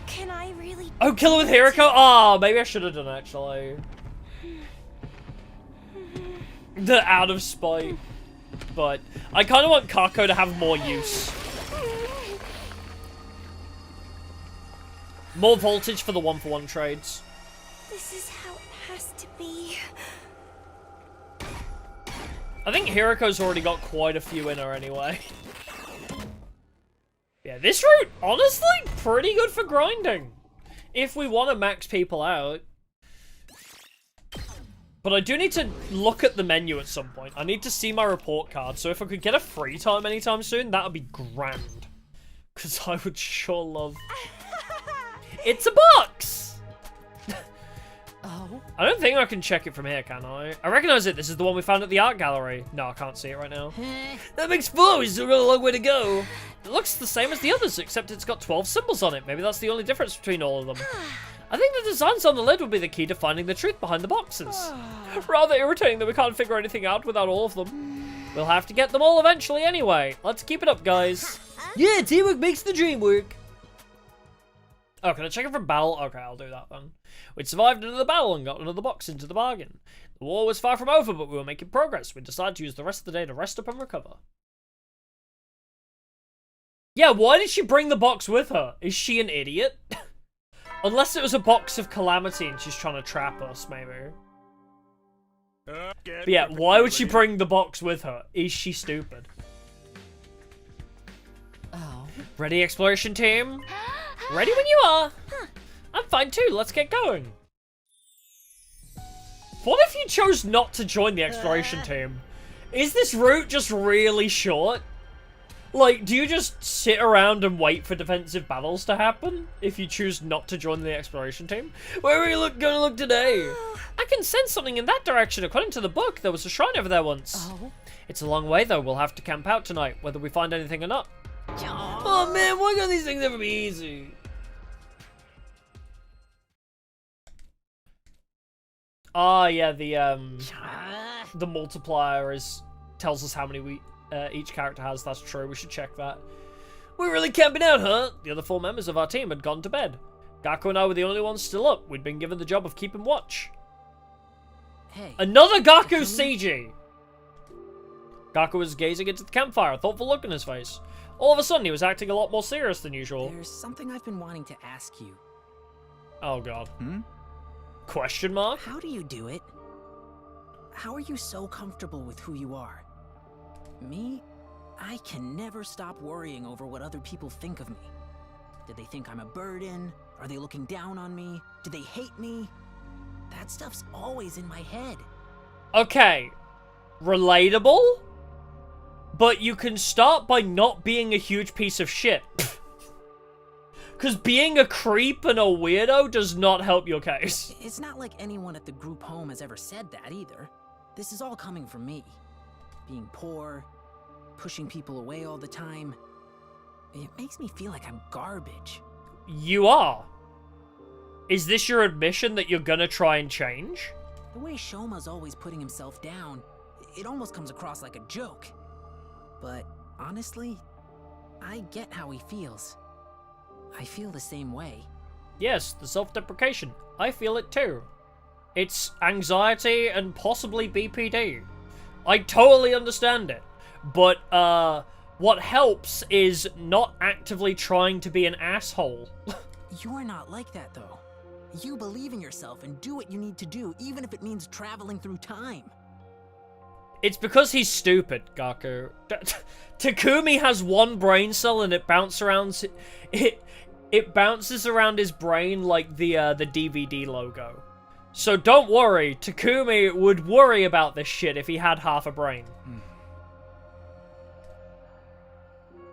Can I really? Oh, kill her with Hiriko? Ah, maybe I should have done, actually. The out of spite. But I kind of want Kako to have more use. More voltage for the 1-for-1 trades. This is how it has to be. I think Hiriko's already got quite a few in her anyway. Yeah, this route, honestly, pretty good for grinding. If we want to max people out. But I do need to look at the menu at some point. I need to see my report card, so if I could get a free time anytime soon, that would be grand. Because I would sure love... It's a box! Oh? I don't think I can check it from here, can I? I recognize it. This is the one we found at the art gallery. No, I can't see it right now. That makes 4. We've still got a long way to go. It looks the same as the others, except it's got 12 symbols on it. Maybe that's the only difference between all of them. I think the designs on the lid will be the key to finding the truth behind the boxes. Rather irritating that we can't figure anything out without all of them. We'll have to get them all eventually anyway. Let's keep it up, guys. Yeah, teamwork makes the dream work. Oh, can I check it from battle? Okay, I'll do that then. We'd survived another battle and got another box into the bargain. The war was far from over, but we were making progress. We decided to use the rest of the day to rest up and recover. Yeah, why did she bring the box with her? Is she an idiot? Unless it was a box of calamity and she's trying to trap us, maybe. But yeah, why would she bring the box with her? Is she stupid? Oh. Ready, exploration team? Ready when you are. I'm fine too, let's get going. What if you chose not to join the exploration team? Is this route just really short? Like, do you just sit around and wait for defensive battles to happen if you choose not to join the exploration team? Where are we gonna look today? I can sense something in that direction. According to the book, there was a shrine over there once. Oh. It's a long way though. We'll have to camp out tonight, whether we find anything or not. Oh man, why can't these things ever be easy? Ah, yeah, the multiplier tells us how many each character has. That's true. We should check that. We're really camping out, huh? The other 4 members of our team had gone to bed. Gaku and I were the only ones still up. We'd been given the job of keeping watch. Hey. Another Gaku CG! Gaku was gazing into the campfire, a thoughtful look on his face. All of a sudden, he was acting a lot more serious than usual. There's something I've been wanting to ask you. Oh god. Question mark? How do you do it? How are you so comfortable with who you are? Me? I can never stop worrying over what other people think of me. Did they think I'm a burden? Are they looking down on me? Do they hate me? That stuff's always in my head. Okay. Relatable? But you can start by not being a huge piece of shit. Because being a creep and a weirdo does not help your case. It's not like anyone at the group home has ever said that either. This is all coming from me. Being poor, pushing people away all the time. It makes me feel like I'm garbage. You are. Is this your admission that you're gonna try and change? The way Shoma's always putting himself down, it almost comes across like a joke. But honestly, I get how he feels. I feel the same way. Yes, the self-deprecation. I feel it too. It's anxiety and possibly BPD. I totally understand it. But, what helps is not actively trying to be an asshole. You're not like that, though. You believe in yourself and do what you need to do, even if it means traveling through time. It's because he's stupid, Gaku. Takumi has 1 brain cell and it bounces around. It bounces around his brain like the DVD logo. So don't worry, Takumi would worry about this shit if he had half a brain.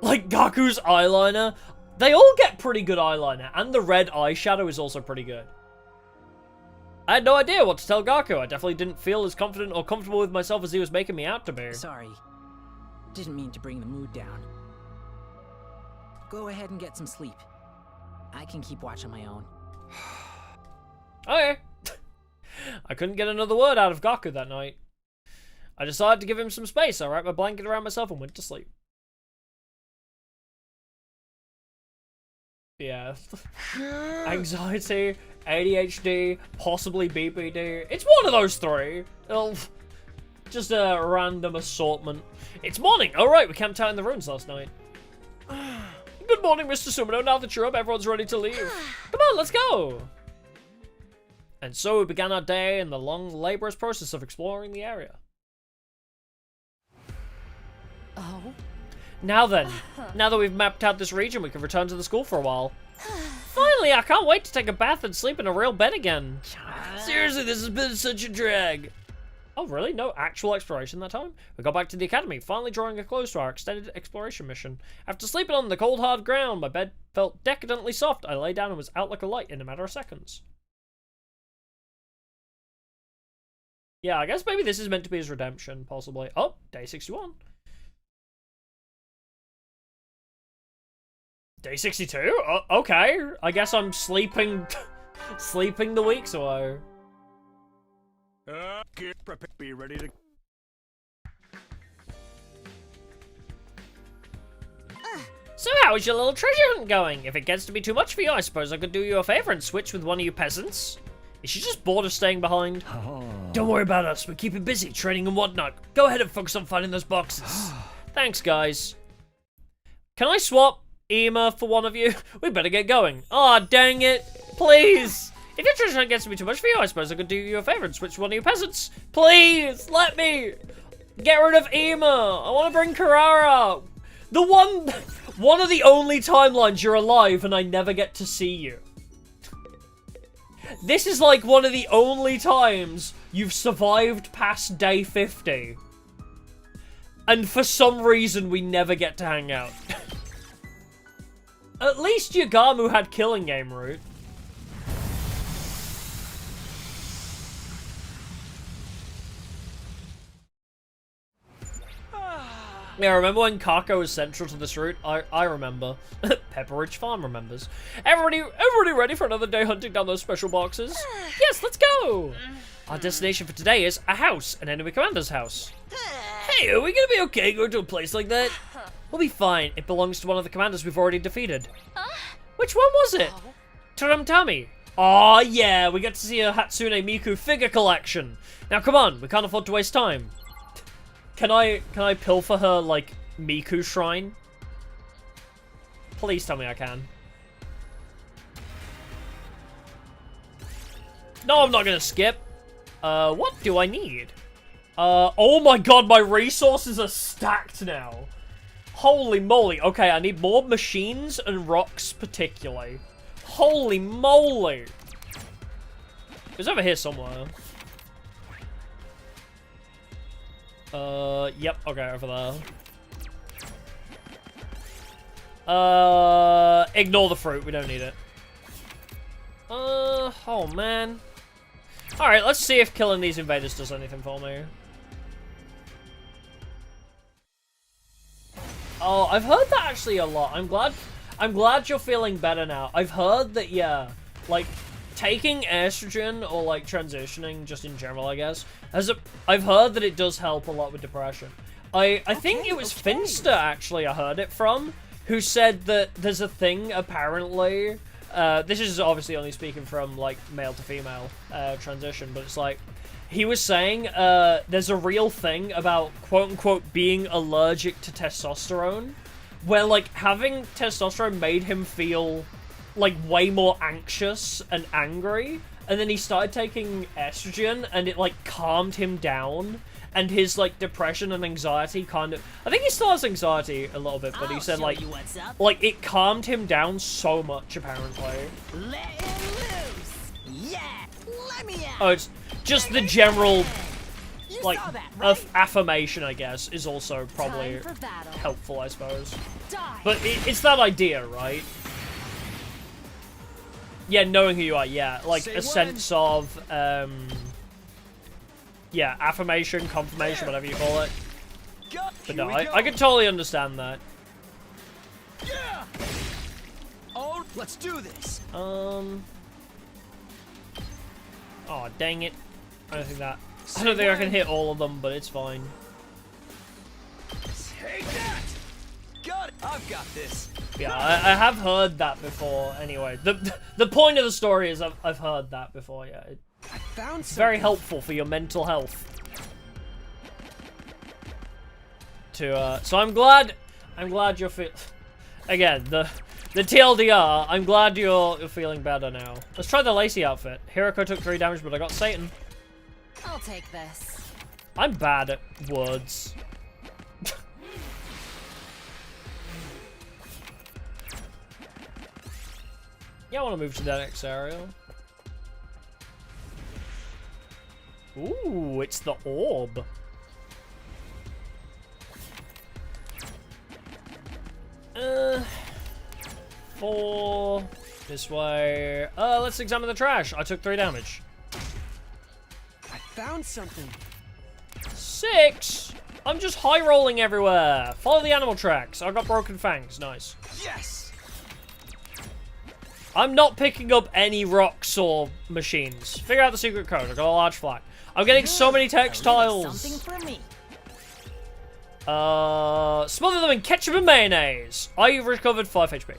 Like Gaku's eyeliner, they all get pretty good eyeliner, and the red eyeshadow is also pretty good. I had no idea what to tell Gaku. I definitely didn't feel as confident or comfortable with myself as he was making me out to be. Sorry. Didn't mean to bring the mood down. Go ahead and get some sleep. I can keep watch on my own. Okay. I couldn't get another word out of Gaku that night. I decided to give him some space. I wrapped my blanket around myself and went to sleep. Yeah. Anxiety, ADHD, possibly BPD. It's one of those 3. Just a random assortment. It's morning. All right, we camped out in the ruins last night. Good morning, Mr. Sumino. Now that you're up, everyone's ready to leave. Come on, let's go. And so we began our day in the long, laborious process of exploring the area. Oh? Now then, now that we've mapped out this region, we can return to the school for a while. Finally, I can't wait to take a bath and sleep in a real bed again. Seriously, this has been such a drag. Oh, really? No actual exploration that time? We got back to the academy, finally drawing a close to our extended exploration mission. After sleeping on the cold, hard ground, my bed felt decadently soft. I lay down and was out like a light in a matter of seconds. Yeah, I guess maybe this is meant to be his redemption, possibly. Oh, day 61. Day 62? Oh, okay. I guess I'm sleeping sleeping the weeks away. Get prepared. Be ready to... So how is your little treasure hunt going? If it gets to be too much for you, I suppose I could do you a favor and switch with one of you peasants. Is she just bored of staying behind? Oh. Don't worry about us, we're keeping busy, training and whatnot. Go ahead and focus on finding those boxes. Thanks, guys. Can I swap Ema for one of you? We better get going. Aw, dang it. Please. If your treasure hunt gets to be too much for you, I suppose I could do you a favor and switch one of you peasants. Please, let me. Get rid of Ema. I want to bring Carrara. The one of the only timelines you're alive and I never get to see you. This is like one of the only times you've survived past day 50. And for some reason, we never get to hang out. At least Yagamu had killing game route. Yeah, remember when Kako was central to this route? I remember. Pepperidge Farm remembers. Everybody ready for another day hunting down those special boxes? Yes, let's go! Our destination for today is a house, an enemy commander's house. Hey, are we gonna be okay going to a place like that? We'll be fine. It belongs to one of the commanders we've already defeated. Which one was it? Taramtami. Aw, yeah, we get to see a Hatsune Miku figure collection. Now, come on, we can't afford to waste time. Can I pilfer her, like, Miku shrine? Please tell me I can. No, I'm not gonna skip. What do I need? Oh my god, my resources are stacked now. Holy moly. Okay, I need more machines and rocks particularly. Holy moly. It's over here somewhere. Yep, okay, over there. Ignore the fruit, we don't need it. Oh man. Alright, let's see if killing these invaders does anything for me. Oh, I've heard that actually a lot. I'm glad you're feeling better now. I've heard that, yeah, like, taking estrogen or, like, transitioning, just in general, I guess, I've heard that it does help a lot with depression. I think it was Finster, actually, I heard it from, who said that there's a thing, apparently, this is obviously only speaking from, like, male to female transition, but it's like, he was saying there's a real thing about, quote-unquote, being allergic to testosterone, where, like, having testosterone made him feel, like, way more anxious and angry, and then he started taking estrogen, and it, like, calmed him down, and his, like, depression and anxiety kind of... I think he still has anxiety a little bit, but he said, like, it calmed him down so much, apparently. Let him loose! Yeah! Let me out! Oh, it's just the general, like, affirmation, I guess, is also probably helpful, I suppose. But it's that idea, right? Yeah, knowing who you are, yeah. Like, a sense of, yeah, affirmation, confirmation, whatever you call it. But no, I can totally understand that. Yeah. Oh, let's do this. Oh, dang it. I don't think I can hit all of them, but it's fine. Take that! Got it! I've got this. Yeah, I have heard that before, anyway. The point of the story is I've heard that before, yeah. It's very helpful for your mental health. So I'm glad you're again, the TLDR, I'm glad you're feeling better now. Let's try the Lacey outfit. Hiroko took 3 damage, but I got Satan. I'll take this. I'm bad at words. Yeah, I want to move to that next area. Ooh, it's the orb. Four this way. Let's examine the trash. I took 3 damage. I found something. 6. I'm just high rolling everywhere. Follow the animal tracks. I got broken fangs. Nice. Yes. I'm not picking up any rocks or machines. Figure out the secret code. I got a large flag. I'm getting so many textiles. Something for me. Smother them in ketchup and mayonnaise. You've recovered 5 HP.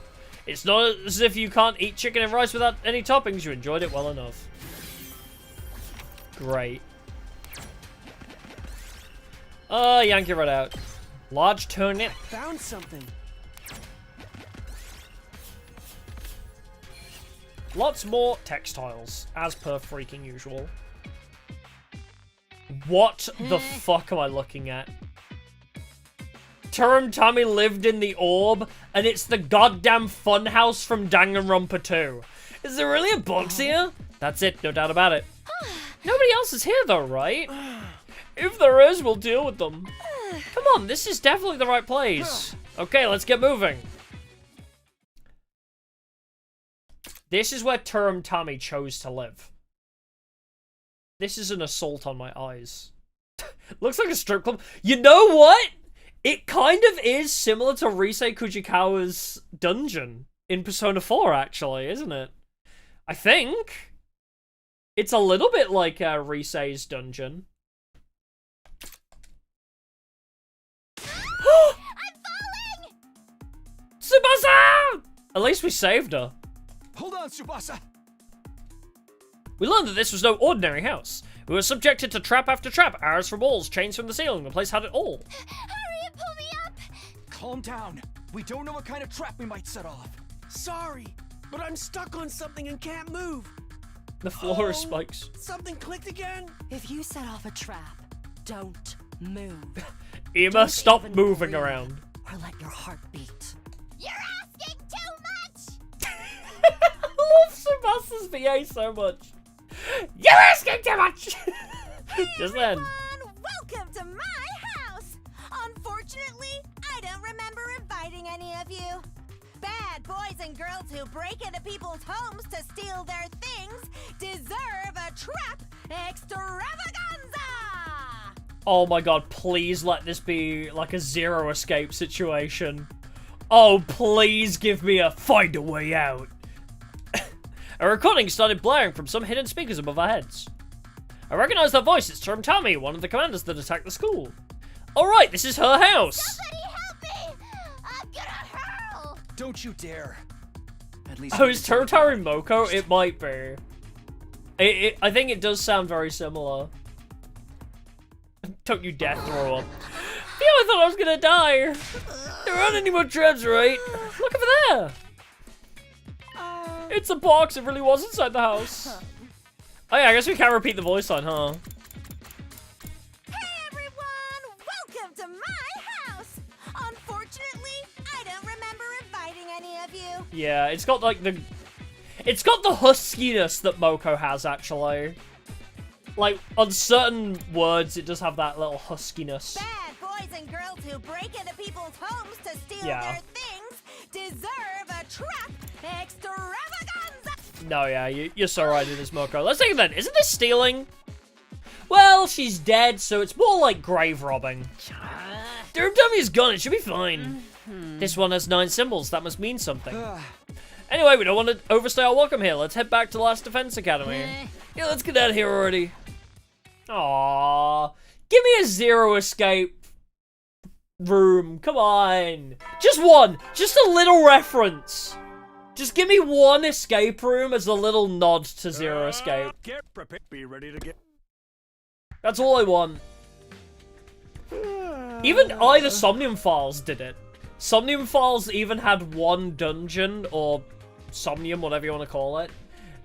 It's not as if you can't eat chicken and rice without any toppings. You enjoyed it well enough. Great. Yank it right out. Large turnip. Found something. Lots more textiles, as per freaking usual. What the fuck am I looking at? Tommy lived in the orb, and it's the goddamn funhouse from Danganronpa 2. Is there really a box here? That's it, no doubt about it. Nobody else is here though, right? If there is, we'll deal with them. Come on, this is definitely the right place. Okay, let's get moving. This is where Tommy chose to live. This is an assault on my eyes. Looks like a strip club. You know what? It kind of is similar to Risei Kujikawa's dungeon in Persona 4, actually, isn't it? I think. It's a little bit like Risei's dungeon. I'm falling! Tsubasa! At least we saved her. Hold on, Tsubasa! We learned that this was no ordinary house. We were subjected to trap after trap, arrows from walls, chains from the ceiling. The place had it all. Hurry and pull me up! Calm down. We don't know what kind of trap we might set off. Sorry, but I'm stuck on something and can't move. The floor is spikes. Something clicked again? If you set off a trap, don't move. Emma, stop moving around. Or let your heart beat. You're asking too much! I love Tsubasa's VA so much. You're asking too much! Just then. Welcome to my house! Unfortunately, I don't remember inviting any of you. Bad boys and girls who break into people's homes to steal their things deserve a trap extravaganza! Oh my god, please let this be like a zero escape situation. Oh, please give me a find a way out. A recording started blaring from some hidden speakers above our heads. I recognize that voice. It's from Tommy, one of the commanders that attacked the school. Alright, this is her house. Somebody help me! I'm gonna hurl! Don't you dare. At least Oh, is Totari Moko? It might be. I think it does sound very similar. Don't you dare throw up. Phew, I thought I was gonna die. There aren't any more traps, right? Look over there. It's a box. It really was inside the house. Oh yeah, I guess we can't repeat the voice line, huh? Hey everyone! Welcome to my house! Unfortunately, I don't remember inviting any of you. Yeah, it's got like the... It's got the huskiness that Moko has, actually. Like, on certain words, it does have that little huskiness. Bad boys and girls who break into people's homes to steal their things deserve a trap extravaganza! No, yeah, you're so right in this, Moko. Let's think of that. Isn't this stealing? Well, she's dead, so it's more like grave robbing. Durham Dummy is gone. It should be fine. This one has 9 symbols. That must mean something. Anyway, we don't want to overstay our welcome here. Let's head back to Last Defense Academy. Yeah, let's get out of here already. Aww. Give me a zero escape room. Come on. Just one. Just a little reference. Just give me one escape room as a little nod to zero escape. Get prepared. Be ready to get. That's all I want. Even the Somnium Files did it. Somnium Files even had one dungeon, or Somnium, whatever you want to call it,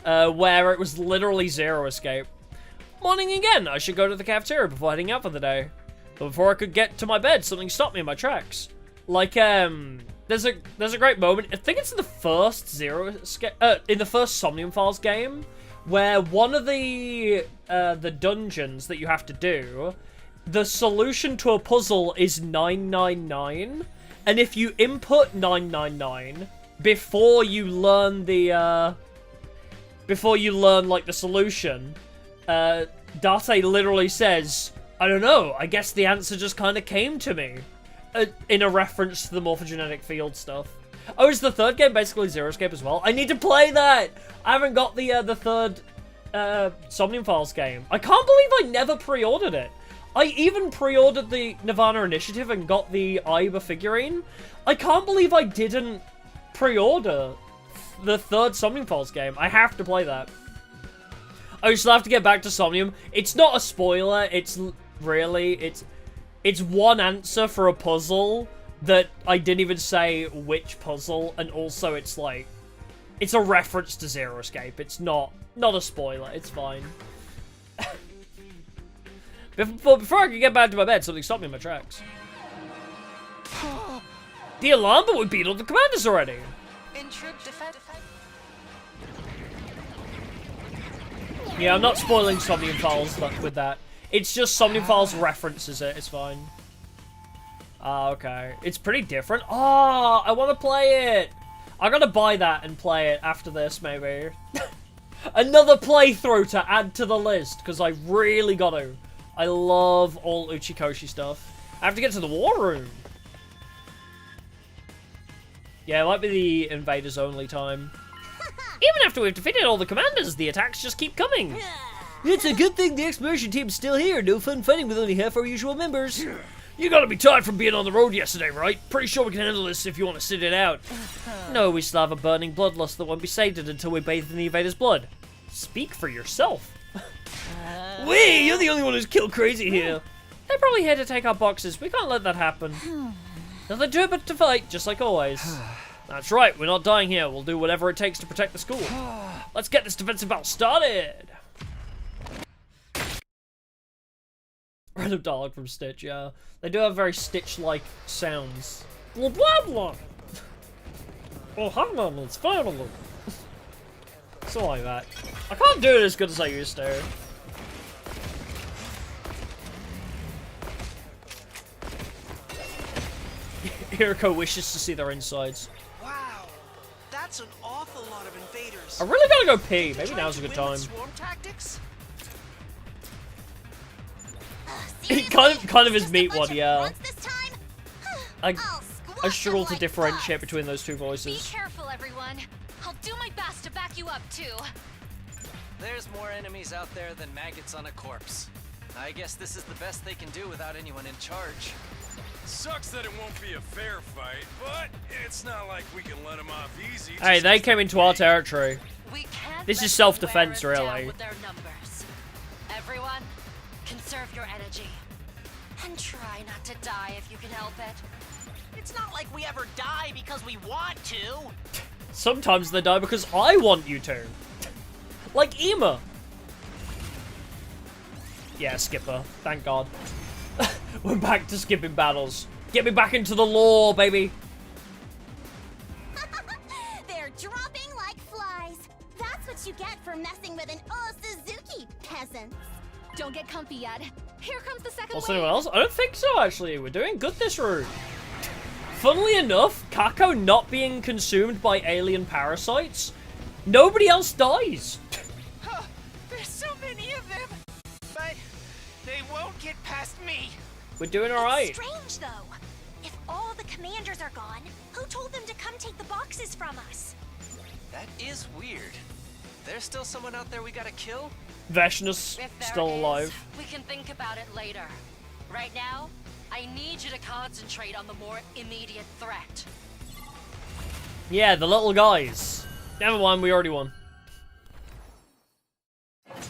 where it was literally zero escape. Morning again. I should go to the cafeteria before heading out for the day. But before I could get to my bed, something stopped me in my tracks. Like, there's a great moment. I think it's in the first in the first Somnium Files game, where one of the dungeons that you have to do, the solution to a puzzle is 999, and if you input 999 before you learn the like the solution, Date literally says, I don't know, I guess the answer just kind of came to me. In a reference to the morphogenetic field stuff. Oh, is the third game basically Zero Escape as well? I need to play that! I haven't got the third Somnium Files game. I can't believe I never pre-ordered it. I even pre-ordered the Nirvana Initiative and got the Iba figurine. I can't believe I didn't pre-order the third Somnium Falls game. I have to play that. I still have to get back to Somnium. It's not a spoiler. It's really... It's one answer for a puzzle that I didn't even say which puzzle. And also it's like... It's a reference to Zero Escape. It's not a spoiler. It's fine. Before I can get back to my bed, something stopped me in my tracks. The alarm, but we beat all the commanders already. In troop defense. Yeah, I'm not spoiling Somnium Falls with that. It's just Somnium Falls references it. It's fine. Ah, okay. It's pretty different. Oh, I want to play it. I gotta buy that and play it after this, maybe. Another playthrough to add to the list, because I really got to. I love all Uchikoshi stuff. I have to get to the war room. Yeah, it might be the invaders only time. Even after we've defeated all the commanders, the attacks just keep coming. It's a good thing the exploration team's still here. No fun fighting with only half our usual members. You gotta be tired from being on the road yesterday, right? Pretty sure we can handle this if you want to sit it out. No, we still have a burning bloodlust that won't be sated until we bathe in the invaders' blood. Speak for yourself. Wait, you're the only one who's kill crazy here. They're probably here to take our boxes. We can't let that happen. Nothing to it but to fight, just like always. That's right, we're not dying here. We'll do whatever it takes to protect the school. Let's get this defensive battle started. Random dialogue from Stitch, yeah. They do have very Stitch-like sounds. Blah blah blah. Oh, hang on, it's finally. So like that. I can't do it as good as I used to. Hiriko wishes to see their insides. Wow, that's an awful lot of invaders. I really gotta go pee. Maybe now's a good time. Swarm tactics? kind of his meat one, yeah. I struggle to differentiate between those two voices. Be careful, everyone. I'll do my best to back you up too. There's more enemies out there than maggots on a corpse. I guess this is the best they can do without anyone in charge. Sucks that it won't be a fair fight, but it's not like we can let them off easy. Hey, they came into our territory. This is self-defense, really. With their numbers. Everyone, conserve your energy. And try not to die if you can help it. It's not like we ever die because we want to. Sometimes they die because I want you to. Like Ema. Yeah, Skipper. Thank God. We're back to skipping battles. Get me back into the lore, baby. They're dropping like flies. That's what you get for messing with an Suzuki, peasants. Don't get comfy yet. Here comes the second Also, anyone else? I don't think so, actually. We're doing good this route. Funnily enough, Kako not being consumed by alien parasites, nobody else dies. There's so many of them. But they won't get past me. We're doing alright. It's strange, though. If all the commanders are gone, who told them to come take the boxes from us? That is weird. There's still someone out there we gotta kill? Veshna's still alive. We can think about it later. Right now, I need you to concentrate on the more immediate threat. Yeah, the little guys. Never mind, we already won.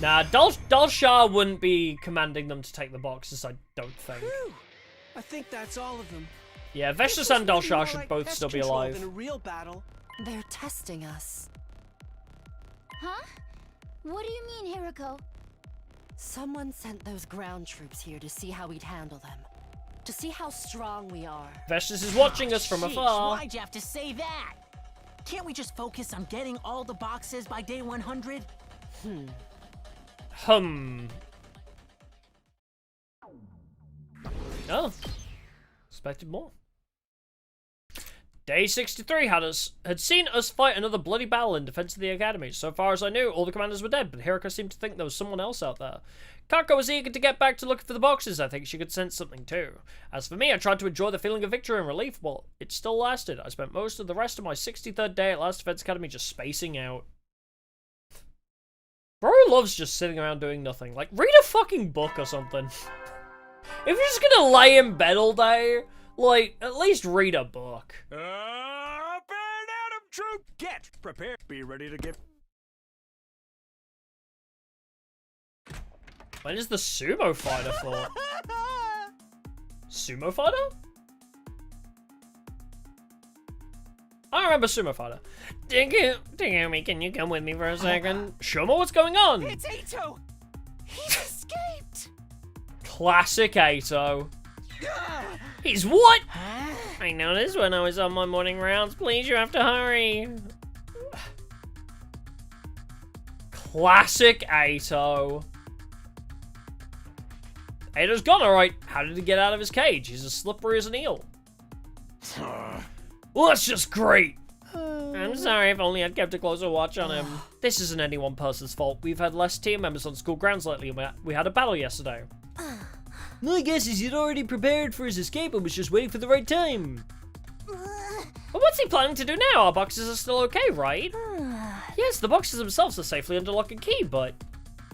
Nah, Dalshar wouldn't be commanding them to take the boxes, I don't think. Whew. I think that's all of them. Yeah, Veshna and Dalshar should both still be alive. In a real battle. They're testing us. Huh? What do you mean, Hiriko? Someone sent those ground troops here to see how we'd handle them. To see how strong we are. Veshna is watching us from afar. Why'd you have to say that? Can't we just focus on getting all the boxes by day 100? Oh. Expected more. Day 63 had seen us fight another bloody battle in defense of the academy. So far as I knew, all the commanders were dead, but Hiriko seemed to think there was someone else out there. Kako was eager to get back to looking for the boxes. I think she could sense something too. As for me, I tried to enjoy the feeling of victory and relief. Well, it still lasted. I spent most of the rest of my 63rd day at Last Defense Academy just spacing out. Bro loves just sitting around doing nothing. Like, read a fucking book or something. If you're just gonna lay in bed all day, like, at least read a book. Up and Adam Troop, get prepared. Be ready to get. When is the sumo fighter for? Sumo fighter? I remember sumo fighter. Digumi, can you come with me for a second? Shoma, what's going on? It's Eito! He's escaped! Classic Eito. He's what? I noticed when I was on my morning rounds. Please, you have to hurry. Classic Eito. Eito's gone, alright. How did he get out of his cage? He's as slippery as an eel. Well, that's just great. I'm sorry, if only I'd kept a closer watch on him. This isn't any one person's fault. We've had less team members on school grounds lately. We had a battle yesterday. My guess is he'd already prepared for his escape and was just waiting for the right time. But what's he planning to do now? Our boxes are still okay, right? Yes, the boxes themselves are safely under lock and key, but...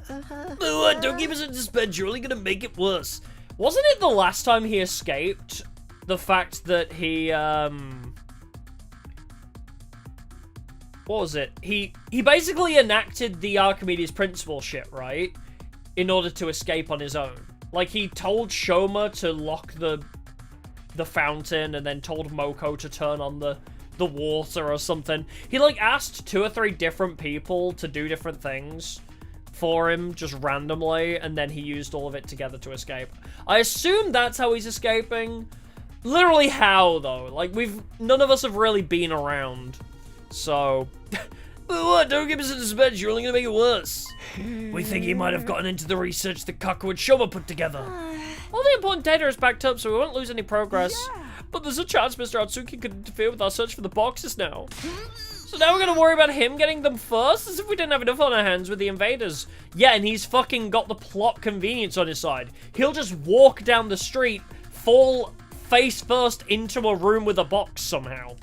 What? Don't keep us in suspense. You're only gonna make it worse. Wasn't it the last time he escaped? The fact that he, what was it? He basically enacted the Archimedes principle shit, right? In order to escape on his own. Like, he told Shoma to lock the fountain and then told Moko to turn on the water or something. He, like, asked 2 or 3 different people to do different things for him, just randomly, and then he used all of it together to escape. I assume that's how he's escaping. Literally how, though? Like, none of us have really been around. So... But what? Don't give us a suspense, you're only gonna make it worse. We think he might have gotten into the research that Kaku and Shoma put together. All the important data is backed up, so we won't lose any progress. Yeah. But there's a chance Mr. Atsuki could interfere with our search for the boxes now. So now we're gonna worry about him getting them first? As if we didn't have enough on our hands with the invaders. Yeah, and he's fucking got the plot convenience on his side. He'll just walk down the street, fall face first into a room with a box somehow.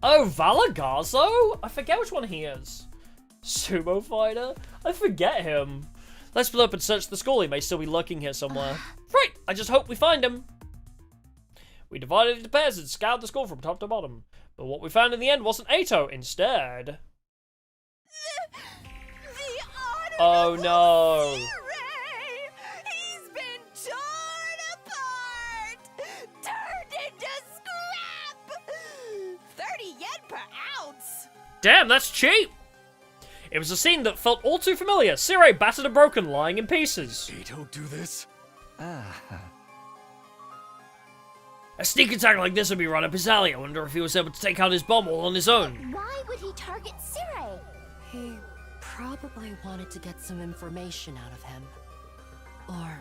Oh, Valagazo? I forget which one he is. Sumo fighter? I forget him. Let's split up and search the school. He may still be lurking here somewhere. Right, I just hope we find him. We divided into pairs and scoured the school from top to bottom. But what we found in the end wasn't Eito. Instead... Oh no. He's been torn apart! Turned into scrap! 30 yen per ounce! Damn, that's cheap! It was a scene that felt all too familiar. Sirei battered and broken, lying in pieces. Eito do this? A sneak attack like this would be right up his alley. I wonder if he was able to take out his bomb all on his own. Why would he target Sirei? He probably wanted to get some information out of him. Or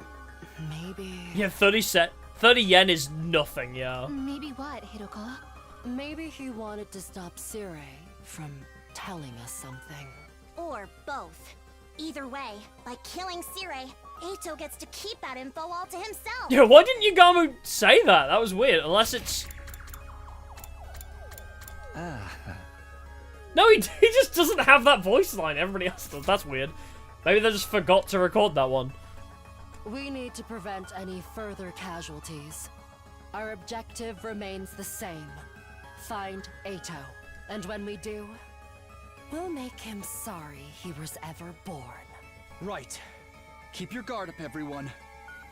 maybe... Yeah, 30 yen is nothing, yeah. Maybe what, Hiroko? Maybe he wanted to stop Sirei from telling us something. Or both. Either way, by killing Sirei, Eito gets to keep that info all to himself. Yeah, why didn't Yugamu say that? That was weird, unless it's... No, he just doesn't have that voice line. Everybody else does. That's weird. Maybe they just forgot to record that one. We need to prevent any further casualties. Our objective remains the same. Find Eito. And when we do, we'll make him sorry he was ever born. Right. Keep your guard up, everyone.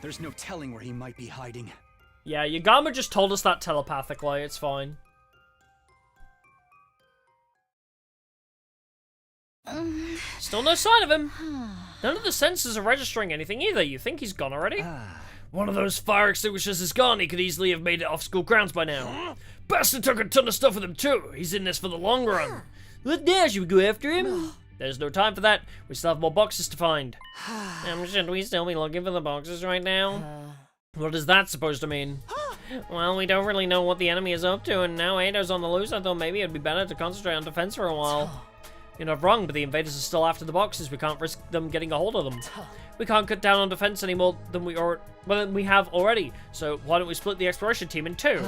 There's no telling where he might be hiding. Yeah, Yagama just told us that telepathically. It's fine. Still no sign of him. None of the sensors are registering anything either. You think he's gone already? One of those fire extinguishers is gone. He could easily have made it off school grounds by now. Bastard took a ton of stuff with him too. He's in this for the long run. What now? Should we go after him? There's no time for that. We still have more boxes to find. Should we still be looking for the boxes right now? What is that supposed to mean? Well, we don't really know what the enemy is up to, and now Eito's on the loose. I thought maybe it'd be better to concentrate on defense for a while. You're not wrong, but the invaders are still after the boxes. We can't risk them getting a hold of them. We can't cut down on defense any more than we have already. So why don't we split the exploration team in 2?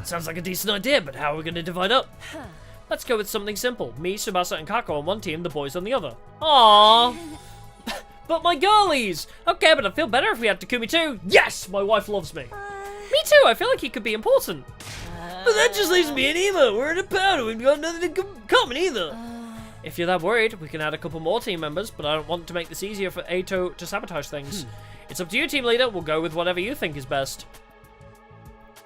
Sounds like a decent idea, but how are we going to divide up? Let's go with something simple. Me, Tsubasa, and Kako on one team, the boys on the other. Aww. But my girlies! Okay, but I feel better if we had Takumi too. Yes! My wife loves me. Me too, I feel like he could be important. But that just leaves me and Ema. We're in a powder. We've got nothing in common either. If you're that worried, we can add a couple more team members, but I don't want to make this easier for Ato to sabotage things. It's up to you, team leader. We'll go with whatever you think is best.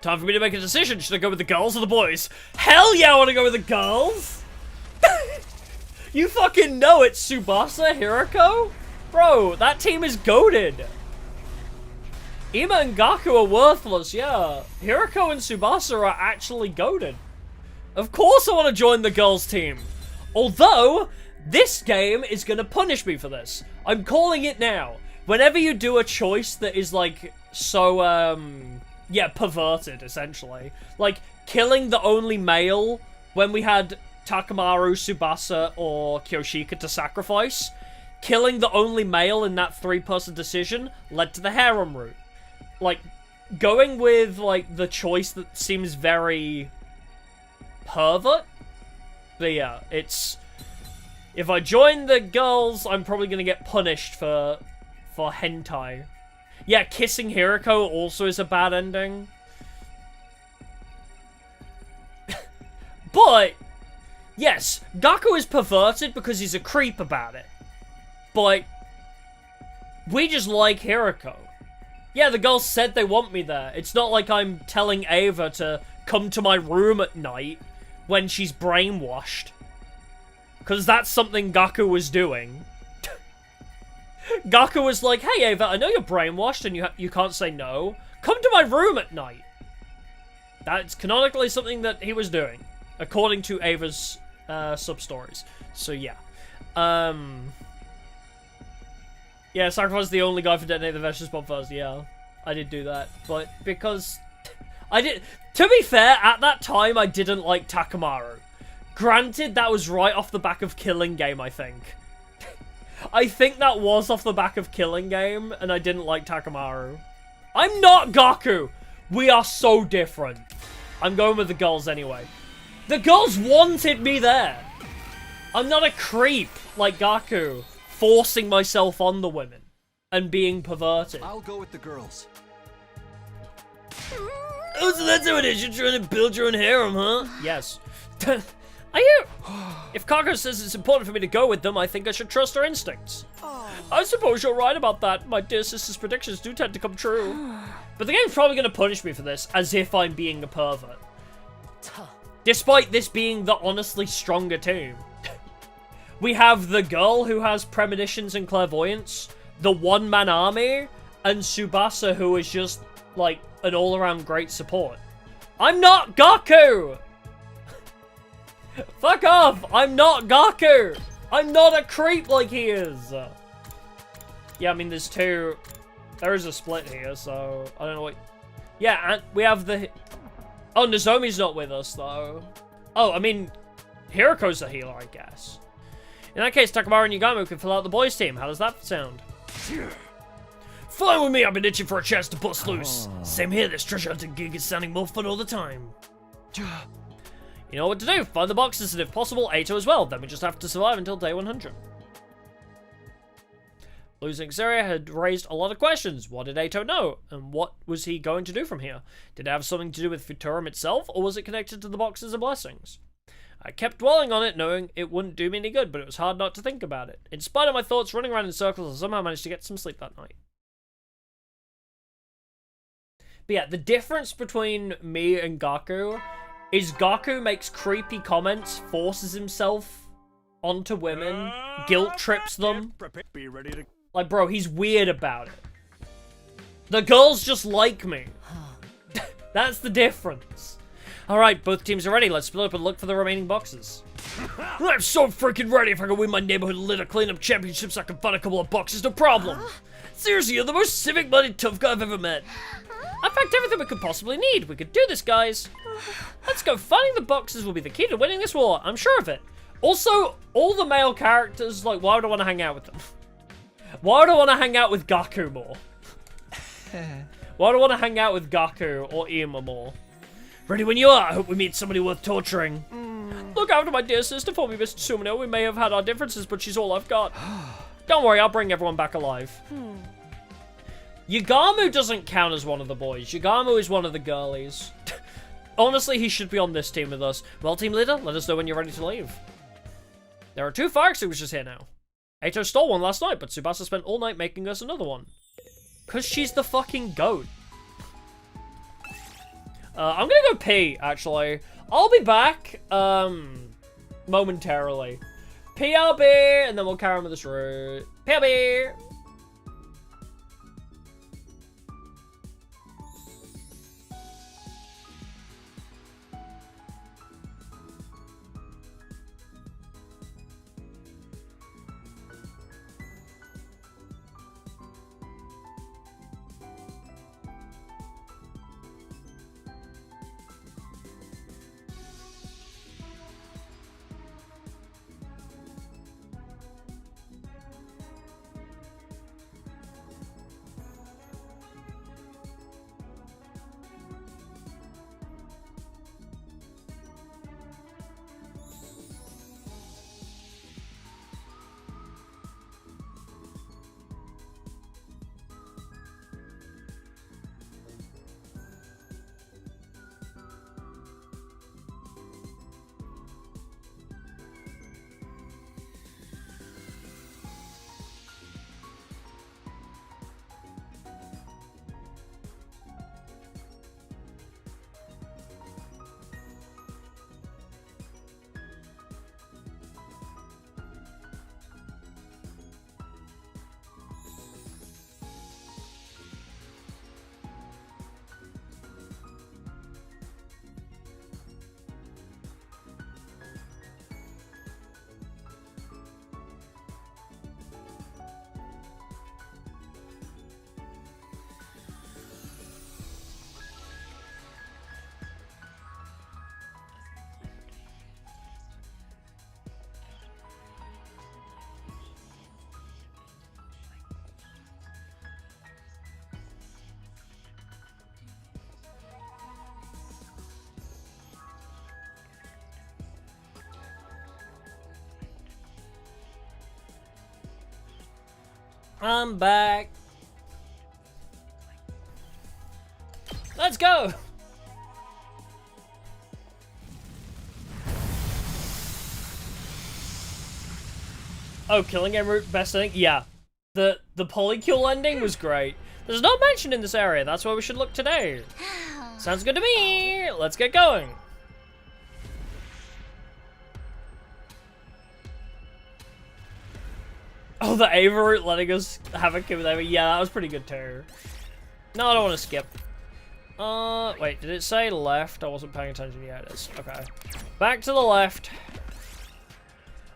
Time for me to make a decision. Should I go with the girls or the boys? Hell yeah, I want to go with the girls! You fucking know it, Tsubasa, Hirako? Bro, that team is goated. Ema and Gaku are worthless, yeah. Hirako and Tsubasa are actually goated. Of course I want to join the girls team. Although, this game is going to punish me for this. I'm calling it now. Whenever you do a choice that is, like, so, yeah, perverted, essentially. Like, killing the only male when we had Takamaru, Tsubasa, or Kyoshika to sacrifice. Killing the only male in that three-person decision led to the harem route. Like, going with, like, the choice that seems very pervert. But yeah, it's... If I join the girls, I'm probably gonna get punished for hentai. Yeah, kissing Hirako also is a bad ending. But, yes, Gaku is perverted because he's a creep about it. But, we just like Hirako. Yeah, the girls said they want me there. It's not like I'm telling Ava to come to my room at night when she's brainwashed. Because that's something Gaku was doing. Gaku was like, hey Ava, I know you're brainwashed and you can't say no. Come to my room at night. That's canonically something that he was doing. According to Ava's sub-stories. So yeah. Yeah, sacrifice the only guy for detonate the vegetable spot first. Yeah, I did do that. But because... I did... To be fair, at that time, I didn't like Takamaru. Granted, that was right off the back of Killing Game, I think. I think that was off the back of Killing Game, and I didn't like Takamaru. I'm not Gaku! We are so different. I'm going with the girls anyway. The girls wanted me there! I'm not a creep like Gaku, forcing myself on the women and being perverted. I'll go with the girls. Oh, so that's how it is. You're trying to build your own harem, huh? Yes. Are you? If Kako says it's important for me to go with them, I think I should trust her instincts. I suppose you're right about that. My dear sister's predictions do tend to come true. But the game's probably going to punish me for this, as if I'm being a pervert. Despite this being the honestly stronger team. We have the girl who has premonitions and clairvoyance, the one-man army, and Tsubasa who is just, like, an all-around great support. I'm not Gaku! Fuck off! I'm not Gaku! I'm not a creep like he is! Yeah, I mean, there's two... There is a split here, so... I don't know what... Yeah, and we have the... Oh, Nozomi's not with us, though. Oh, I mean... Hirako's a healer, I guess. In that case, Takamaru and Yugamu can fill out the boys' team. How does that sound? Fine with me, I've been itching for a chance to bust loose. Same here, this treasure hunting gig is sounding more fun all the time. You know what to do, find the boxes and if possible, Ato as well. Then we just have to survive until day 100. Losing Xeria had raised a lot of questions. What did Ato know? And what was he going to do from here? Did it have something to do with Futurum itself, or was it connected to the boxes of blessings? I kept dwelling on it, knowing it wouldn't do me any good, but it was hard not to think about it. In spite of my thoughts running around in circles, I somehow managed to get some sleep that night. But yeah, the difference between me and Gaku is Gaku makes creepy comments, forces himself onto women, guilt trips them. Be ready to... Like, bro, he's weird about it. The girls just like me. That's the difference. Alright, both teams are ready. Let's split up and look for the remaining boxes. I'm so freaking ready. If I can win my neighborhood litter cleanup championships, I can find a couple of boxes, no problem. Seriously, you're the most civic-minded tough guy I've ever met. I packed everything we could possibly need. We could do this, guys. Let's go. Finding the boxes will be the key to winning this war. I'm sure of it. Also, all the male characters, like, why would I want to hang out with them? Why would I want to hang out with Gaku more? Why would I want to hang out with Gaku or Ema more? Ready when you are. I hope we meet somebody worth torturing. Look after my dear sister for me, Mr. Sumino. We may have had our differences, but she's all I've got. Don't worry, I'll bring everyone back alive. Yagamu doesn't count as one of the boys. Yagamu is one of the girlies. Honestly, he should be on this team with us. Well, team leader, let us know when you're ready to leave. There are 2 fire extinguishers here now. Eito stole one last night, but Tsubasa spent all night making us another one. Cause she's the fucking goat. I'm gonna go pee, actually. I'll be back, momentarily. PRB, and then we'll carry on with this route. PRB! I'm back. Let's go. Oh, killing en route, best ending? Yeah. The polycule ending was great. There's no mention in this area. That's where we should look today. Sounds good to me. Let's get going. Oh, the Ava route letting us have a kid with Ava. Yeah, that was pretty good too. No, I don't want to skip. Wait, did it say left? I wasn't paying attention. Yeah, it is. Okay. Back to the left.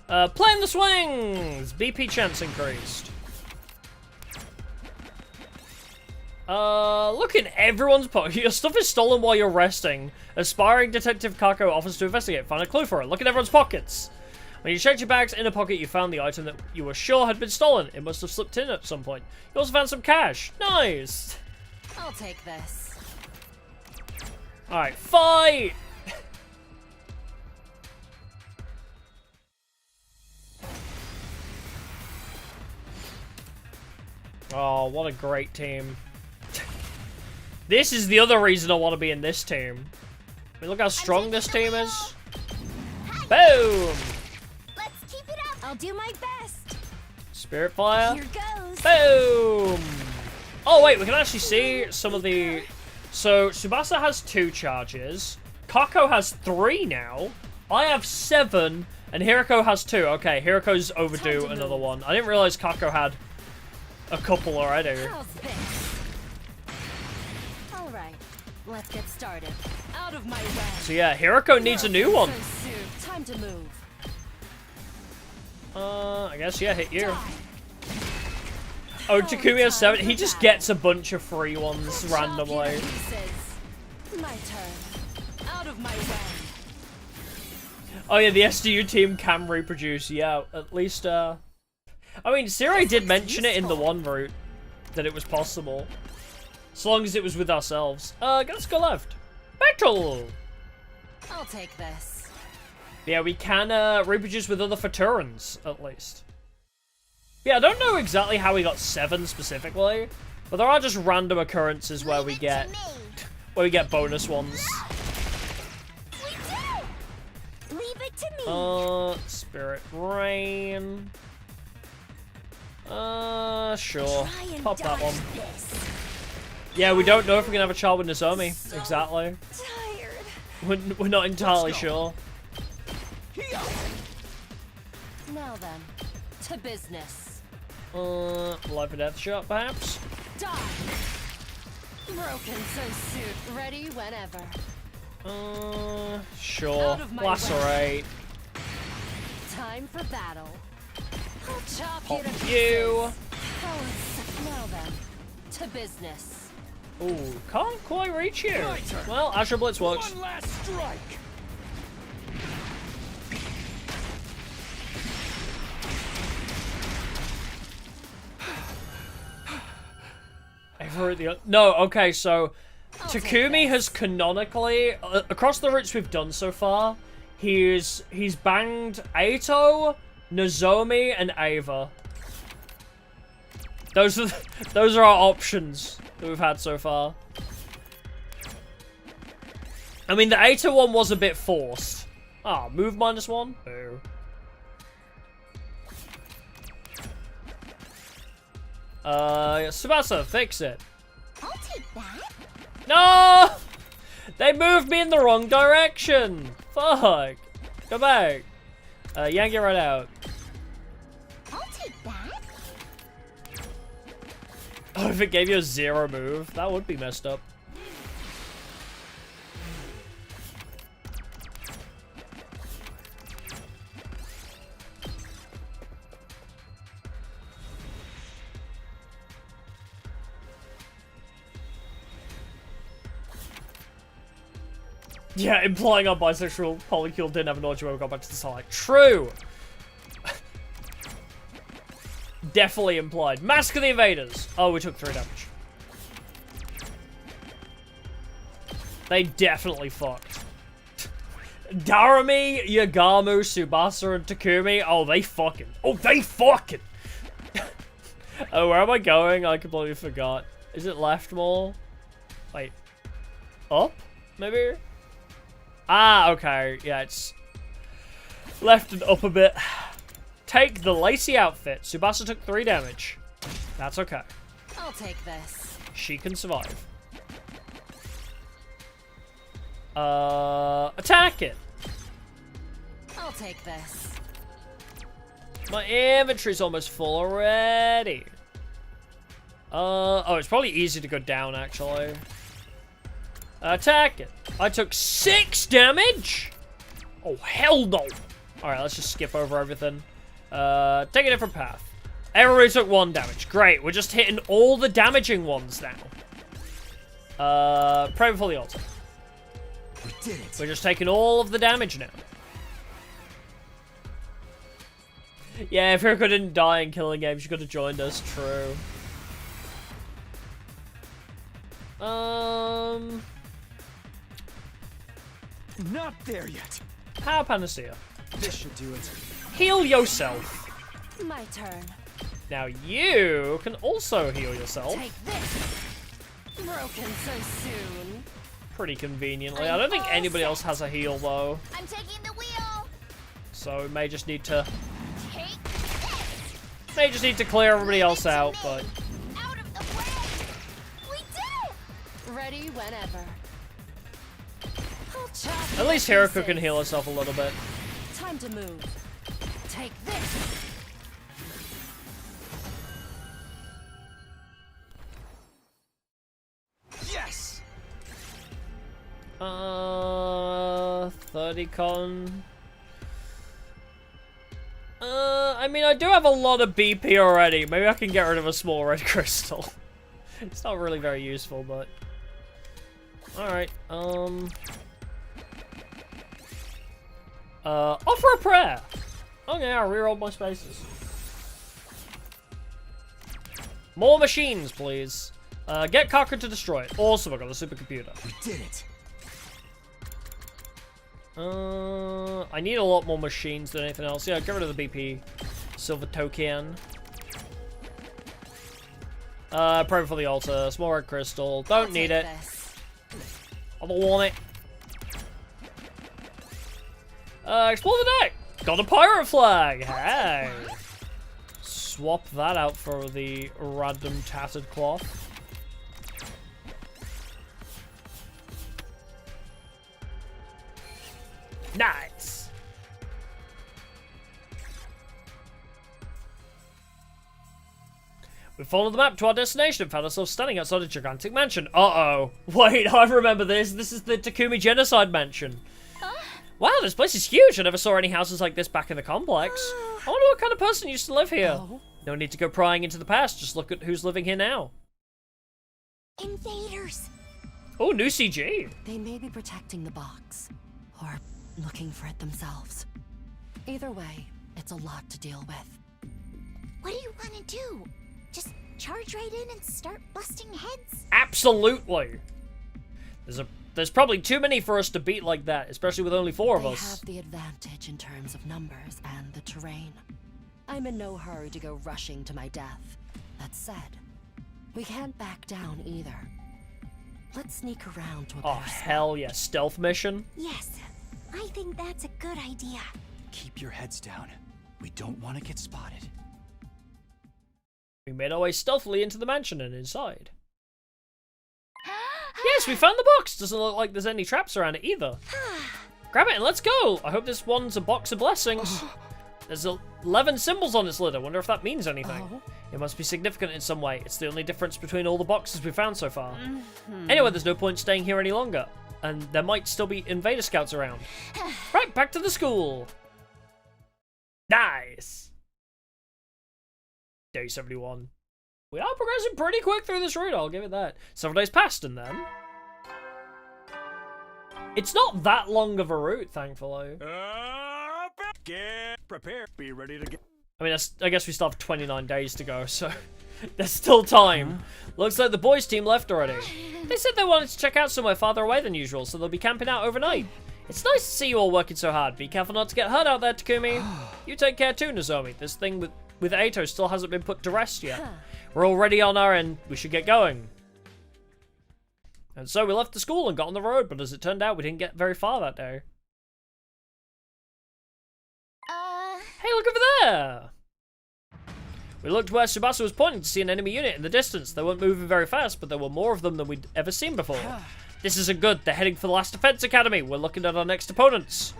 Playing the swings! BP chance increased. Look in everyone's pocket. Your stuff is stolen while you're resting. Aspiring Detective Kako offers to investigate. Find a clue for it. Look in everyone's pockets. When you checked your bag's inner pocket, you found the item that you were sure had been stolen. It must have slipped in at some point. You also found some cash. Nice! I'll take this. Alright, fight! Oh, what a great team. This is the other reason I want to be in this team. I mean, look how strong this team is. Boom! I'll do my best. Spirit Fire. Here goes. Boom! Oh, wait, we can actually see some of the... So, Tsubasa has 2 charges. Kako has 3 now. I have 7. And Hiroko has 2. Okay, Hiroko's overdue another one. I didn't realize Kako had a couple already. Alright, let's get started. Out of my way. So yeah, Hiroko needs a new one. Time to move. I guess, yeah, hit you. Oh, Takumi has 7. He just gets a bunch of free ones randomly. My turn. Out of my way. Oh yeah, the SDU team can reproduce. Yeah, at least, I mean, Siri did mention it in the one route, that it was possible. As long as it was with ourselves. Let's go left. Battle! I'll take this. Yeah, we can, reproduce with other Futurans, at least. Yeah, I don't know exactly how we got 7 specifically, but there are just random occurrences where we get bonus ones. We did it! Leave it to me. Spirit Rain. Sure. Pop that one. Yeah, we don't know if we're gonna have a child with Nozomi. Exactly. We're not entirely sure. Now then, to business. Life or death shot, perhaps? Die! Broken so soon. Ready whenever. Sure. Lacerate. Time for battle. I'll chop Pop you to you. pieces. Now then, to business. Ooh, can't quite reach you. Well, Astral Blitz works. One last strike. No, okay, so Takumi has canonically, across the routes we've done so far, he's banged Aito, Nozomi, and Ava. Those are our options that we've had so far. I mean, the Aito one was a bit forced. Ah, move -1? Boo. Tsubasa, fix it. I'll take that. No! They moved me in the wrong direction! Fuck! Go back. Yank it right out. I'll take that. Oh, if it gave you a 0 move, that would be messed up. Yeah, implying our bisexual polycule didn't have an orgy when we got back to the side. True! Definitely implied. Mask of the Invaders! Oh, we took 3 damage. They definitely fucked. Darumi, Yagamu, Tsubasa, and Takumi. Oh, they fucking. Oh, they fucking! Oh, where am I going? I completely forgot. Is it left more? Wait. Up? Maybe? Ah, okay. Yeah, it's left and up a bit. Take the lacy outfit. Tsubasa took 3 damage. That's okay. I'll take this. She can survive. Attack it. I'll take this. My inventory's almost full already. Oh, it's probably easy to go down, actually. Attack it. I took 6 damage? Oh, hell no. Alright, let's just skip over everything. Take a different path. Everybody took 1 damage. Great, we're just hitting all the damaging ones now. Pray before the altar. We did it. We're just taking all of the damage now. Yeah, if Hiroko didn't die in Killing Game, she could have joined us. True. Not there yet. Power Panacea. This should do it. Heal yourself. My turn. Now you can also heal yourself. Take this. Broken so soon. Pretty conveniently. I don't think anybody else has a heal though. I'm taking the wheel. So we may just need to Take this. clear everybody else out, but Out of the way. We did it. Ready whenever. I'll chop at you least to Hiroko pieces. can heal herself a little bit. Time to move. Take this. Yes. 30 con. I mean, I do have a lot of BP already. Maybe I can get rid of a small red crystal. It's not really very useful, but alright. Offer a prayer. Okay, I'll reroll my spaces. More machines, please. Get Cocker to destroy it. Awesome, I got a supercomputer. We did it. I need a lot more machines than anything else. Yeah, get rid of the BP. Silver token. Pray for the altar. Small red crystal. Don't need it. I don't want it. Explore the deck. Got a pirate flag. Hey. Swap that out for the random tattered cloth. Nice. We followed the map to our destination and found ourselves standing outside a gigantic mansion. Uh-oh. Wait, I remember this. This is the Takumi Genocide Mansion. Wow, this place is huge. I never saw any houses like this back in the complex. I wonder what kind of person used to live here. No need to go prying into the past. Just look at who's living here now. Invaders. Oh, new CG. They may be protecting the box, or looking for it themselves. Either way, it's a lot to deal with. What do you want to do? Just charge right in and start busting heads? Absolutely. There's probably too many for us to beat like that, especially with only 4 of us. They have the advantage in terms of numbers and the terrain. I'm in no hurry to go rushing to my death. That said, we can't back down either. Let's sneak around to a better spot. Hell yeah, stealth mission? Yes, I think that's a good idea. Keep your heads down. We don't want to get spotted. We made our way stealthily into the mansion and inside. Yes, we found the box! Doesn't look like there's any traps around it either. Grab it and let's go! I hope this one's a box of blessings. There's 11 symbols on this lid. I wonder if that means anything. It must be significant in some way. It's the only difference between all the boxes we've found so far. Anyway, there's no point staying here any longer. And there might still be invader scouts around. Right, back to the school. Nice. Day 71. We are progressing pretty quick through this route, I'll give it that. Several days passed and then... It's not that long of a route, thankfully. Get prepared. Be ready to get. I mean, I guess we still have 29 days to go, so there's still time. Looks like the boys' team left already. They said they wanted to check out somewhere farther away than usual, so they'll be camping out overnight. It's nice to see you all working so hard. Be careful not to get hurt out there, Takumi. You take care too, Nozomi. This thing with Eito still hasn't been put to rest yet. We're already on our end. We should get going. And so we left the school and got on the road, but as it turned out, we didn't get very far that day. Hey, look over there! We looked where Tsubasa was pointing to see an enemy unit in the distance. They weren't moving very fast, but there were more of them than we'd ever seen before. This isn't good. They're heading for the last defense academy. We're looking at our next opponents.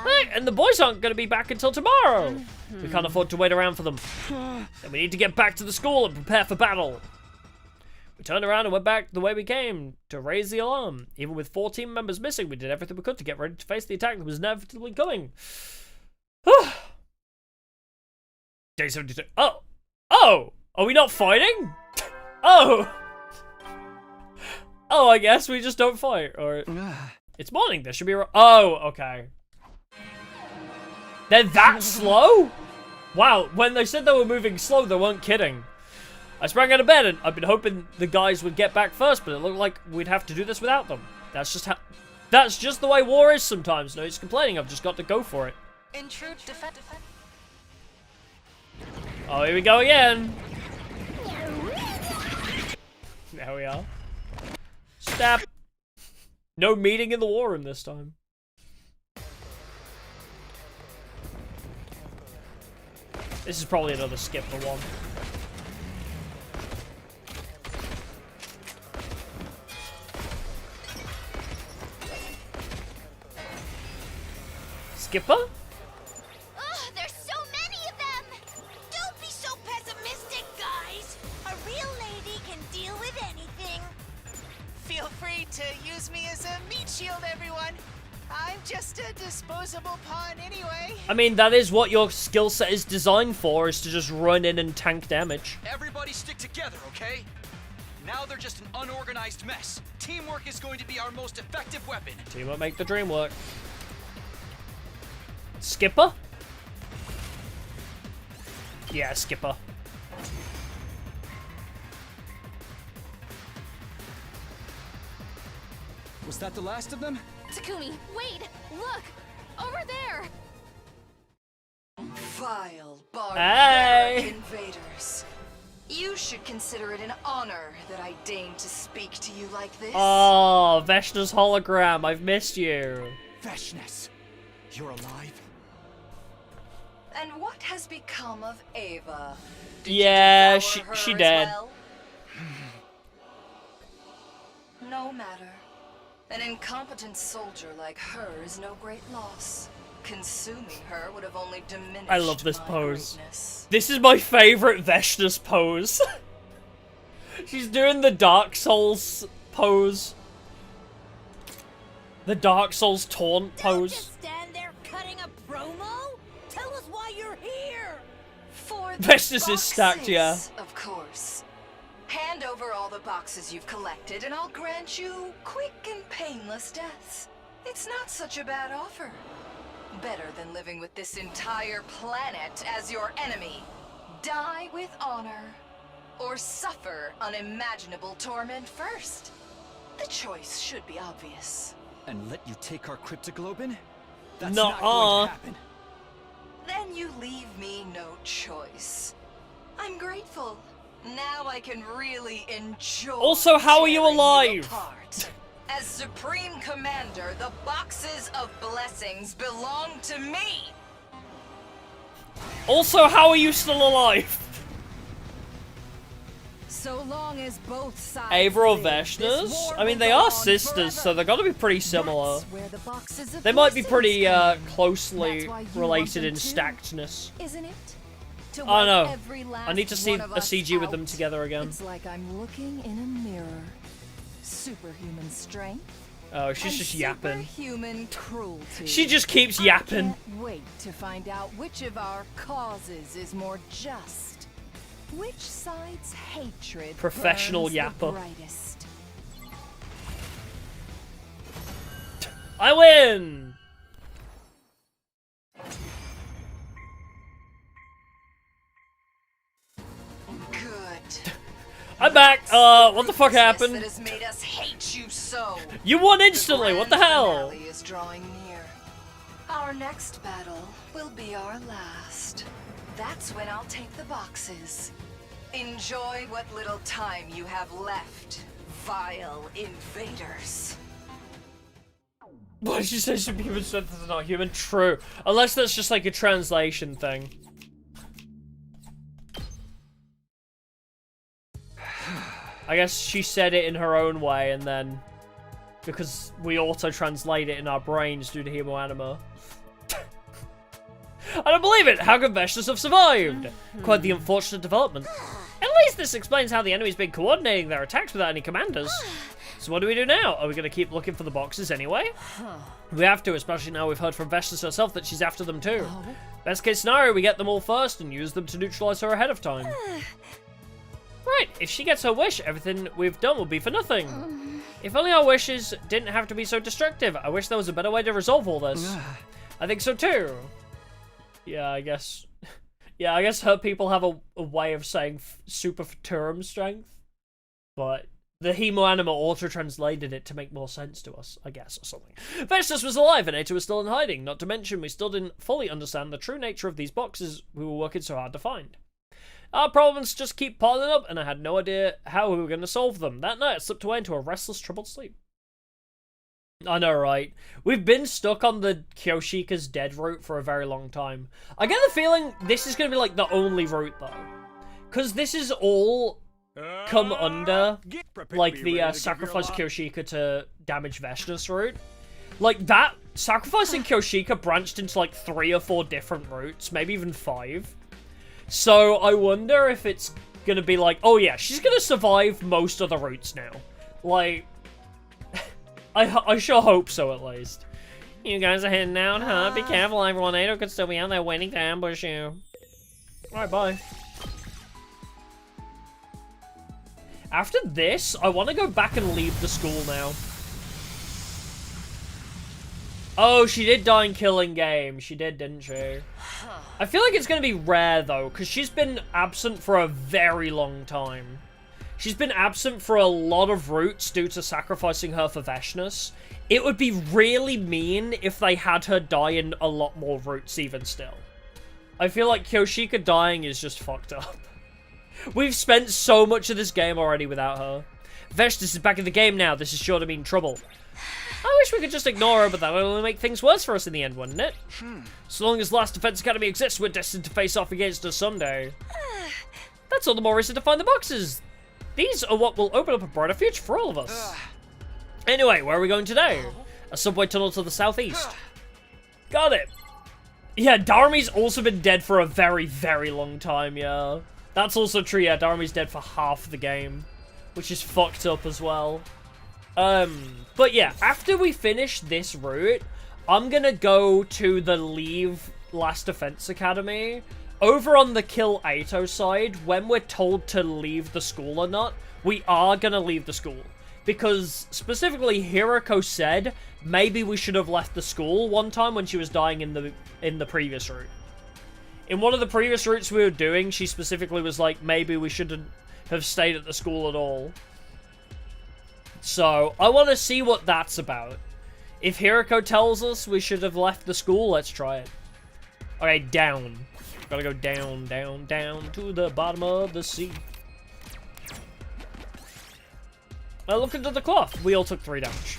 Hey, and the boys aren't going to be back until tomorrow. We can't afford to wait around for them. And we need to get back to the school and prepare for battle. We turned around and went back the way we came to raise the alarm. Even with 4 team members missing, we did everything we could to get ready to face the attack that was inevitably coming. Day 72. Oh! Are we not fighting? Oh! Oh, I guess we just don't fight. Or it's morning. There should be a... Oh, okay. They're that slow? Wow, when they said they were moving slow, they weren't kidding. I sprang out of bed and I've been hoping the guys would get back first, but it looked like we'd have to do this without them. That's just the way war is sometimes. No use complaining. I've just got to go for it. Intrude, defend. Oh, here we go again. There we are. Stab. No meeting in the war room this time. This is probably another skip for one. Skipper? Ugh, there's so many of them! Don't be so pessimistic, guys! A real lady can deal with anything. Feel free to use me as a meat shield, everyone. I'm just a disposable pawn anyway. I mean, that is what your skill set is designed for, is to just run in and tank damage. Everybody stick together, okay? Now they're just an unorganized mess. Teamwork is going to be our most effective weapon. Teamwork make the dream work. Skipper? Yeah, Skipper. Was that the last of them? Takumi, wait! Look! Over there! Vile, barbaric Hey! invaders. You should consider it an honor that I deign to speak to you like this. Oh, Veshna's hologram. I've missed you. Veshness, you're alive? And what has become of Ava? Yeah, she dead. Well? No matter. An incompetent soldier like her is no great loss. Consuming her would have only diminished I love this my pose. greatness. This is my favorite Veshna's pose. She's doing the Dark Souls pose. The Dark Souls taunt pose. Just stand there cutting a promo? Tell us why you're here. For the Veshna's is stacked, yeah. boxes, of course. Hand over all the boxes you've collected and I'll grant you quick and painless deaths. It's not such a bad offer. Better than living with this entire planet as your enemy. Die with honor, or suffer unimaginable torment first. The choice should be obvious. And let you take our cryptoglobin? That's Nuh-uh. not going to happen. Then you leave me no choice. I'm grateful. Now I can really enjoy. Also, how are you tearing alive? apart. As Supreme Commander, the boxes of blessings belong to me. Also, how are you still alive? So long as both sides Ava or live, this Veshna's? war I mean, will they go are on sisters, forever. so they're gotta be pretty similar. That's where the boxes of They might be blessings pretty come in. closely That's why you related in want them too, stackedness. isn't it? To I wipe know. every I need to last see one a of us CG with them out. together again. It's like I'm looking in a mirror. Superhuman strength. Oh, she's and just yapping. Superhuman cruelty. She just keeps yapping. I can't wait to find out which of our causes is more just. Which side's hatred Professional burns the yapper. brightest. I win! Good. I'm back! What the fuck happened? That has made us hate you so. You won instantly, what the hell? Finale is drawing near. Our next battle will be our last. That's when I'll take the boxes. Enjoy what little time you have left, vile invaders. Why did you say superhuman strength is not human? True. Unless that's just like a translation thing. I guess she said it in her own way, and then because we auto-translate it in our brains due to hemoanima. I don't believe it! How could Veshnas have survived? Quite the unfortunate development. At least this explains how the enemy's been coordinating their attacks without any commanders. So what do we do now? Are we going to keep looking for the boxes anyway? We have to, especially now we've heard from Veshnas herself that she's after them too. Best case scenario, we get them all first and use them to neutralize her ahead of time. Right, if she gets her wish, everything we've done will be for nothing. If only our wishes didn't have to be so destructive. I wish there was a better way to resolve all this. I think so too. Yeah, I guess. Yeah, I guess her people have a way of saying super futurum strength. But the hemoanima auto-translated it to make more sense to us, I guess, or something. Veshnas was alive and Eta was still in hiding. Not to mention, we still didn't fully understand the true nature of these boxes we were working so hard to find. Our problems just keep piling up, and I had no idea how we were going to solve them. That night, I slipped away into a restless, troubled sleep. I know, right? We've been stuck on the Kyoshika's dead route for a very long time. I get the feeling this is going to be, like, the only route, though. Because this is all come under, like, the sacrifice Kyoshika to damage Veshnas route. Like, that, sacrificing Kyoshika branched into, like, 3 or 4 different routes, maybe even 5. So, I wonder if it's gonna be like, oh yeah, she's gonna survive most of the routes now. Like, I sure hope so, at least. You guys are heading out, huh? Be careful, everyone. Ada could still be out there waiting to ambush you. Alright, bye. After this, I want to go back and leave the school now. Oh, she did die in Killing Game. She did, didn't she? I feel like it's going to be rare, though, because she's been absent for a very long time. She's been absent for a lot of routes due to sacrificing her for Veshnas. It would be really mean if they had her die in a lot more routes even still. I feel like Kyoshika dying is just fucked up. We've spent so much of this game already without her. Vestus is back in the game now. This is sure to mean trouble. I wish we could just ignore her, but that would only make things worse for us in the end, wouldn't it? So long as Last Defense Academy exists, we're destined to face off against her someday. That's all the more reason to find the boxes. These are what will open up a brighter future for all of us. Anyway, where are we going today? A subway tunnel to the southeast. Got it. Yeah, Darmi's also been dead for a very, very long time, yeah. That's also true, yeah, Darmi's dead for half the game. Which is fucked up as well. But yeah, after we finish this route, I'm gonna go to the Leave Last Defense Academy. Over on the Kill Aito side, when we're told to leave the school or not, we are gonna leave the school. Because, specifically, Hiroko said, maybe we should have left the school one time when she was dying in the previous route. In one of the previous routes we were doing, she specifically was like, maybe we shouldn't have stayed at the school at all. So, I want to see what that's about. If Hiroko tells us we should have left the school, let's try it. Okay, down. Gotta go down, down, down to the bottom of the sea. Look into the cloth. We all took 3 damage.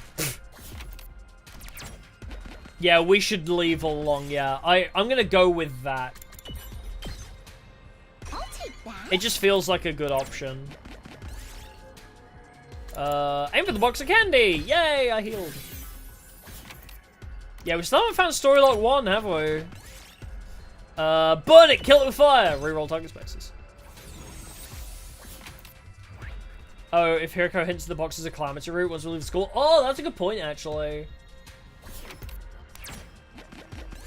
Yeah, we should leave along, yeah. I'm gonna go with that. I'll take that. It just feels like a good option. Aim for the box of candy! Yay, I healed. Yeah, we still haven't found story log 1, have we? Burn it! Kill it with fire! Reroll target spaces. Oh, if Hiroko hints the box is a calamity route once we leave school. Oh, that's a good point, actually.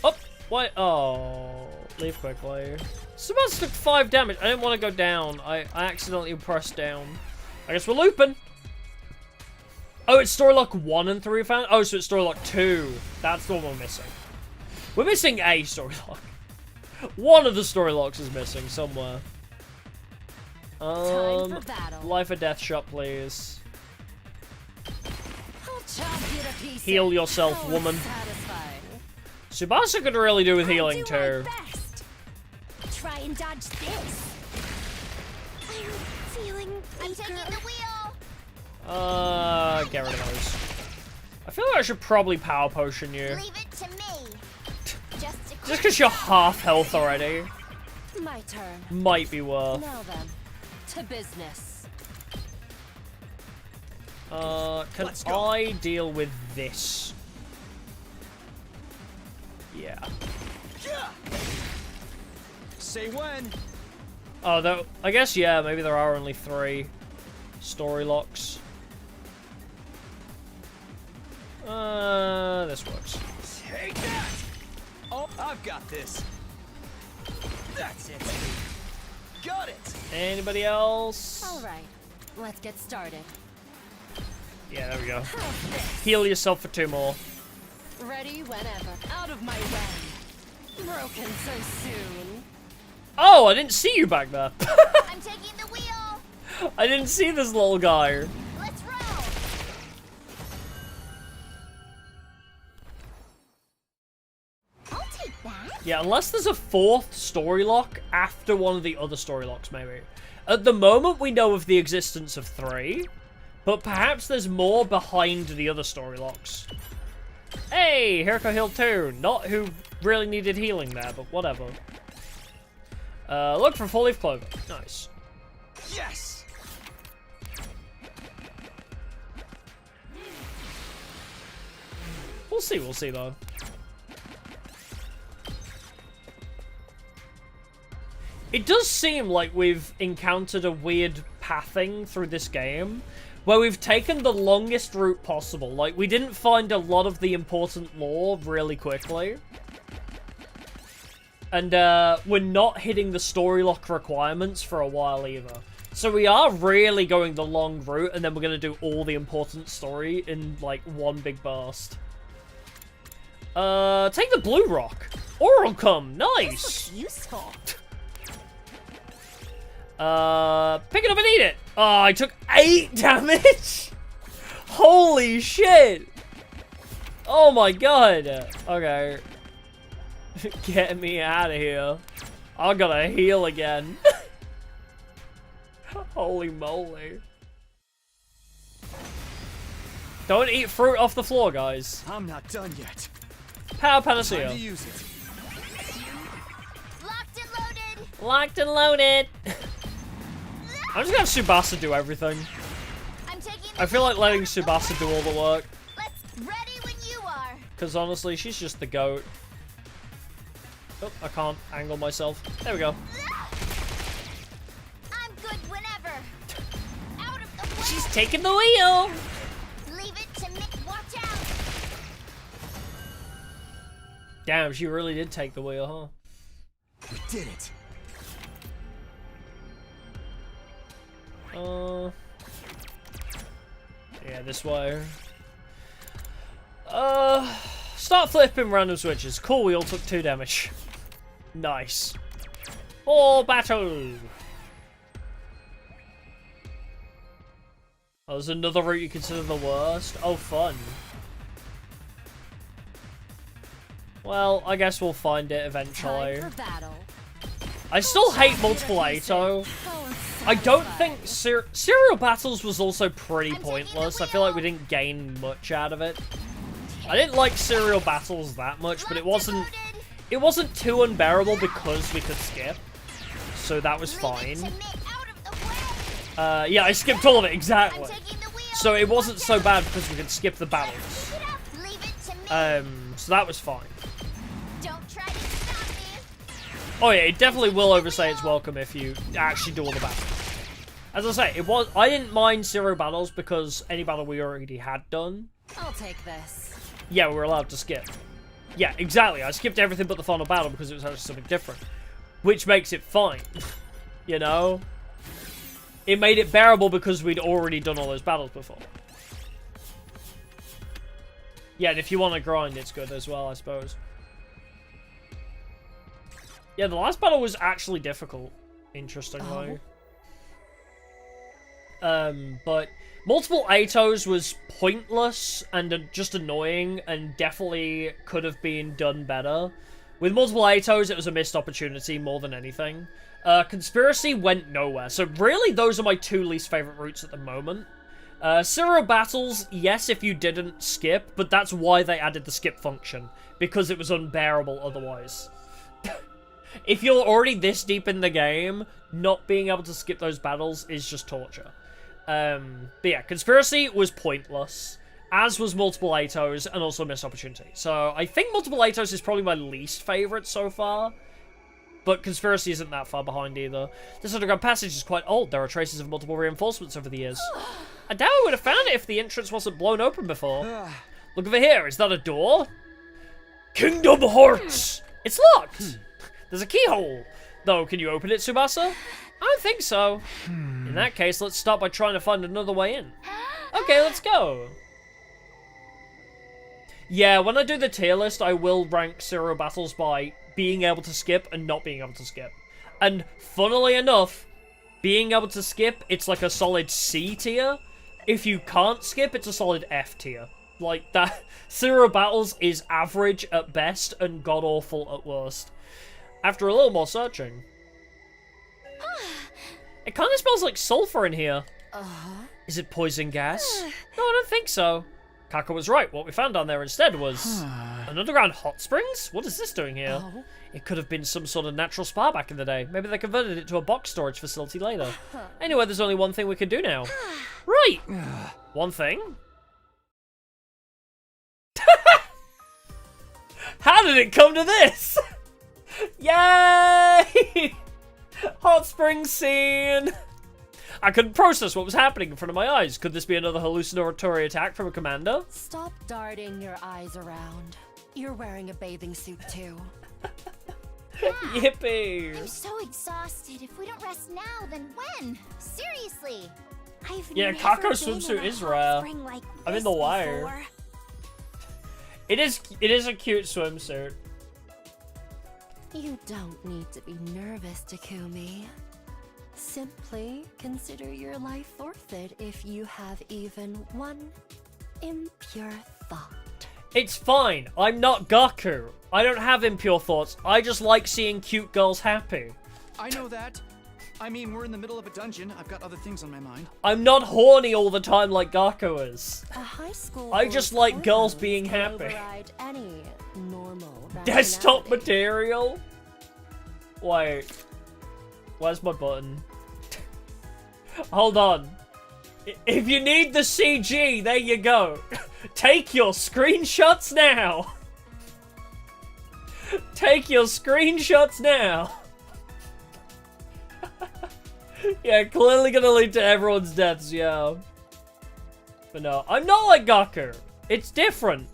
Oh, what? Oh, leave quickly. Sebastian took 5 damage. I didn't want to go down. I accidentally pressed down. I guess we're looping. Oh, it's story lock 1 and 3 found? Oh, so it's story lock 2. That's the one we're missing. We're missing a story lock. One of the story locks is missing somewhere. Time for battle. Life or death shot, please. I'll chop you to pieces. Heal yourself, How woman. satisfying. Tsubasa could really do with healing too. Try and dodge this. I'm feeling. I'm taking the wheel. Get rid of those. I feel like I should probably power potion you. Leave it to me. Just because you're half health already. My turn. Might be worth. Now then, to business. Can I deal with this? Yeah. Say when. Oh, though, I guess, yeah, maybe there are only 3 story locks. This works. Take that! Oh, I've got this. That's it. Got it. Anybody else? All right, let's get started. Yeah, there we go. Heal yourself for 2 more. Ready whenever. Out of my way. Broken so soon. Oh, I didn't see you back there. I'm taking the wheel. I didn't see this little guy. Let's roll. I'll take that. Yeah, unless there's a 4th story lock after one of the other story locks, maybe. At the moment, we know of the existence of 3, but perhaps there's more behind the other story locks. Hey, Hiroko healed too. Not who really needed healing there, but whatever. Look for 4-leaf clover. Nice. Yes. We'll see though. It does seem like we've encountered a weird pathing through this game, where we've taken the longest route possible. Like, we didn't find a lot of the important lore really quickly. And, we're not hitting the story lock requirements for a while either. So we are really going the long route, and then we're gonna do all the important story in, like, one big burst. Take the blue rock. Oral cum, nice! This looks useful. Pick it up and eat it! Oh, I took 8 damage? Holy shit! Oh my god. Okay. Get me out of here. I gotta heal again. Holy moly. Don't eat fruit off the floor, guys. I'm not done yet. Power Panacea. Time to use it. Locked and loaded. Locked and loaded. I'm just gonna have Tsubasa do everything. I feel like letting Tsubasa do all the work. Ready when you are. Because honestly, she's just the GOAT. Oh, I can't angle myself. There we go. I'm good whenever. Out of the way. She's taking the wheel. Leave it to me. Watch out. Damn, she really did take the wheel, huh? We did it. Yeah, this way. Start flipping random switches. Cool, we all took 2 damage. Nice. For battle. Oh, there's another route you consider the worst. Oh, fun. Well, I guess we'll find it eventually. I still hate multiple Ato. I don't think serial battles was also pretty pointless. I feel like we didn't gain much out of it. I didn't like serial battles that much, but it wasn't too unbearable because we could skip. So that was fine. Yeah, I skipped all of it, exactly. So it wasn't so bad because we could skip the battles. So that was fine. Oh yeah, it definitely will overstay its welcome if you actually do all the battles. As I say, I didn't mind serial battles because any battle we already had done. I'll take this. Yeah, we were allowed to skip. Yeah, exactly. I skipped everything but the final battle because it was actually something different. Which makes it fine. You know? It made it bearable because we'd already done all those battles before. Yeah, and if you want to grind, it's good as well, I suppose. Yeah, the last battle was actually difficult, interestingly. But multiple Atos was pointless and just annoying and definitely could have been done better. With multiple Atos, it was a missed opportunity more than anything. Conspiracy went nowhere. So really, those are my 2 least favorite routes at the moment. Serial battles, yes, if you didn't skip, but that's why they added the skip function. Because it was unbearable otherwise. If you're already this deep in the game, not being able to skip those battles is just torture. But yeah, Conspiracy was pointless, as was multiple Atos, and also missed opportunity. So I think multiple Atos is probably my least favorite so far, but Conspiracy isn't that far behind either. This underground passage is quite old. There are traces of multiple reinforcements over the years. I doubt I would have found it if the entrance wasn't blown open before. Look over here. Is that a door? Kingdom Hearts! It's locked! There's a keyhole. Though, can you open it, Tsubasa? I don't think so. In that case, let's start by trying to find another way in. Okay, let's go. Yeah, when I do the tier list, I will rank serial battles by being able to skip and not being able to skip. And funnily enough, being able to skip, it's like a solid C tier. If you can't skip, it's a solid F tier. Like, that serial battles is average at best and god-awful at worst. After a little more searching. It kind of smells like sulfur in here. Is it poison gas? No, I don't think so. Kako was right. What we found down there instead was an underground hot springs? What is this doing here? It could have been some sort of natural spa back in the day. Maybe they converted it to a box storage facility later. Anyway, there's only one thing we can do now. Right. One thing? How did it come to this? Yay! Hot spring scene! I couldn't process what was happening in front of my eyes. Could this be another hallucinatory attack from a commander? Stop darting your eyes around. You're wearing a bathing suit too. Yippee! I'm so exhausted. If we don't rest now, then when? Seriously. Yeah, Kako's swimsuit is rare. Like I'm in the wire. It is a cute swimsuit. You don't need to be nervous, Takumi. Simply consider your life worth it if you have even one impure thought. It's fine. I'm not Gaku. I don't have impure thoughts. I just like seeing cute girls happy. I know that. I mean, we're in the middle of a dungeon. I've got other things on my mind. I'm not horny all the time like Gakko is. A high school I just like girls being happy. override any normal Desktop rationality. material? Wait. Where's my button? Hold on. If you need the CG, there you go. Take your screenshots now. Take your screenshots now. Yeah, clearly gonna lead to everyone's deaths, yeah. But no, I'm not like Gaku. It's different.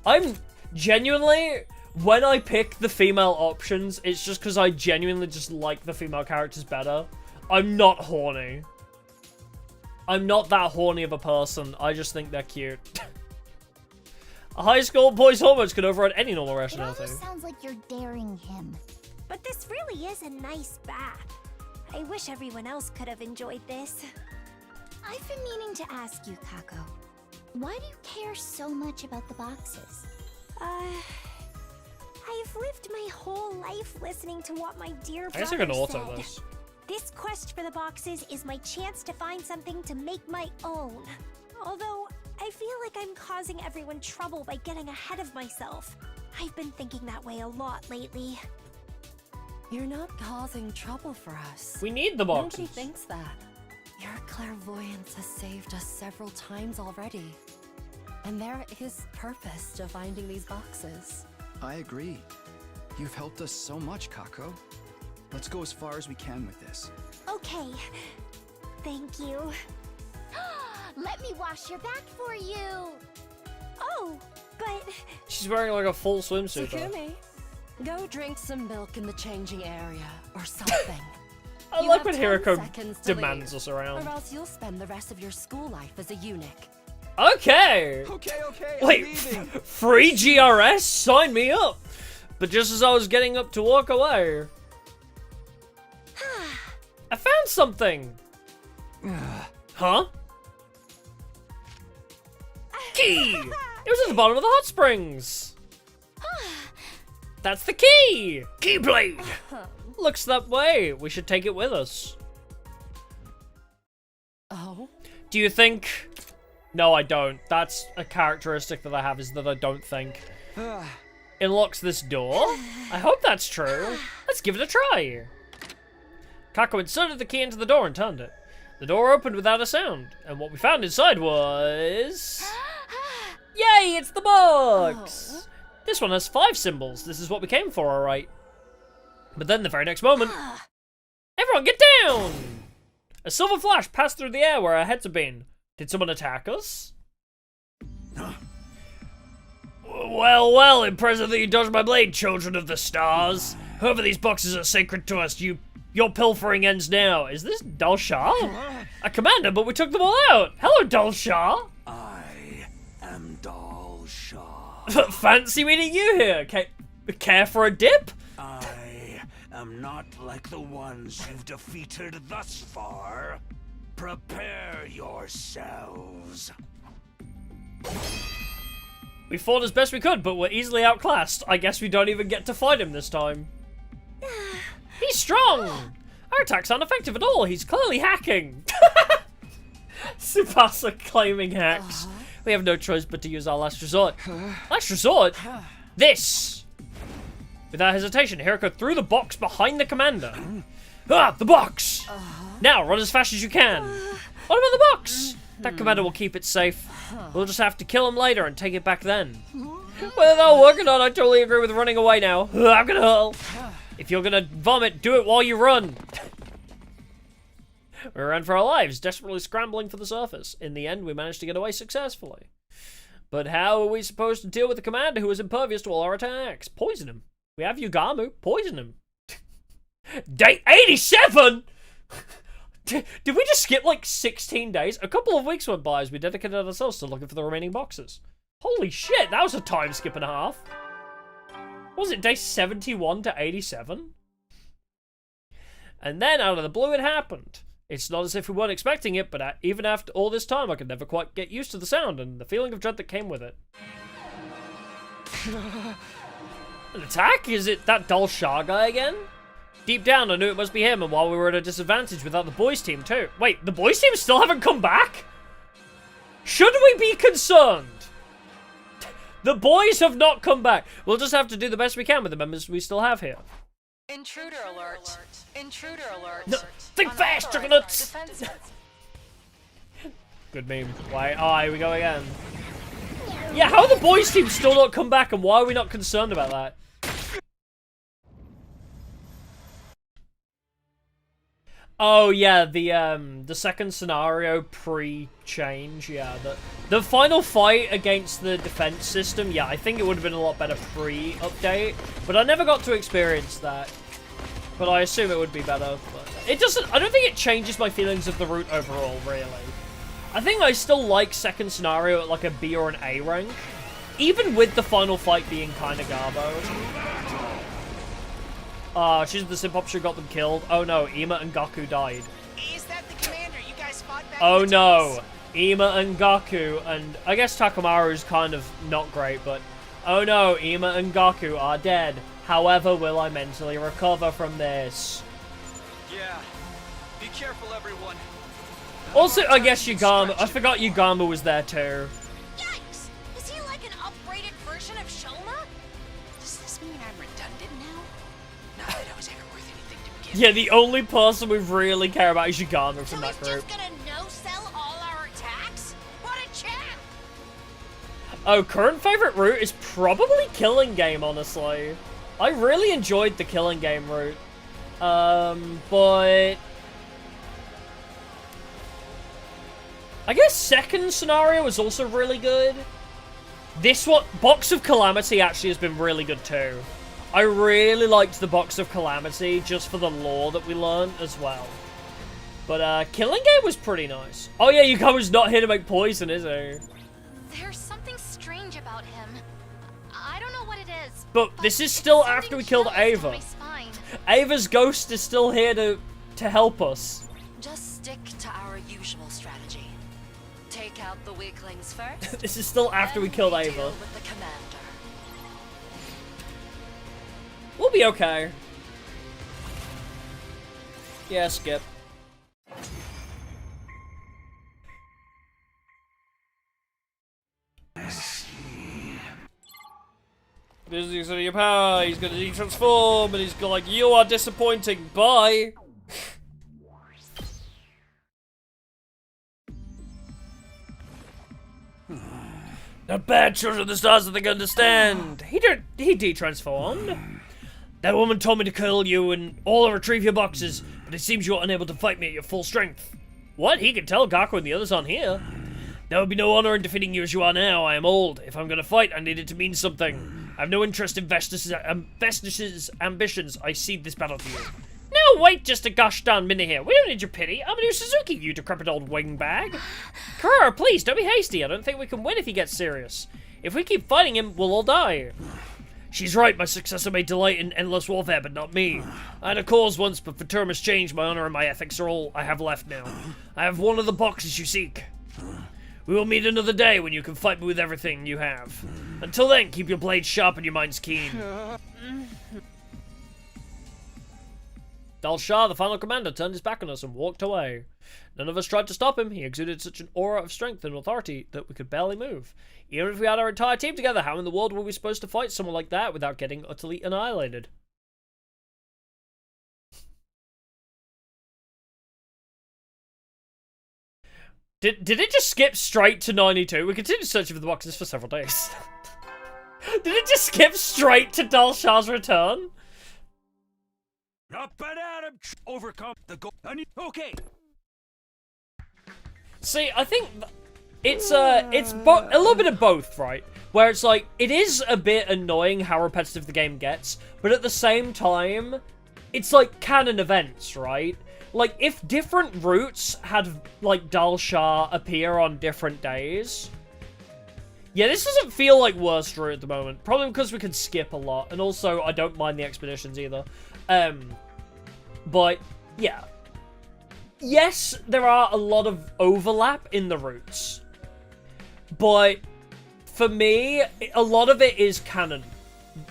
I'm genuinely, when I pick the female options, it's just because I genuinely just like the female characters better. I'm not horny. I'm not that horny of a person. I just think they're cute. A high school boy's hormones can override any normal It rationality. almost sounds like you're daring him. But this really is a nice bath. I wish everyone else could have enjoyed this. I've been meaning to ask you, Kako. Why do you care so much about the boxes? I've lived my whole life listening to what my dear I guess I brother can auto said. this. This quest for the boxes is my chance to find something to make my own. Although, I feel like I'm causing everyone trouble by getting ahead of myself. I've been thinking that way a lot lately. You're not causing trouble for us. We need the boxes. Nobody thinks that. Your clairvoyance has saved us several times already. And there is purpose to finding these boxes. I agree. You've helped us so much, Kako. Let's go as far as we can with this. Okay. Thank you. Let me wash your back for you. Oh, but... She's wearing like a full swimsuit though. Takumi, go drink some milk in the changing area or something. I You like have when 10 Hiroko seconds to demands leave, us around. Or else you'll spend the rest of your school life as a eunuch. Okay. Okay. Wait, I'm leaving. free GRS? Sign me up. But just as I was getting up to walk away, I found something. Huh? Key! It was at the bottom of the hot springs. That's the key! Keyblade! Looks that way. We should take it with us. Oh? Do you think... No, I don't. That's a characteristic that I have, is that I don't think. It locks this door? I hope that's true. Let's give it a try. Kako inserted the key into the door and turned it. The door opened without a sound, and what we found inside was... Yay, it's the box! This one has 5 symbols. This is what we came for, alright. But then the very next moment... Everyone get down! A silver flash passed through the air where our heads had been. Did someone attack us? Well, impressive that you dodged my blade, children of the stars. Whoever these boxes are sacred to us, your pilfering ends now. Is this Dalshah? A commander, but we took them all out. Hello, Dalshah. I am Dalshah. Fancy meeting you here. Care for a dip? I am not like the ones you've defeated thus far. Prepare yourselves. We fought as best we could, but we're easily outclassed. I guess we don't even get to fight him this time. He's strong! Our attacks aren't effective at all. He's clearly hacking. Tsubasa claiming hacks. We have no choice but to use our last resort. Last resort? This! Without hesitation, Hiroko threw the box behind the commander. The box! Now, run as fast as you can. What about the box? That commander will keep it safe. We'll just have to kill him later and take it back then. Whether they'll work or not, I totally agree with running away now. I'm gonna hurl. If you're gonna vomit, do it while you run. We ran for our lives, desperately scrambling for the surface. In the end, we managed to get away successfully. But how are we supposed to deal with the commander who is impervious to all our attacks? Poison him. We have Yugamu. Poison him. Day 87?! Did we just skip like 16 days? A couple of weeks went by as we dedicated ourselves to looking for the remaining boxes. Holy shit, that was a time skip and a half. What was it, day 71 to 87? And then out of the blue it happened. It's not as if we weren't expecting it, but even after all this time I could never quite get used to the sound and the feeling of dread that came with it. An attack? Is it that Dalshah guy again? Deep down, I knew it must be him, and while we were at a disadvantage without the boys team too. Wait, the boys team still haven't come back? Should we be concerned? The boys have not come back. We'll just have to do the best we can with the members we still have here. Intruder alert. Intruder alert. No, think fast, Juggernuts! Good meme. Why? Oh, here we go again. Yeah, how are the boys team still not come back, and why are we not concerned about that? Oh yeah, the second scenario pre-change, yeah. The final fight against the defense system, yeah, I think it would have been a lot better pre-update, but I never got to experience that. But I assume it would be better. But it doesn't. I don't think it changes my feelings of the route overall, really. I think I still like second scenario at like a B or an A rank, even with the final fight being kind of garbo. She's the Simpoption got them killed. Oh no, Ima and Gaku died. Is that the commander you guys fought back Oh in the no, Ima and Gaku, and I guess Takamaru's kind of not great, but oh no, Ima and Gaku are dead. However, will I mentally recover from this? Yeah. Be careful, everyone. Also, I guess Yugama. I forgot Yugama was there too. Yikes! Is he like an upgraded version of Shoma? Does this mean I'm redundant now? Not that I was ever worth anything to begin Yeah, the only person we really care about is Yugama from that group. Just gonna no-sell all our attacks? What a champ! Oh, current favorite route is probably Killing Game, honestly. I really enjoyed the Killing Game route. But I guess second scenario is also really good. This one, Box of Calamity actually has been really good too. I really liked the Box of Calamity just for the lore that we learned as well. But Killing Game was pretty nice. Oh yeah, Yukama's not here to make poison, is he? There's something strange about him. I don't know what it is. But this is still after we killed Ava. Ava's ghost is still here to help us. Just stick to our usual strategy. Take out the weaklings first. This is still after we killed Ava. Deal with the commander. We'll be okay. Yeah, skip. He's gonna your power, he's gonna de-transform, and he's gonna like, you are disappointing, bye! The bad children of the stars that they understand! He de-transformed. That woman told me to kill you and all retrieve your boxes, but it seems you're unable to fight me at your full strength. What? He can tell Gaku and the others aren't here. There would be no honor in defeating you as you are now. I am old. If I'm gonna fight, I need it to mean something. I have no interest in Vestus's ambitions. I cede this battle to you. No, wait just a gosh darn minute here. We don't need your pity. I'm a new Suzuki, you decrepit old wingbag. Kurara, please, don't be hasty. I don't think we can win if he gets serious. If we keep fighting him, we'll all die. She's right, my successor may delight in endless warfare, but not me. I had a cause once, but for term has changed, my honor and my ethics are all I have left now. I have one of the boxes you seek. We will meet another day when you can fight me with everything you have. Until then, keep your blades sharp and your minds keen. Dal Shah, the final commander, turned his back on us and walked away. None of us tried to stop him. He exuded such an aura of strength and authority that we could barely move. Even if we had our entire team together, how in the world were we supposed to fight someone like that without getting utterly annihilated? Did it just skip straight to 92? We continued searching for the boxes for several days. Did it just skip straight to Dal Shah's return? Up and at him! Overcome the goal. Okay. See, I think it's a little bit of both, right? Where it's like, it is a bit annoying how repetitive the game gets, but at the same time, it's like canon events, right? Like, if different routes had, like, Dal Shah appear on different days... Yeah, this doesn't feel like worst route at the moment. Probably because we can skip a lot. And also, I don't mind the expeditions either. But, yeah. Yes, there are a lot of overlap in the routes. But, for me, a lot of it is canon,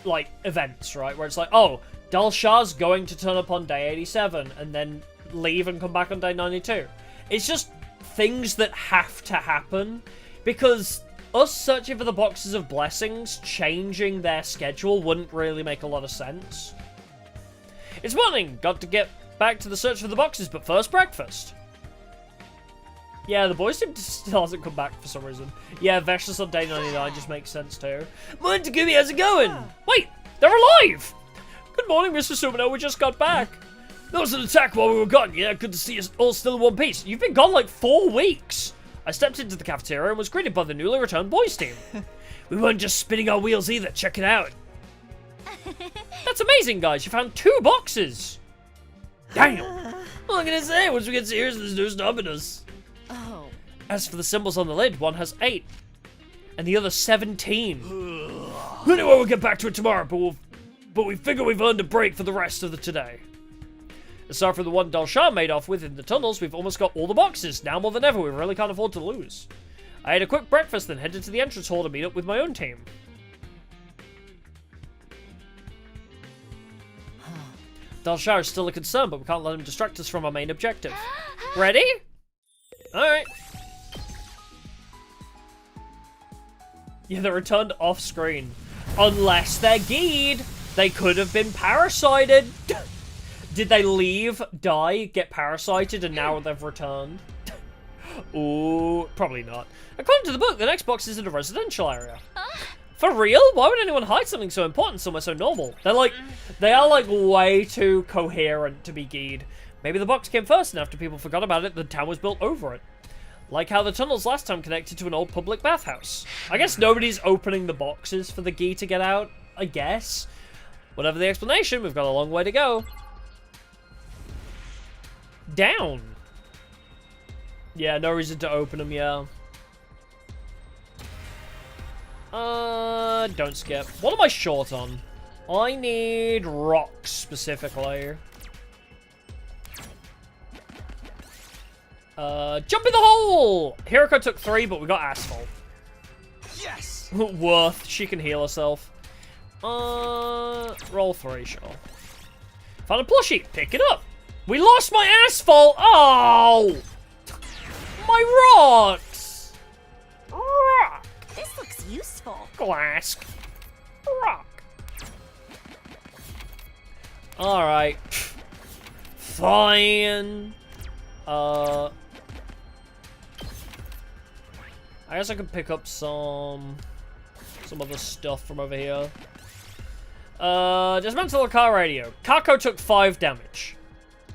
like, events, right? Where it's like, oh, Dalshar's going to turn up on day 87 and then leave and come back on day 92. It's just things that have to happen, because us searching for the boxes of blessings, changing their schedule wouldn't really make a lot of sense. It's morning, got to get back to the search for the boxes, but first breakfast. Yeah, the boys team still hasn't come back for some reason. Yeah, Vesh's on day 99 just makes sense too. Morning, Takumi, how's it going? Wait, they're alive! Good morning, Mr. Sumino, we just got back. There was an attack while we were gone. Yeah, good to see us all still in one piece. You've been gone like 4 weeks. I stepped into the cafeteria and was greeted by the newly returned boys team. We weren't just spinning our wheels either, check it out. That's amazing, guys, you found 2 boxes. Damn. What am I gonna say? Once we get serious, there's no stopping us. Oh. As for the symbols on the lid, one has 8. And the other 17. Anyway, we'll get back to it tomorrow, but we figure we've earned a break for the rest of the today. Aside from the one Dalshar made off with in the tunnels, we've almost got all the boxes. Now more than ever, we really can't afford to lose. I ate a quick breakfast, then headed to the entrance hall to meet up with my own team. Dalshar is still a concern, but we can't let him distract us from our main objective. Ready? Alright. Yeah, they're returned off screen. Unless they're geed. They could have been parasited. Did they leave, die, get parasited, and now they've returned? Ooh, probably not. According to the book, the next box is in a residential area. For real? Why would anyone hide something so important somewhere so normal? They are like way too coherent to be geed. Maybe the box came first, and after people forgot about it, the town was built over it. Like how the tunnels last time connected to an old public bathhouse. I guess nobody's opening the boxes for the Gi to get out, I guess. Whatever the explanation, we've got a long way to go. Down. Yeah, no reason to open them, yeah. Don't skip. What am I short on? I need rocks, specifically. Jump in the hole! Hiroko took 3, but we got asphalt. Yes! Worth. She can heal herself. Roll 3, sure. Found a plushie. Pick it up. We lost my asphalt! Oh! My rocks! Rock! This looks useful. Glass. Rock. Alright. Fine. I guess I could pick up some other stuff from over here. Dismantle the car radio. Kako took 5 damage.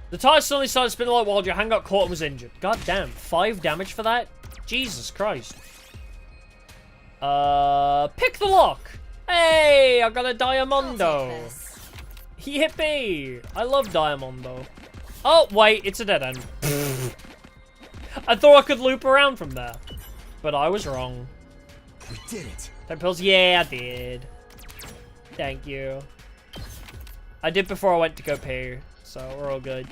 The tires suddenly started spinning like wild. Your hand got caught and was injured. God damn, 5 damage for that? Jesus Christ. Pick the lock. Hey, I got a Diamondo. Yippee. I love Diamondo. Oh, wait, it's a dead end. I thought I could loop around from there. But I was wrong. We did it. 10 pills? Yeah, I did. Thank you. I did before I went to go pee, so we're all good.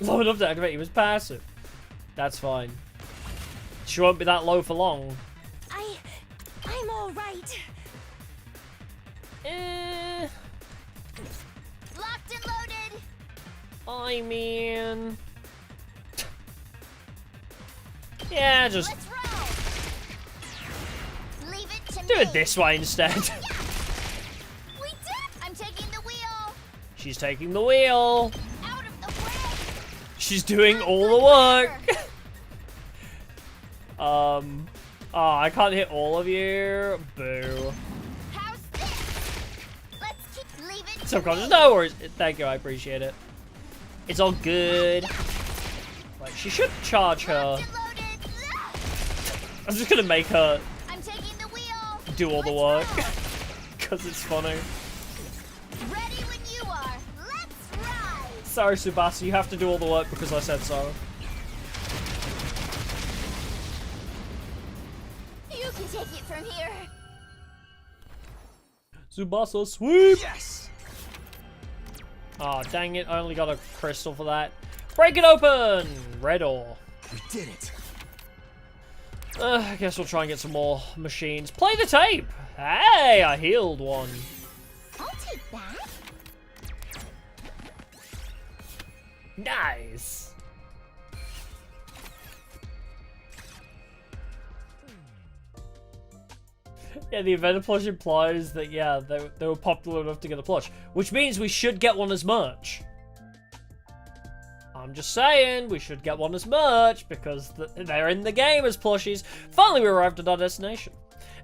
Low enough to activate, he was passive. That's fine. She won't be that low for long. I'm all right. Locked and loaded. I mean, yeah, just Let's roll. Leave it to do me. it this way instead. We did. I'm taking the wheel. She's taking the wheel. Out of the way. She's doing all the work. Oh, I can't hit all of you. Boo. How's this? Let's keep leave it to Subconscious, me. no worries. Thank you, I appreciate it. It's all good. Like, she should charge her. I'm just gonna make her I'm taking the wheel. do all the work. Because it's funny. Ready when you are. Let's ride. Sorry, Tsubasa, you have to do all the work because I said so. You can take it from here. Tsubasa, sweep! Yes! Oh, dang it, I only got a crystal for that. Break it open! Red ore. We did it. I guess we'll try and get some more machines. Play the tape! Hey, I healed one. I'll take that. Nice! Yeah, the event plush implies that, yeah, they were popular enough to get a plush. Which means we should get one as merch. I'm just saying, we should get one as merch, because they're in the game as plushies. Finally, we arrived at our destination.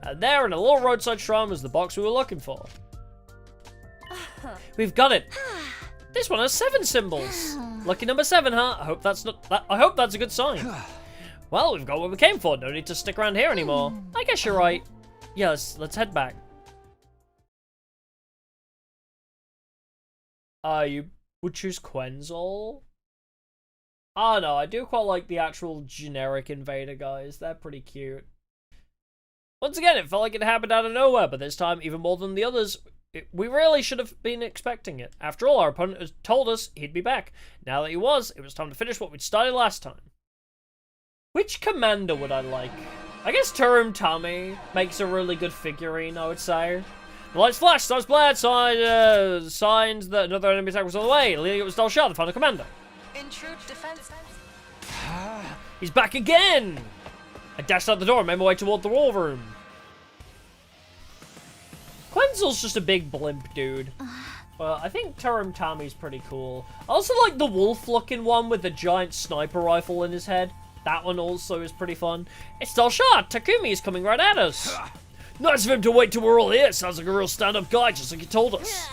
And there, in a little roadside shrine, was the box we were looking for. We've got it! This one has 7 symbols. Lucky number 7, huh? I hope that's a good sign. Well, we've got what we came for. No need to stick around here anymore. I guess you're right. Yes, let's head back. You would choose Quenzel? I don't know, I do quite like the actual generic invader guys. They're pretty cute. Once again, it felt like it happened out of nowhere, but this time, even more than the others, we really should have been expecting it. After all, our opponent has told us he'd be back. Now that he was, it was time to finish what we'd started last time. Which commander would I like? I guess Turum Tummy makes a really good figurine, I would say. The lights flashed, stars blared, signs that another enemy attack was on the way. Leading it was Dalshar, the final commander. In true defense. He's back again! I dashed out the door and made my way toward the war room. Quenzel's just a big blimp dude. Well, I think Turum Tammy's pretty cool. I also like the wolf-looking one with the giant sniper rifle in his head. That one also is pretty fun. It's Dalshar! Takumi is coming right at us! Nice of him to wait till we're all here. Sounds like a real stand-up guy, just like he told us.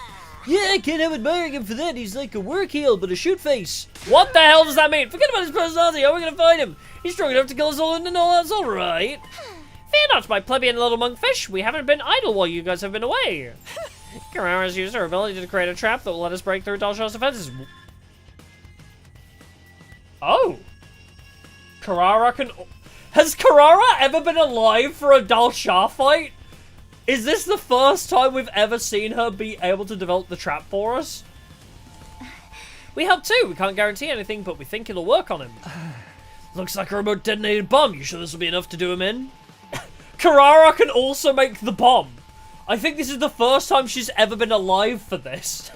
Yeah, I can't help admiring him for that. He's like a work heel, but a shoot face. What the hell does that mean? Forget about his personality. How are we gonna find him? He's strong enough to kill us all and all that's alright. Fear not, my plebeian little monkfish. We haven't been idle while you guys have been away. Karara's used her ability to create a trap that will let us break through Dalshar's defenses. Oh. Karara can... Has Karara ever been alive for a Dalshar fight? Is this the first time we've ever seen her be able to develop the trap for us? We help too. We can't guarantee anything, but we think it'll work on him. Looks like a remote detonated bomb. You sure this will be enough to do him in? Karara can also make the bomb. I think this is the first time she's ever been alive for this.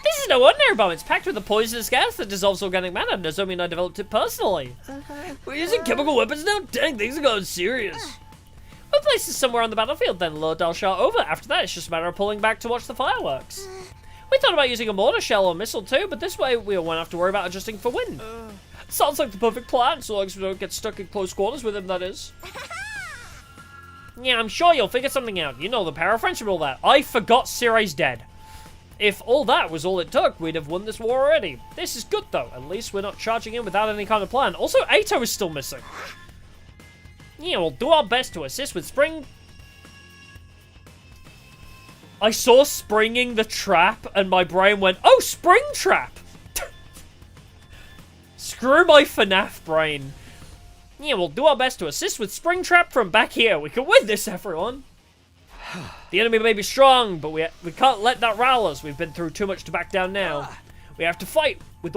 This is no ordinary bomb. It's packed with a poisonous gas that dissolves organic matter. Does that mean I developed it personally? We're using chemical weapons now? Dang, things are going serious. We'll place this somewhere on the battlefield, then lure Dalshar over. After that, it's just a matter of pulling back to watch the fireworks. We thought about using a mortar shell or missile too, but this way we won't have to worry about adjusting for wind. Sounds like the perfect plan, so long as we don't get stuck in close quarters with him, that is. Yeah, I'm sure you'll figure something out. You know the power of friendship and all that. I forgot Cirai's dead. If all that was all it took, we'd have won this war already. This is good, though. At least we're not charging in without any kind of plan. Also, Ato is still missing. Yeah, we'll do our best to assist with Spring. I saw springing the trap, and my brain went, oh, Spring Trap! Screw my FNAF brain. Yeah, we'll do our best to assist with Springtrap from back here. We can win this, everyone. The enemy may be strong, but we can't let that rile us. We've been through too much to back down now. We have to fight with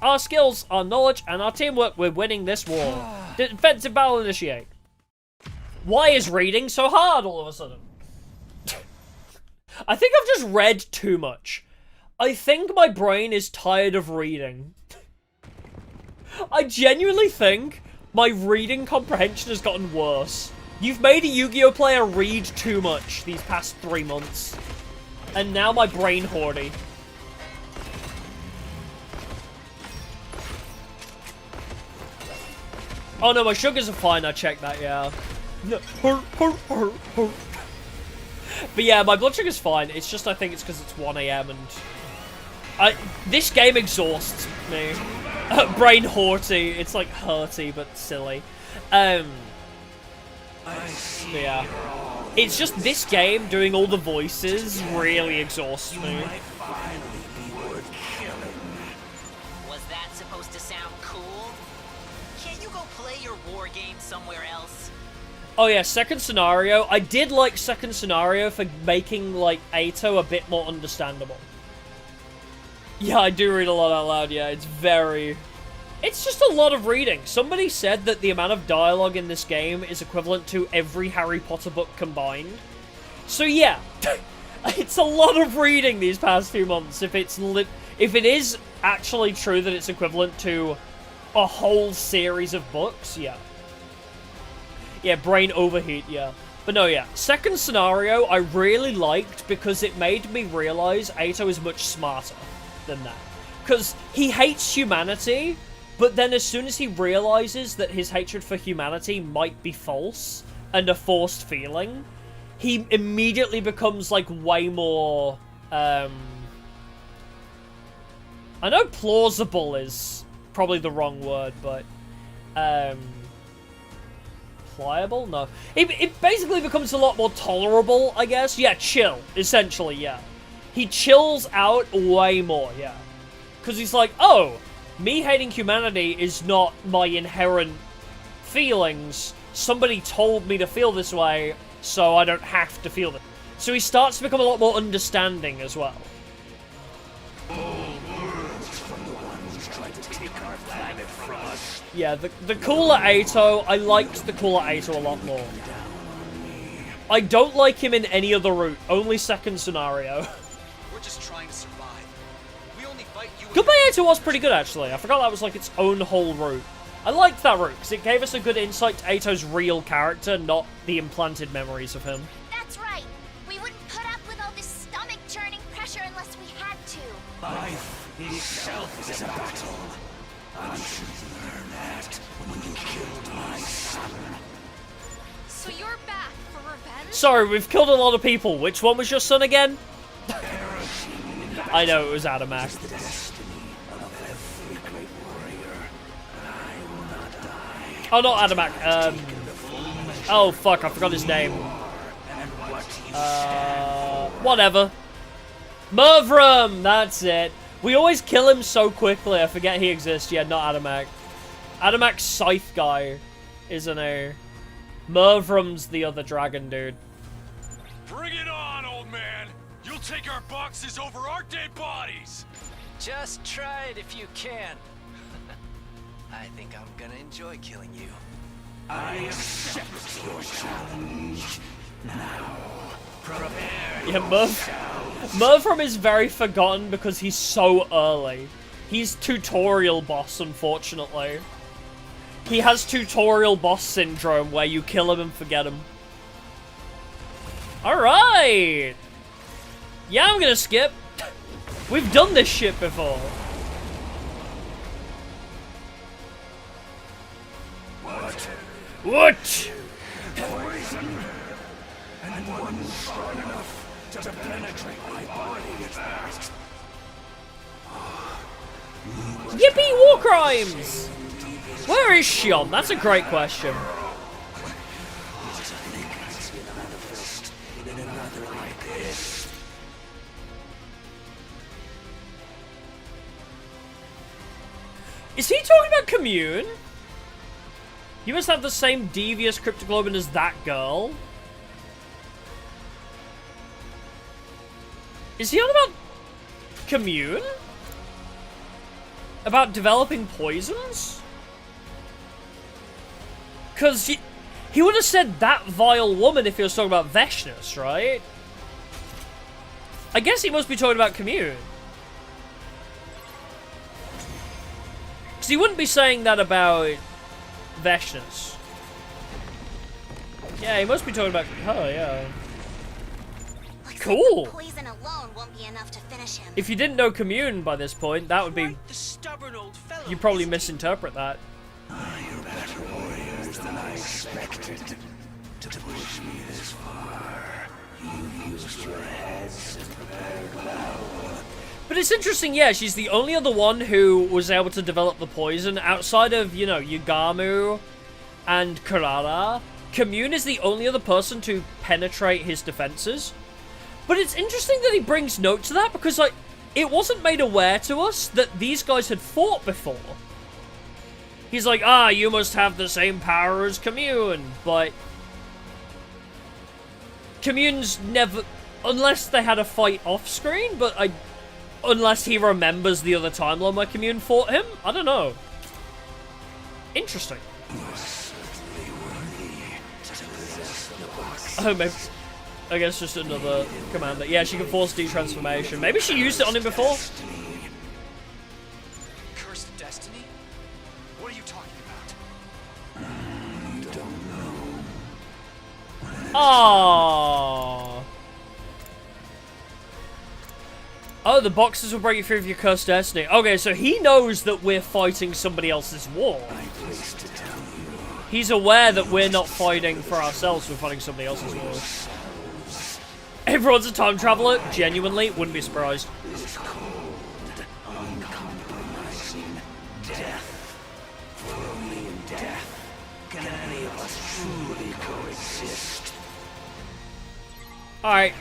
our skills, our knowledge, and our teamwork. We're winning this war. Defensive battle initiate. Why is reading so hard all of a sudden? I think I've just read too much. I think my brain is tired of reading. I genuinely think my reading comprehension has gotten worse. You've made a Yu-Gi-Oh player read too much these past 3 months. And now my brain hoardy. Oh no, my sugars are fine, I checked that, yeah. But yeah, my blood sugar's fine. It's just I think it's because it's 1 AM and... this game exhausts me. Brain haughty. It's like hurty, but silly. Yeah. It's just this game doing all the voices really exhausts me. Was that supposed to sound cool? Can't you go play your war game somewhere else? Oh yeah, second scenario. I did like second scenario for making, like, Ato a bit more understandable. Yeah, I do read a lot out loud, yeah. It's very... It's just a lot of reading. Somebody said that the amount of dialogue in this game is equivalent to every Harry Potter book combined. So yeah, it's a lot of reading these past few months. If it is actually true that it's equivalent to a whole series of books, yeah. Yeah, brain overheat, yeah. But no, yeah. Second scenario, I really liked because it made me realize Ato is much smarter than that. Because he hates humanity, but then as soon as he realizes that his hatred for humanity might be false and a forced feeling, he immediately becomes, like, way more, I know plausible is probably the wrong word, but, pliable? No. It basically becomes a lot more tolerable, I guess. Yeah, chill, essentially, yeah. He chills out way more, yeah. Because he's like, oh, me hating humanity is not my inherent feelings. Somebody told me to feel this way, so I don't have to feel it. So he starts to become a lot more understanding as well. Yeah, the cooler Ato, I liked the cooler Ato a lot more. I don't like him in any other route, only second scenario. We're just trying to survive. We only fight you. Goodbye Ato was pretty good, actually. I forgot that was like its own whole route. I liked that route, because it gave us a good insight to Ato's real character, not the implanted memories of him. That's right. We wouldn't put up with all this stomach-churning pressure unless we had to. Life itself is a battle. I'm sure you learned that when you killed my son. So you're back for revenge? Sorry, we've killed a lot of people. Which one was your son again? I know, it was Adamak. Oh, not Adamak. Oh, fuck, I forgot his name. Whatever. Mervram, that's it. We always kill him so quickly, I forget he exists. Yeah, not Adamak. Adamak's Scythe guy, isn't he? Mervram's the other dragon dude. Bring it on, old man! You'll take our boxes over our dead bodies! Just try it if you can. I think I'm gonna enjoy killing you. I accept your challenge. Now, prepare. Yeah, Mervram is very forgotten because he's so early. He's tutorial boss, unfortunately. He has tutorial boss syndrome where you kill him and forget him. Alright! Yeah, I'm gonna skip. We've done this shit before. What? Poison. And one strong enough to penetrate my body at first. Yippee war crimes! Where is Shion? That's a great question. Is he talking about Commune? You must have the same devious cryptoglobin as that girl. Is he on about Commune? About developing poisons? Because he would have said that vile woman if he was talking about Veshnus, right? I guess he must be talking about Commune. Because he wouldn't be saying that about Veshnus. Yeah, he must be talking about her, yeah. Cool. Poison alone won't be enough to finish him. If you didn't know Commune by this point, that would be... You probably misinterpret that. You're better warriors than I expected. To push me this far, you've used your heads and prepared well. But it's interesting, yeah, she's the only other one who was able to develop the poison outside of, you know, Yugamu and Karara. Commune is the only other person to penetrate his defenses. But it's interesting that he brings note to that because, like, it wasn't made aware to us that these guys had fought before. He's like, ah, you must have the same power as Commune, but Commune's never, unless they had a fight off screen, but unless he remembers the other timeline where Commune fought him, I don't know. Interesting. You're certainly worthy to possess the box. Oh, maybe. I guess just another commander. Yeah, she can force detransformation. Maybe she used it on him before. Cursed destiny? What are you talking about? You don't know. Oh. Oh, the boxes will break you free of your cursed destiny. Okay, so he knows that we're fighting somebody else's war. He's aware that we're not fighting for ourselves, we're fighting somebody else's war. Everyone's a time traveler, genuinely, wouldn't be surprised. This cold, uncompromising death. For only in death can any of us truly coexist. Alright,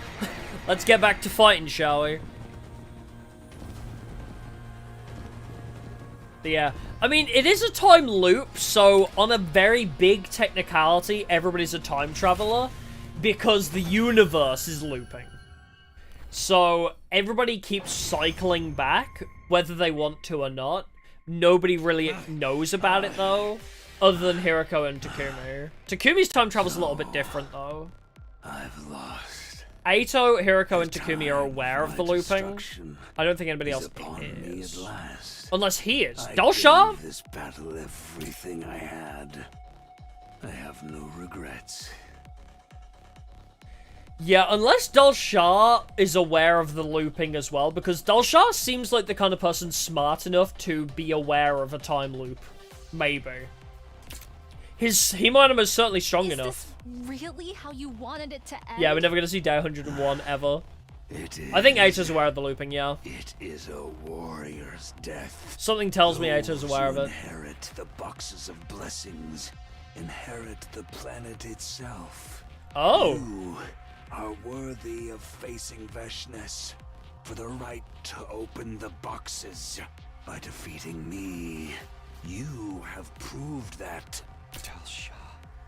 let's get back to fighting, shall we? But yeah, I mean, it is a time loop, so on a very big technicality, everybody's a time traveler. Because the universe is looping. So, everybody keeps cycling back, whether they want to or not. Nobody really knows about it, though. Other than Hiroko and Takumi. Takumi's time travel's a little bit different, though. I've lost. Aito, Hiroko, and Takumi are aware of the looping. I don't think anybody else is. Unless he is. Dalsha? This battle everything I had. I have no regrets. Yeah, unless Dalsha is aware of the looping as well, because Dalsha seems like the kind of person smart enough to be aware of a time loop. Maybe. His Himanum is certainly strong enough. This really how you wanted it to end? Yeah, we're never going to see Day 101 ever. It is. I think Aito's aware of the looping, yeah. It is a warrior's death. Something tells me Aito's aware of it. Inherit the boxes of blessings. Inherit the planet itself. Oh. You are worthy of facing Veshness for the right to open the boxes. By defeating me, you have proved that. Dalsha.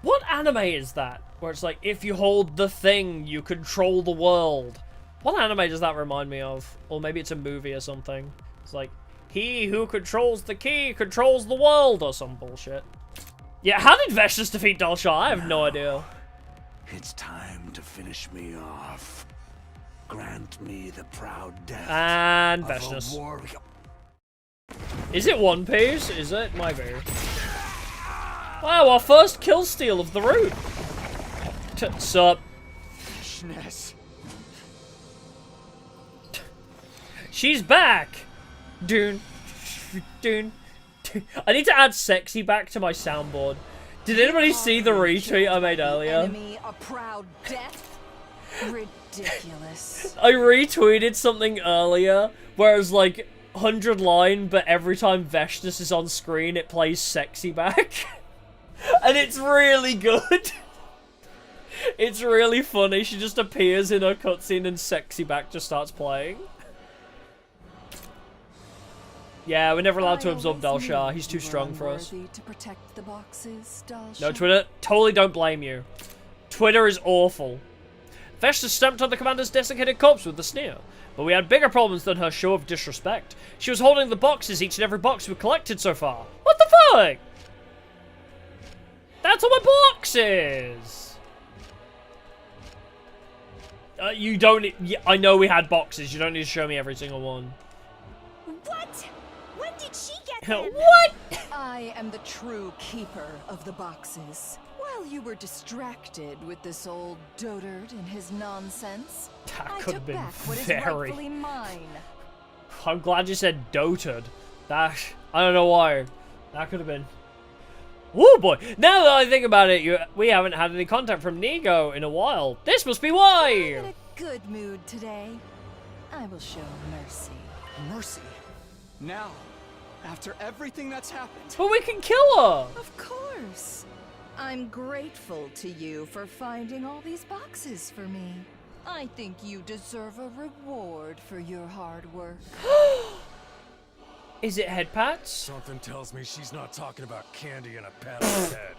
What anime is that? Where it's like, if you hold the thing, you control the world. What anime does that remind me of? Or maybe it's a movie or something. It's like, he who controls the key controls the world or some bullshit. Yeah, how did Veshness defeat Dalsha? I have no idea. It's time to finish me off. Grant me the proud death and of a Veshness. warrior. Is it One Piece? Is it? Might be. Wow, our first kill steal of the route. Sup? Veshness. She's back. Dune. Dune. I need to add sexy back to my soundboard. Did anybody see the retweet I made earlier? Enemy a proud death? Ridiculous. I retweeted something earlier where it was like 100 line, but every time Veshness is on screen, it plays sexy back. And it's really good. It's really funny. She just appears in her cutscene and sexy back just starts playing. Yeah, we're never allowed to absorb Dalsha. He's too strong for us. To protect the boxes, Dalsha. No, Twitter, totally don't blame you. Twitter is awful. Veshness stamped on the commander's desiccated corpse with a sneer. But we had bigger problems than her show of disrespect. She was holding the boxes, each and every box we've collected so far. What the fuck? That's all my boxes! You don't... I know we had boxes. You don't need to show me every single one. What? When did she get them? What? I am the true keeper of the boxes. While you were distracted with this old dotard and his nonsense, That I could took have been back what is very... rightfully mine. I'm glad you said dotard. That... I don't know why. That could have been... Woo boy! Now that I think about it, we haven't had any contact from Nigo in a while. This must be why! I'm in a good mood today. I will show mercy. Mercy? Now? After everything that's happened? But we can kill her! Of course. I'm grateful to you for finding all these boxes for me. I think you deserve a reward for your hard work. Is it head pats? Something tells me she's not talking about candy and a pat on the head.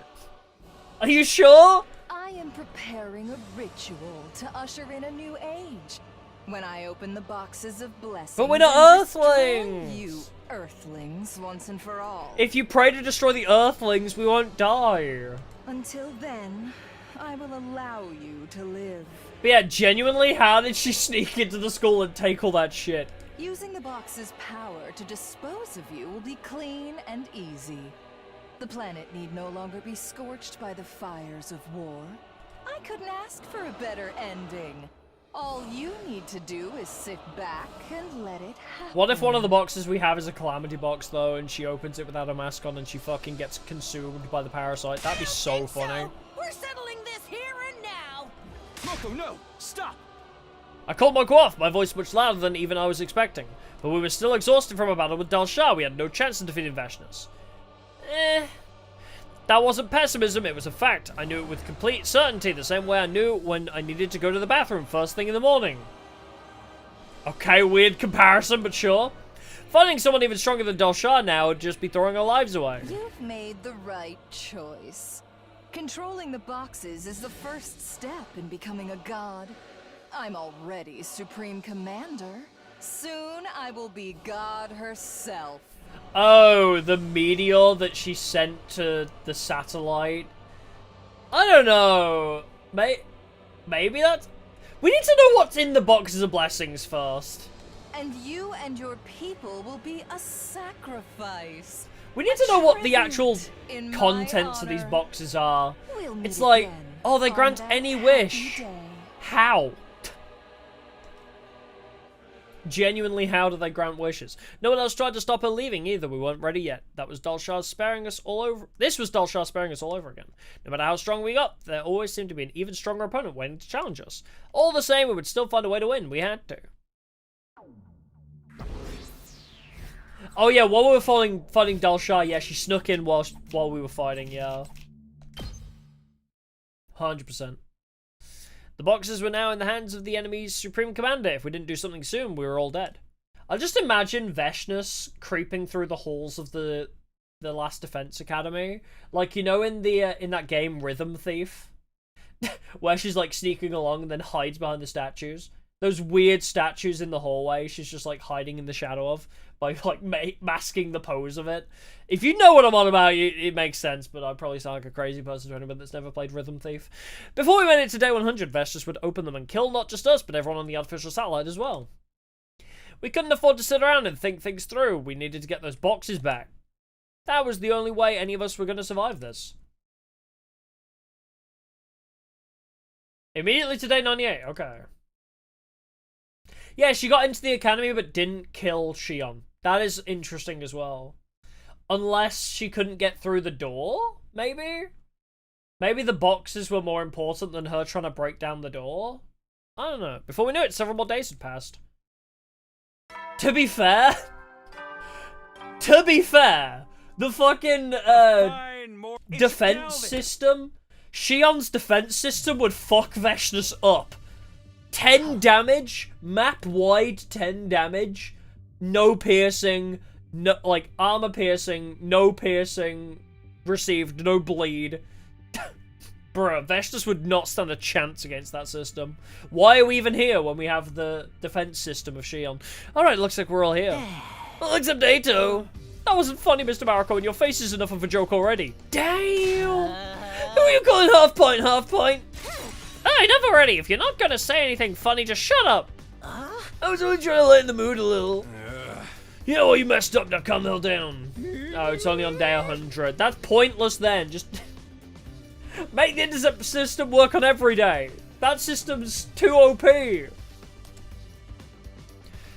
Are you sure? I am preparing a ritual to usher in a new age. When I open the boxes of blessings. But we're not and destroy Earthlings! You Earthlings once and for all. If you pray to destroy the Earthlings, we won't die. Until then, I will allow you to live. But yeah, genuinely, how did she sneak into the school and take all that shit? Using the box's power to dispose of you will be clean and easy. The planet need no longer be scorched by the fires of war. I couldn't ask for a better ending. All you need to do is sit back and let it happen. What if one of the boxes we have is a calamity box, though, and she opens it without a mask on and she fucking gets consumed by the parasite? That'd be so funny. We're settling this here and now. Moko, no! Stop! I called Moko off, my voice much louder than even I was expecting. But we were still exhausted from a battle with Dal Shah. We had no chance in defeating Vashnis. That wasn't pessimism, it was a fact. I knew it with complete certainty, the same way I knew when I needed to go to the bathroom first thing in the morning. Okay, weird comparison, but sure. Finding someone even stronger than Dal Shah now would just be throwing our lives away. You've made the right choice. Controlling the boxes is the first step in becoming a god. I'm already Supreme Commander. Soon I will be God herself. Oh, the meteor that she sent to the satellite. I don't know. Maybe that's... We need to know what's in the boxes of blessings first. And you and your people will be a sacrifice. We need to know what the actual contents of these boxes are. It's like, oh, they grant any wish. How? Genuinely, how do they grant wishes? No one else tried to stop her leaving either. We weren't ready yet. That was Dal Shah sparing us all over. This was Dal Shah sparing us all over again. No matter how strong we got, there always seemed to be an even stronger opponent waiting to challenge us. All the same, we would still find a way to win. We had to. Oh yeah, while we were fighting Dal Shah, yeah, she snuck in while we were fighting. Yeah, 100%. The boxes were now in the hands of the enemy's Supreme Commander. If we didn't do something soon, we were all dead. I'll just imagine Vashnis creeping through the halls of the Last Defense Academy. Like, you know, in that game Rhythm Thief? Where she's, like, sneaking along and then hides behind the statues. Those weird statues in the hallway she's just, like, hiding in the shadow of by, like, masking the pose of it. If you know what I'm on about, it makes sense, but I probably sound like a crazy person to anyone that's never played Rhythm Thief. Before we made it to day 100, Vashnis would open them and kill not just us, but everyone on the artificial satellite as well. We couldn't afford to sit around and think things through. We needed to get those boxes back. That was the only way any of us were going to survive this. Immediately to day 98, okay. Yeah, she got into the academy but didn't kill Shion. That is interesting as well. Unless she couldn't get through the door, maybe? Maybe the boxes were more important than her trying to break down the door? I don't know. Before we knew it, several more days had passed. To be fair, the fucking defense system, Shion's defense system would fuck Vashnis up. 10 damage, map-wide 10 damage, no piercing, no, like, armor piercing, no piercing received, no bleed. Bruh, Vashnis would not stand a chance against that system. Why are we even here when we have the defense system of Shion? Alright, looks like we're all here. Well, except Ato. That wasn't funny, Mr. Mariko, and your face is enough of a joke already. Damn! Who are you calling half pint? Hey, enough already. If you're not gonna say anything funny, just shut up. I was only trying to lighten the mood a little. Yeah, well, you messed up. Now calm the hell down. Oh, it's only on day 100. That's pointless then. Just make the intercept system work on every day. That system's too OP.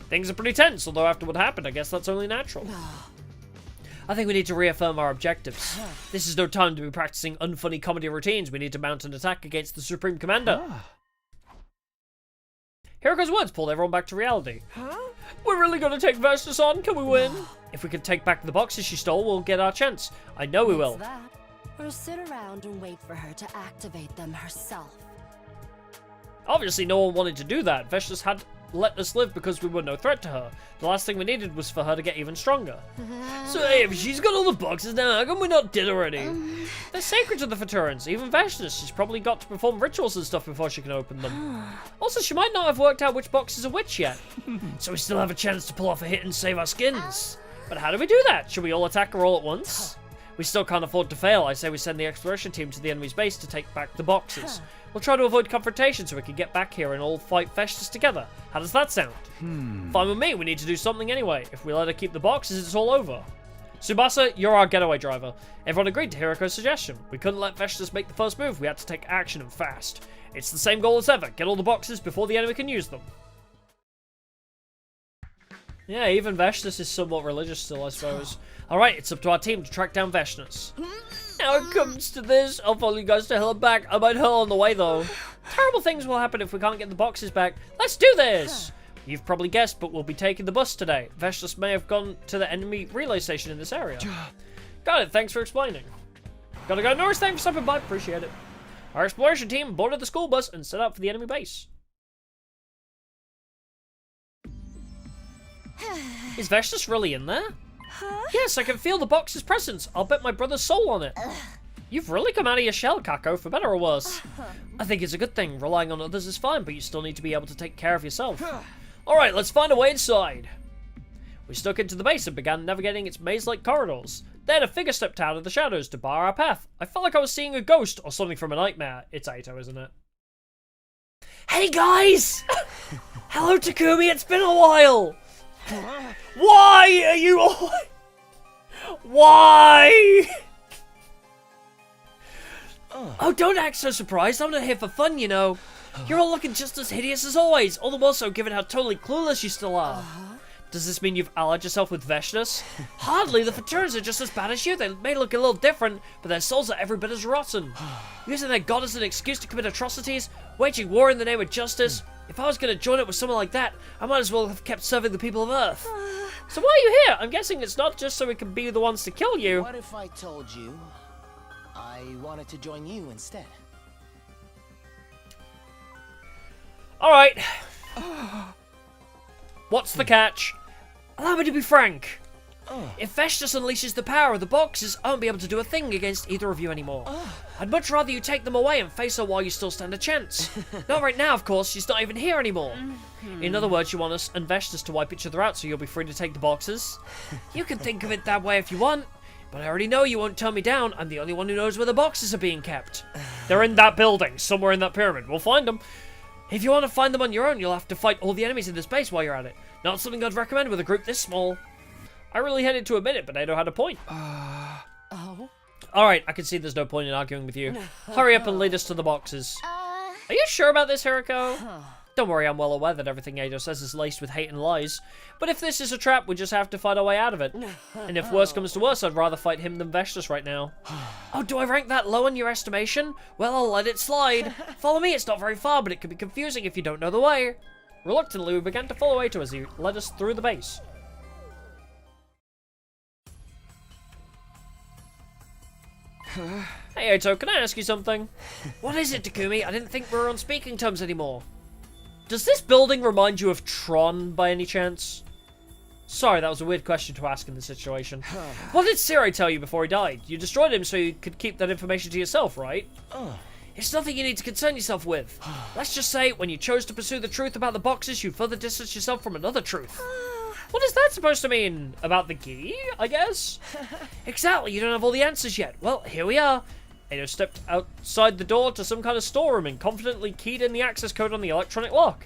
Things are pretty tense, although after what happened, I guess that's only natural. I think we need to reaffirm our objectives. This is no time to be practicing unfunny comedy routines. We need to mount an attack against the Supreme Commander. Hiriko's words pulled everyone back to reality. We're really gonna take Vashnis on? Can we win? If we can take back the boxes she stole, we'll get our chance. I know we will. Or sit around and wait for her to activate them herself. Obviously, no one wanted to do that. Vashnis had let us live because we were no threat to her. The last thing we needed was for her to get even stronger. So hey, if she's got all the boxes now, how come we're not dead already? They're sacred to the Futurans. Even Vashnis, she's probably got to perform rituals and stuff before she can open them. Also, she might not have worked out which boxes are which yet. So we still have a chance to pull off a hit and save our skins. But how do we do that? Should we all attack her all at once? We still can't afford to fail. I say we send the exploration team to the enemy's base to take back the boxes. We'll try to avoid confrontation so we can get back here and all fight Festus together. How does that sound? Fine with me. We need to do something anyway. If we let her keep the boxes, it's all over. Tsubasa, you're our getaway driver. Everyone agreed to Hiriko's suggestion. We couldn't let Festus make the first move. We had to take action and fast. It's the same goal as ever. Get all the boxes before the enemy can use them. Yeah, even Vashnis is somewhat religious still, I suppose. Alright, it's up to our team to track down Vashnis. Now it comes to this, I'll follow you guys to hell and back. I might hurl on the way though. Terrible things will happen if we can't get the boxes back. Let's do this! You've probably guessed, but we'll be taking the bus today. Vashnis may have gone to the enemy relay station in this area. Got it, thanks for explaining. Gotta go, Norris, thanks for stopping by, appreciate it. Our exploration team boarded the school bus and set out for the enemy base. Is Vashnis really in there? Yes, I can feel the box's presence. I'll bet my brother's soul on it. You've really come out of your shell, Kako, for better or worse. I think it's a good thing. Relying on others is fine, but you still need to be able to take care of yourself. Alright, let's find a way inside. We snuck into the base and began navigating its maze-like corridors. Then a figure stepped out of the shadows to bar our path. I felt like I was seeing a ghost or something from a nightmare. It's Aito, isn't it? Hey guys! Hello Takumi, it's been a while! Why are you all... Why? Oh, don't act so surprised. I'm not here for fun, you know. You're all looking just as hideous as always, all the more so given how totally clueless you still are. Does this mean you've allied yourself with Vashnis? Hardly, the Futurans are just as bad as you. They may look a little different, but their souls are every bit as rotten. Using their god as an excuse to commit atrocities, waging war in the name of justice. If I was going to join up with someone like that, I might as well have kept serving the people of Earth. So why are you here? I'm guessing it's not just so we can be the ones to kill you. What if I told you I wanted to join you instead? Alright. What's the catch? Allow me to be frank. If Vashnis unleashes the power of the boxes, I won't be able to do a thing against either of you anymore. I'd much rather you take them away and face her while you still stand a chance. Not right now, of course, she's not even here anymore. In other words, you want us and Vashnis to wipe each other out so you'll be free to take the boxes? You can think of it that way if you want, but I already know you won't turn me down. I'm the only one who knows where the boxes are being kept. They're in that building, somewhere in that pyramid. We'll find them. If you want to find them on your own, you'll have to fight all the enemies in this base while you're at it. Not something I'd recommend with a group this small. I really hated to admit it, but Aito had a point. Oh? Alright, I can see there's no point in arguing with you. Hurry up and lead us to the boxes. Are you sure about this, Hiriko? Don't worry, I'm well aware that everything Aito says is laced with hate and lies. But if this is a trap, we just have to fight our way out of it. And if worse comes to worse, I'd rather fight him than Vashnis right now. Oh, do I rank that low in your estimation? Well, I'll let it slide. Follow me, it's not very far, but it could be confusing if you don't know the way. Reluctantly, we began to follow Aito as he led us through the base. Hey Aito, can I ask you something? What is it, Takumi? I didn't think we were on speaking terms anymore. Does this building remind you of Tron by any chance? Sorry, that was a weird question to ask in this situation. What did Siri tell you before he died? You destroyed him so you could keep that information to yourself, right? It's nothing you need to concern yourself with. Let's just say, when you chose to pursue the truth about the boxes, you further distanced yourself from another truth. What is that supposed to mean? About the key, I guess? Exactly, you don't have all the answers yet. Well, here we are. Aito stepped outside the door to some kind of storeroom and confidently keyed in the access code on the electronic lock.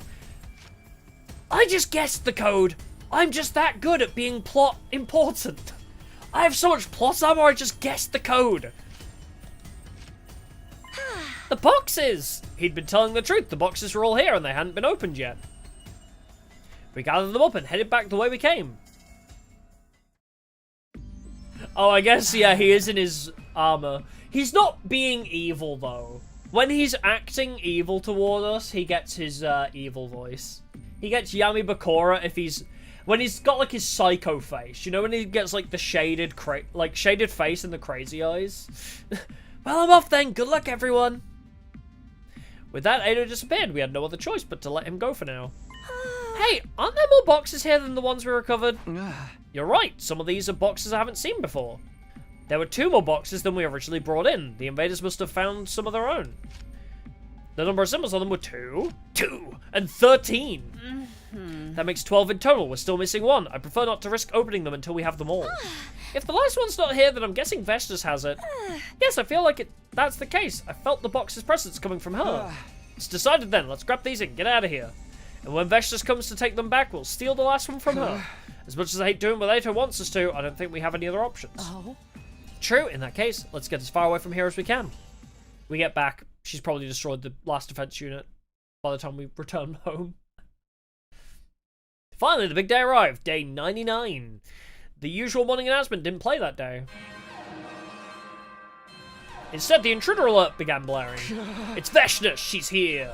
I just guessed the code. I'm just that good at being plot important. I have so much plot armor, I just guessed the code. The boxes! He'd been telling the truth. The boxes were all here and they hadn't been opened yet. We gathered them up and headed back the way we came. Oh, I guess, yeah, he is in his armor. He's not being evil, though. When he's acting evil toward us, he gets his evil voice. He gets Yami Bakura if he's... When he's got, like, his psycho face. You know, when he gets, like, the shaded face and the crazy eyes? Well, I'm off then. Good luck, everyone. With that, Aito disappeared. We had no other choice but to let him go for now. Hey, aren't there more boxes here than the ones we recovered? You're right, some of these are boxes I haven't seen before. There were 2 more boxes than we originally brought in. The invaders must have found some of their own. The number of symbols on them were 2, and 13. That makes 12 in total. We're still missing 1. I prefer not to risk opening them until we have them all. If the last one's not here, then I'm guessing Veshna's has it. Yes, I feel like that's the case. I felt the box's presence coming from her. It's decided then. Let's grab these and get out of here. And when Veshna's comes to take them back, we'll steal the last one from her. As much as I hate doing what Ato wants us to, I don't think we have any other options. Oh? True, in that case, let's get as far away from here as we can. We get back, she's probably destroyed the last defense unit by the time we return home. Finally, the big day arrived, day 99. The usual morning announcement didn't play that day. Instead, the intruder alert began blaring. It's Veshna, she's here.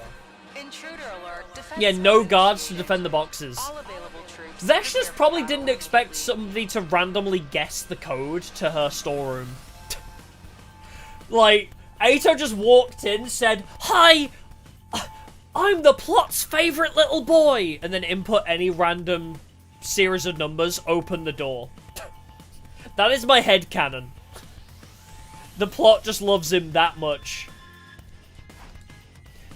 Intruder alert. Yeah, no guards to defend the boxes. Veshna's probably didn't expect somebody to randomly guess the code to her storeroom. Like, Ato just walked in, said, "Hi, I'm the plot's favorite little boy," and then input any random series of numbers, open the door. That is my headcanon. The plot just loves him that much.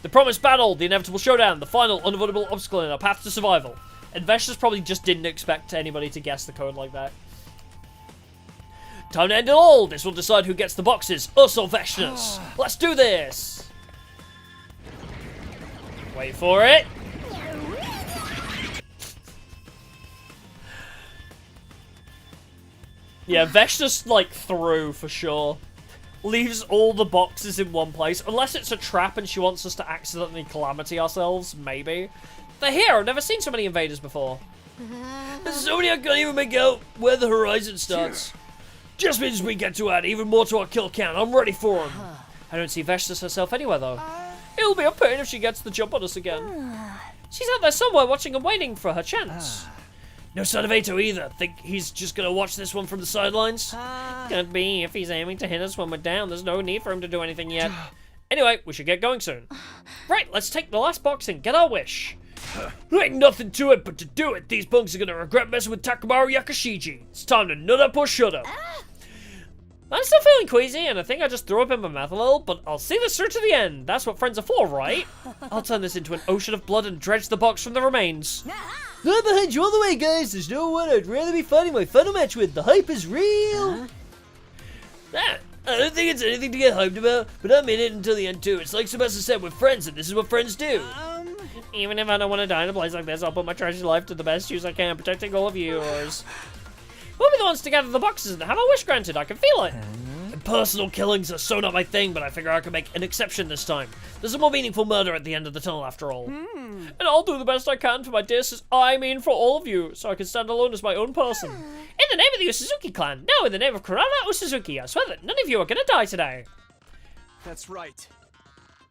The promised battle, the inevitable showdown, the final unavoidable obstacle in our path to survival. And Veshna's probably just didn't expect anybody to guess the code like that. Time to end it all! This will decide who gets the boxes, us or Veshna's. Let's do this! Wait for it. Yeah, Veshna's like through for sure. Leaves all the boxes in one place. Unless it's a trap and she wants us to accidentally calamity ourselves, maybe. They're here! I've never seen so many invaders before. There's so many I can't even make out where the horizon starts. Just means we get to add even more to our kill count. I'm ready for them. I don't see Veshna herself anywhere, though. It'll be a pain if she gets the jump on us again. She's out there somewhere watching and waiting for her chance. No sign of Ato either. Think he's just gonna watch this one from the sidelines? Could be. If he's aiming to hit us when we're down, there's no need for him to do anything yet. Anyway, we should get going soon. Right, let's take the last box and get our wish. There ain't nothing to it but to do it. These punks are gonna regret messing with Takamaru Yakashiji. It's time to nut up or shut up. I'm still feeling queasy, and I think I just threw up in my mouth a little, but I'll see this through to the end. That's what friends are for, right? I'll turn this into an ocean of blood and dredge the box from the remains. I'm behind you all the way, guys. There's no one I'd rather be fighting my final match with. The hype is real. I don't think it's anything to get hyped about, but I'm in it until the end too. It's like Sylvester said, we're friends, and this is what friends do. Even if I don't want to die in a place like this, I'll put my treasured life to the best use I can, protecting all of yours. We'll be the ones to gather the boxes and have our wish granted. I can feel it. And personal killings are so not my thing, but I figure I can make an exception this time. There's a more meaningful murder at the end of the tunnel after all. And I'll do the best I can for my dear I mean for all of you, so I can stand alone as my own person. In the name of the Suzuki clan, no, in the name of Kurama Suzuki, I swear that none of you are gonna die today. That's right.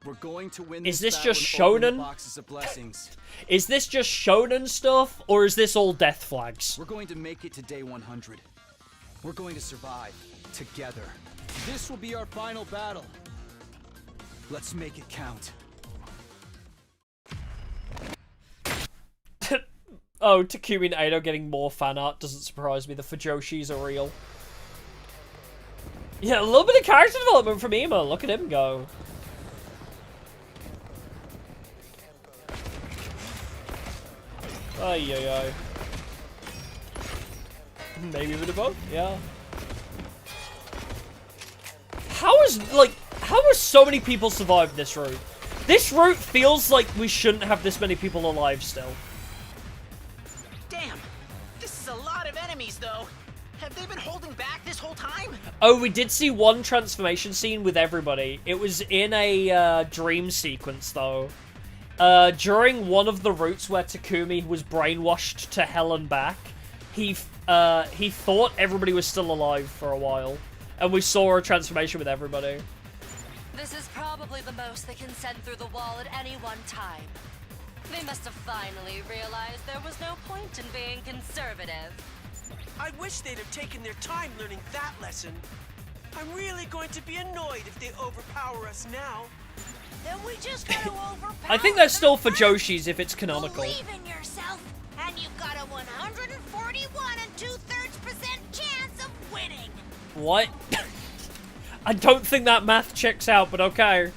We're going to win Is this this battle just and open the shonen? boxes of blessings. Is this just shonen stuff, or is this all death flags? We're going to make it to day 100. We're going to survive together. This will be our final battle. Let's make it count. Oh, Takumi and Ado getting more fan art doesn't surprise me. The Fujoshis are real. Yeah, a little bit of character development from Emo. Look at him go. Ay, ay, ay. Maybe a bit of both, yeah. How has so many people survived this route? This route feels like we shouldn't have this many people alive still. Damn, this is a lot of enemies though. Have they been holding back this whole time? Oh, we did see one transformation scene with everybody. It was in a dream sequence though. During one of the routes where Takumi was brainwashed to hell and back, he thought everybody was still alive for a while, and we saw a transformation with everybody. This is probably the most they can send through the wall at any one time. They must have finally realized there was no point in being conservative. I wish they'd have taken their time learning that lesson. I'm really going to be annoyed if they overpower us now. Then we just gotta overpower I think that's still for Joshi's if it's canonical. Believe in yourself What? I don't think that math checks out, but okay.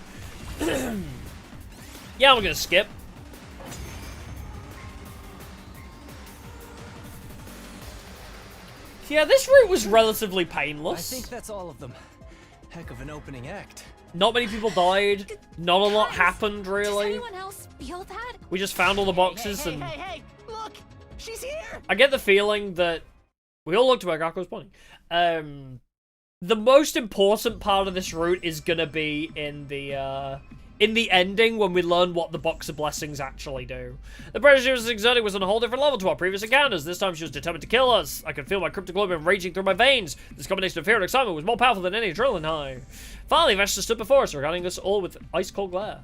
Yeah, I'm gonna skip. Yeah, this route was relatively painless. I think that's all of them. Heck of an opening act. Not many people died. Not a lot happened, really. Does anyone else feel that? We just found all the boxes and... Hey, look! She's here! I get the feeling that... We all looked where Gakko was pointing. The most important part of this route is gonna be in the ending when we learn what the Box of Blessings actually do. The pressure she was exerting was on a whole different level to our previous encounters. This time she was determined to kill us. I could feel my cryptoglobin raging through my veins. This combination of fear and excitement was more powerful than any adrenaline high. Finally, Veshta stood before us, regarding us all with ice-cold glare.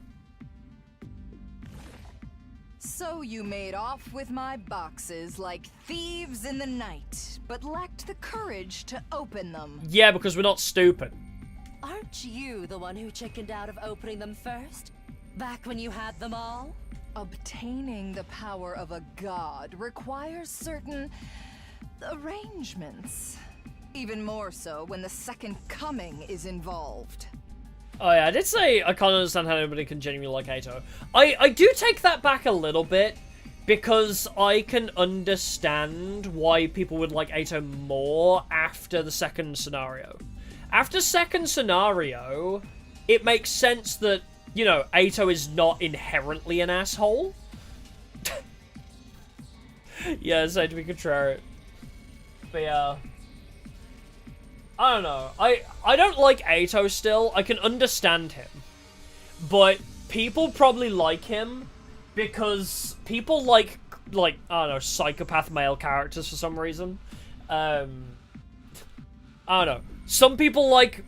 So you made off with my boxes like thieves in the night, but lacked the courage to open them. Yeah, because we're not stupid. Aren't you the one who chickened out of opening them first? Back when you had them all? Obtaining the power of a god requires certain arrangements. Even more so when the second coming is involved. Oh yeah, I did say I can't understand how anybody can genuinely like Ato. I do take that back a little bit, because I can understand why people would like Ato more after the second scenario. After second scenario, it makes sense that, you know, Ato is not inherently an asshole. Yeah, so to be contrary. But yeah. I don't know. I don't like Ato still. I can understand him. But people probably like him because people like, I don't know, psychopath male characters for some reason. I don't know. Some people like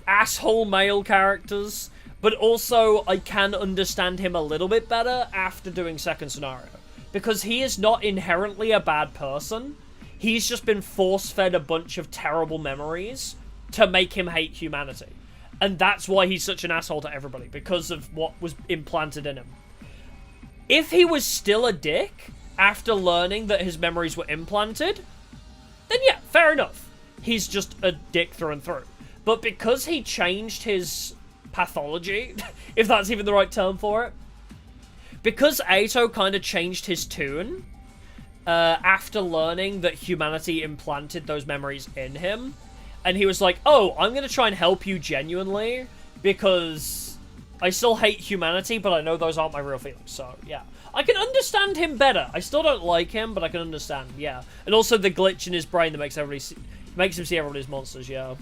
asshole male characters, but also I can understand him a little bit better after doing second scenario. Because he is not inherently a bad person. He's just been force-fed a bunch of terrible memories to make him hate humanity. And that's why he's such an asshole to everybody, because of what was implanted in him. If he was still a dick after learning that his memories were implanted, then yeah, fair enough. He's just a dick through and through. But because he changed his pathology, if that's even the right term for it, because Ato kind of changed his tune, after learning that humanity implanted those memories in him, and he was like, oh, I'm gonna try and help you genuinely, because I still hate humanity, but I know those aren't my real feelings, so yeah. I can understand him better. I still don't like him, but I can understand, yeah. And also the glitch in his brain that makes him see everybody as monsters, yeah.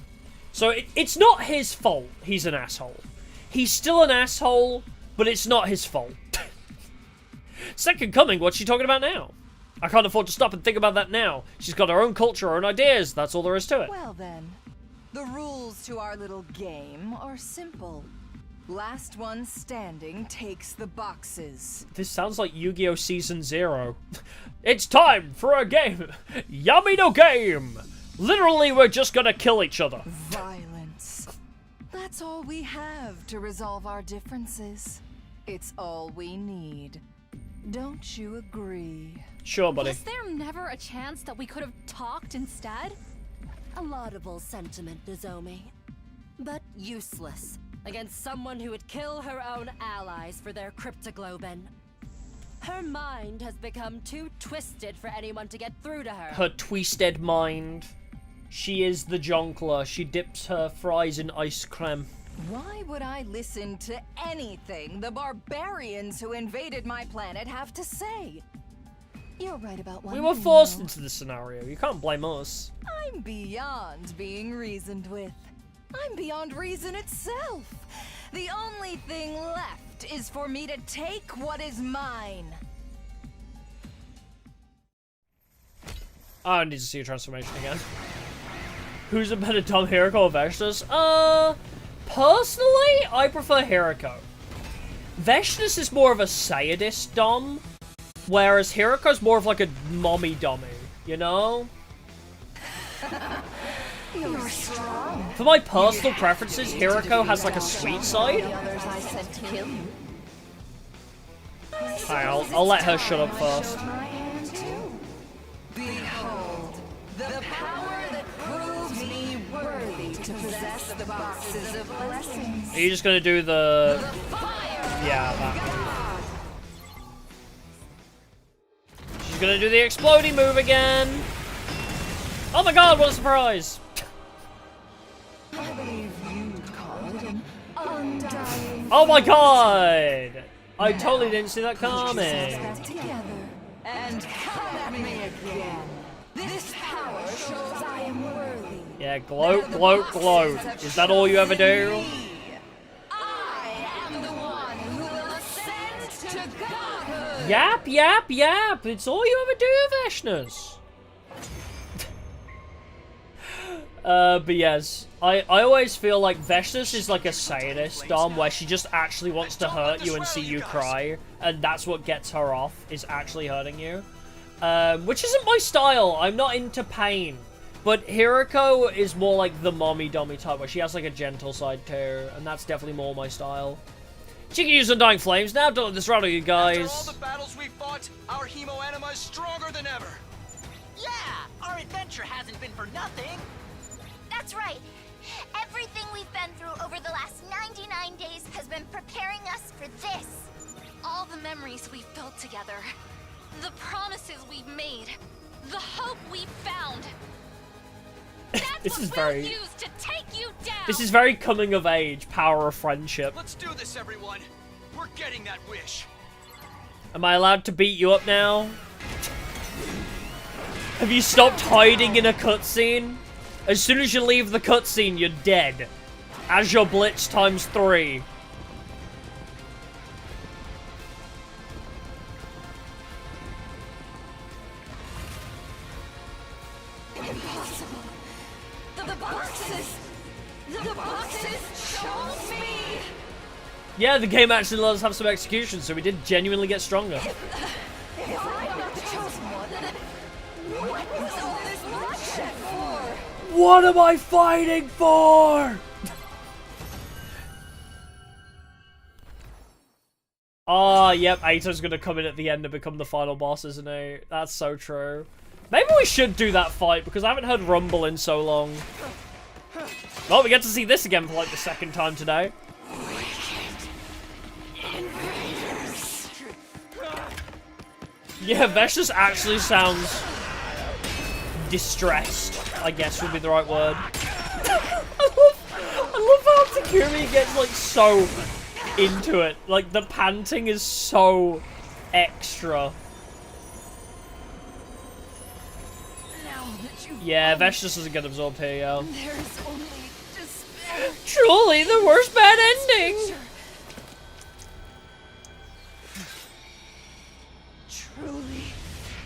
So it's not his fault he's an asshole. He's still an asshole, but it's not his fault. Second Coming, what's she talking about now? I can't afford to stop and think about that now. She's got her own culture, her own ideas. That's all there is to it. Well then, the rules to our little game are simple. Last one standing takes the boxes. This sounds like Yu-Gi-Oh! Season 0. It's time for a game. Yummy no game. Literally, we're just gonna kill each other. Violence. That's all we have to resolve our differences. It's all we need. Don't you agree? Sure, buddy. Was there never a chance that we could have talked instead? A laudable sentiment, Nozomi. But useless against someone who would kill her own allies for their cryptoglobin. Her mind has become too twisted for anyone to get through to her. Her twisted mind. She is the jonkler. She dips her fries in ice cream. Why would I listen to anything the barbarians who invaded my planet have to say? You're right about one We were thing, forced though. into this scenario. You can't blame us. I'm beyond being reasoned with. I'm beyond reason itself. The only thing left is for me to take what is mine. I need to see a transformation again. Who's a better Dom, Hiriko or Veshtus? Personally, I prefer Hiriko. Veshtus is more of a sadist Dom, whereas Hiriko's more of like a mommy dummy, you know? You're strong. For my personal preferences, Hiriko has like a sweet side. The others I sent to kill you. Alright, I'll let her shut up first. Behold, the power that proves me worthy Are you just gonna do the... Yeah, that move. She's gonna do the explodey move again. Oh my god, what a surprise! Oh my god! I totally didn't see that coming. And come at me again. This power shows I am worthy. Yeah, gloat, gloat, gloat. Is that all you ever do? I am the one who will ascend to godhood. Yap, yap, yap. It's all you ever do, Veshnas. But yes, I always feel like Veshnas is like a sadist, Dom, where she just actually wants to hurt you and see you cry, and that's what gets her off, is actually hurting you. Which isn't my style. I'm not into pain. But Hiroko is more like the mommy-dummy type, where she has like a gentle side too, and that's definitely more my style. She can use Undying Flames now, don't let this rattle you guys. After all the battles we fought, our Hemo Anima is stronger than ever. Yeah, our adventure hasn't been for nothing. That's right. Everything we've been through over the last 99 days has been preparing us for this. All the memories we've built together, the promises we've made, the hope we've found. This is very... Used to take you down. This is very coming of age, power of friendship. Let's do this, everyone. We're getting that wish. Am I allowed to beat you up now? Have you stopped hiding in a cutscene? As soon as you leave the cutscene, you're dead. As your blitz times 3. Impossible. The boxes chose me. Yeah, the game actually let us have some execution, so we did genuinely get stronger. If I'm not the chosen one, what was all this bloodshed for? What am I fighting for? Oh, yep, Ato's gonna come in at the end and become the final boss, isn't he? That's so true. Maybe we should do that fight, because I haven't heard Rumble in so long. Well, we get to see this again for like the second time today. Yeah, Veshnas actually sounds distressed, I guess would be the right word. I love how Takumi gets like so into it. Like the panting is so extra. Yeah, Veshnas doesn't get absorbed here, yo. There's only despair. Truly the worst bad ending. Truly.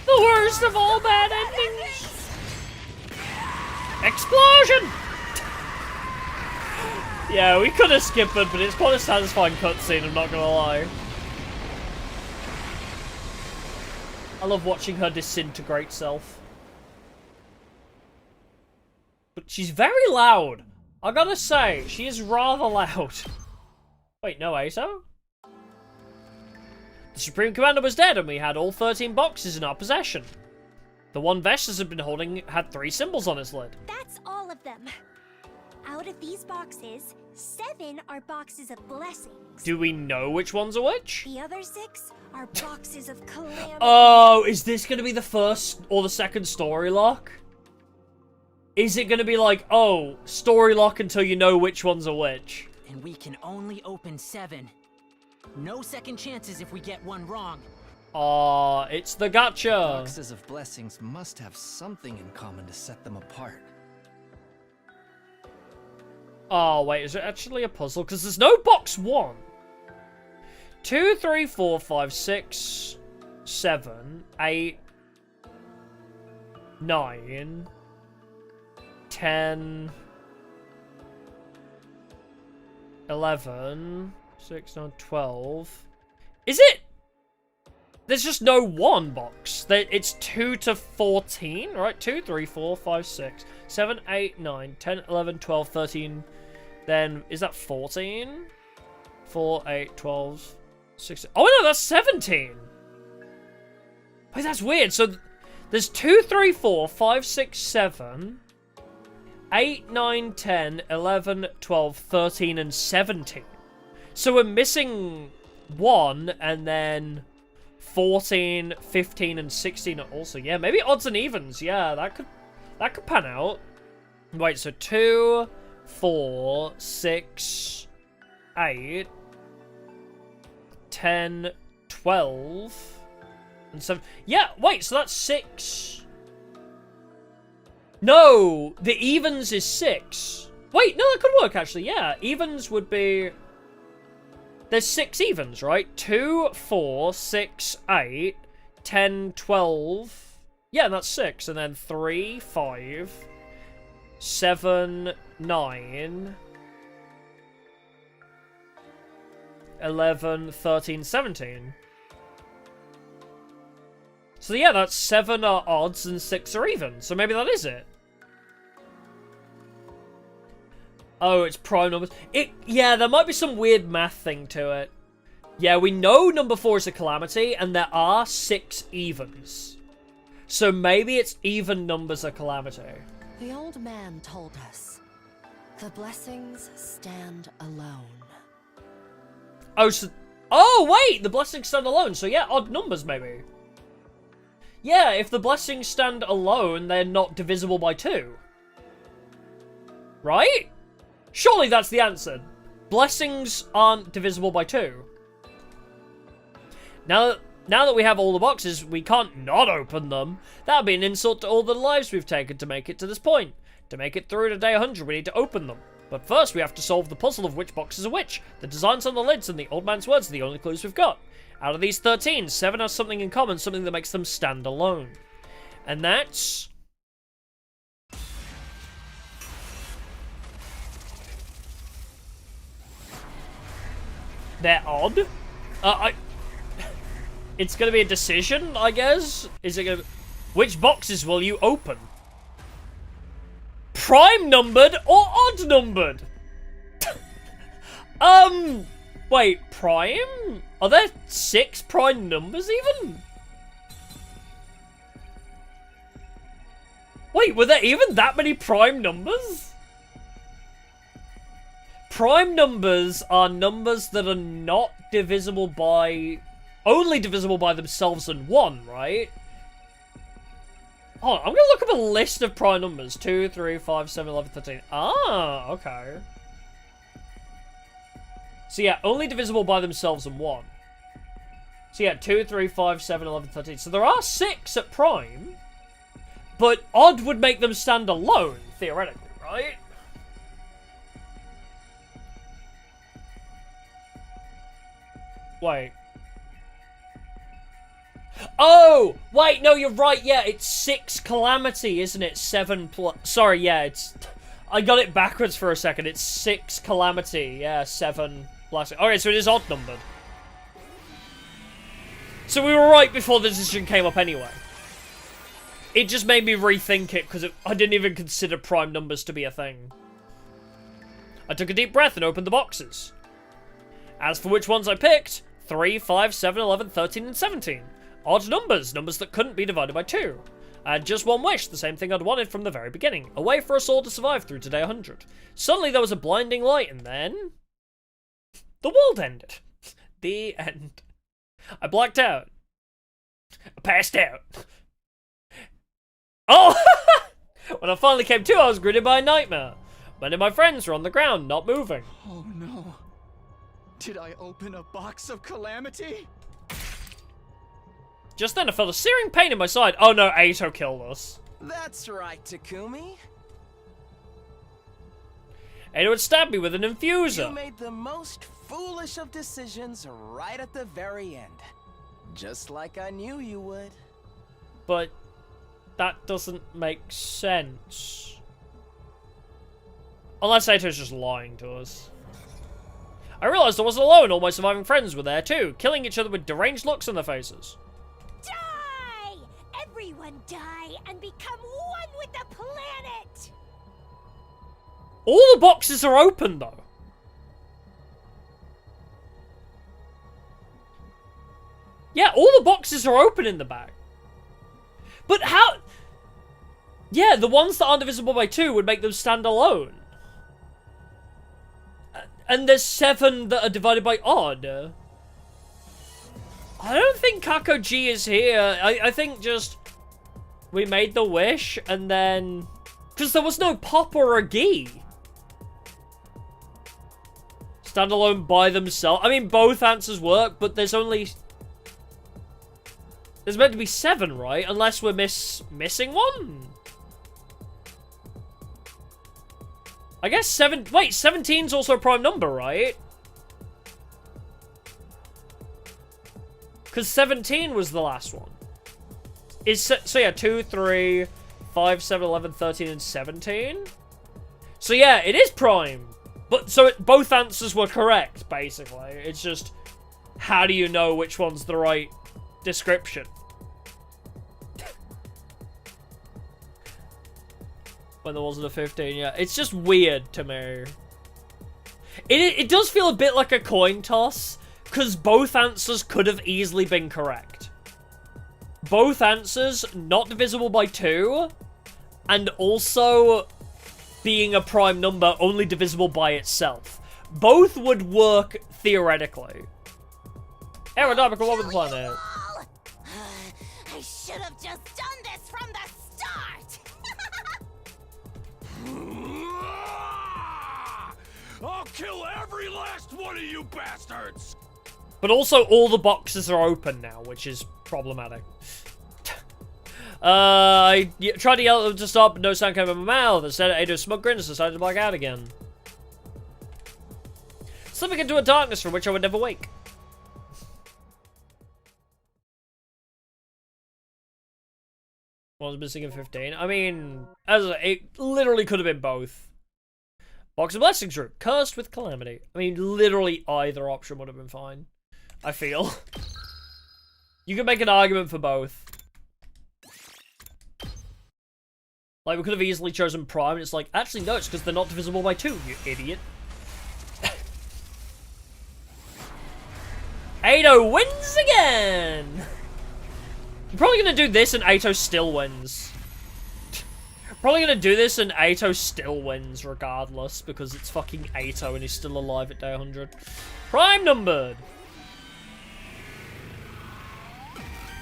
The worst of all bad endings. Explosion! Yeah, we could have skipped it, but it's quite a satisfying cutscene, I'm not gonna lie. I love watching her disintegrate self. But she's very loud. I gotta say, she is rather loud. Wait, no, Ato? The Supreme Commander was dead, and we had all 13 boxes in our possession. The one Veshnas had been holding had 3 symbols on its lid. That's all of them. Out of these boxes, 7 are boxes of blessings. Do we know which ones are which? The other 6 are boxes of calamity. Oh, is this going to be the first or the second story lock? Is it going to be like, oh, story lock until you know which ones are which? And we can only open 7. No second chances if we get one wrong. Aw, it's the gotcha. Boxes of blessings must have something in common to set them apart. Oh, wait, is it actually a puzzle? Because there's no box 1. 2, 3, 4, 5, 6, 7, 8, 9, 10, 11, 6, 9, 12. Is it? There's just no 1 box. It's 2 to 14, right? 2, 3, 4, 5, 6, 7, 8, 9, 10, 11, 12, 13. Then, is that 14? 4, 8, 12, 16. Oh, no, that's 17. Wait, that's weird. So, there's 2, 3, 4, 5, 6, 7, 8, 9, 10, 11, 12, 13, and 17. So we're missing 1, and then 14, 15, and 16 are also. Yeah, maybe odds and evens. Yeah, that could pan out. Wait, so 2, 4, 6, 8, 10, 12, and 7. Yeah, wait, so that's 6. No, the evens is 6. Wait, no, that could work, actually. Yeah, evens would be... There's 6 evens, right? 2, 4, 6, 8, 10, 12. Yeah, and that's 6. And then 3, 5, 7, 9, 11, 13, 17. So yeah, that's 7 are odds and 6 are even. So maybe that is it. Oh, it's prime numbers. Yeah, there might be some weird math thing to it. Yeah, we know number 4 is a calamity, and there are 6 evens. So maybe it's even numbers are calamity. The old man told us, the blessings stand alone. Oh, wait! The blessings stand alone. So yeah, odd numbers maybe. Yeah, if the blessings stand alone, they're not divisible by 2. Right? Surely that's the answer. Blessings aren't divisible by 2. Now that we have all the boxes, we can't not open them. That would be an insult to all the lives we've taken to make it to this point. To make it through to day 100, we need to open them. But first, we have to solve the puzzle of which boxes are which. The designs on the lids and the old man's words are the only clues we've got. Out of these 13, 7 have something in common, something that makes them stand alone. And that's... They're odd? It's gonna be a decision, I guess? Is it gonna... Which boxes will you open? Prime numbered or odd numbered? Wait, prime? Are there 6 prime numbers even? Wait, were there even that many prime numbers? Prime numbers are numbers that are not divisible by... Only divisible by themselves and 1, right? Hold on, I'm gonna look up a list of prime numbers. 2, 3, 5, 7, 11, 13. Ah, okay. So yeah, only divisible by themselves and 1. So yeah, 2, 3, 5, 7, 11, 13. So there are 6 at prime. But odd would make them stand alone, theoretically, right? Wait. Oh! Wait, no, you're right, yeah, it's 6 calamity, isn't it? 7 plus... Sorry, yeah, it's... I got it backwards for a second. It's 6 calamity, yeah, 7 blessing. Okay, so it is odd numbered. So we were right before the decision came up anyway. It just made me rethink it, because I didn't even consider prime numbers to be a thing. I took a deep breath and opened the boxes. As for which ones I picked, 3, 5, 7, 11, 13, and 17. Odd numbers, numbers that couldn't be divided by 2. I had just one wish, the same thing I'd wanted from the very beginning. A way for us all to survive through to day 100. Suddenly there was a blinding light, and then... the world ended. The end. I blacked out. I passed out. Oh! When I finally came to, I was greeted by a nightmare. Many of my friends were on the ground, not moving. Oh no. Did I open a box of calamity? Just then I felt a searing pain in my side. Oh no, Ato killed us. That's right, Takumi. Ato had stabbed me with an infuser. You made the most foolish of decisions right at the very end. Just like I knew you would. But that doesn't make sense. Unless Ato's just lying to us. I realized I wasn't alone. All my surviving friends were there too, killing each other with deranged looks on their faces. Die! Everyone die and become one with the planet! All the boxes are open though. Yeah, all the boxes are open in the back. But how... Yeah, the ones that aren't divisible by 2 would make them stand alone. And there's 7 that are divided by odd. I don't think Kako G is here. I think just... we made the wish, and then... because there was no pop or a gi. Standalone by themselves. I mean, both answers work, but there's only... there's meant to be 7, right? Unless we're missing one? I guess 7... wait, 17's also a prime number, right? Because 17 was the last one. So yeah, 2, 3, 5, 7, 11, 13, and 17? So yeah, it is prime. But, so both answers were correct, basically. It's just, how do you know which one's the right description? When there wasn't a 15, yeah. It's just weird to me. It does feel a bit like a coin toss, because both answers could have easily been correct. Both answers not divisible by 2, and also being a prime number only divisible by itself. Both would work theoretically. Aerodynamical one with the planet. I should have just done this from the start. I'll kill every last one of you bastards! But also, all the boxes are open now, which is problematic. I tried to yell at them to stop, but no sound came out of my mouth. Instead, I ate a smug grin and decided to black out again. Slipping into a darkness from which I would never wake. What was missing in 15? I mean, it literally could have been both. Box of Blessings route. Cursed with Calamity. I mean, literally either option would have been fine. I feel. You can make an argument for both. Like, we could have easily chosen Prime, and it's like, actually, no, it's because they're not divisible by 2, you idiot. Ato wins again! I'm probably gonna do this and Ato still wins. Probably gonna do this and Ato still wins regardless, because it's fucking Ato and he's still alive at day 100. Prime numbered!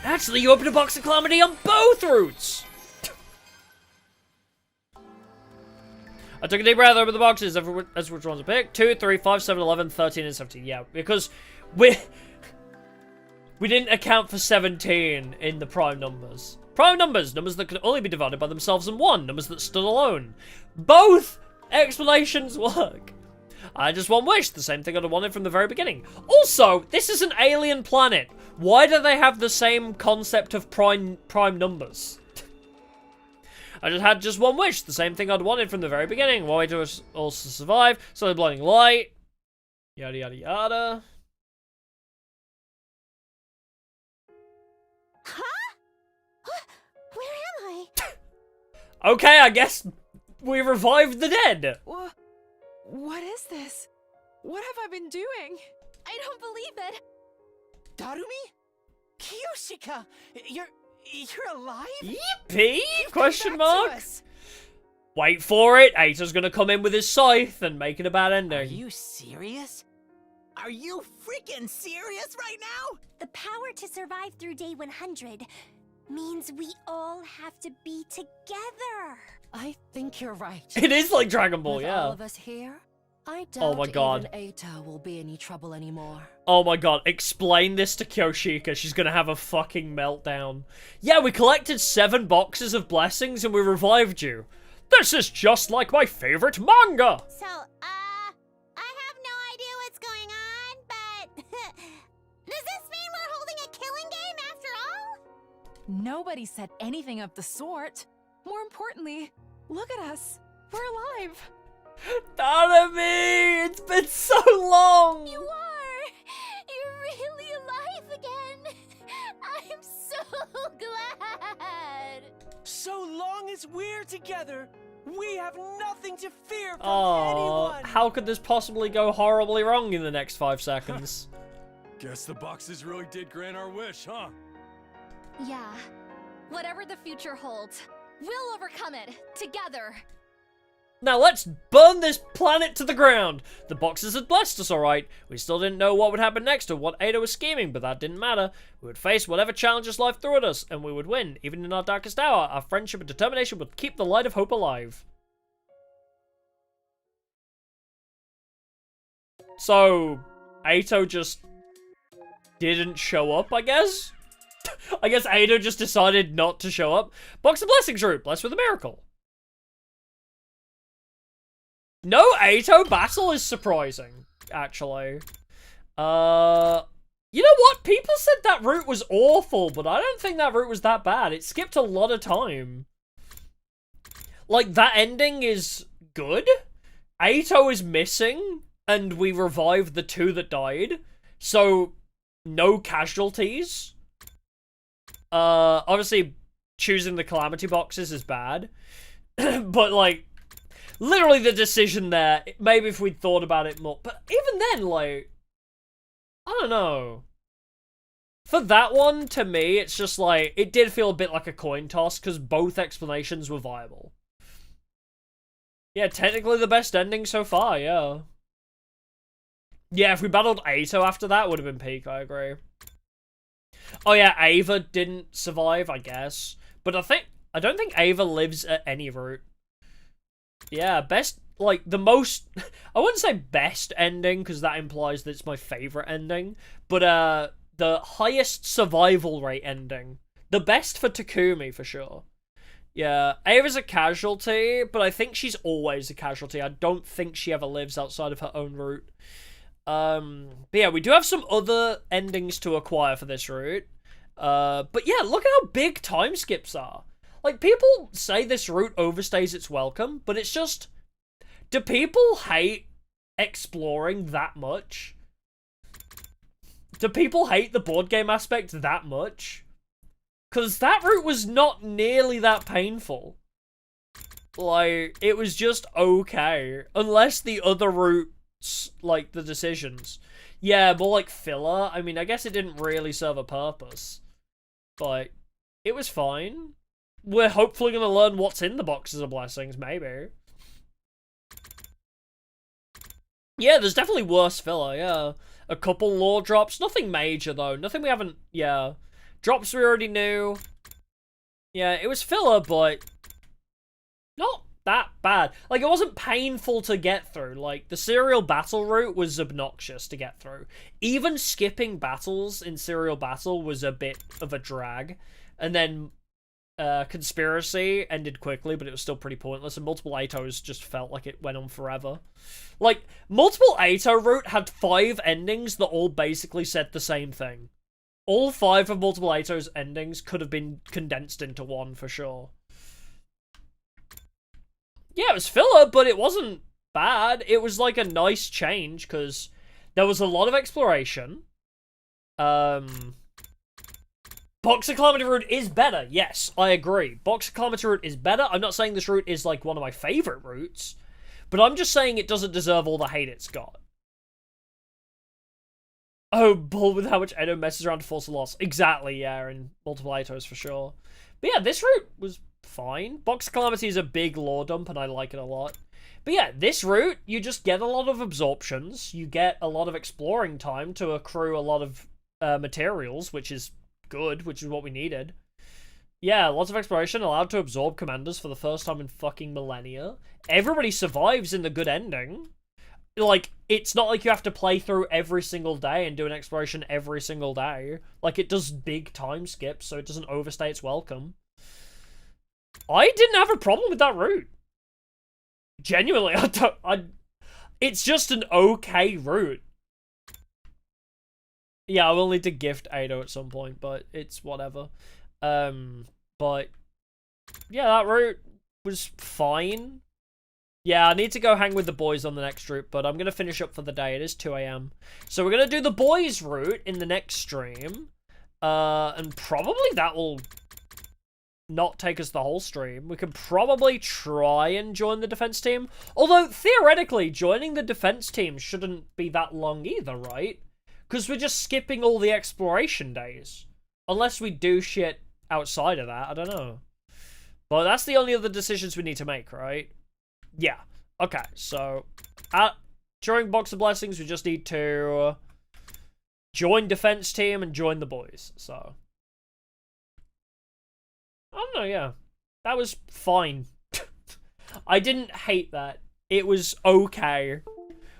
Actually, you opened a box of Calamity on both routes! I took a deep breath over the boxes, as which ones to pick. 2, 3, 5, 7, 11, 13, and 17. Yeah, because we didn't account for 17 in the prime numbers. Prime numbers, numbers that could only be divided by themselves and 1, numbers that stood alone. Both explanations work. I just one wish, the same thing I'd have wanted from the very beginning. Also, this is an alien planet. Why do they have the same concept of prime numbers? I just had just one wish, the same thing I'd wanted from the very beginning. One way to also survive, so the blinding light, yada yada yada. Huh? Where am I? Okay, I guess we revived the dead. What is this? What have I been doing? I don't believe it. Darumi? Kiyoshika! You're alive? Yippee? Question mark? Wait for it. Ata's gonna come in with his scythe and make it a bad ending. Are you serious? Are you freaking serious right now? The power to survive through day 100 means we all have to be together. I think you're right. It is like Dragon Ball, With yeah. all of us here, I doubt Oh my god. even Ato will be any trouble anymore. Oh my god, explain this to Kyoshika. She's gonna have a fucking meltdown. Yeah, we collected 7 boxes of blessings and we revived you. This is just like my favorite manga! So, I have no idea what's going on, but does this mean we're holding a killing game after all? Nobody said anything of the sort. More importantly, look at us. We're alive. Darumi! It's been so long! You are! You're really alive again! I'm so glad! So long as we're together, we have nothing to fear from Oh, anyone! how could this possibly go horribly wrong in the next 5 seconds? Guess the boxes really did grant our wish, huh? Yeah. Whatever the future holds, We'll overcome it, together. Now let's burn this planet to the ground! The boxes had blessed us, alright. We still didn't know what would happen next or what Ada was scheming, but that didn't matter. We would face whatever challenges life threw at us, and we would win. Even in our darkest hour, our friendship and determination would keep the light of hope alive. So, Ato just didn't show up, I guess? I guess Ato just decided not to show up. Box of Blessings route, blessed with a miracle. No Ato battle is surprising, actually. You know what? People said that route was awful, but I don't think that route was that bad. It skipped a lot of time. Like, that ending is good. Ato is missing, and we revived the 2 that died. So, no casualties. Obviously, choosing the Calamity boxes is bad. But, like, literally the decision there, maybe if we'd thought about it more. But even then, like, I don't know. For that one, to me, it's just like, it did feel a bit like a coin toss, because both explanations were viable. Yeah, technically the best ending so far, yeah. Yeah, if we battled Ato after that, would have been peak, I agree. Oh yeah, Ava didn't survive, I guess. But I don't think Ava lives at any route. Yeah, best, like, the most, I wouldn't say best ending, because that implies that it's my favorite ending, but, the highest survival rate ending. The best for Takumi, for sure. Yeah, Ava's a casualty, but I think she's always a casualty. I don't think she ever lives outside of her own route. But yeah, we do have some other endings to acquire for this route. But yeah, look at how big time skips are. Like, people say this route overstays its welcome, but it's just, do people hate exploring that much? Do people hate the board game aspect that much? Because that route was not nearly that painful. Like, it was just okay. Unless the other routes, like, the decisions. Yeah, more like filler. I mean, I guess it didn't really serve a purpose. But it was fine. We're hopefully going to learn what's in the boxes of blessings, maybe. Yeah, there's definitely worse filler, yeah. A couple lore drops. Nothing major, though. Nothing we haven't... Yeah. Drops we already knew. Yeah, it was filler, but... not that bad. Like, it wasn't painful to get through. Like, the serial battle route was obnoxious to get through. Even skipping battles in serial battle was a bit of a drag. And then... Conspiracy ended quickly, but it was still pretty pointless, and Multiple Atos just felt like it went on forever. Like, Multiple Ato route had 5 endings that all basically said the same thing. All 5 of Multiple Atos endings could have been condensed into one, for sure. Yeah, it was filler, but it wasn't bad. It was like a nice change, because there was a lot of exploration. Box of Calamity route is better. Yes, I agree. Box of Calamity route is better. I'm not saying this route is like one of my favorite routes, but I'm just saying it doesn't deserve all the hate it's got. Oh, bull with how much Edo messes around to force a loss. Exactly, yeah, and Multiple Atos for sure. But yeah, this route was fine. Box of Calamity is a big lore dump, and I like it a lot. But yeah, this route, you just get a lot of absorptions. You get a lot of exploring time to accrue a lot of materials, which is good, which is what we needed. Yeah, lots of exploration, allowed to absorb commanders for the first time in fucking millennia. Everybody survives in the good ending. Like, it's not like you have to play through every single day and do an exploration every single day. Like, it does big time skips, so it doesn't overstay its welcome. I didn't have a problem with that route. Genuinely, it's just an okay route. Yeah, I will need to gift Ado at some point, but it's whatever. But yeah, that route was fine. Yeah, I need to go hang with the boys on the next route, but I'm going to finish up for the day. It is 2 AM. So we're going to do the boys route in the next stream. And probably that will not take us the whole stream. We can probably try and join the defense team. Although, theoretically, joining the defense team shouldn't be that long either, right? Because we're just skipping all the exploration days. Unless we do shit outside of that, I don't know. But that's the only other decisions we need to make, right? Yeah. Okay, so during Box of Blessings, we just need to join defense team and join the boys. So I don't know, yeah. That was fine. I didn't hate that. It was okay.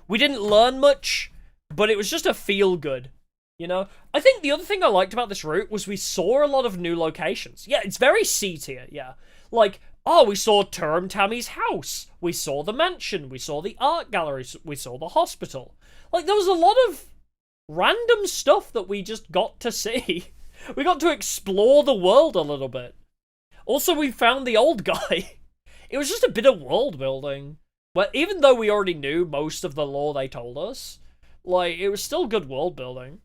We didn't learn much, but it was just a feel good. You know? I think the other thing I liked about this route was we saw a lot of new locations. Yeah, it's very C tier, yeah. Like, oh, we saw Turum Tammy's house. We saw the mansion. We saw the art gallery. We saw the hospital. Like, there was a lot of random stuff that we just got to see. We got to explore the world a little bit. Also, we found the old guy. It was just a bit of world building. But even though we already knew most of the lore they told us, like, it was still good world building.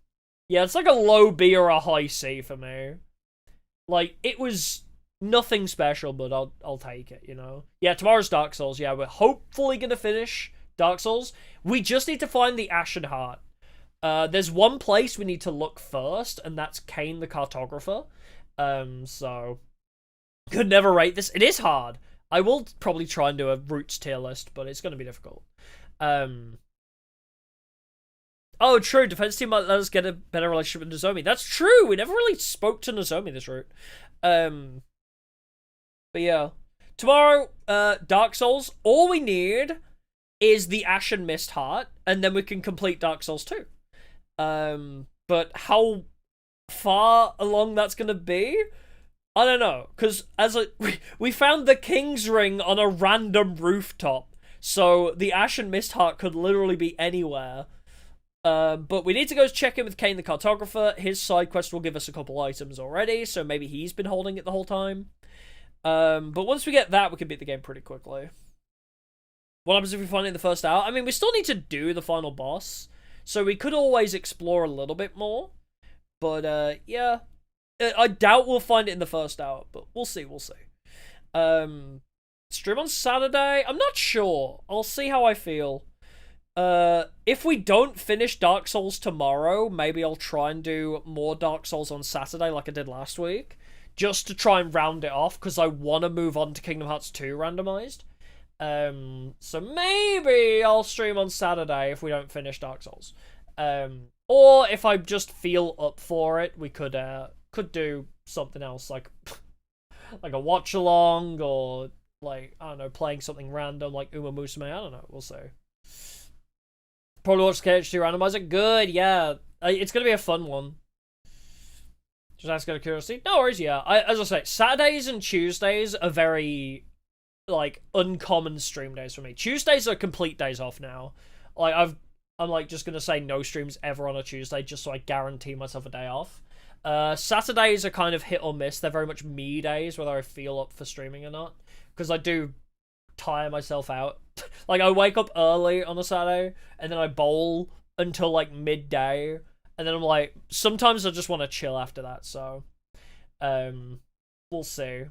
Yeah, it's like a low B or a high C for me. Like, it was nothing special, but I'll take it, you know? Yeah, tomorrow's Dark Souls. Yeah, we're hopefully gonna finish Dark Souls. We just need to find the Ashen Heart. There's one place we need to look first, and that's Kane the Cartographer. So could never rate this. It is hard. I will probably try and do a Roots tier list, but it's gonna be difficult. Oh, true. Defense team might let us get a better relationship with Nozomi. That's true. We never really spoke to Nozomi this route. But yeah. Tomorrow, Dark Souls. All we need is the Ashen Mist Heart, and then we can complete Dark Souls 2. But how far along that's gonna be, I don't know. Because we found the King's Ring on a random rooftop, so the Ashen Mist Heart could literally be anywhere. But we need to go check in with Kane the Cartographer. His side quest will give us a couple items already, so maybe he's been holding it the whole time. But once we get that, we can beat the game pretty quickly. What happens if we find it in the first hour? I mean, we still need to do the final boss, so we could always explore a little bit more. But, yeah. I doubt we'll find it in the first hour, but we'll see, we'll see. Stream on Saturday? I'm not sure. I'll see how I feel. If we don't finish Dark Souls tomorrow, maybe I'll try and do more Dark Souls on Saturday like I did last week. Just to try and round it off, because I want to move on to Kingdom Hearts 2 randomized. So maybe I'll stream on Saturday if we don't finish Dark Souls. Or if I just feel up for it, we could do something else, like a watch-along, or, like, I don't know, playing something random, like Uma Musume, I don't know, we'll see. Probably watch KH2 randomizer. Good, yeah. It's gonna be a fun one. Just ask out of curiosity. No worries, yeah. As I say, Saturdays and Tuesdays are very, like, uncommon stream days for me. Tuesdays are complete days off now. Like, I'm like just gonna say no streams ever on a Tuesday, just so I guarantee myself a day off. Saturdays are kind of hit or miss. They're very much me days, whether I feel up for streaming or not. Because I do tire myself out. Like, I wake up early on a Saturday, and then I bowl until, like, midday, and then I'm like, sometimes I just want to chill after that, so, we'll see.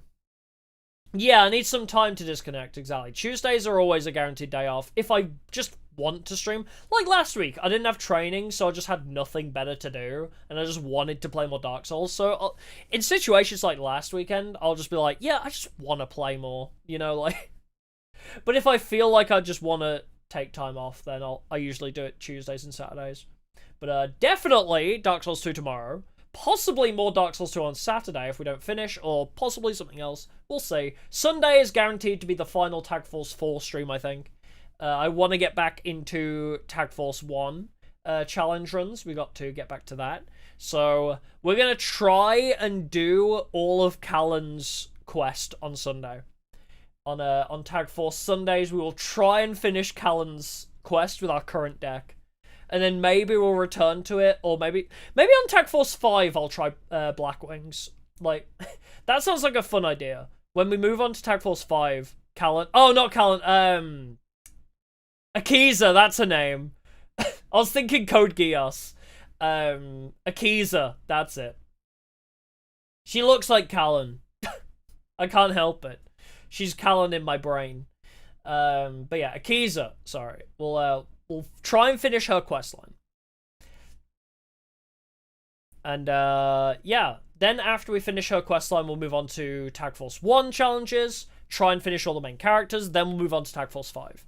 Yeah, I need some time to disconnect, exactly. Tuesdays are always a guaranteed day off, if I just want to stream. Like last week, I didn't have training, so I just had nothing better to do, and I just wanted to play more Dark Souls, so in situations like last weekend, I'll just be like, yeah, I just want to play more, you know, like. But if I feel like I just want to take time off, then I usually do it Tuesdays and Saturdays. But definitely Dark Souls 2 tomorrow. Possibly more Dark Souls 2 on Saturday if we don't finish, or possibly something else. We'll see. Sunday is guaranteed to be the final Tag Force 4 stream, I think. I want to get back into Tag Force 1 challenge runs. We got to get back to that. So we're going to try and do all of Callan's quest on Sunday. On Tag Force Sundays, we will try and finish Callan's quest with our current deck. And then maybe we'll return to it, or maybe on Tag Force 5 I'll try Black Wings. Like, that sounds like a fun idea. When we move on to Tag Force 5, Callan... Oh, not Callan, Akiza, that's her name. I was thinking Code Geass. Akiza, that's it. She looks like Callan. I can't help it. She's Callan in my brain. But yeah, Akiza, sorry. We'll try and finish her questline. And, yeah, Then after we finish her questline, we'll move on to Tag Force 1 challenges, try and finish all the main characters, then we'll move on to Tag Force 5.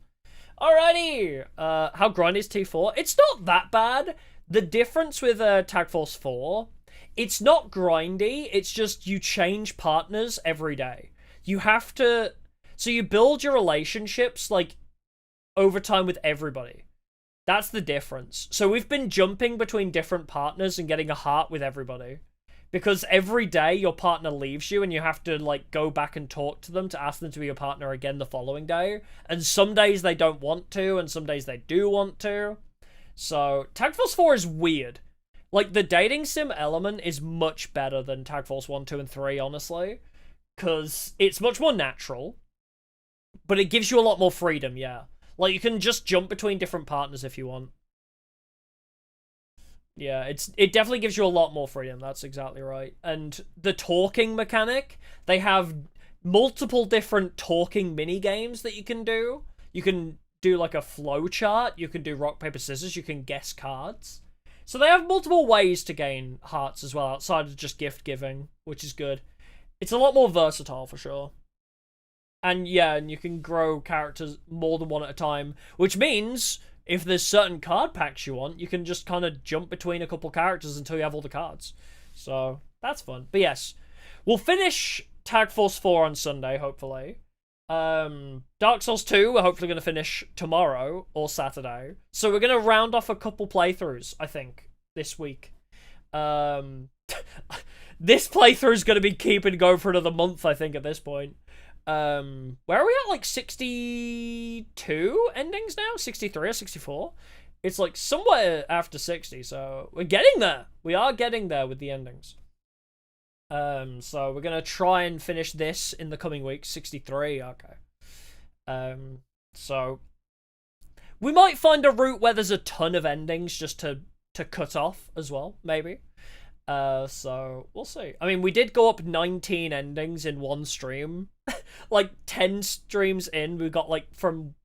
Alrighty! How grindy is T4? It's not that bad. The difference with Tag Force 4, it's not grindy, it's just you change partners every day. You have to... So you build your relationships, like, over time with everybody. That's the difference. So we've been jumping between different partners and getting a heart with everybody. Because every day your partner leaves you and you have to, like, go back and talk to them to ask them to be your partner again the following day. And some days they don't want to, and some days they do want to. So, Tag Force 4 is weird. Like, the dating sim element is much better than Tag Force 1, 2, and 3, honestly. Because it's much more natural. But it gives you a lot more freedom, yeah. Like, you can just jump between different partners if you want. Yeah, it definitely gives you a lot more freedom, that's exactly right. And the talking mechanic, they have multiple different talking mini-games that you can do. You can do, like, a flow chart, you can do rock, paper, scissors, you can guess cards. So they have multiple ways to gain hearts as well, outside of just gift giving, which is good. It's a lot more versatile, for sure. And yeah, and you can grow characters more than one at a time, which means if there's certain card packs you want, you can just kind of jump between a couple characters until you have all the cards. So, that's fun. But yes, we'll finish Tag Force 4 on Sunday, hopefully. Dark Souls 2, we're hopefully going to finish tomorrow or Saturday. So we're going to round off a couple playthroughs, I think, this week. This playthrough is going to be keep and go for another month, I think, at this point. Where are we at, like, 62 endings now? 63 or 64? It's, like, somewhere after 60, so we're getting there. We are getting there with the endings. So we're gonna try and finish this in the coming weeks. 63, okay. So we might find a route where there's a ton of endings just to cut off as well, maybe. So we'll see. I mean, we did go up 19 endings in one stream. Like 10 streams in, we got like from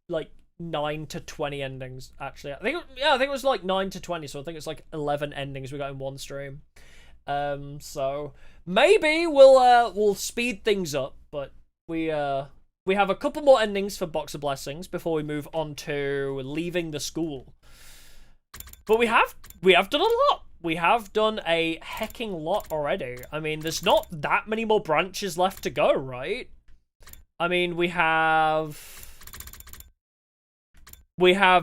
like 9 to 20 endings. Actually, I think it was like 9 to 20. So I think it's like 11 endings we got in one stream. So maybe we'll speed things up, but we have a couple more endings for Box of Blessings before we move on to leaving the school. But we have done a lot. We have done a hecking lot already. I mean, there's not that many more branches left to go, right? I mean, we have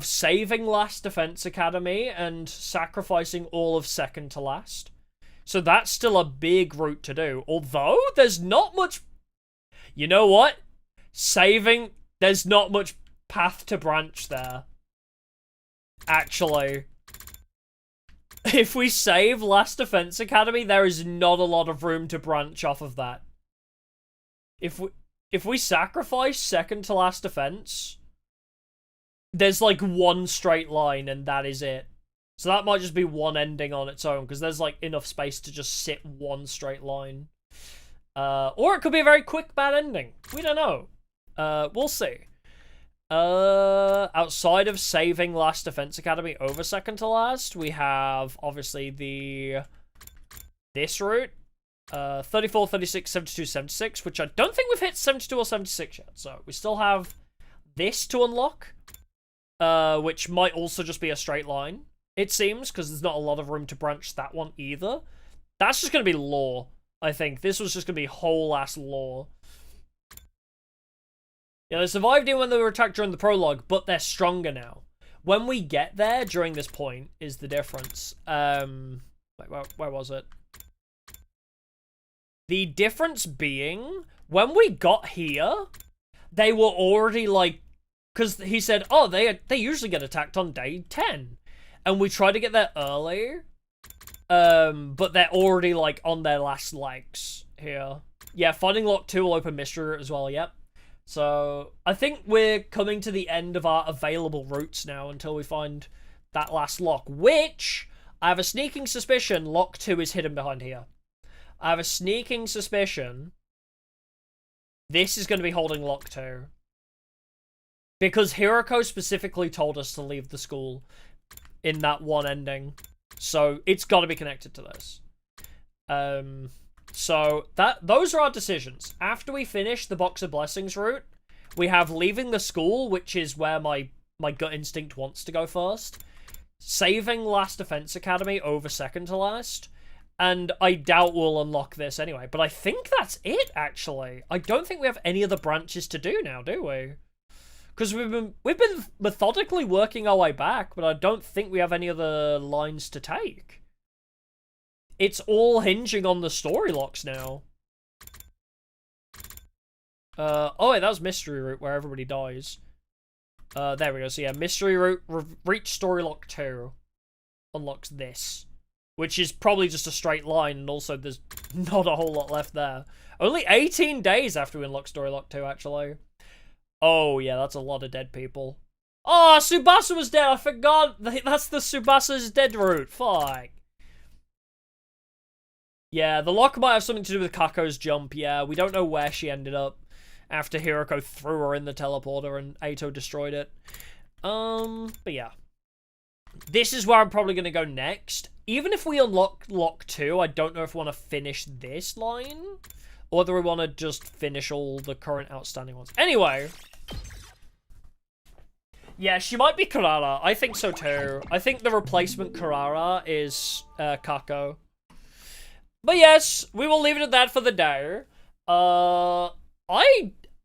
saving Last Defense Academy and sacrificing all of second to last. So that's still a big route to do. Although, there's not much... You know what? There's not much path to branch there. Actually. If we save Last Defense Academy, there is not a lot of room to branch off of that. If we sacrifice second to last defense, there's like one straight line and that is it. So that might just be one ending on its own, because there's like enough space to just sit one straight line. Or it could be a very quick bad ending. We don't know. We'll see. Outside of saving Last Defense Academy over second to last, we have obviously this route. 34, 36, 72, 76, which I don't think we've hit 72 or 76 yet. So we still have this to unlock, which might also just be a straight line, it seems, because there's not a lot of room to branch that one either. That's just going to be lore, I think. This was just going to be whole-ass lore. Yeah, they survived even when they were attacked during the prologue, but they're stronger now. When we get there during this point is the difference. Wait, where was it? The difference being, when we got here, they were already like... Because he said, oh, they usually get attacked on day 10. And we tried to get there early. But they're already like on their last legs here. Yeah, finding lock 2 will open mystery route as well, yep. So, I think we're coming to the end of our available routes now until we find that last lock, which I have a sneaking suspicion lock 2 is hidden behind here. I have a sneaking suspicion this is going to be holding lock 2. Because Hiroko specifically told us to leave the school in that one ending. So, it's got to be connected to this. So those are our decisions. After we finish the Box of Blessings route, we have leaving the school, which is where my gut instinct wants to go first. Saving Last Defense Academy over second to last. And I doubt we'll unlock this anyway. But I think that's it, actually. I don't think we have any other branches to do now, do we? Because we've been methodically working our way back, but I don't think we have any other lines to take. It's all hinging on the story locks now. Oh wait, that was Mystery Route, where everybody dies. There we go. So yeah, Mystery Route, reach Story Lock 2. Unlocks this. Which is probably just a straight line, and also there's not a whole lot left there. Only 18 days after we unlock Story Lock 2, actually. Oh yeah, that's a lot of dead people. Oh, Tsubasa was dead, I forgot! That's the Tsubasa's dead route, fuck. Yeah, the lock might have something to do with Kako's jump, yeah. We don't know where she ended up after Hiroko threw her in the teleporter and Eito destroyed it. But yeah. This is where I'm probably going to go next. Even if we unlock Lock 2, I don't know if we want to finish this line. Or do we want to just finish all the current outstanding ones. Anyway. Yeah, she might be Karara. I think so too. I think the replacement Karara is Kako. But yes, we will leave it at that for the day.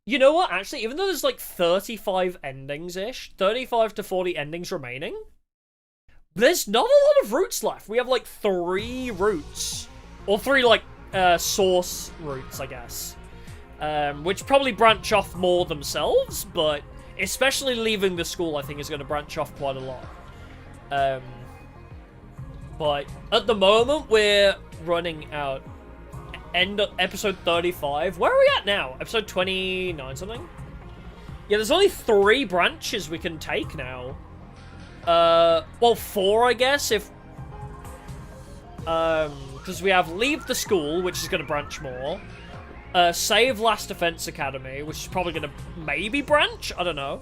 You know what, actually, even though there's like 35 endings-ish, 35 to 40 endings remaining, there's not a lot of routes left. We have like 3 routes. Or 3 like, source routes, I guess. Which probably branch off more themselves, but especially leaving the school, I think, is going to branch off quite a lot. But at the moment, we're running out. End of episode 35. Where are we at now? Episode 29 something? Yeah, there's only 3 branches we can take now. Well, 4, I guess, if... because we have Leave the School, which is going to branch more. Save Last Defense Academy, which is probably going to maybe branch? I don't know.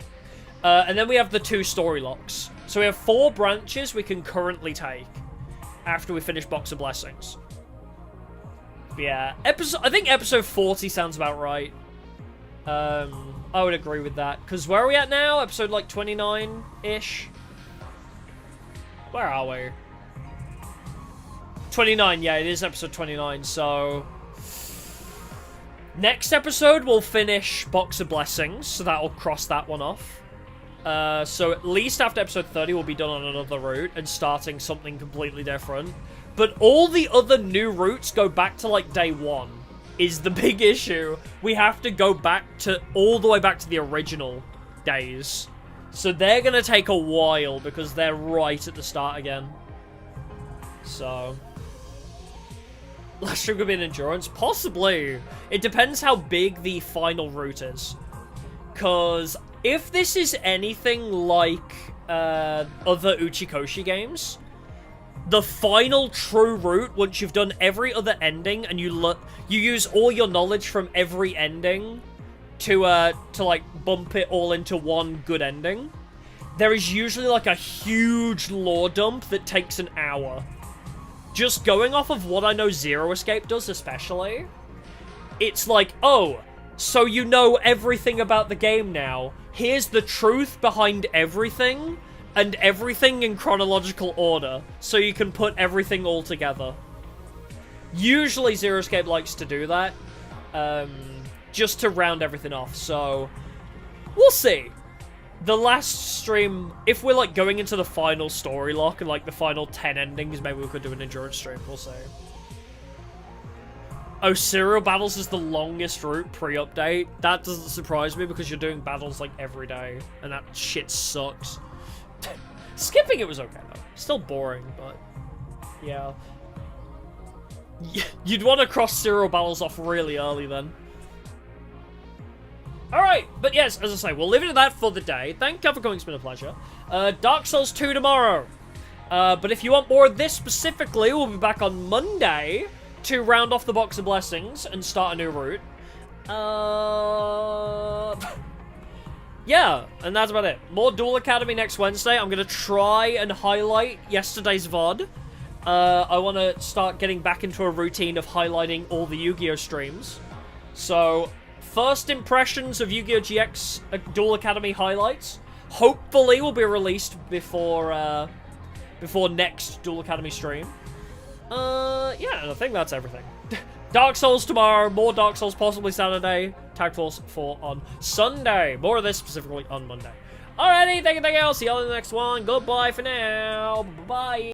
And then we have the 2 story locks. So we have 4 branches we can currently take after we finish Box of Blessings. Yeah, I think episode 40 sounds about right. I would agree with that. Because where are we at now? Episode, like, 29-ish? Where are we? 29, yeah, it is episode 29, so... Next episode, we'll finish Box of Blessings, so that'll cross that one off. So at least after episode 30, we'll be done on another route and starting something completely different. But all the other new routes go back to, like, day 1, is the big issue. We have to go back to, all the way back to the original days. So they're gonna take a while, because they're right at the start again. So... Last stream could be an endurance? Possibly! It depends how big the final route is. Because if this is anything like other Uchikoshi games... The final true route, once you've done every other ending, and you use all your knowledge from every ending to like, bump it all into one good ending, there is usually, like, a huge lore dump that takes an hour. Just going off of what I know Zero Escape does, especially, it's like, oh, so you know everything about the game now. Here's the truth behind everything, and everything in chronological order, so you can put everything all together. Usually Zero Escape likes to do that, just to round everything off, so we'll see. The last stream, if we're, like, going into the final story lock and, like, the final 10 endings, maybe we could do an endurance stream, we'll see. Oh, Serial Battles is the longest route pre-update? That doesn't surprise me, because you're doing battles, like, every day, and that shit sucks. Skipping it was okay, though. Still boring, but... Yeah. You'd want to cross Serial Battles off really early, then. Alright, but yes, as I say, we'll leave it at that for the day. Thank you for coming, it's been a pleasure. Dark Souls 2 tomorrow. But if you want more of this specifically, we'll be back on Monday to round off the Box of Blessings and start a new route. Yeah, and that's about it. More Duel Academy next Wednesday. I'm going to try and highlight yesterday's VOD. I want to start getting back into a routine of highlighting all the Yu-Gi-Oh! Streams. So, first impressions of Yu-Gi-Oh! GX Duel Academy highlights, hopefully will be released before next Duel Academy stream. Yeah, I think that's everything. Dark Souls tomorrow, more Dark Souls possibly Saturday, Tag Force 4 on Sunday. More of this specifically on Monday. Alrighty, thank you, I'll see y'all in the next one. Goodbye for now. Bye-bye.